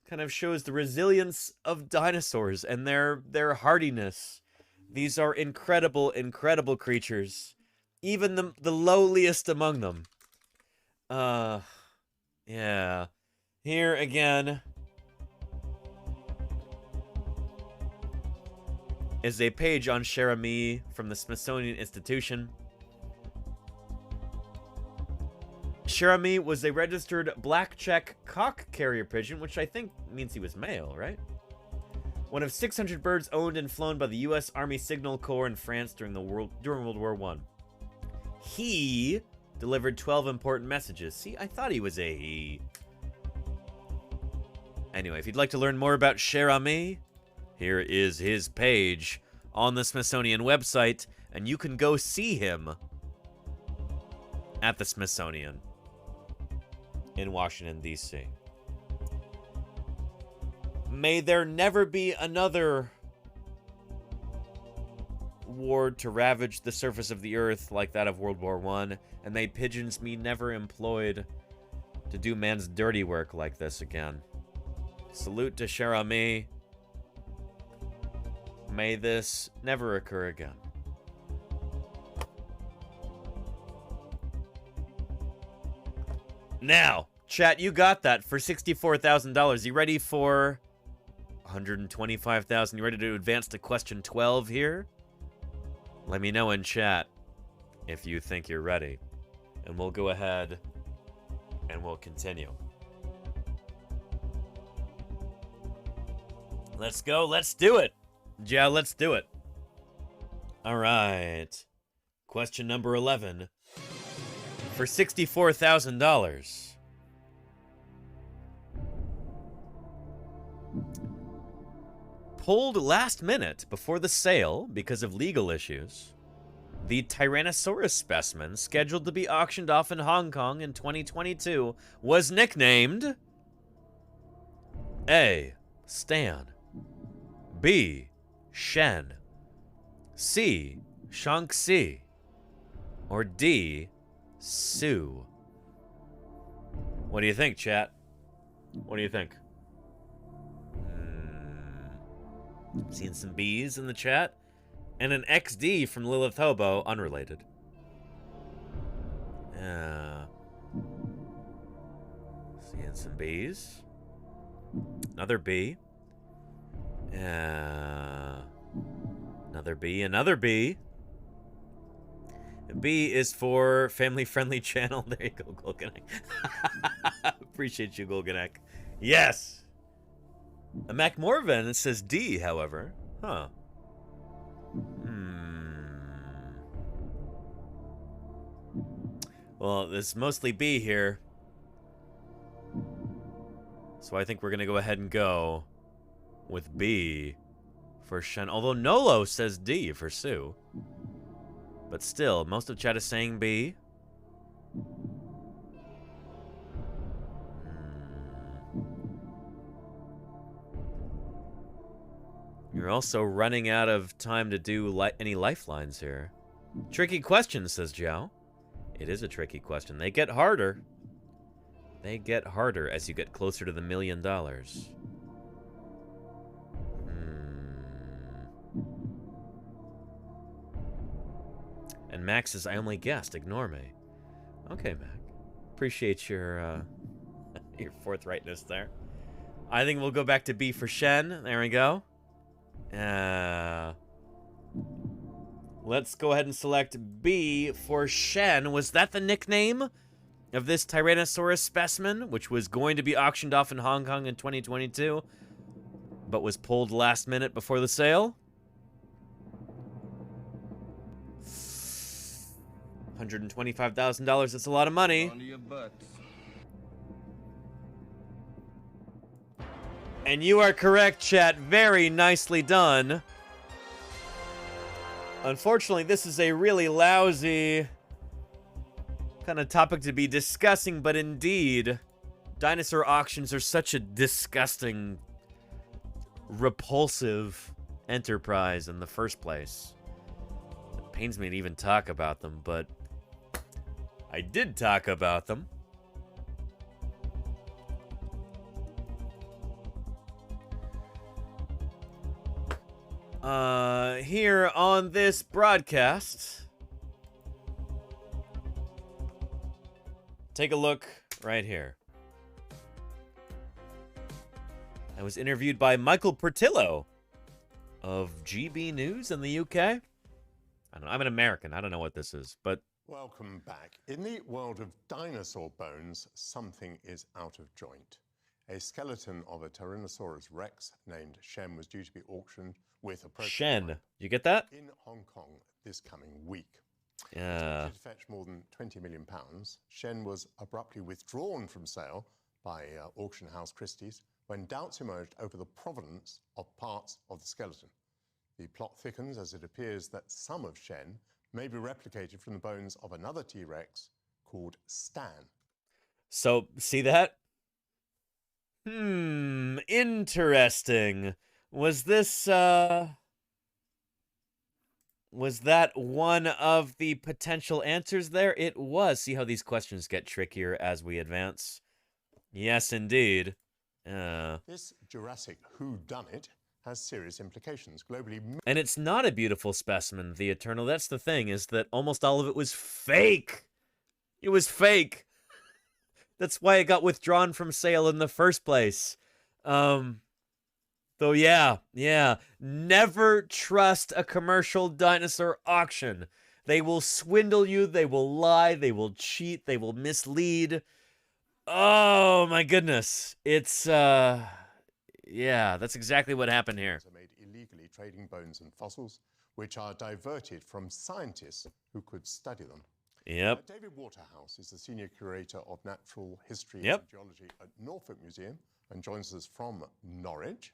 kind of shows the resilience of dinosaurs and their hardiness. These are incredible, incredible creatures. Even the lowliest among them. Yeah. Here again is a page on Cher Ami from the Smithsonian Institution. Cher Ami was a registered black check cock carrier pigeon, which I think means he was male, right? One of 600 birds owned and flown by the U.S. Army Signal Corps in France during World War I. He delivered 12 important messages. See, I thought he was a he. Anyway, if you'd like to learn more about Cher Ami, here is his page on the Smithsonian website, and you can go see him at the Smithsonian in Washington, D.C. May there never be another war to ravage the surface of the earth like that of World War I, and may pigeons be never employed to do man's dirty work like this again. Salute to Cher Ami. May this never occur again. Now, chat, you got that for $64,000. You ready for $125,000? You ready to advance to question 12 here? Let me know in chat if you think you're ready. And we'll go ahead and we'll continue. Let's go. Let's do it. Yeah, let's do it. All right. Question number 11. For $64,000. Pulled last minute before the sale because of legal issues, the Tyrannosaurus specimen scheduled to be auctioned off in Hong Kong in 2022 was nicknamed A. Stan, B. Shen, C. Shaanxi, or D. Sue. What do you think, chat? What do you think? Seeing some B's in the chat. And an XD from Lilith Hobo, unrelated. Seeing some B's. Another B. Another B, another B. B is for family-friendly channel. There you go, Golganek. Appreciate you, Golganek. Yes! A Mac Morvan, it says D, however. Huh. Well, there's mostly B here. So I think we're going to go ahead and go with B for Shen. Although Nolo says D for Sue. But still, most of chat is saying B. You're also running out of time to do any lifelines here. Tricky question, says Joe. It is a tricky question. They get harder. They get harder as you get closer to the $1 million. And Max says, I only guessed. Ignore me. Okay, Mac. Appreciate your forthrightness there. I think we'll go back to B for Shen. There we go. Let's go ahead and select B for Shen. Was that the nickname of this Tyrannosaurus specimen, which was going to be auctioned off in Hong Kong in 2022, but was pulled last minute before the sale? $125,000, that's a lot of money. Onto your butts. And you are correct, chat. Very nicely done. Unfortunately, this is a really lousy kind of topic to be discussing, but indeed, Dinosaur auctions are such a disgusting, repulsive enterprise in the first place. It pains me to even talk about them, but I did talk about them. Here on this broadcast, take a look right here. I was interviewed by Michael Portillo of GB News in the UK. I don't know, I'm an American. I don't know what this is, but... Welcome back. In the world of dinosaur bones, something is out of joint. A skeleton of a Tyrannosaurus rex named Shen was due to be auctioned with a Shen, you get that? in Hong Kong this coming week. Yeah. To fetch more than £20 million, Shen was abruptly withdrawn from sale by auction house Christie's when doubts emerged over the provenance of parts of the skeleton. The plot thickens as it appears that some of Shen may be replicated from the bones of another T-Rex called Stan. So, see that? Interesting. Was this, was that one of the potential answers there? It was. See how these questions get trickier as we advance? Yes, indeed. This Jurassic whodunit has serious implications globally. And it's not a beautiful specimen, the Eternal. That's the thing, is that almost all of it was fake. It was fake. That's why it got withdrawn from sale in the first place. Though, yeah. Never trust a commercial dinosaur auction. They will swindle you, they will lie, they will cheat, they will mislead. Oh, my goodness. It's, yeah, that's exactly what happened here. Are made illegally trading bones and fossils, which are diverted from scientists who could study them. Yep. David Waterhouse is the senior curator of natural history Yep. and geology at Norfolk Museum and joins us from Norwich.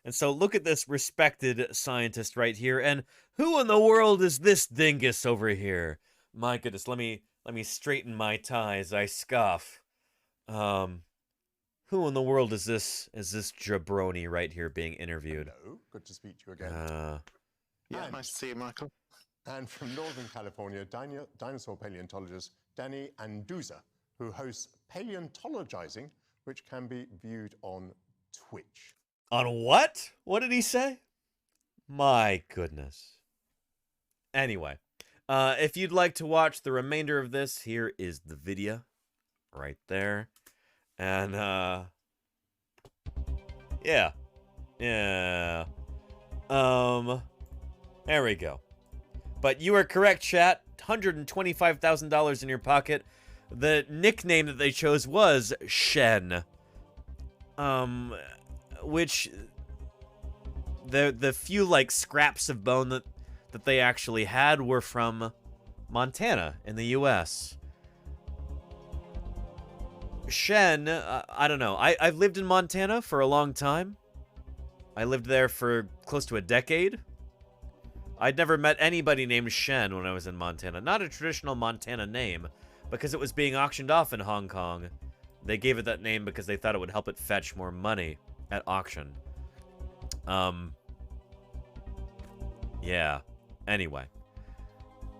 And so look at this respected scientist right here. And who in the world is this dingus over here? My goodness, let me straighten my tie as I scoff. Who in the world is this jabroni right here being interviewed? Hello, good to speak to you again. Yeah, nice to see you, Michael. And from Northern California, dinosaur paleontologist Danny Anduza, who hosts Paleontologizing, which can be viewed on Twitch. On what? What did he say? My goodness. Anyway, if you'd like to watch the remainder of this, here is the video right there. And, yeah. There we go. But you are correct, chat. $125,000 in your pocket. The nickname that they chose was Shen. Which the few like scraps of bone that they actually had were from Montana in the US. Shen, I don't know. I've lived in Montana for a long time. I lived there for close to a decade. I'd never met anybody named Shen when I was in Montana. Not a traditional Montana name, because it was being auctioned off in Hong Kong. They gave it that name because they thought it would help it fetch more money at auction. Yeah. Anyway.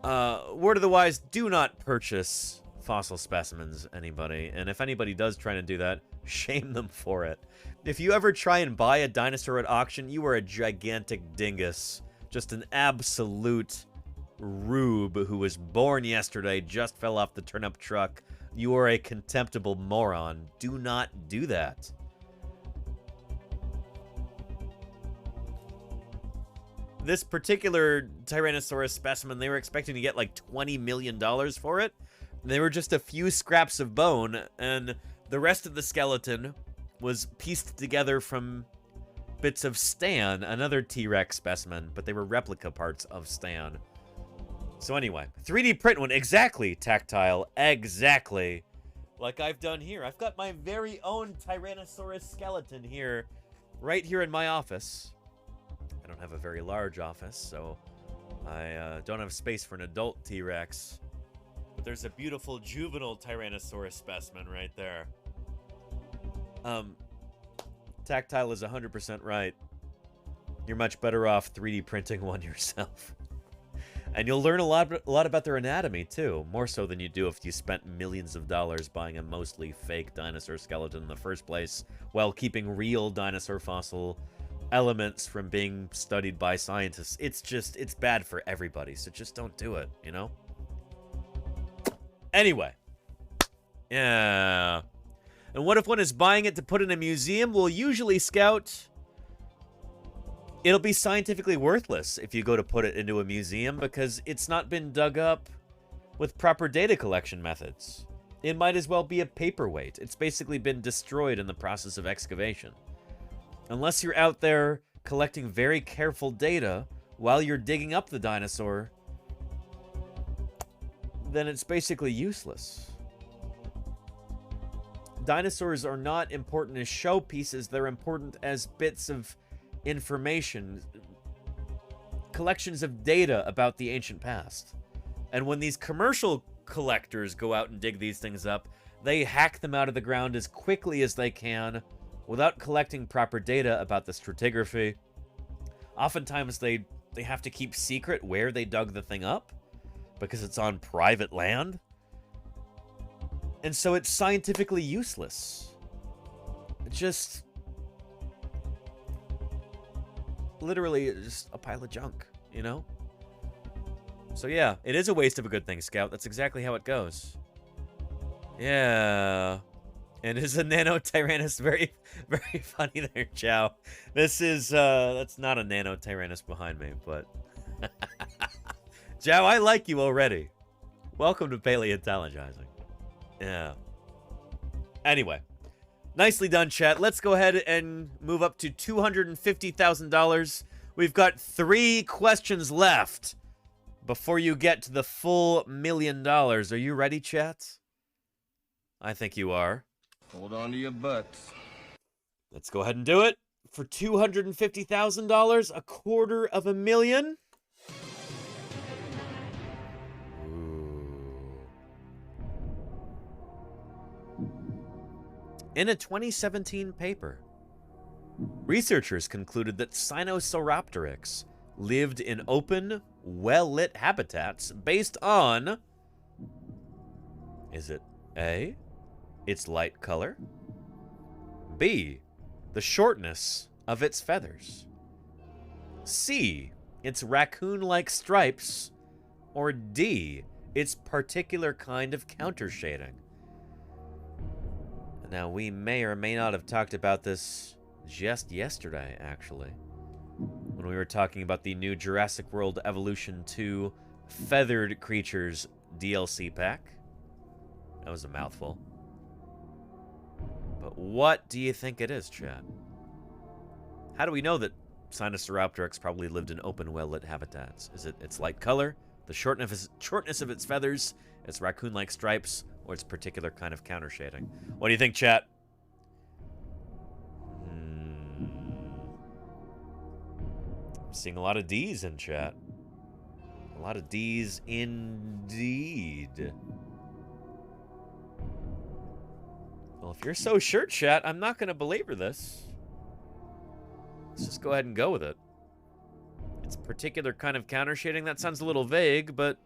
Word of the wise, do not purchase fossil specimens, anybody. And if anybody does try to do that, shame them for it. If you ever try and buy a dinosaur at auction, you are a gigantic dingus. Just an absolute rube who was born yesterday, just fell off the turnip truck. You are a contemptible moron. Do not do that. This particular Tyrannosaurus specimen, they were expecting to get like $20 million for it. They were just a few scraps of bone, and the rest of the skeleton was pieced together from bits of Stan, another T-Rex specimen, but they were replica parts of Stan. So anyway, 3D print one, exactly, Tactile, exactly. Like I've done here. I've got my very own Tyrannosaurus skeleton here, right here in my office. I don't have a very large office, so I don't have space for an adult T-Rex. But there's a beautiful juvenile Tyrannosaurus specimen right there. Tactile is 100% right. You're much better off 3D printing one yourself. And you'll learn a lot about their anatomy, too. More so than you do if you spent millions of dollars buying a mostly fake dinosaur skeleton in the first place, while keeping real dinosaur fossil elements from being studied by scientists. It's bad for everybody, so just don't do it, you know? Anyway. Yeah. And what if one is buying it to put in a museum? Well, usually, Scout, it'll be scientifically worthless if you go to put it into a museum because it's not been dug up with proper data collection methods. It might as well be a paperweight. It's basically been destroyed in the process of excavation. Unless you're out there collecting very careful data while you're digging up the dinosaur, then it's basically useless. Dinosaurs are not important as showpieces, they're important as bits of information, collections of data about the ancient past. And when these commercial collectors go out and dig these things up, they hack them out of the ground as quickly as they can without collecting proper data about the stratigraphy. Oftentimes they have to keep secret where they dug the thing up because it's on private land. And so it's scientifically useless. It's just literally just a pile of junk, you know? So yeah, it is a waste of a good thing, Scout. That's exactly how it goes. Yeah. And is a Nano-Tyrannus very, very funny there, Chow? This is, that's not a Nano-Tyrannus behind me, but... Chow, I like you already. Welcome to Paleontologizing. Yeah. Anyway. Nicely done, chat. Let's go ahead and move up to $250,000. We've got 3 questions left before you get to the full $1 million. Are you ready, chat? I think you are. Hold on to your butts. Let's go ahead and do it. For $250,000, $250,000. In a 2017 paper, researchers concluded that Sinosauropteryx lived in open, well-lit habitats based on... Is it A, its light color? B, the shortness of its feathers? C, its raccoon-like stripes? Or D, its particular kind of countershading? Now, we may or may not have talked about this just yesterday, actually, when we were talking about the new Jurassic World Evolution 2 Feathered Creatures DLC pack. That was a mouthful. But what do you think it is, chat? How do we know that Sinosauropteryx probably lived in open, well-lit habitats? Is it its light color, the shortness of its feathers, its raccoon-like stripes, or its particular kind of countershading? What do you think, chat? I'm seeing a lot of D's in chat. A lot of D's indeed. Well, if you're so sure, chat, I'm not going to belabor this. Let's just go ahead and go with it. Its particular kind of countershading, that sounds a little vague, but...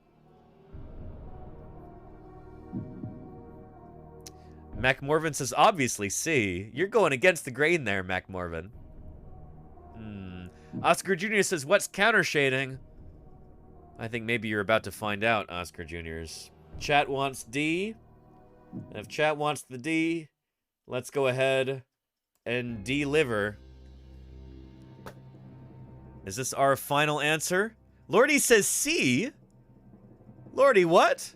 Mac Morvan says, obviously C. You're going against the grain there, Mac Morvan. Oscar Jr. says, what's countershading? I think maybe you're about to find out, Oscar Jr.'s. Chat wants D. And if chat wants the D, let's go ahead and deliver. Is this our final answer? Lordy says C. Lordy, what?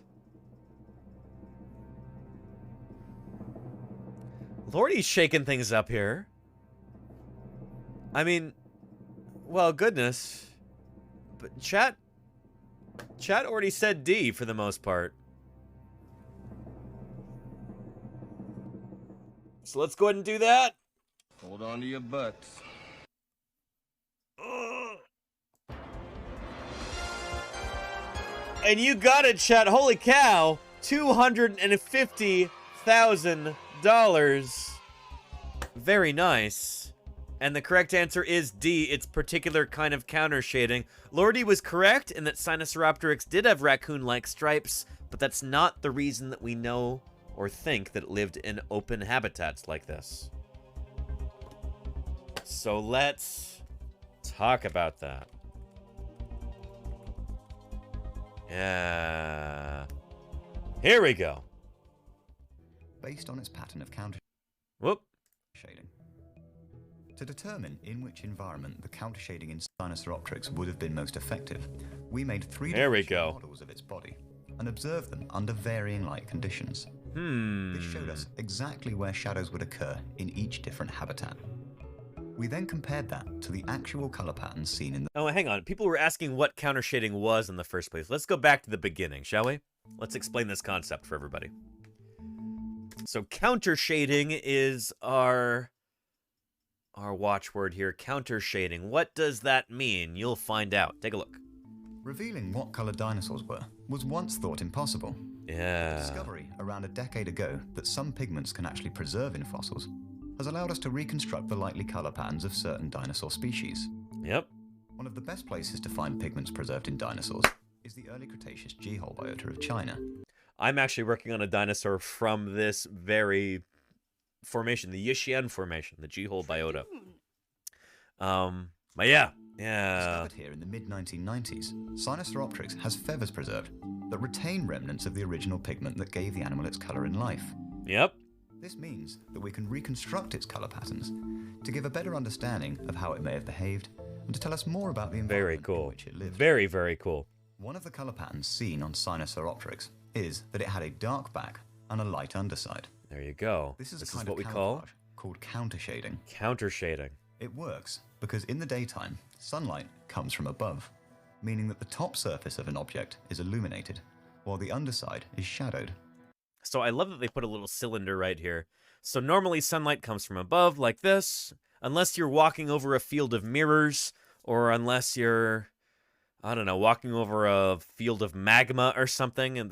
Lordy's shaking things up here. I mean, well, goodness. But chat already said D for the most part. So let's go ahead and do that. Hold on to your butts. And you got it, chat. Holy cow. $250,000. Very nice. And the correct answer is D. It's particular kind of counter shading. Lordy was correct in that Sinosauropteryx did have raccoon-like stripes, but that's not the reason that we know or think that it lived in open habitats like this. So let's talk about that. Yeah. Here we go. Based on its pattern of counter shading. To determine in which environment the counter shading in Sinosauropteryx would have been most effective, we made 3 models of its body and observed them under varying light conditions. This showed us exactly where shadows would occur in each different habitat. We then compared that to the actual color patterns seen in the... Oh, hang on. People were asking what counter shading was in the first place. Let's go back to the beginning, shall we? Let's explain this concept for everybody. So counter shading is our watchword here. Counter shading. What does that mean? You'll find out. Take a look. Revealing what color dinosaurs were was once thought impossible. Yeah. The discovery around a decade ago that some pigments can actually preserve in fossils has allowed us to reconstruct the likely color patterns of certain dinosaur species. Yep. One of the best places to find pigments preserved in dinosaurs is the early Cretaceous G-hole biota of China. I'm actually working on a dinosaur from this very formation, the Yixian formation, the G-hole biota. But yeah. Discovered here in the mid-1990s, Sinosauropteryx has feathers preserved that retain remnants of the original pigment that gave the animal its color in life. Yep. This means that we can reconstruct its color patterns to give a better understanding of how it may have behaved and to tell us more about the environment in which it lived. Very, very cool. One of the color patterns seen on Sinosauropteryx is that it had a dark back and a light underside. There you go. This is what we call called counter shading. Counter shading. It works because in the daytime, sunlight comes from above, meaning that the top surface of an object is illuminated, while the underside is shadowed. So I love that they put a little cylinder right here. So normally sunlight comes from above like this, unless you're walking over a field of mirrors, or unless you're, I don't know, walking over a field of magma or something, and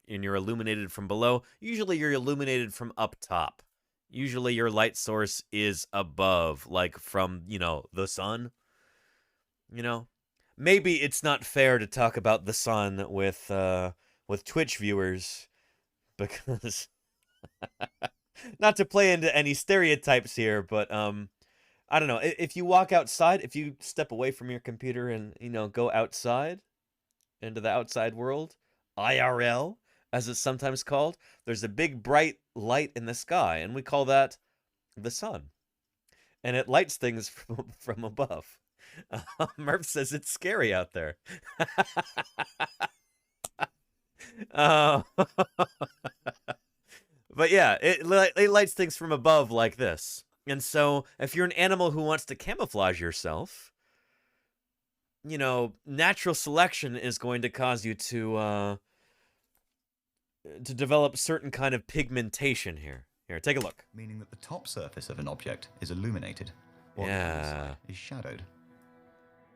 you're illuminated from below. Usually you're illuminated from up top. Usually your light source is above, like from, the sun. Maybe it's not fair to talk about the sun with Twitch viewers, because not to play into any stereotypes here, but I don't know. If you walk outside, if you step away from your computer and go outside into the outside world, IRL as it's sometimes called, there's a big bright light in the sky, and we call that the sun, and it lights things from above. Murph says it's scary out there. But yeah, it lights things from above like this. And so if you're an animal who wants to camouflage yourself, natural selection is going to cause you to develop certain kind of pigmentation here. Here, take a look. Meaning that the top surface of an object is illuminated, while the underside is shadowed.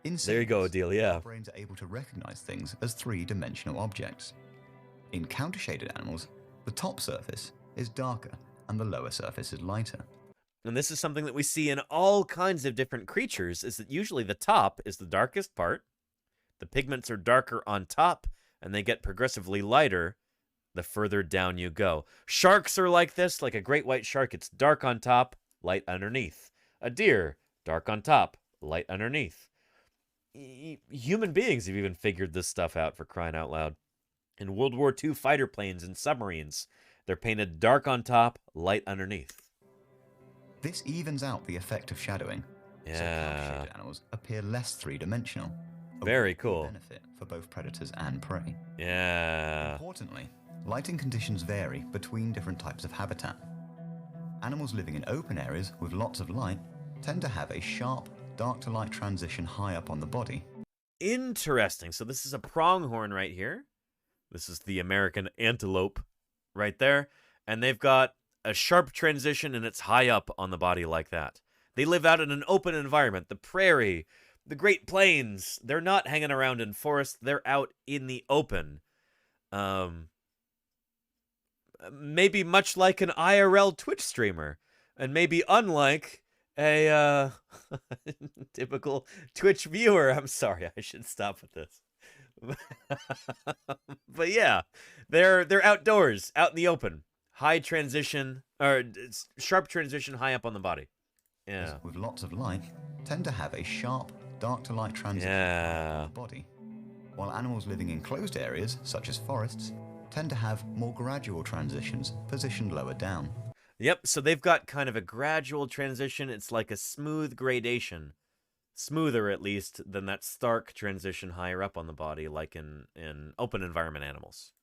There you go, Adelia. Our brains are able to recognize things as three-dimensional objects. In counter-shaded animals, the top surface is darker and the lower surface is lighter. And this is something that we see in all kinds of different creatures, is that usually the top is the darkest part. The pigments are darker on top, and they get progressively lighter the further down you go. Sharks are like this, like a great white shark. It's dark on top, light underneath. A deer, dark on top, light underneath. Human beings have even figured this stuff out, for crying out loud. In World War II fighter planes and submarines, they're painted dark on top, light underneath. This evens out the effect of shadowing. Yeah. So counter-shaded animals appear less three-dimensional. Very cool. Benefit for both predators and prey. Yeah. Importantly, lighting conditions vary between different types of habitat. Animals living in open areas with lots of light tend to have a sharp, dark to light transition high up on the body. Interesting. So this is a pronghorn right here. This is the American antelope right there. And they've got a sharp transition, and it's high up on the body like that. They live out in an open environment, the prairie, the Great Plains. They're not hanging around in forests. They're out in the open. Maybe much like an IRL Twitch streamer. and maybe unlike a typical Twitch viewer. I'm sorry, I should stop with this. But yeah, they're outdoors, out in the open. High transition, or sharp transition high up on the body. Yeah. With lots of light, tend to have a sharp, dark to light transition on the body. While animals living in closed areas, such as forests, tend to have more gradual transitions positioned lower down. Yep, so they've got kind of a gradual transition. It's like a smooth gradation. Smoother, at least, than that stark transition higher up on the body, like in open environment animals.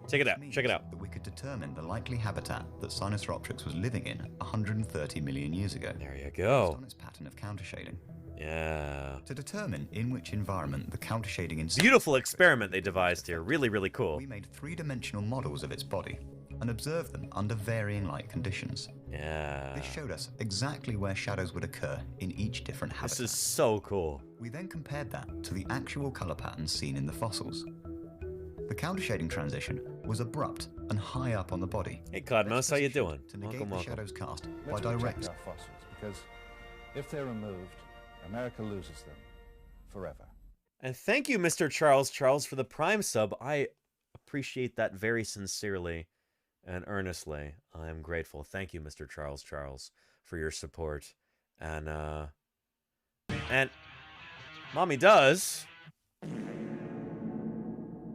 Check it out. Check it out. That we could determine the likely habitat that Sinosauropteryx was living in 130 million years ago. There you go. Based on its pattern of countershading. Yeah. To determine in which environment the countershading in beautiful experiment they devised here. Really, really cool. We made three-dimensional models of its body and observed them under varying light conditions. Yeah. This showed us exactly where shadows would occur in each different habitat. This is so cool. We then compared that to the actual color patterns seen in the fossils. The countershading transition was abrupt and high up on the body. Hey Codmos, how you doing? To negate Welcome, the welcome. shadows cast Let's by direct. protect our fossils, because if they're removed, America loses them forever. And thank you, Mr. Charles, for the Prime sub. I appreciate that very sincerely and earnestly. I am grateful. Thank you, Mr. Charles, for your support. And Mommy Does.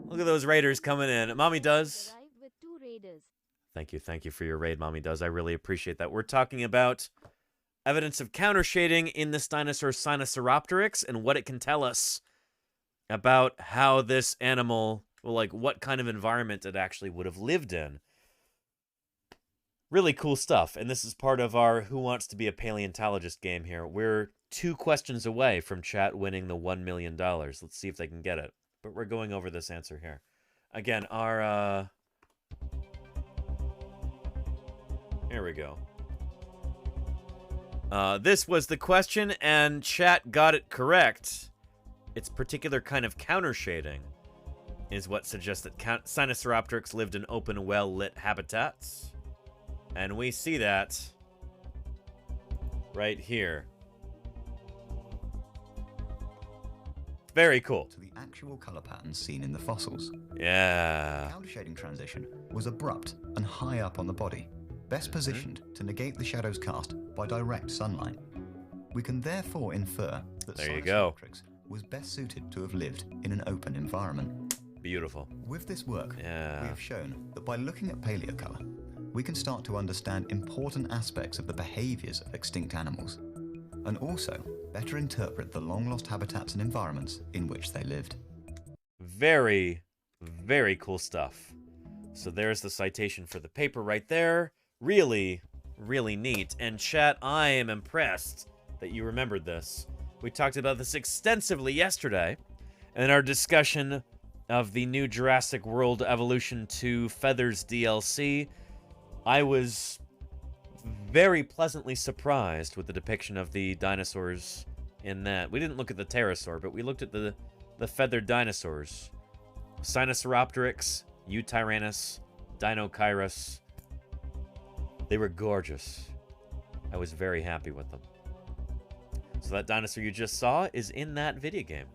Look at those raiders coming in. Mommy Does. With 2 raiders. Thank you for your raid, Mommy Does. I really appreciate that. We're talking about evidence of countershading in this dinosaur Sinosauropteryx and what it can tell us about how this animal, well, like what kind of environment it actually would have lived in. Really cool stuff. And this is part of our Who Wants to Be a Paleontologist game here. We're 2 questions away from chat winning the $1 million. Let's see if they can get it. But we're going over this answer here. Again, our, here we go. This was the question, and chat got it correct. Its particular kind of countershading is what suggests that Sinosauropteryx lived in open, well-lit habitats. And we see that right here. Very cool. To the actual color patterns seen in the fossils. Yeah. The countershading transition was abrupt and high up on the body, best positioned to negate the shadows cast by direct sunlight. We can therefore infer that Sinosauropteryx was best suited to have lived in an open environment. Beautiful. With this work, we have shown that by looking at paleocolor, we can start to understand important aspects of the behaviors of extinct animals, and also better interpret the long-lost habitats and environments in which they lived. Very, very cool stuff. So there's the citation for the paper right there. Really, really neat. And chat, I am impressed that you remembered this. We talked about this extensively yesterday in our discussion of the new Jurassic World Evolution 2 Feathers DLC. I was very pleasantly surprised with the depiction of the dinosaurs in that. We didn't look at the pterosaur, but we looked at the feathered dinosaurs. Sinosauropteryx, Eutyrannus, Dinochirus. They were gorgeous. I was very happy with them. So that dinosaur you just saw is in that video game.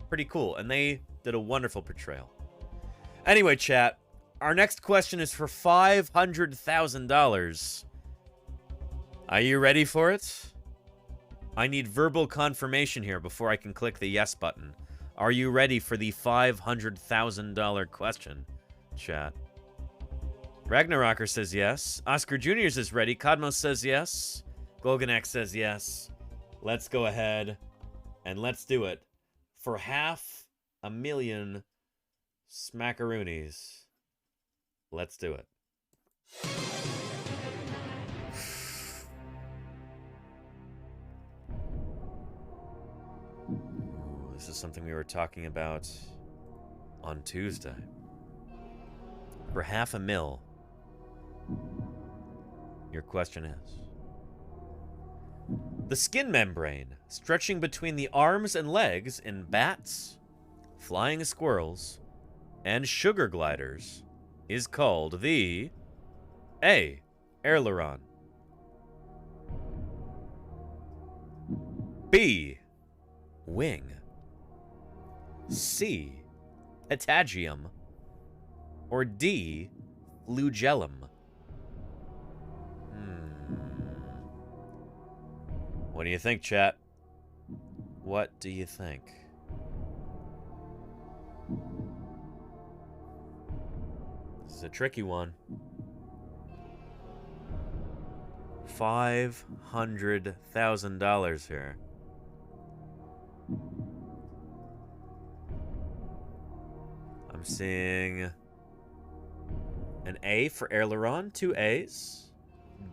Pretty cool, and they did a wonderful portrayal. Anyway, chat, our next question is for $500,000. Are you ready for it? I need verbal confirmation here before I can click the yes button. Are you ready for the $500,000 question, chat? Ragnarocker says yes. Oscar Jr. is ready. Codmos says yes. Golganek says yes. Let's go ahead and let's do it for $500,000 smackaroonies. Let's do it. Ooh, this is something we were talking about on Tuesday. For $500,000, your question is: the skin membrane stretching between the arms and legs in bats, flying squirrels, and sugar gliders is called the A. aileron, B. Wing. C. Patagium. Or D. Flugellum. What do you think, chat? What do you think? This is a tricky one. $500,000 here. I'm seeing an A for aileron, 2 A's.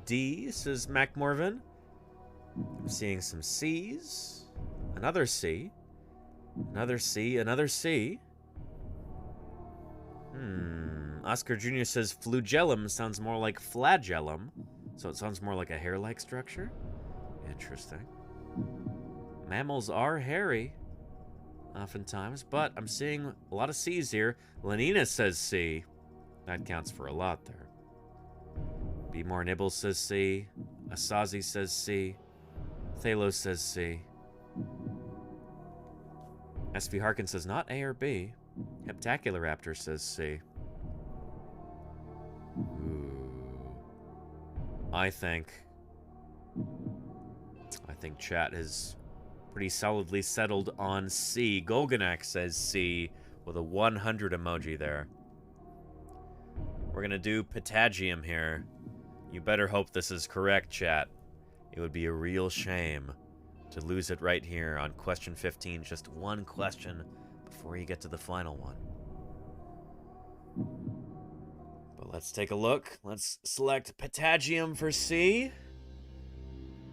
D, says MacMorvan. I'm seeing some C's. Another C. Another C. Another C. Oscar Jr. says flugellum sounds more like flagellum. So it sounds more like a hair-like structure. Interesting. Mammals are hairy, oftentimes, but I'm seeing a lot of C's here. Lenina says C. That counts for a lot there. Be More Nibbles says C. Asazi says C. Thalos says C. SV Harkin says not A or B. Heptacularaptor says C. Ooh. I think chat has pretty solidly settled on C. Golganak says C with a 100 emoji there. We're gonna do Patagium here. You better hope this is correct, chat. It would be a real shame to lose it right here on question 15. Just one question before you get to the final one. But let's take a look. Let's select Patagium for C.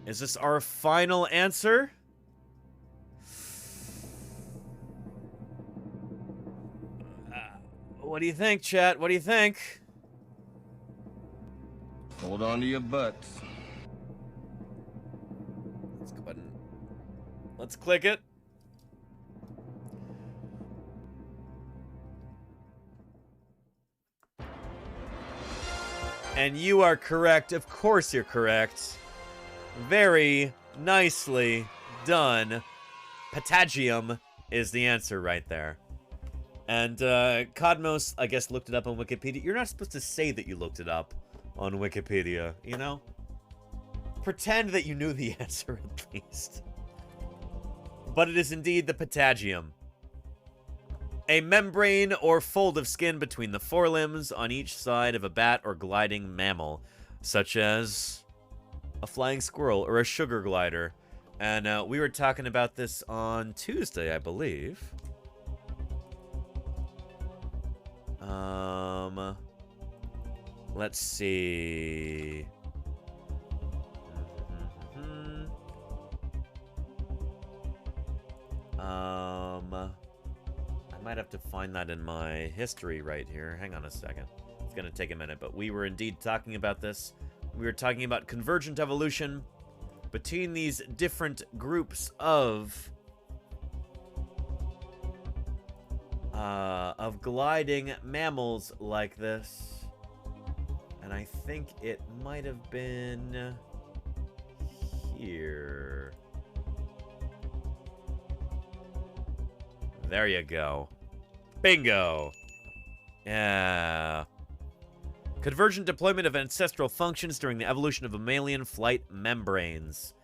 Is this our final answer? What do you think, chat? What do you think? Hold on to your butts. Let's go ahead and let's click it. And you are correct. Of course you're correct. Very nicely done. Patagium is the answer right there. And Codmos, I guess, looked it up on Wikipedia. You're not supposed to say that you looked it up on Wikipedia, you know? Pretend that you knew the answer at least. But it is indeed the Patagium. A membrane or fold of skin between the forelimbs on each side of a bat or gliding mammal, such as a flying squirrel or a sugar glider. And we were talking about this on Tuesday, I believe. Let's see. I might have to find that in my history right here. Hang on a second. It's gonna take a minute, but we were indeed talking about this. We were talking about convergent evolution between these different groups of gliding mammals like this. And I think it might have been here. There you go. Bingo. Yeah. Convergent deployment of ancestral functions during the evolution of mammalian flight membranes.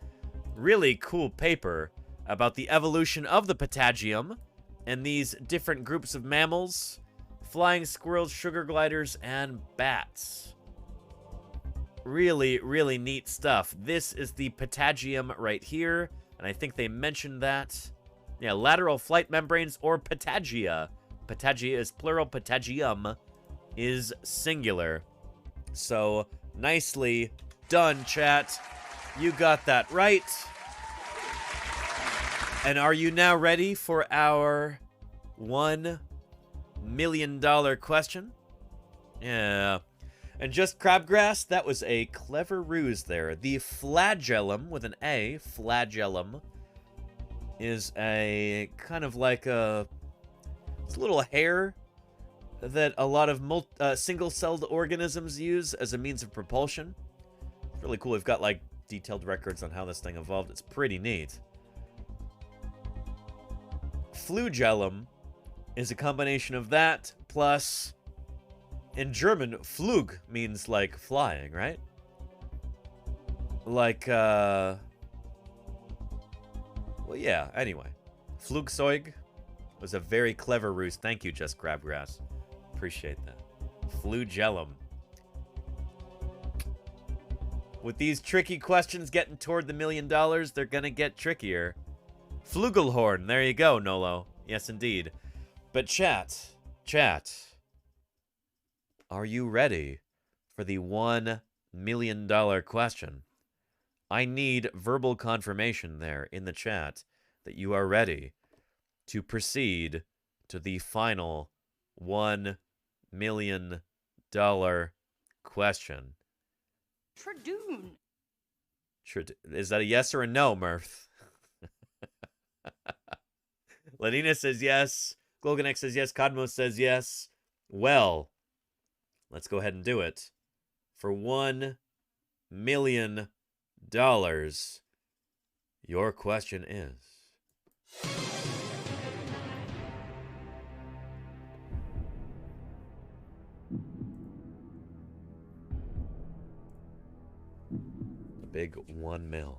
Really cool paper about the evolution of the Patagium and these different groups of mammals, flying squirrels, sugar gliders, and bats. Really, really neat stuff. This is the Patagium right here, and I think they mentioned that. Yeah, lateral flight membranes or Patagia. Patagia is plural, Patagium is singular. So, nicely done, chat. You got that right. And are you now ready for our $1 million question? Yeah. And just crabgrass, that was a clever ruse there. The flagellum, with an A, flagellum, is a kind of like a little hair that a lot of single-celled organisms use as a means of propulsion. It's really cool. We've got like detailed records on how this thing evolved. It's pretty neat. Flugellum is a combination of that plus, in German, Flug means like flying, right? Like, well, yeah, anyway. Flugzeug was a very clever ruse. Thank you, Just Crabgrass. Appreciate that. Flugellum. With these tricky questions getting toward the $1 million, they're gonna get trickier. Flugelhorn, there you go, Nolo. Yes, indeed. But chat, are you ready for the $1 million question? I need verbal confirmation there in the chat that you are ready to proceed to the final $1 million question. Tradoon. Is that a yes or a no, Murph? Lenina says yes. Golganek says yes. Codmos says yes. Well, let's go ahead and do it. For $1 million, your question is... The big 1 mil.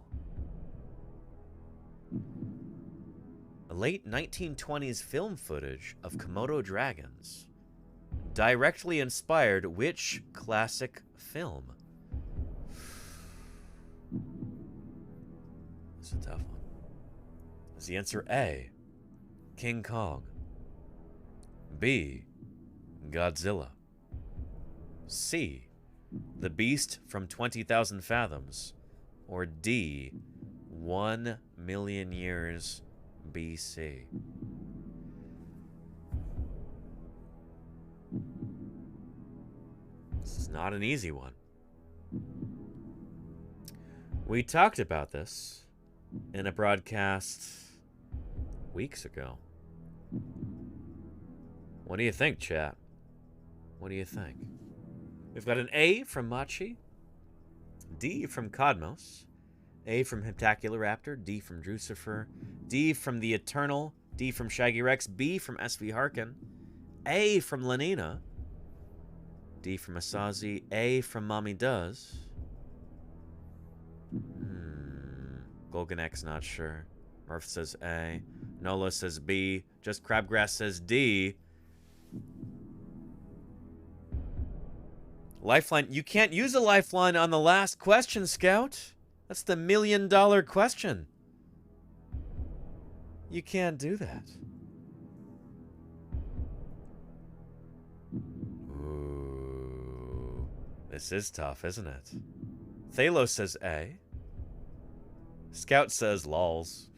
A late 1920s film footage of Komodo dragons directly inspired which classic film? That's a tough one. Is the answer A, King Kong, B, Godzilla, C, The Beast from 20,000 Fathoms, or D, 1 million years BC? This is not an easy one. We talked about this in a broadcast weeks ago. What do you think, chat? What do you think? We've got an A from Machi, D from Codmos, A from Heptacularaptor, D from Drucifer, D from the Eternal, D from Shaggy Rex, B from SV Harkin, A from Lenina, D from Asazi, A from Mommy Does. Golganek's not sure. Murph says A. Nola says B. Just Crabgrass says D. Lifeline. You can't use a lifeline on the last question, Scout. That's the $1 million question. You can't do that. Ooh. This is tough, isn't it? Thalos says A. Scout says lols.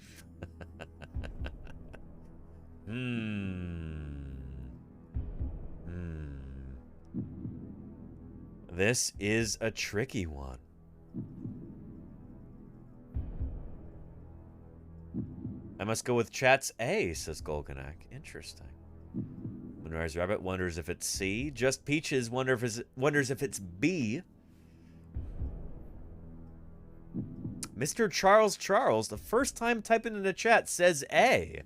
This is a tricky one. I must go with chat's A, says Golganak. Interesting. Moonrise Rabbit wonders if it's C. Just Peaches wonders if it's B. Mr. Charles, the first time typing in the chat, says A.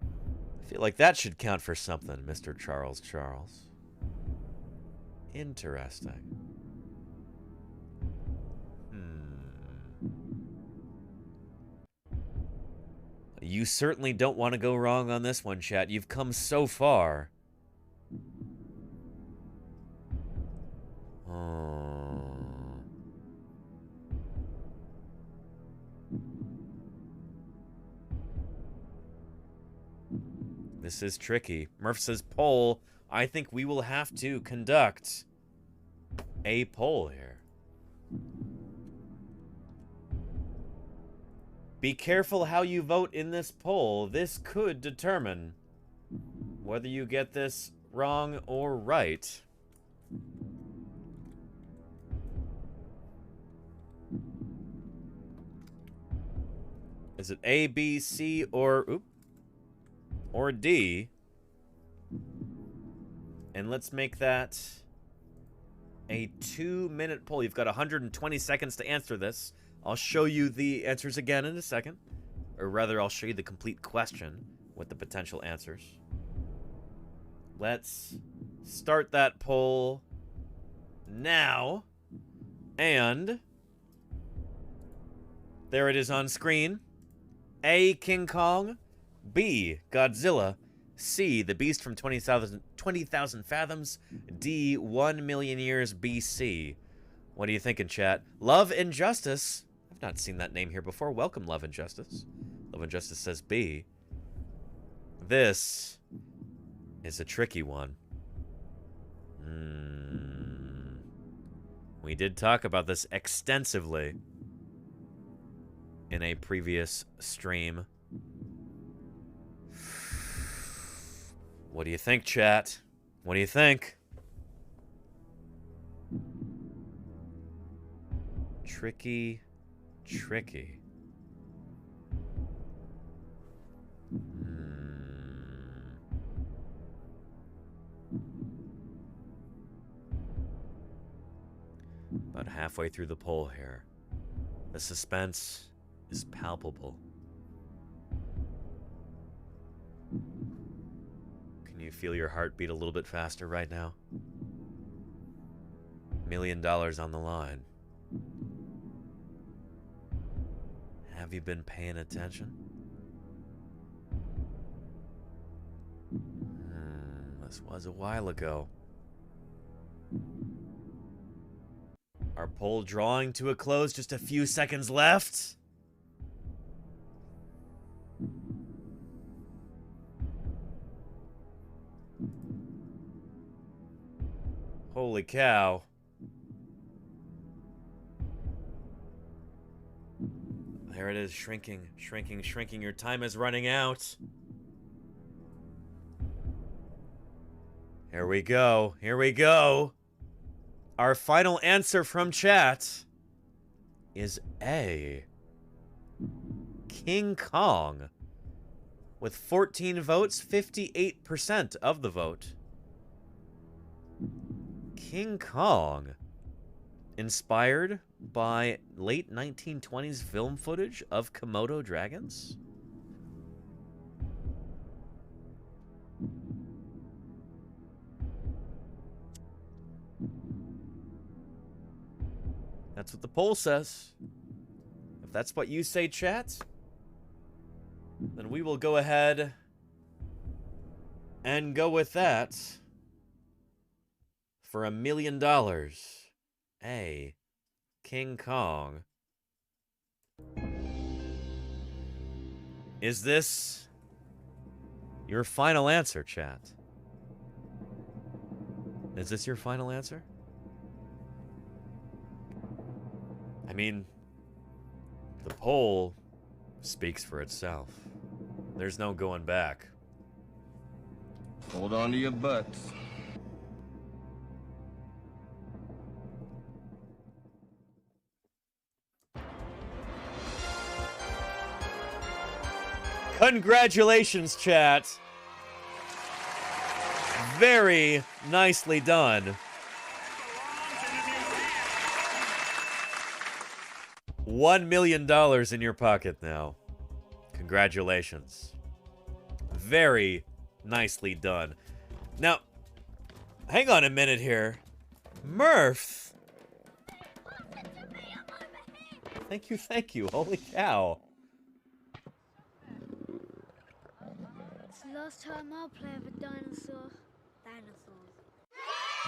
I feel like that should count for something, Mr. Charles. Interesting. You certainly don't want to go wrong on this one, chat. You've come so far. This is tricky. Murph says poll. I think we will have to conduct a poll here. Be careful how you vote in this poll. This could determine whether you get this wrong or right. Is it A, B, C, or D? And let's make that a 2-minute poll. You've got 120 seconds to answer this. I'll show you the answers again in a second. Or rather, I'll show you the complete question with the potential answers. Let's start that poll now. And there it is on screen. A, King Kong. B, Godzilla. C, the beast from 20,000 fathoms. D, 1 million years BC. What are you thinking, chat? Love and Justice. I've not seen that name here before. Welcome, Love and Justice. Love and Justice says B. This is a tricky one. We did talk about this extensively in a previous stream. What do you think, chat? What do you think? Tricky. About halfway through the poll here. The suspense is palpable. Can you feel your heart beat a little bit faster right now? $1 million on the line. Have you been paying attention? This was a while ago. Our poll drawing to a close, just a few seconds left. Holy cow. There it is, shrinking. Your time is running out. Here we go. Our final answer from chat is A. King Kong. With 14 votes, 58% of the vote. King Kong. Inspired by late 1920s film footage of Komodo dragons? That's what the poll says. If that's what you say, chat, then we will go ahead and go with that for $1 million. A, King Kong. Is this your final answer, chat? Is this your final answer? I mean, the poll speaks for itself. There's no going back. Hold on to your butts. Congratulations, chat. Very nicely done. $1 million in your pocket now. Congratulations. Very nicely done. Now, hang on a minute here. Murph. Thank you. Holy cow. It's the last time I'll play with a dinosaur.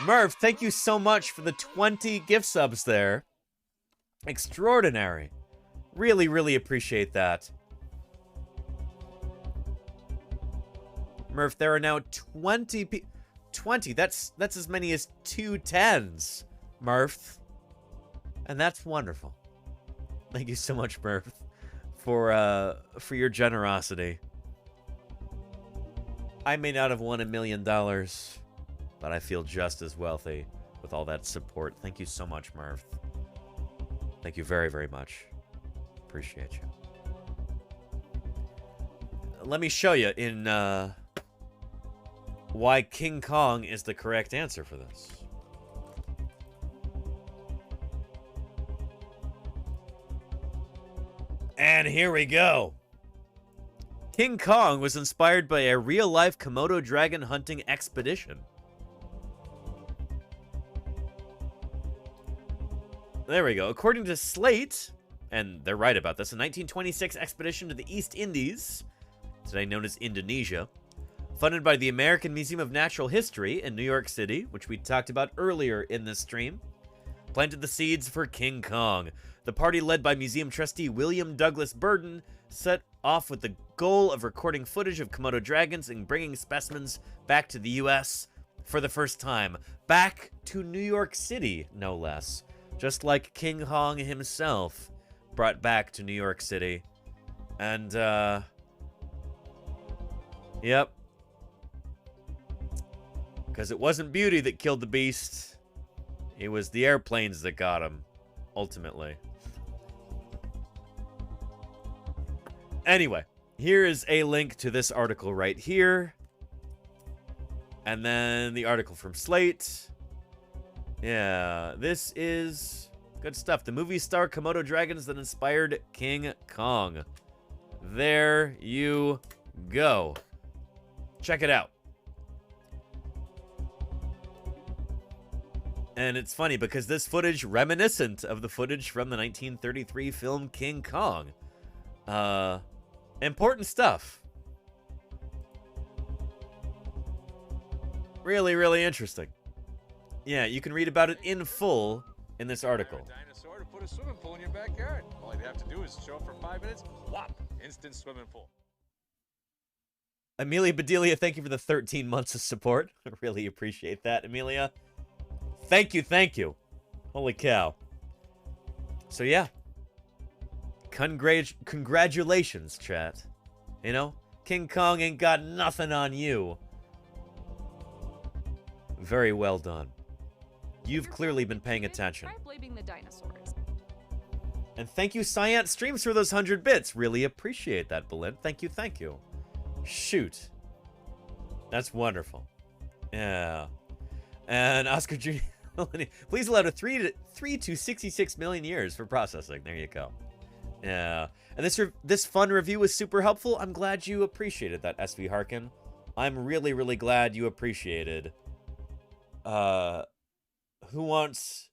Murph, thank you so much for the 20 gift subs there. Extraordinary. Really, really appreciate that. Murph, there are now 20 20. That's as many as 2 10s, Murph. And that's wonderful. Thank you so much, Murph, for your generosity. I may not have won $1 million, but I feel just as wealthy with all that support. Thank you so much, Murph. Thank you very, very much. Appreciate you. Let me show you in why King Kong is the correct answer for this. And here we go. King Kong was inspired by a real-life Komodo dragon hunting expedition. There we go. According to Slate, and they're right about this, a 1926 expedition to the East Indies, today known as Indonesia, funded by the American Museum of Natural History in New York City, which we talked about earlier in this stream, planted the seeds for King Kong. The party, led by museum trustee William Douglas Burden, set off with the goal of recording footage of Komodo dragons and bringing specimens back to the U.S. for the first time. Back to New York City, no less. Just like King Kong himself brought back to New York City. And, yep. Because it wasn't beauty that killed the beast. It was the airplanes that got him, ultimately. Anyway, here is a link to this article right here. And then the article from Slate. Yeah, this is good stuff. The movie star Komodo dragons that inspired King Kong. There you go. Check it out. And it's funny because this footage reminiscent of the footage from the 1933 film King Kong. Important stuff. Really, really interesting. Yeah, you can read about it in full in this article. Dinosaur to put a swimming pool in your backyard. All you have to do is show up for 5 minutes. Whop! Instant swimming pool. Amelia Bedelia, thank you for the 13 months of support. I really appreciate that, Amelia. Thank you, thank you. Holy cow. So yeah. Congratulations, chat. You know, King Kong ain't got nothing on you. Very well done. You've clearly been paying attention. Try blaming the dinosaurs. And thank you, Cyant Streams, for those 100 bits. Really appreciate that, Belinda. Thank you, thank you. Shoot. That's wonderful. Yeah. And Oscar Jr. Please allow 3 to 66 million years for processing. There you go. Yeah. And this fun review was super helpful. I'm glad you appreciated that, SV Harkin. I'm really, really glad you appreciated. Who wants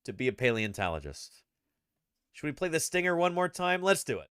to be a paleontologist? Should we play the stinger one more time? Let's do it.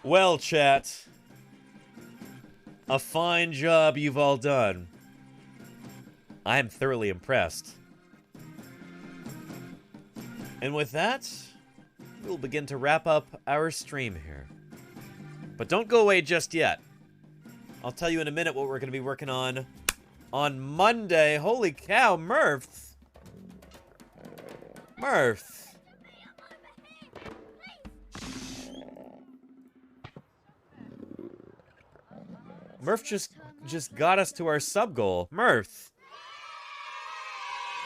Well, chat, a fine job you've all done. I am thoroughly impressed. And with that, we'll begin to wrap up our stream here. But don't go away just yet. I'll tell you in a minute what we're going to be working on Monday. Holy cow, Murph. Murph. Murph just got us to our sub goal. Murph.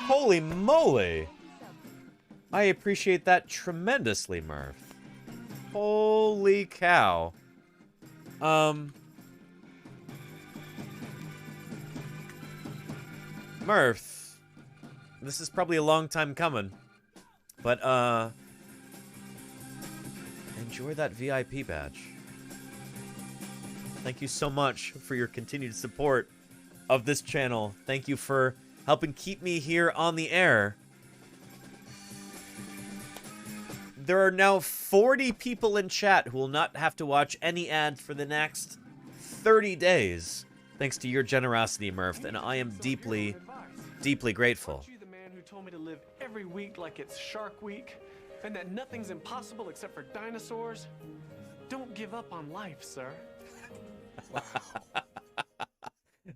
Holy moly. I appreciate that tremendously, Murph. Holy cow. Murph. This is probably a long time coming. But, enjoy that VIP badge. Thank you so much for your continued support of this channel. Thank you for helping keep me here on the air. There are now 40 people in chat who will not have to watch any ads for the next 30 days. Thanks to your generosity, Murph, and I am deeply, deeply grateful. The man who told me to live every week like it's Shark Week, and that nothing's impossible except for dinosaurs. Don't give up on life, sir. Wow.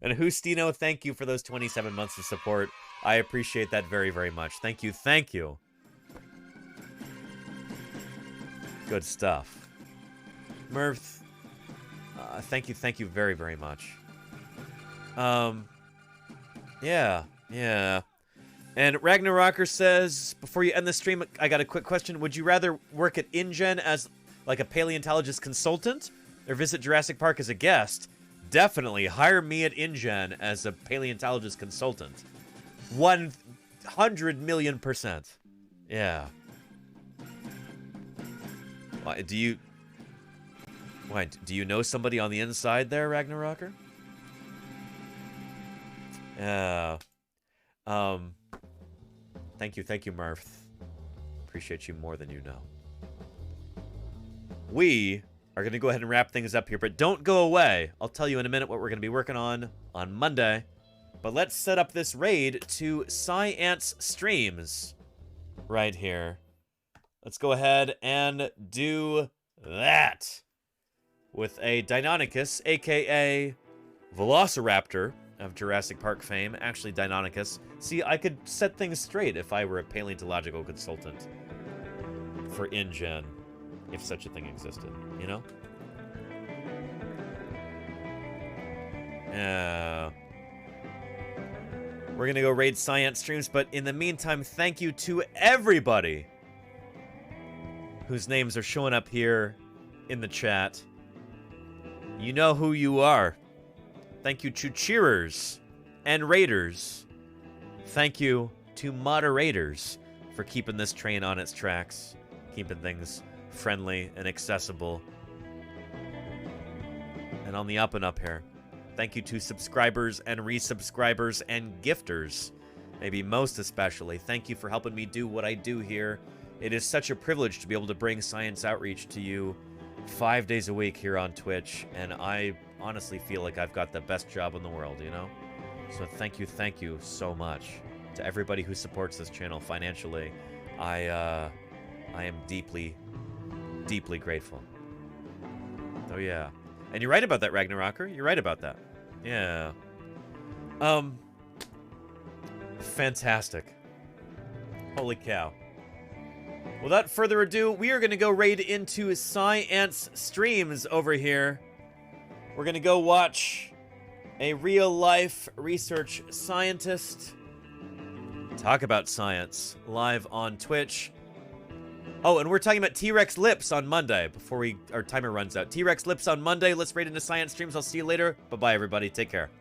And Hustino, thank you for those 27 months of support. I appreciate that very, very much. Thank you, thank you. Good stuff. Mirth, thank you very, very much. Yeah. And Ragnarocker says, before you end the stream, I got a quick question. Would you rather work at InGen as like a paleontologist consultant or visit Jurassic Park as a guest? Definitely hire me at InGen as a paleontologist consultant. 100 million %. Yeah. Why, do you know somebody on the inside there, Ragnarocker? Yeah. Thank you, Murph. Appreciate you more than you know. We are going to go ahead and wrap things up here, but don't go away. I'll tell you in a minute what we're going to be working on Monday. But let's set up this raid to Science Streams right here. Let's go ahead and do that with a Deinonychus, aka Velociraptor of Jurassic Park fame. Actually, Deinonychus. See, I could set things straight if I were a paleontological consultant for InGen, if such a thing existed, you know? We're gonna go raid Science Streams, but in the meantime, thank you to everybody whose names are showing up here in the chat. You know who you are. Thank you to cheerers and raiders. Thank you to moderators for keeping this train on its tracks, keeping things friendly and accessible, and on the up and up here. Thank you to subscribers and resubscribers and gifters, maybe most especially. Thank you for helping me do what I do here. It is such a privilege to be able to bring science outreach to you 5 days a week here on Twitch, and I honestly feel like I've got the best job in the world, you know? So thank you so much to everybody who supports this channel financially. I am deeply, deeply grateful. Oh yeah. And you're right about that, Ragnarocker. You're right about that. Yeah. Fantastic. Holy cow. Without further ado, we are going to go raid into Science Streams over here. We're going to go watch a real-life research scientist talk about science live on Twitch. Oh, and we're talking about T-Rex lips on Monday before our timer runs out. T-Rex lips on Monday. Let's raid into Science Streams. I'll see you later. Bye-bye, everybody. Take care.